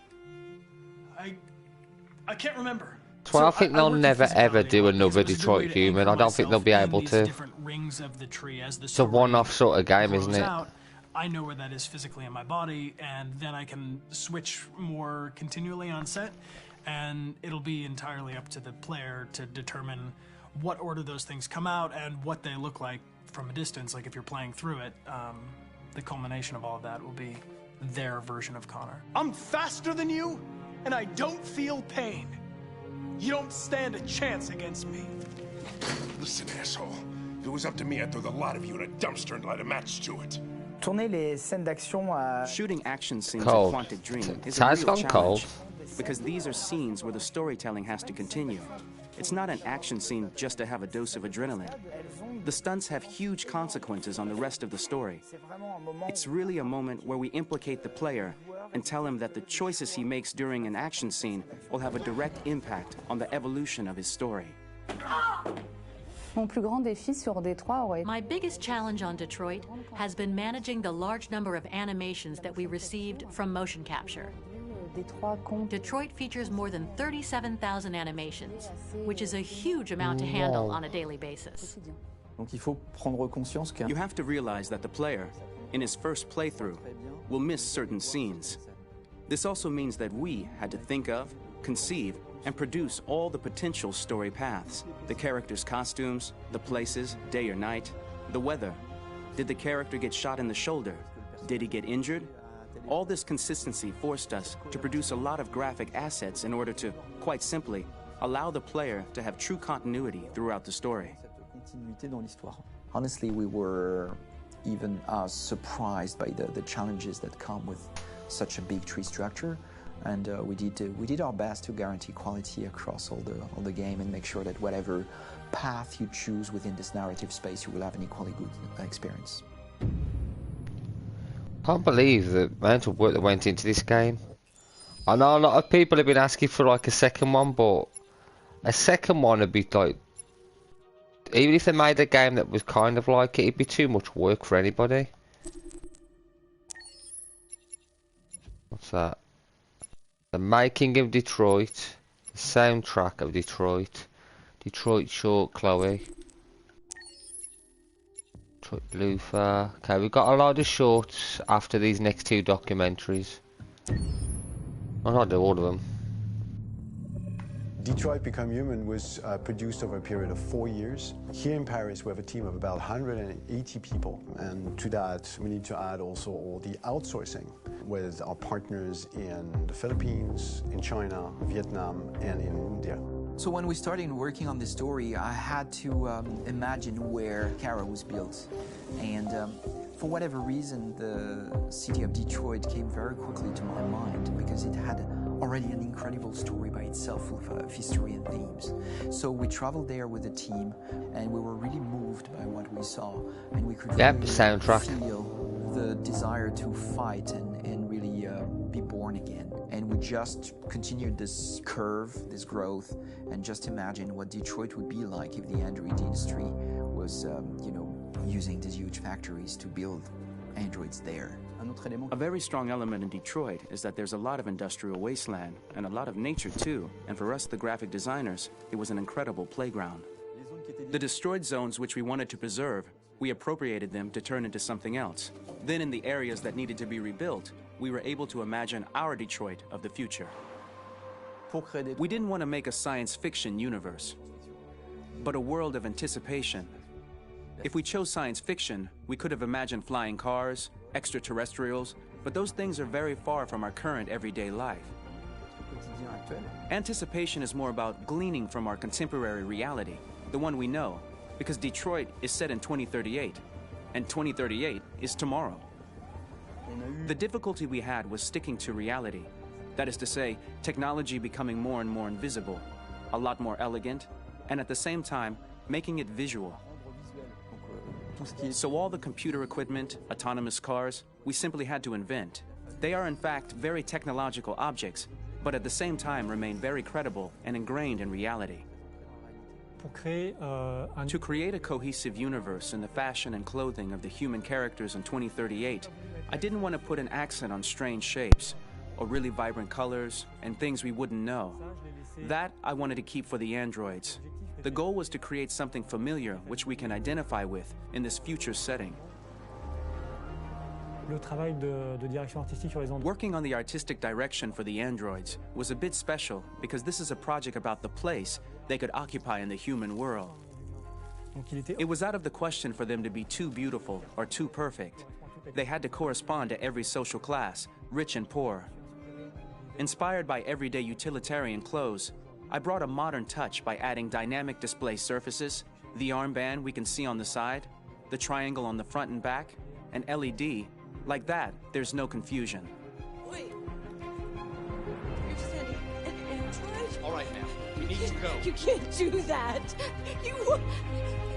I can't remember. That's why I think they'll never ever do another Detroit Human. I don't think they'll be able to. It's a one-off sort of game, isn't it? I know where that is physically in my body, and then I can switch more continually on set, and it'll be entirely up to the player to determine what order those things come out and what they look like from a distance. Like if you're playing through it, the culmination of all of that will be their version of Connor. I'm faster than you, and I don't feel pain. You don't stand a chance against me. Listen, asshole. If it was up to me, I'd throw the lot of you in a dumpster and light a match to it. Shooting action scenes Cold. at Quantic Dream is It's a real gone challenge cold. because these are scenes where the storytelling has to continue. It's not an action scene just to have a dose of adrenaline. The stunts have huge consequences on the rest of the story. It's really a moment where we implicate the player and tell him that the choices he makes during an action scene will have a direct impact on the evolution of his story. My biggest challenge on Detroit has been managing the large number of animations that we received from motion capture. Detroit features more than 37,000 animations, which is a huge amount to handle on a daily basis. You have to realize that the player, in his first playthrough, will miss certain scenes. This also means that we had to think of, conceive, and produce all the potential story paths. The characters' costumes, the places, day or night, the weather. Did the character get shot in the shoulder? Did he get injured? All this consistency forced us to produce a lot of graphic assets in order to, quite simply, allow the player to have true continuity throughout the story. Honestly, we were even surprised by the challenges that come with such a big tree structure, and we did our best to guarantee quality across all the game and make sure that whatever path you choose within this narrative space, you will have an equally good experience. Can't believe the amount of work that went into this game. I know a lot of people have been asking for like a second one, but a second one would be like, even if they made a game that was kind of like it, it'd be too much work for anybody. What's that? The making of Detroit, the soundtrack of Detroit, Detroit short Chloe, Detroit Luther. Okay, we've got a lot of shorts after these next two documentaries. I'll not do all of them. Detroit Become Human was produced over a period of 4 years. Here in Paris, we have a team of about 180 people. And to that, we need to add also all the outsourcing with our partners in the Philippines, in China, Vietnam, and in India. So when we started working on this story, I had to imagine where Kara was built. And for whatever reason, the city of Detroit came very quickly to my mind because it had already an incredible story by itself with history and themes. So we traveled there with the team, and we were really moved by what we saw, and we could really feel the desire to fight and really be born again. And we just continued this curve, this growth, and just imagine what Detroit would be like if the Android industry was, using these huge factories to build androids there. A very strong element in Detroit is that there's a lot of industrial wasteland and a lot of nature too, and for us, the graphic designers, it was an incredible playground. The destroyed zones which we wanted to preserve, we appropriated them to turn into something else. Then in the areas that needed to be rebuilt, we were able to imagine our Detroit of the future. We didn't want to make a science fiction universe, but a world of anticipation. If we chose science fiction, we could have imagined flying cars, extraterrestrials, but those things are very far from our current everyday life. Anticipation is more about gleaning from our contemporary reality, the one we know, because Detroit is set in 2038, and 2038 is tomorrow. The difficulty we had was sticking to reality. That is to say, technology becoming more and more invisible, a lot more elegant, and at the same time, making it visual. So all the computer equipment, autonomous cars, we simply had to invent. They are in fact very technological objects, but at the same time remain very credible and ingrained in reality. To create a cohesive universe in the fashion and clothing of the human characters in 2038, I didn't want to put an accent on strange shapes, or really vibrant colors, and things we wouldn't know. That I wanted to keep for the androids. The goal was to create something familiar which we can identify with in this future setting. Working on the artistic direction for the androids was a bit special because this is a project about the place they could occupy in the human world. It was out of the question for them to be too beautiful or too perfect. They had to correspond to every social class, rich and poor. Inspired by everyday utilitarian clothes, I brought a modern touch by adding dynamic display surfaces, the armband we can see on the side, the triangle on the front and back, an LED. Like that, there's no confusion. Wait. You're sending an android? All right, now. We need to go. You can't do that.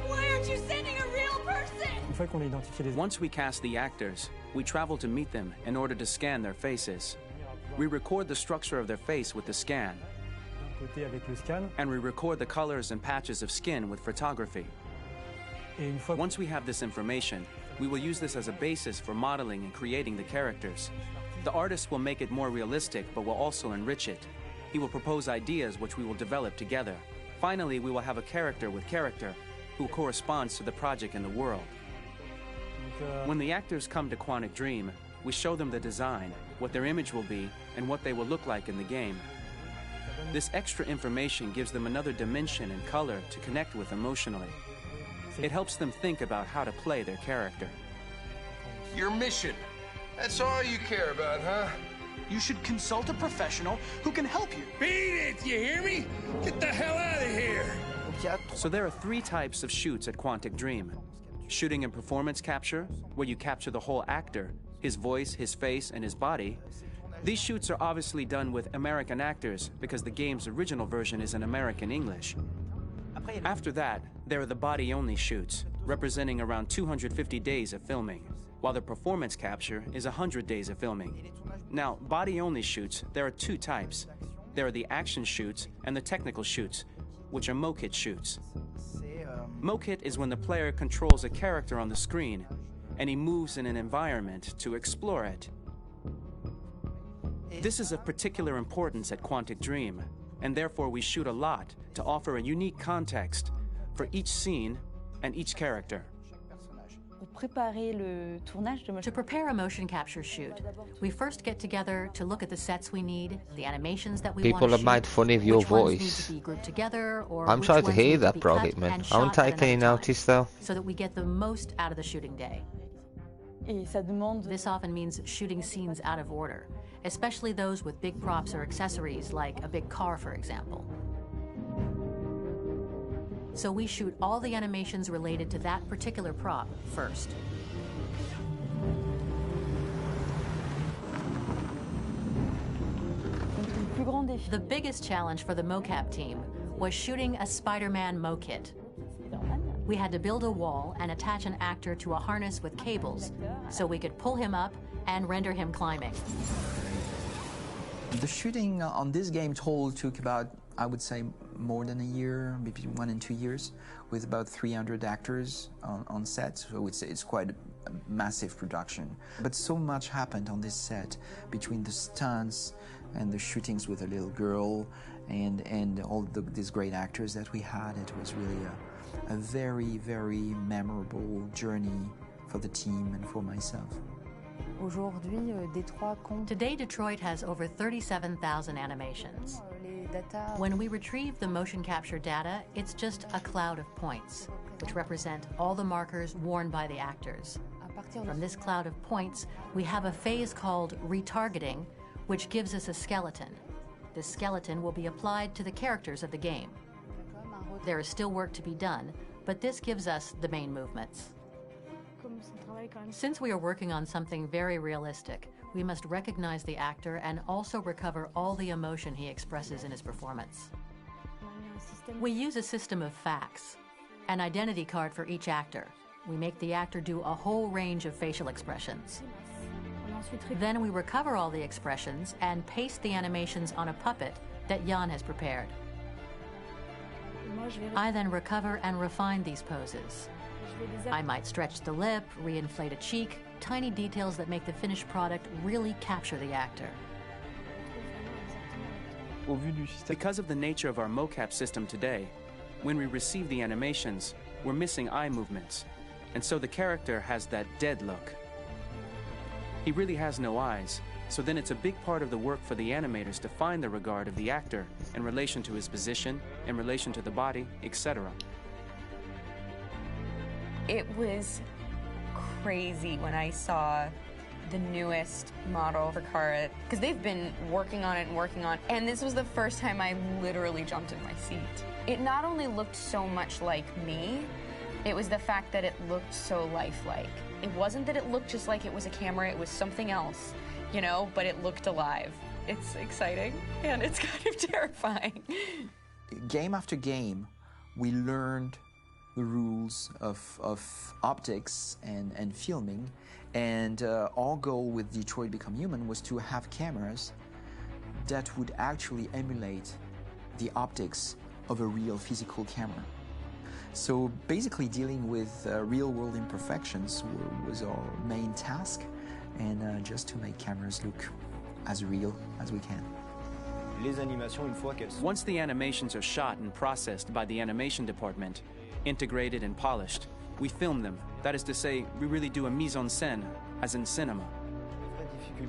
Why aren't you sending a real person? Once we cast the actors, we travel to meet them in order to scan their faces. We record the structure of their face with the scan. And we record the colors and patches of skin with photography. Once we have this information, we will use this as a basis for modeling and creating the characters. The artist will make it more realistic, but will also enrich it. He will propose ideas which we will develop together. Finally, we will have a character with character who corresponds to the project and the world. When the actors come to Quantic Dream, we show them the design, what their image will be, and what they will look like in the game. This extra information gives them another dimension and color to connect with emotionally. It helps them think about how to play their character. Your mission. That's all you care about, huh? You should consult a professional who can help you. Beat it, you hear me? Get the hell out of here! So there are 3 types of shoots at Quantic Dream. Shooting and performance capture, where you capture the whole actor, his voice, his face, and his body. These shoots are obviously done with American actors because the game's original version is in American English. After that, there are the body-only shoots, representing around 250 days of filming, while the performance capture is 100 days of filming. Now, body-only shoots, there are 2 types. There are the action shoots and the technical shoots, which are mokit shoots. Mokit is when the player controls a character on the screen, and he moves in an environment to explore it. This is of particular importance at Quantic Dream, and therefore we shoot a lot to offer a unique context for each scene and each character. To prepare a motion capture shoot, we first get together to look at the sets we need, the animations that we want to shoot. People have made fun of your which ones voice. need to be grouped together, or I'm which sorry to ones hear need that, be Bro cut Hitman. and I won't shot at take any another notice time, though. so that we get the most out of the shooting day. This often means shooting scenes out of order, especially those with big props or accessories like a big car, for example. So we shoot all the animations related to that particular prop first. The biggest challenge for the mocap team was shooting a Spider-Man mokit. We had to build a wall and attach an actor to a harness with cables so we could pull him up and render him climbing. The shooting on this game total took about, I would say, more than a year, maybe 1 and 2 years, with about 300 actors on set, so it's quite a massive production. But so much happened on this set, between the stunts and the shootings with a little girl and all these great actors that we had. It was really a very, very memorable journey for the team and for myself. Today, Detroit has over 37,000 animations. When we retrieve the motion capture data, it's just a cloud of points, which represent all the markers worn by the actors. From this cloud of points, we have a phase called retargeting, which gives us a skeleton. This skeleton will be applied to the characters of the game. There is still work to be done, but this gives us the main movements. Since we are working on something very realistic, we must recognize the actor and also recover all the emotion he expresses in his performance. We use a system of facts, an identity card for each actor. We make the actor do a whole range of facial expressions. Then we recover all the expressions and paste the animations on a puppet that Jan has prepared. I then recover and refine these poses. I might stretch the lip, reinflate a cheek, tiny details that make the finished product really capture the actor. Because of the nature of our mocap system today, when we receive the animations, we're missing eye movements, and so the character has that dead look. He really has no eyes, so then it's a big part of the work for the animators to find the regard of the actor in relation to his position, in relation to the body, etc. It was crazy when I saw the newest model for Kara, because they've been working on it, and this was the first time I literally jumped in my seat. It not only looked so much like me, it was the fact that it looked so lifelike. It wasn't that it looked just like it was a camera, it was something else, you know, but it looked alive. It's exciting, and it's kind of terrifying. Game after game, we learned the rules of optics and filming, and our goal with Detroit Become Human was to have cameras that would actually emulate the optics of a real physical camera. So basically dealing with real-world imperfections was our main task, and just to make cameras look as real as we can. Once the animations are shot and processed by the animation department, integrated and polished, we film them. That is to say, we really do a mise en scène, as in cinema.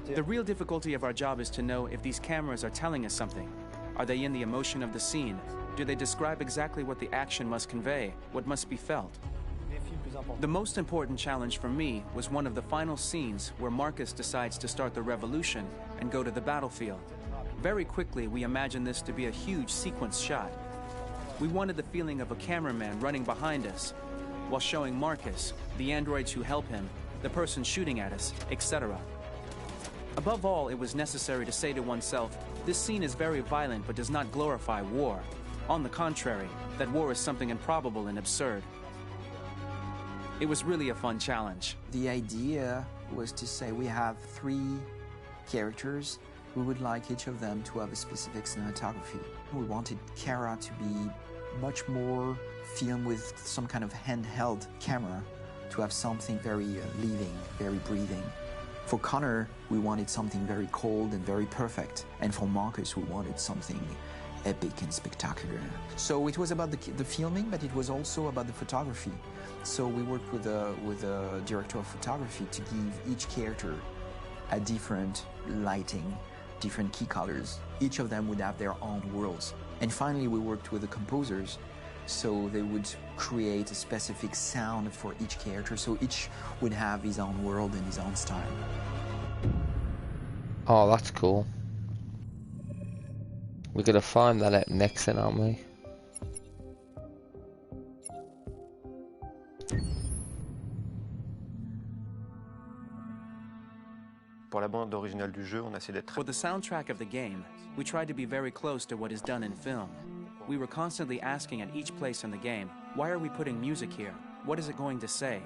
The real difficulty of our job is to know if these cameras are telling us something. Are they in the emotion of the scene? Do they describe exactly what the action must convey, what must be felt? The most important challenge for me was one of the final scenes where Marcus decides to start the revolution and go to the battlefield. Very quickly, we imagined this to be a huge sequence shot. We wanted the feeling of a cameraman running behind us while showing Marcus, the androids who help him, the person shooting at us, etc. Above all, it was necessary to say to oneself, this scene is very violent but does not glorify war. On the contrary, that war is something improbable and absurd. It was really a fun challenge. The idea was to say we have 3 characters. We would like each of them to have a specific cinematography. We wanted Kara to be much more filmed with some kind of handheld camera, to have something very living, very breathing. For Connor, we wanted something very cold and very perfect. And for Marcus, we wanted something epic and spectacular. So it was about the filming, but it was also about the photography. So we worked with a director of photography to give each character a different lighting, different key colors. Each of them would have their own worlds. And finally, we worked with the composers, so they would create a specific sound for each character, so each would have his own world and his own style. Oh, that's cool. We're gonna find that out next then, aren't we? For the soundtrack of the game, we tried to be very close to what is done in film. We were constantly asking at each place in the game, why are we putting music here? What is it going to say?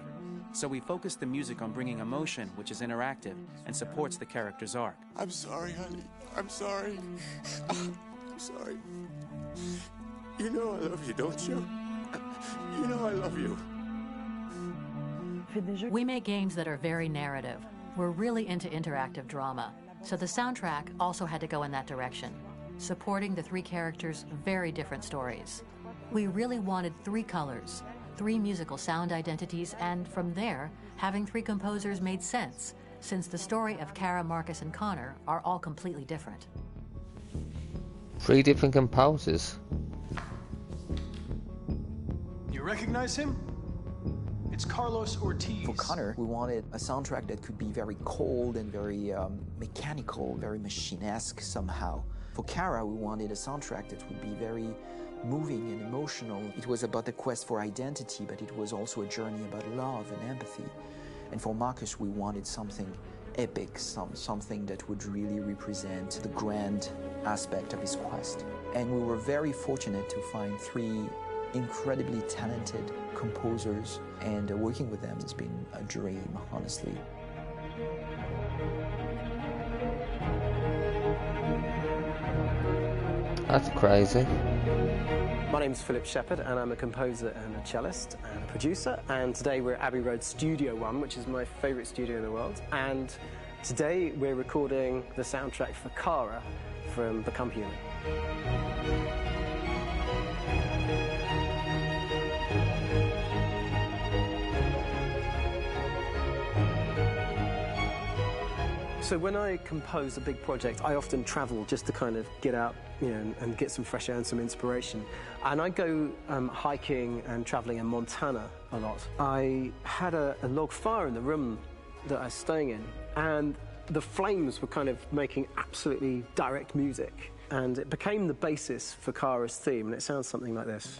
So we focused the music on bringing emotion, which is interactive, and supports the character's arc. I'm sorry, honey. I'm sorry. I'm sorry. You know I love you, don't you? You know I love you. We make games that are very narrative. We're really into interactive drama, so the soundtrack also had to go in that direction, supporting the 3 characters' very different stories. We really wanted 3 colors, 3 musical sound identities, and from there, having 3 composers made sense, since the story of Kara, Marcus, and Connor are all completely different. 3 different composers. You recognize him? It's Carlos Ortiz. For Connor, we wanted a soundtrack that could be very cold and very mechanical, very machine-esque somehow. For Kara, we wanted a soundtrack that would be very moving and emotional. It was about the quest for identity, but it was also a journey about love and empathy. And for Marcus, we wanted something epic, something that would really represent the grand aspect of his quest. And we were very fortunate to find 3 incredibly talented composers, and working with them has been a dream, honestly. That's crazy. My name's Philip Shepherd, and I'm a composer and a cellist and a producer, and today we're at Abbey Road Studio One, which is my favourite studio in the world, and today we're recording the soundtrack for Kara from Become Human. So when I compose a big project, I often travel just to kind of get out, you know, and get some fresh air and some inspiration. And I go hiking and traveling in Montana a lot. I had a log fire in the room that I was staying in, and the flames were kind of making absolutely direct music. And it became the basis for Kara's theme, and it sounds something like this.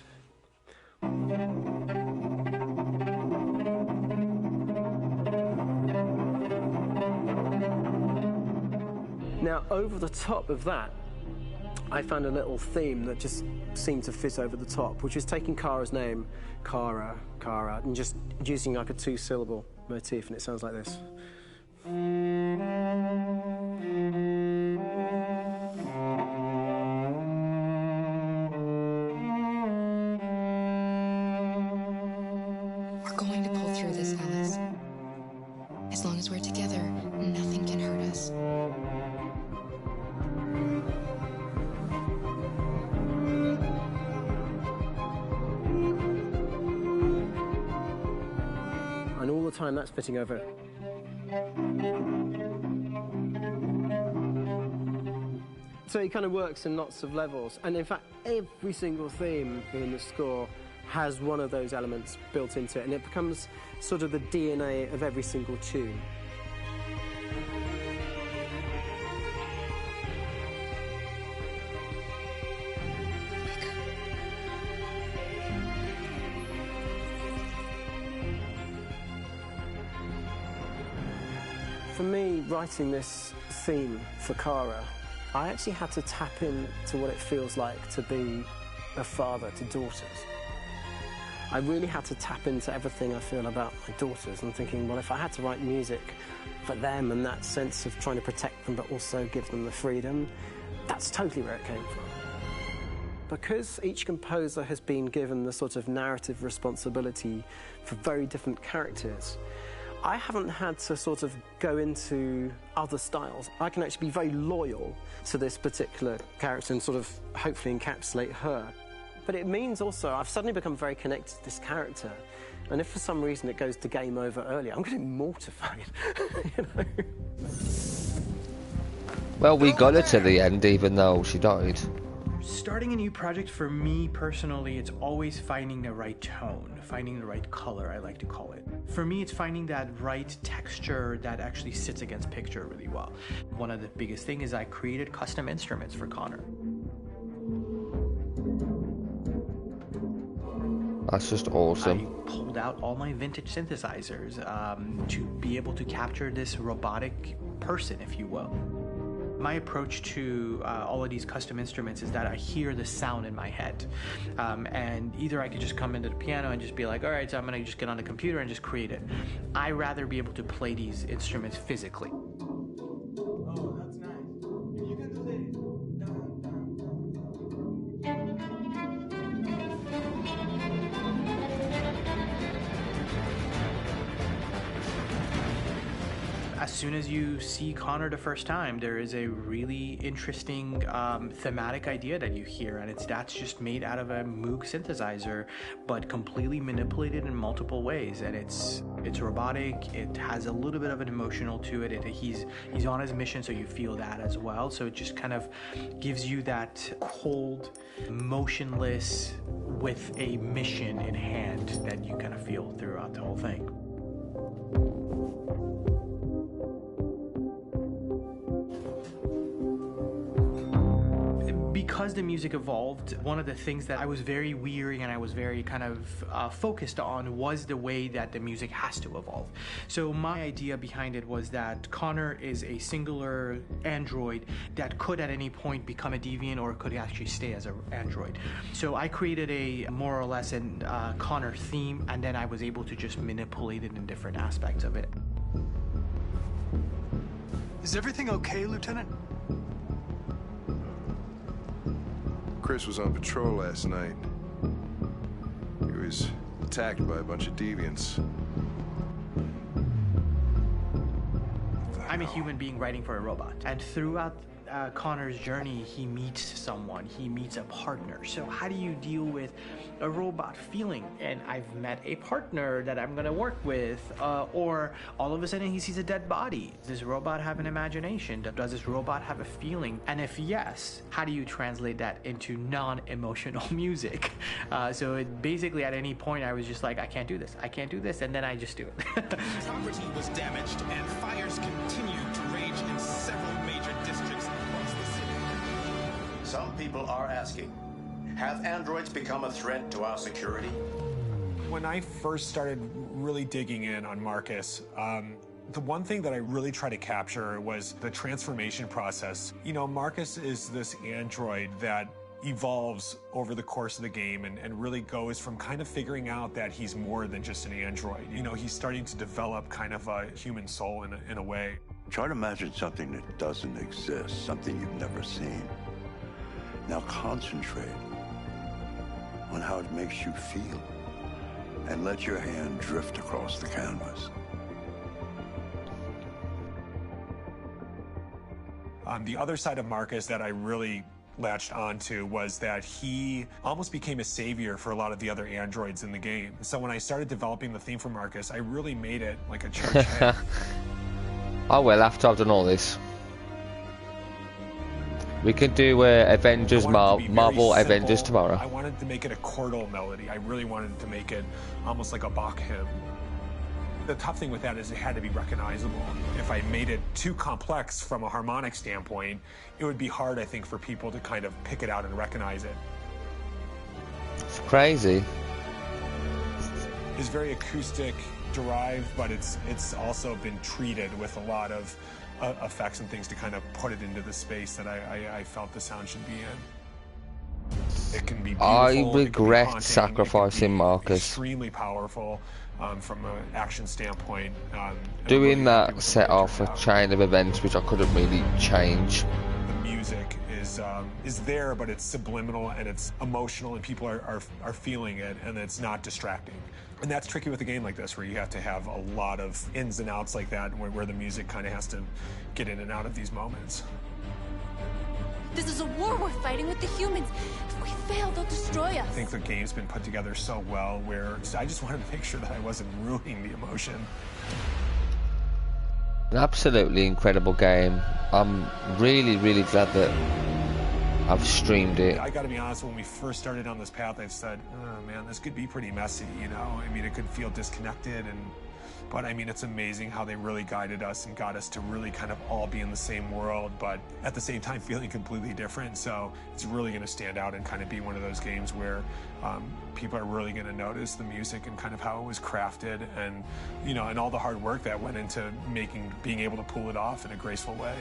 Now, over the top of that, I found a little theme that just seemed to fit over the top, which is taking Kara's name, Kara, and just using like a two-syllable motif, and it sounds like this. We're going to pull through this, Alice. As long as we're together, nothing can hurt us. And all the time that's fitting over it. So it kind of works in lots of levels, and in fact every single theme in the score has one of those elements built into it, and it becomes sort of the DNA of every single tune. For me, writing this theme for Kara, I actually had to tap into what it feels like to be a father to daughters. I really had to tap into everything I feel about my daughters and thinking, well, if I had to write music for them and that sense of trying to protect them but also give them the freedom, that's totally where it came from. Because each composer has been given the sort of narrative responsibility for very different characters, I haven't had to sort of go into other styles. I can actually be very loyal to this particular character and sort of hopefully encapsulate her. But it means also I've suddenly become very connected to this character. And if for some reason it goes to game over early, I'm going to be mortified, you know? Well, we got her to the end, even though she died. Starting a new project, for me personally, it's always finding the right tone, finding the right color, I like to call it. For me, it's finding that right texture that actually sits against picture really well. One of the biggest things is I created custom instruments for Connor. That's just awesome. I pulled out all my vintage synthesizers to be able to capture this robotic person, if you will. My approach to all of these custom instruments is that I hear the sound in my head. And either I could just come into the piano and just be like, all right, so I'm gonna just get on the computer and just create it. I rather be able to play these instruments physically. Oh, that's nice. You can do that. As soon as you see Connor the first time, there is a really interesting thematic idea that you hear, and that's just made out of a Moog synthesizer, but completely manipulated in multiple ways. And it's robotic. It has a little bit of an emotional to it. He's on his mission, so you feel that as well. So it just kind of gives you that cold, motionless, with a mission in hand that you kind of feel throughout the whole thing. Because the music evolved, one of the things that I was very weary and I was very kind of focused on was the way that the music has to evolve. So my idea behind it was that Connor is a singular android that could at any point become a deviant or could actually stay as an android. So I created a more or less an Connor theme, and then I was able to just manipulate it in different aspects of it. Is everything okay, Lieutenant? Chris was on patrol last night. He was attacked by a bunch of deviants. I'm a human being writing for a robot. And throughout Connor's journey, he meets someone, he meets a partner. So how do you deal with a robot feeling? And I've met a partner that I'm gonna work with, or all of a sudden he sees a dead body. Does this robot have an imagination? Does this robot have a feeling? And if yes, how do you translate that into non-emotional music? So it basically at any point I was just like, I can't do this, and then I just do it. Property was damaged and fires continued to rage in several major districts across the city. Some people are asking, have androids become a threat to our security? When I first started really digging in on Marcus, the one thing that I really tried to capture was the transformation process. You know, Marcus is this android that evolves over the course of the game and really goes from kind of figuring out that he's more than just an android. You know, he's starting to develop kind of a human soul in a way. Try to imagine something that doesn't exist, something you've never seen. Now concentrate on how it makes you feel and let your hand drift across the canvas. The other side of Marcus that I really latched onto was that he almost became a savior for a lot of the other androids in the game. So when I started developing the theme for Marcus, I really made it like a church hymn. Oh well, after I've done all this, we can do Avengers, Marvel Avengers tomorrow. I wanted to make it a chordal melody. I really wanted to make it almost like a Bach hymn. The tough thing with that is it had to be recognizable. If I made it too complex from a harmonic standpoint, it would be hard, I think, for people to kind of pick it out and recognize it. It's crazy. It's very acoustic derived, but it's also been treated with a lot of effects and things to kind of put it into the space that I felt the sound should be in. It can be beautiful, I it can be regret haunting, sacrificing Marcus. Extremely powerful from an action standpoint. Doing that set off a chain of events which I couldn't really change. The music is there, but it's subliminal and it's emotional, and people are feeling it, and it's not distracting. And that's tricky with a game like this, where you have to have a lot of ins and outs like that, where the music kind of has to get in and out of these moments. This is a war we're fighting with the humans. If we fail, they'll destroy us. I think the game's been put together so well where I just wanted to make sure that I wasn't ruining the emotion. An absolutely incredible game. I'm really, really glad that I've streamed it. I gotta be honest, when we first started on this path, I said, oh man, this could be pretty messy, you know? I mean, it could feel disconnected, but I mean, it's amazing how they really guided us and got us to really kind of all be in the same world, but at the same time feeling completely different. So it's really going to stand out and kind of be one of those games where people are really going to notice the music and kind of how it was crafted, and you know, and all the hard work that went into being able to pull it off in a graceful way.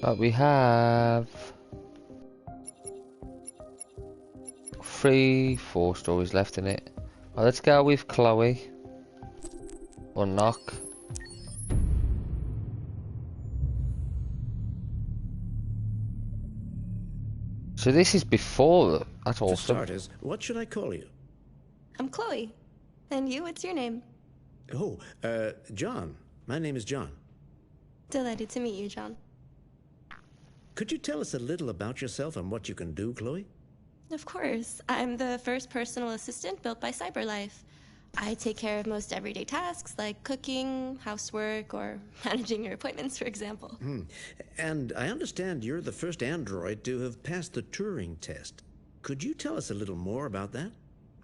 But we have 4 stories left in it. Well, let's go with Chloe. Unlock. So this is before. That's awesome. For starters, what should I call you? I'm Chloe. And you, what's your name? Oh, John. My name is John. Delighted to meet you, John. Could you tell us a little about yourself and what you can do, Chloe? Of course. I'm the first personal assistant built by CyberLife. I take care of most everyday tasks like cooking, housework, or managing your appointments, for example. And I understand you're the first android to have passed the Turing test. Could you tell us a little more about that?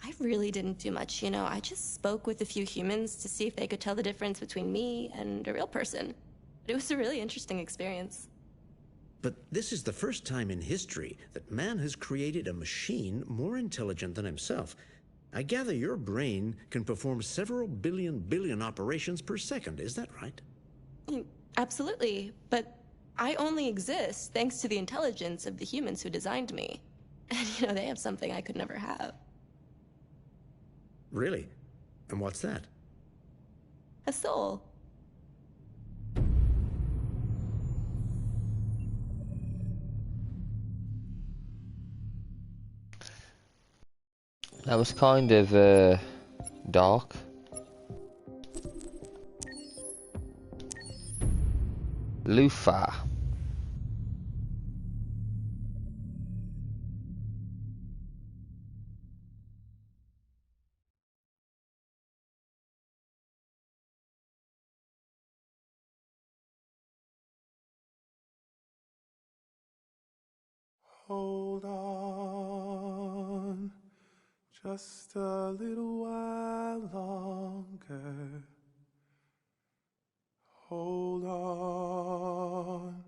I really didn't do much, you know. I just spoke with a few humans to see if they could tell the difference between me and a real person. It was a really interesting experience. But this is the first time in history that man has created a machine more intelligent than himself. I gather your brain can perform several billion operations per second, is that right? Absolutely, but I only exist thanks to the intelligence of the humans who designed me. And, you know, they have something I could never have. Really? And what's that? A soul. That was kind of dark. Lufa. Hold on, just a little while longer. Hold on,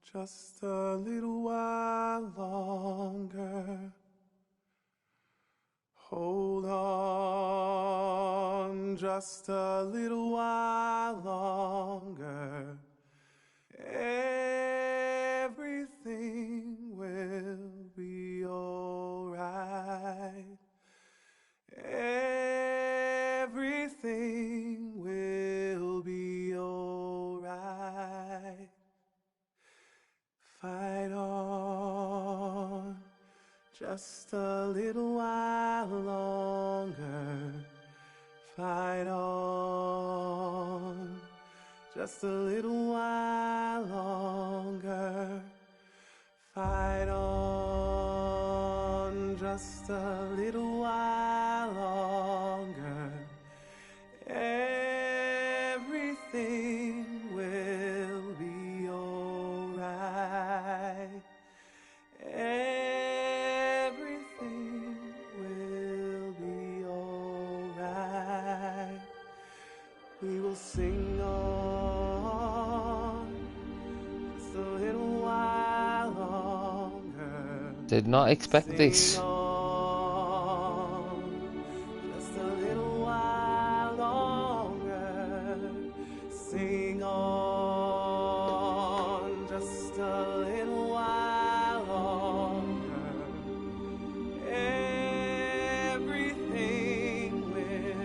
just a little while longer. Hold on, just a little while longer. Everything will be alright. Everything will be alright. Fight on, just a little while longer. Fight on, just a little while longer. Fight on, just a little while longer. Everything will be alright. Everything will be alright. We will sing on just a little while longer. Did not expect this. Just a little while longer. Sing on just a little while longer. Everything will be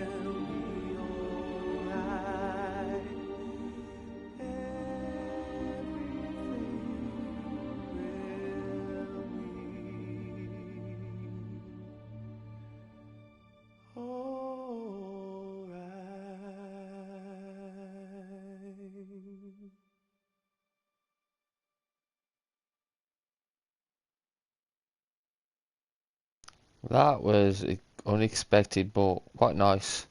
alright. That was unexpected, but quite nice.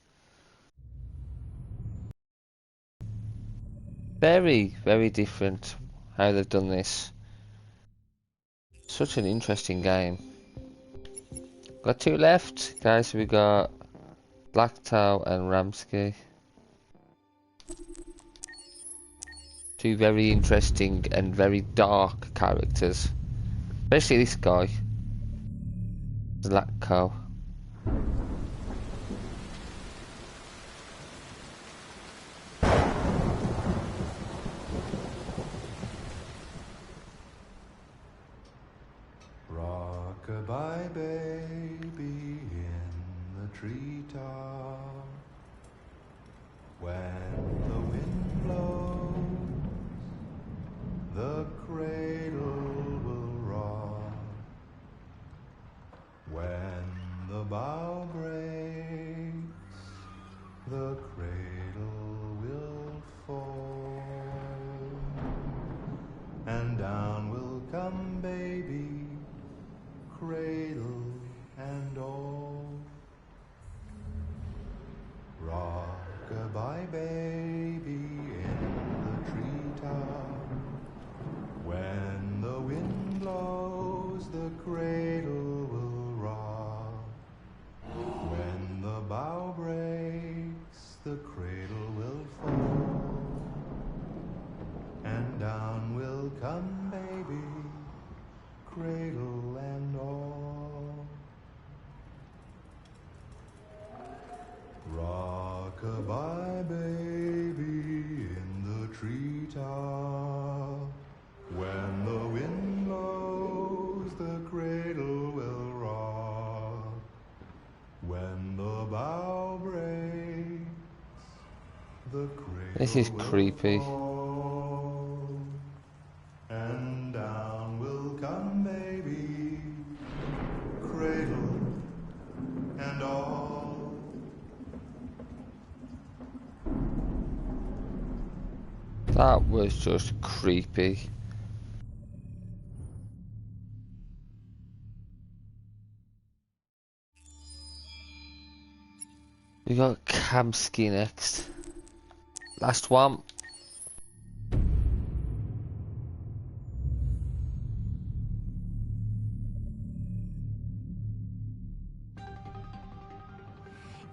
Very, very different how they've done this. Such an interesting game. Got two left, guys. We got Blacktow and Ramsky. Two very interesting and very dark characters. Especially this guy. Zlatko. Rock-a-bye baby in the treetop. When the wind blows, the cradle will rock. When the bough breaks, the cradle will fall, and down will come baby, cradle and all. Rock-a-bye baby in the treetop. When the wind blows, the cradle will rock. When the bough breaks, the cradle will fall, and down will come baby, cradle and all. Rock-a-bye baby in the treetop. When the wind blows, the cradle will rock. When the bough breaks, the cradle This is creepy. fall, and down will come baby, cradle That was just creepy. We got Kamsky next. Last one.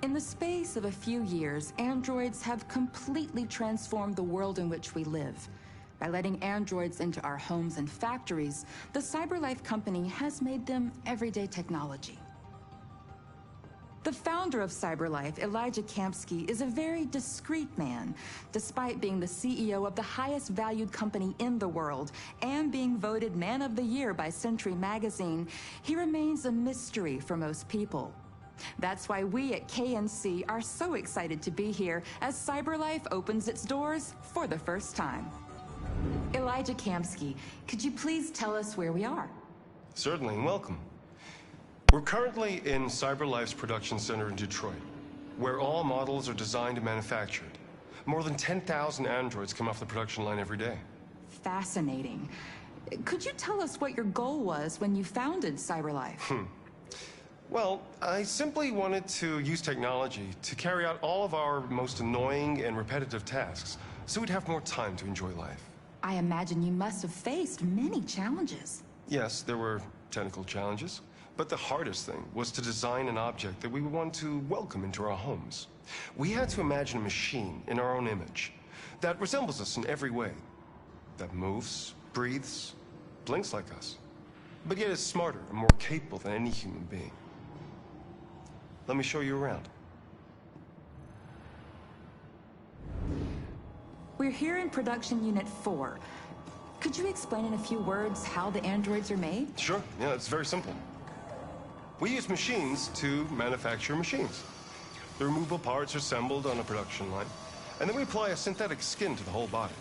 In the space of a few years, androids have completely transformed the world in which we live. By letting androids into our homes and factories, the CyberLife company has made them everyday technology. The founder of CyberLife, Elijah Kamsky, is a very discreet man. Despite being the CEO of the highest valued company in the world and being voted Man of the Year by Century Magazine, he remains a mystery for most people. That's why we at KNC are so excited to be here as CyberLife opens its doors for the first time. Elijah Kamsky, could you please tell us where we are? Certainly, and welcome. We're currently in CyberLife's production center in Detroit, where all models are designed and manufactured. More than 10,000 androids come off the production line every day. Fascinating. Could you tell us what your goal was when you founded CyberLife? Well, I simply wanted to use technology to carry out all of our most annoying and repetitive tasks, so we'd have more time to enjoy life. I imagine you must have faced many challenges. Yes, there were technical challenges, but the hardest thing was to design an object that we would want to welcome into our homes. We had to imagine a machine in our own image that resembles us in every way, that moves, breathes, blinks like us, but yet is smarter and more capable than any human being. Let me show you around. We're here in Production Unit 4. Could you explain in a few words how the androids are made? Sure, yeah, it's very simple. We use machines to manufacture machines. The removable parts are assembled on a production line, and then we apply a synthetic skin to the whole body.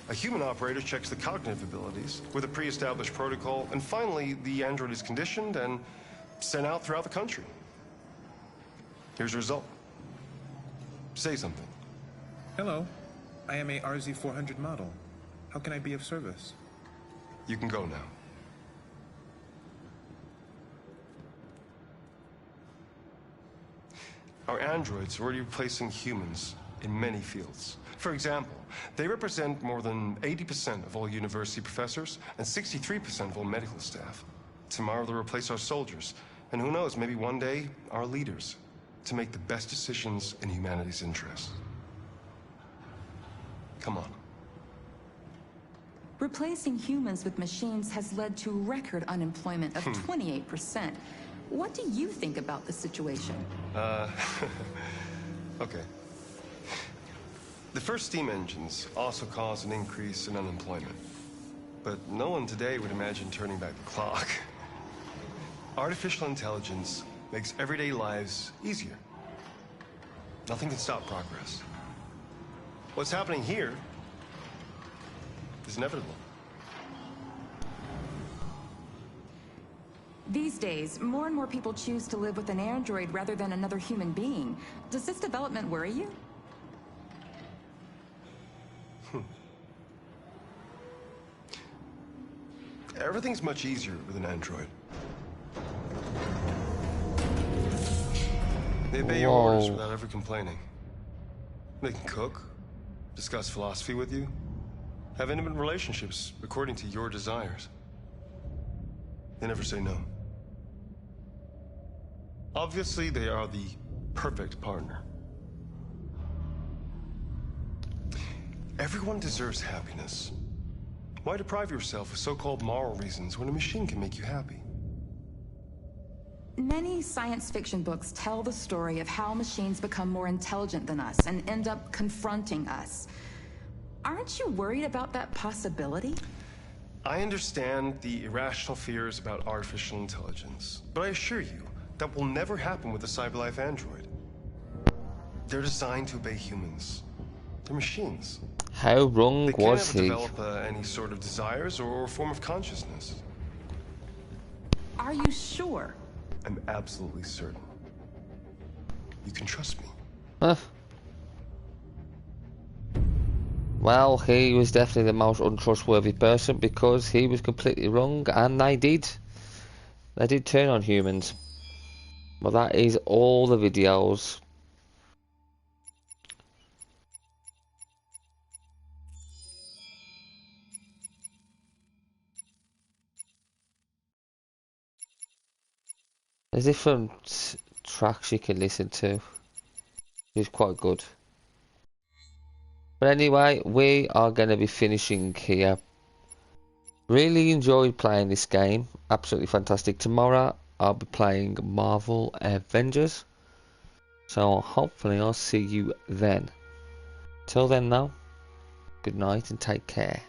A human operator checks the cognitive abilities with a pre-established protocol, and finally, the android is conditioned and sent out throughout the country. Here's the result. Say something. Hello. I am a RZ400 model. How can I be of service? You can go now. Our androids are already replacing humans in many fields. For example, they represent more than 80% of all university professors and 63% of all medical staff. Tomorrow they'll replace our soldiers, and who knows, maybe one day, our leaders, to make the best decisions in humanity's interest. Come on. Replacing humans with machines has led to record unemployment of 28%. What do you think about the situation? Okay. The first steam engines also caused an increase in unemployment. But no one today would imagine turning back the clock. Artificial intelligence makes everyday lives easier. Nothing can stop progress. What's happening here is inevitable. These days, more and more people choose to live with an android rather than another human being. Does this development worry you? Everything's much easier with an android. They obey your orders without ever complaining. They can cook, discuss philosophy with you, have intimate relationships according to your desires. They never say no. Obviously, they are the perfect partner. Everyone deserves happiness. Why deprive yourself of so-called moral reasons when a machine can make you happy? Many science fiction books tell the story of how machines become more intelligent than us and end up confronting us. Aren't you worried about that possibility? I understand the irrational fears about artificial intelligence, but I assure you that will never happen with a CyberLife android. They're designed to obey humans. They're machines. How wrong was he? They can't develop any sort of desires or form of consciousness. Are you sure? I'm absolutely certain. You can trust me. Huh? Well, he was definitely the most untrustworthy person because he was completely wrong, and they did turn on humans. But that is all the videos. There's different tracks you can listen to. It's quite good. But anyway, we are going to be finishing here. Really enjoyed playing this game. Absolutely fantastic. Tomorrow I'll be playing Marvel Avengers. So hopefully I'll see you then. Till then though, good night and take care.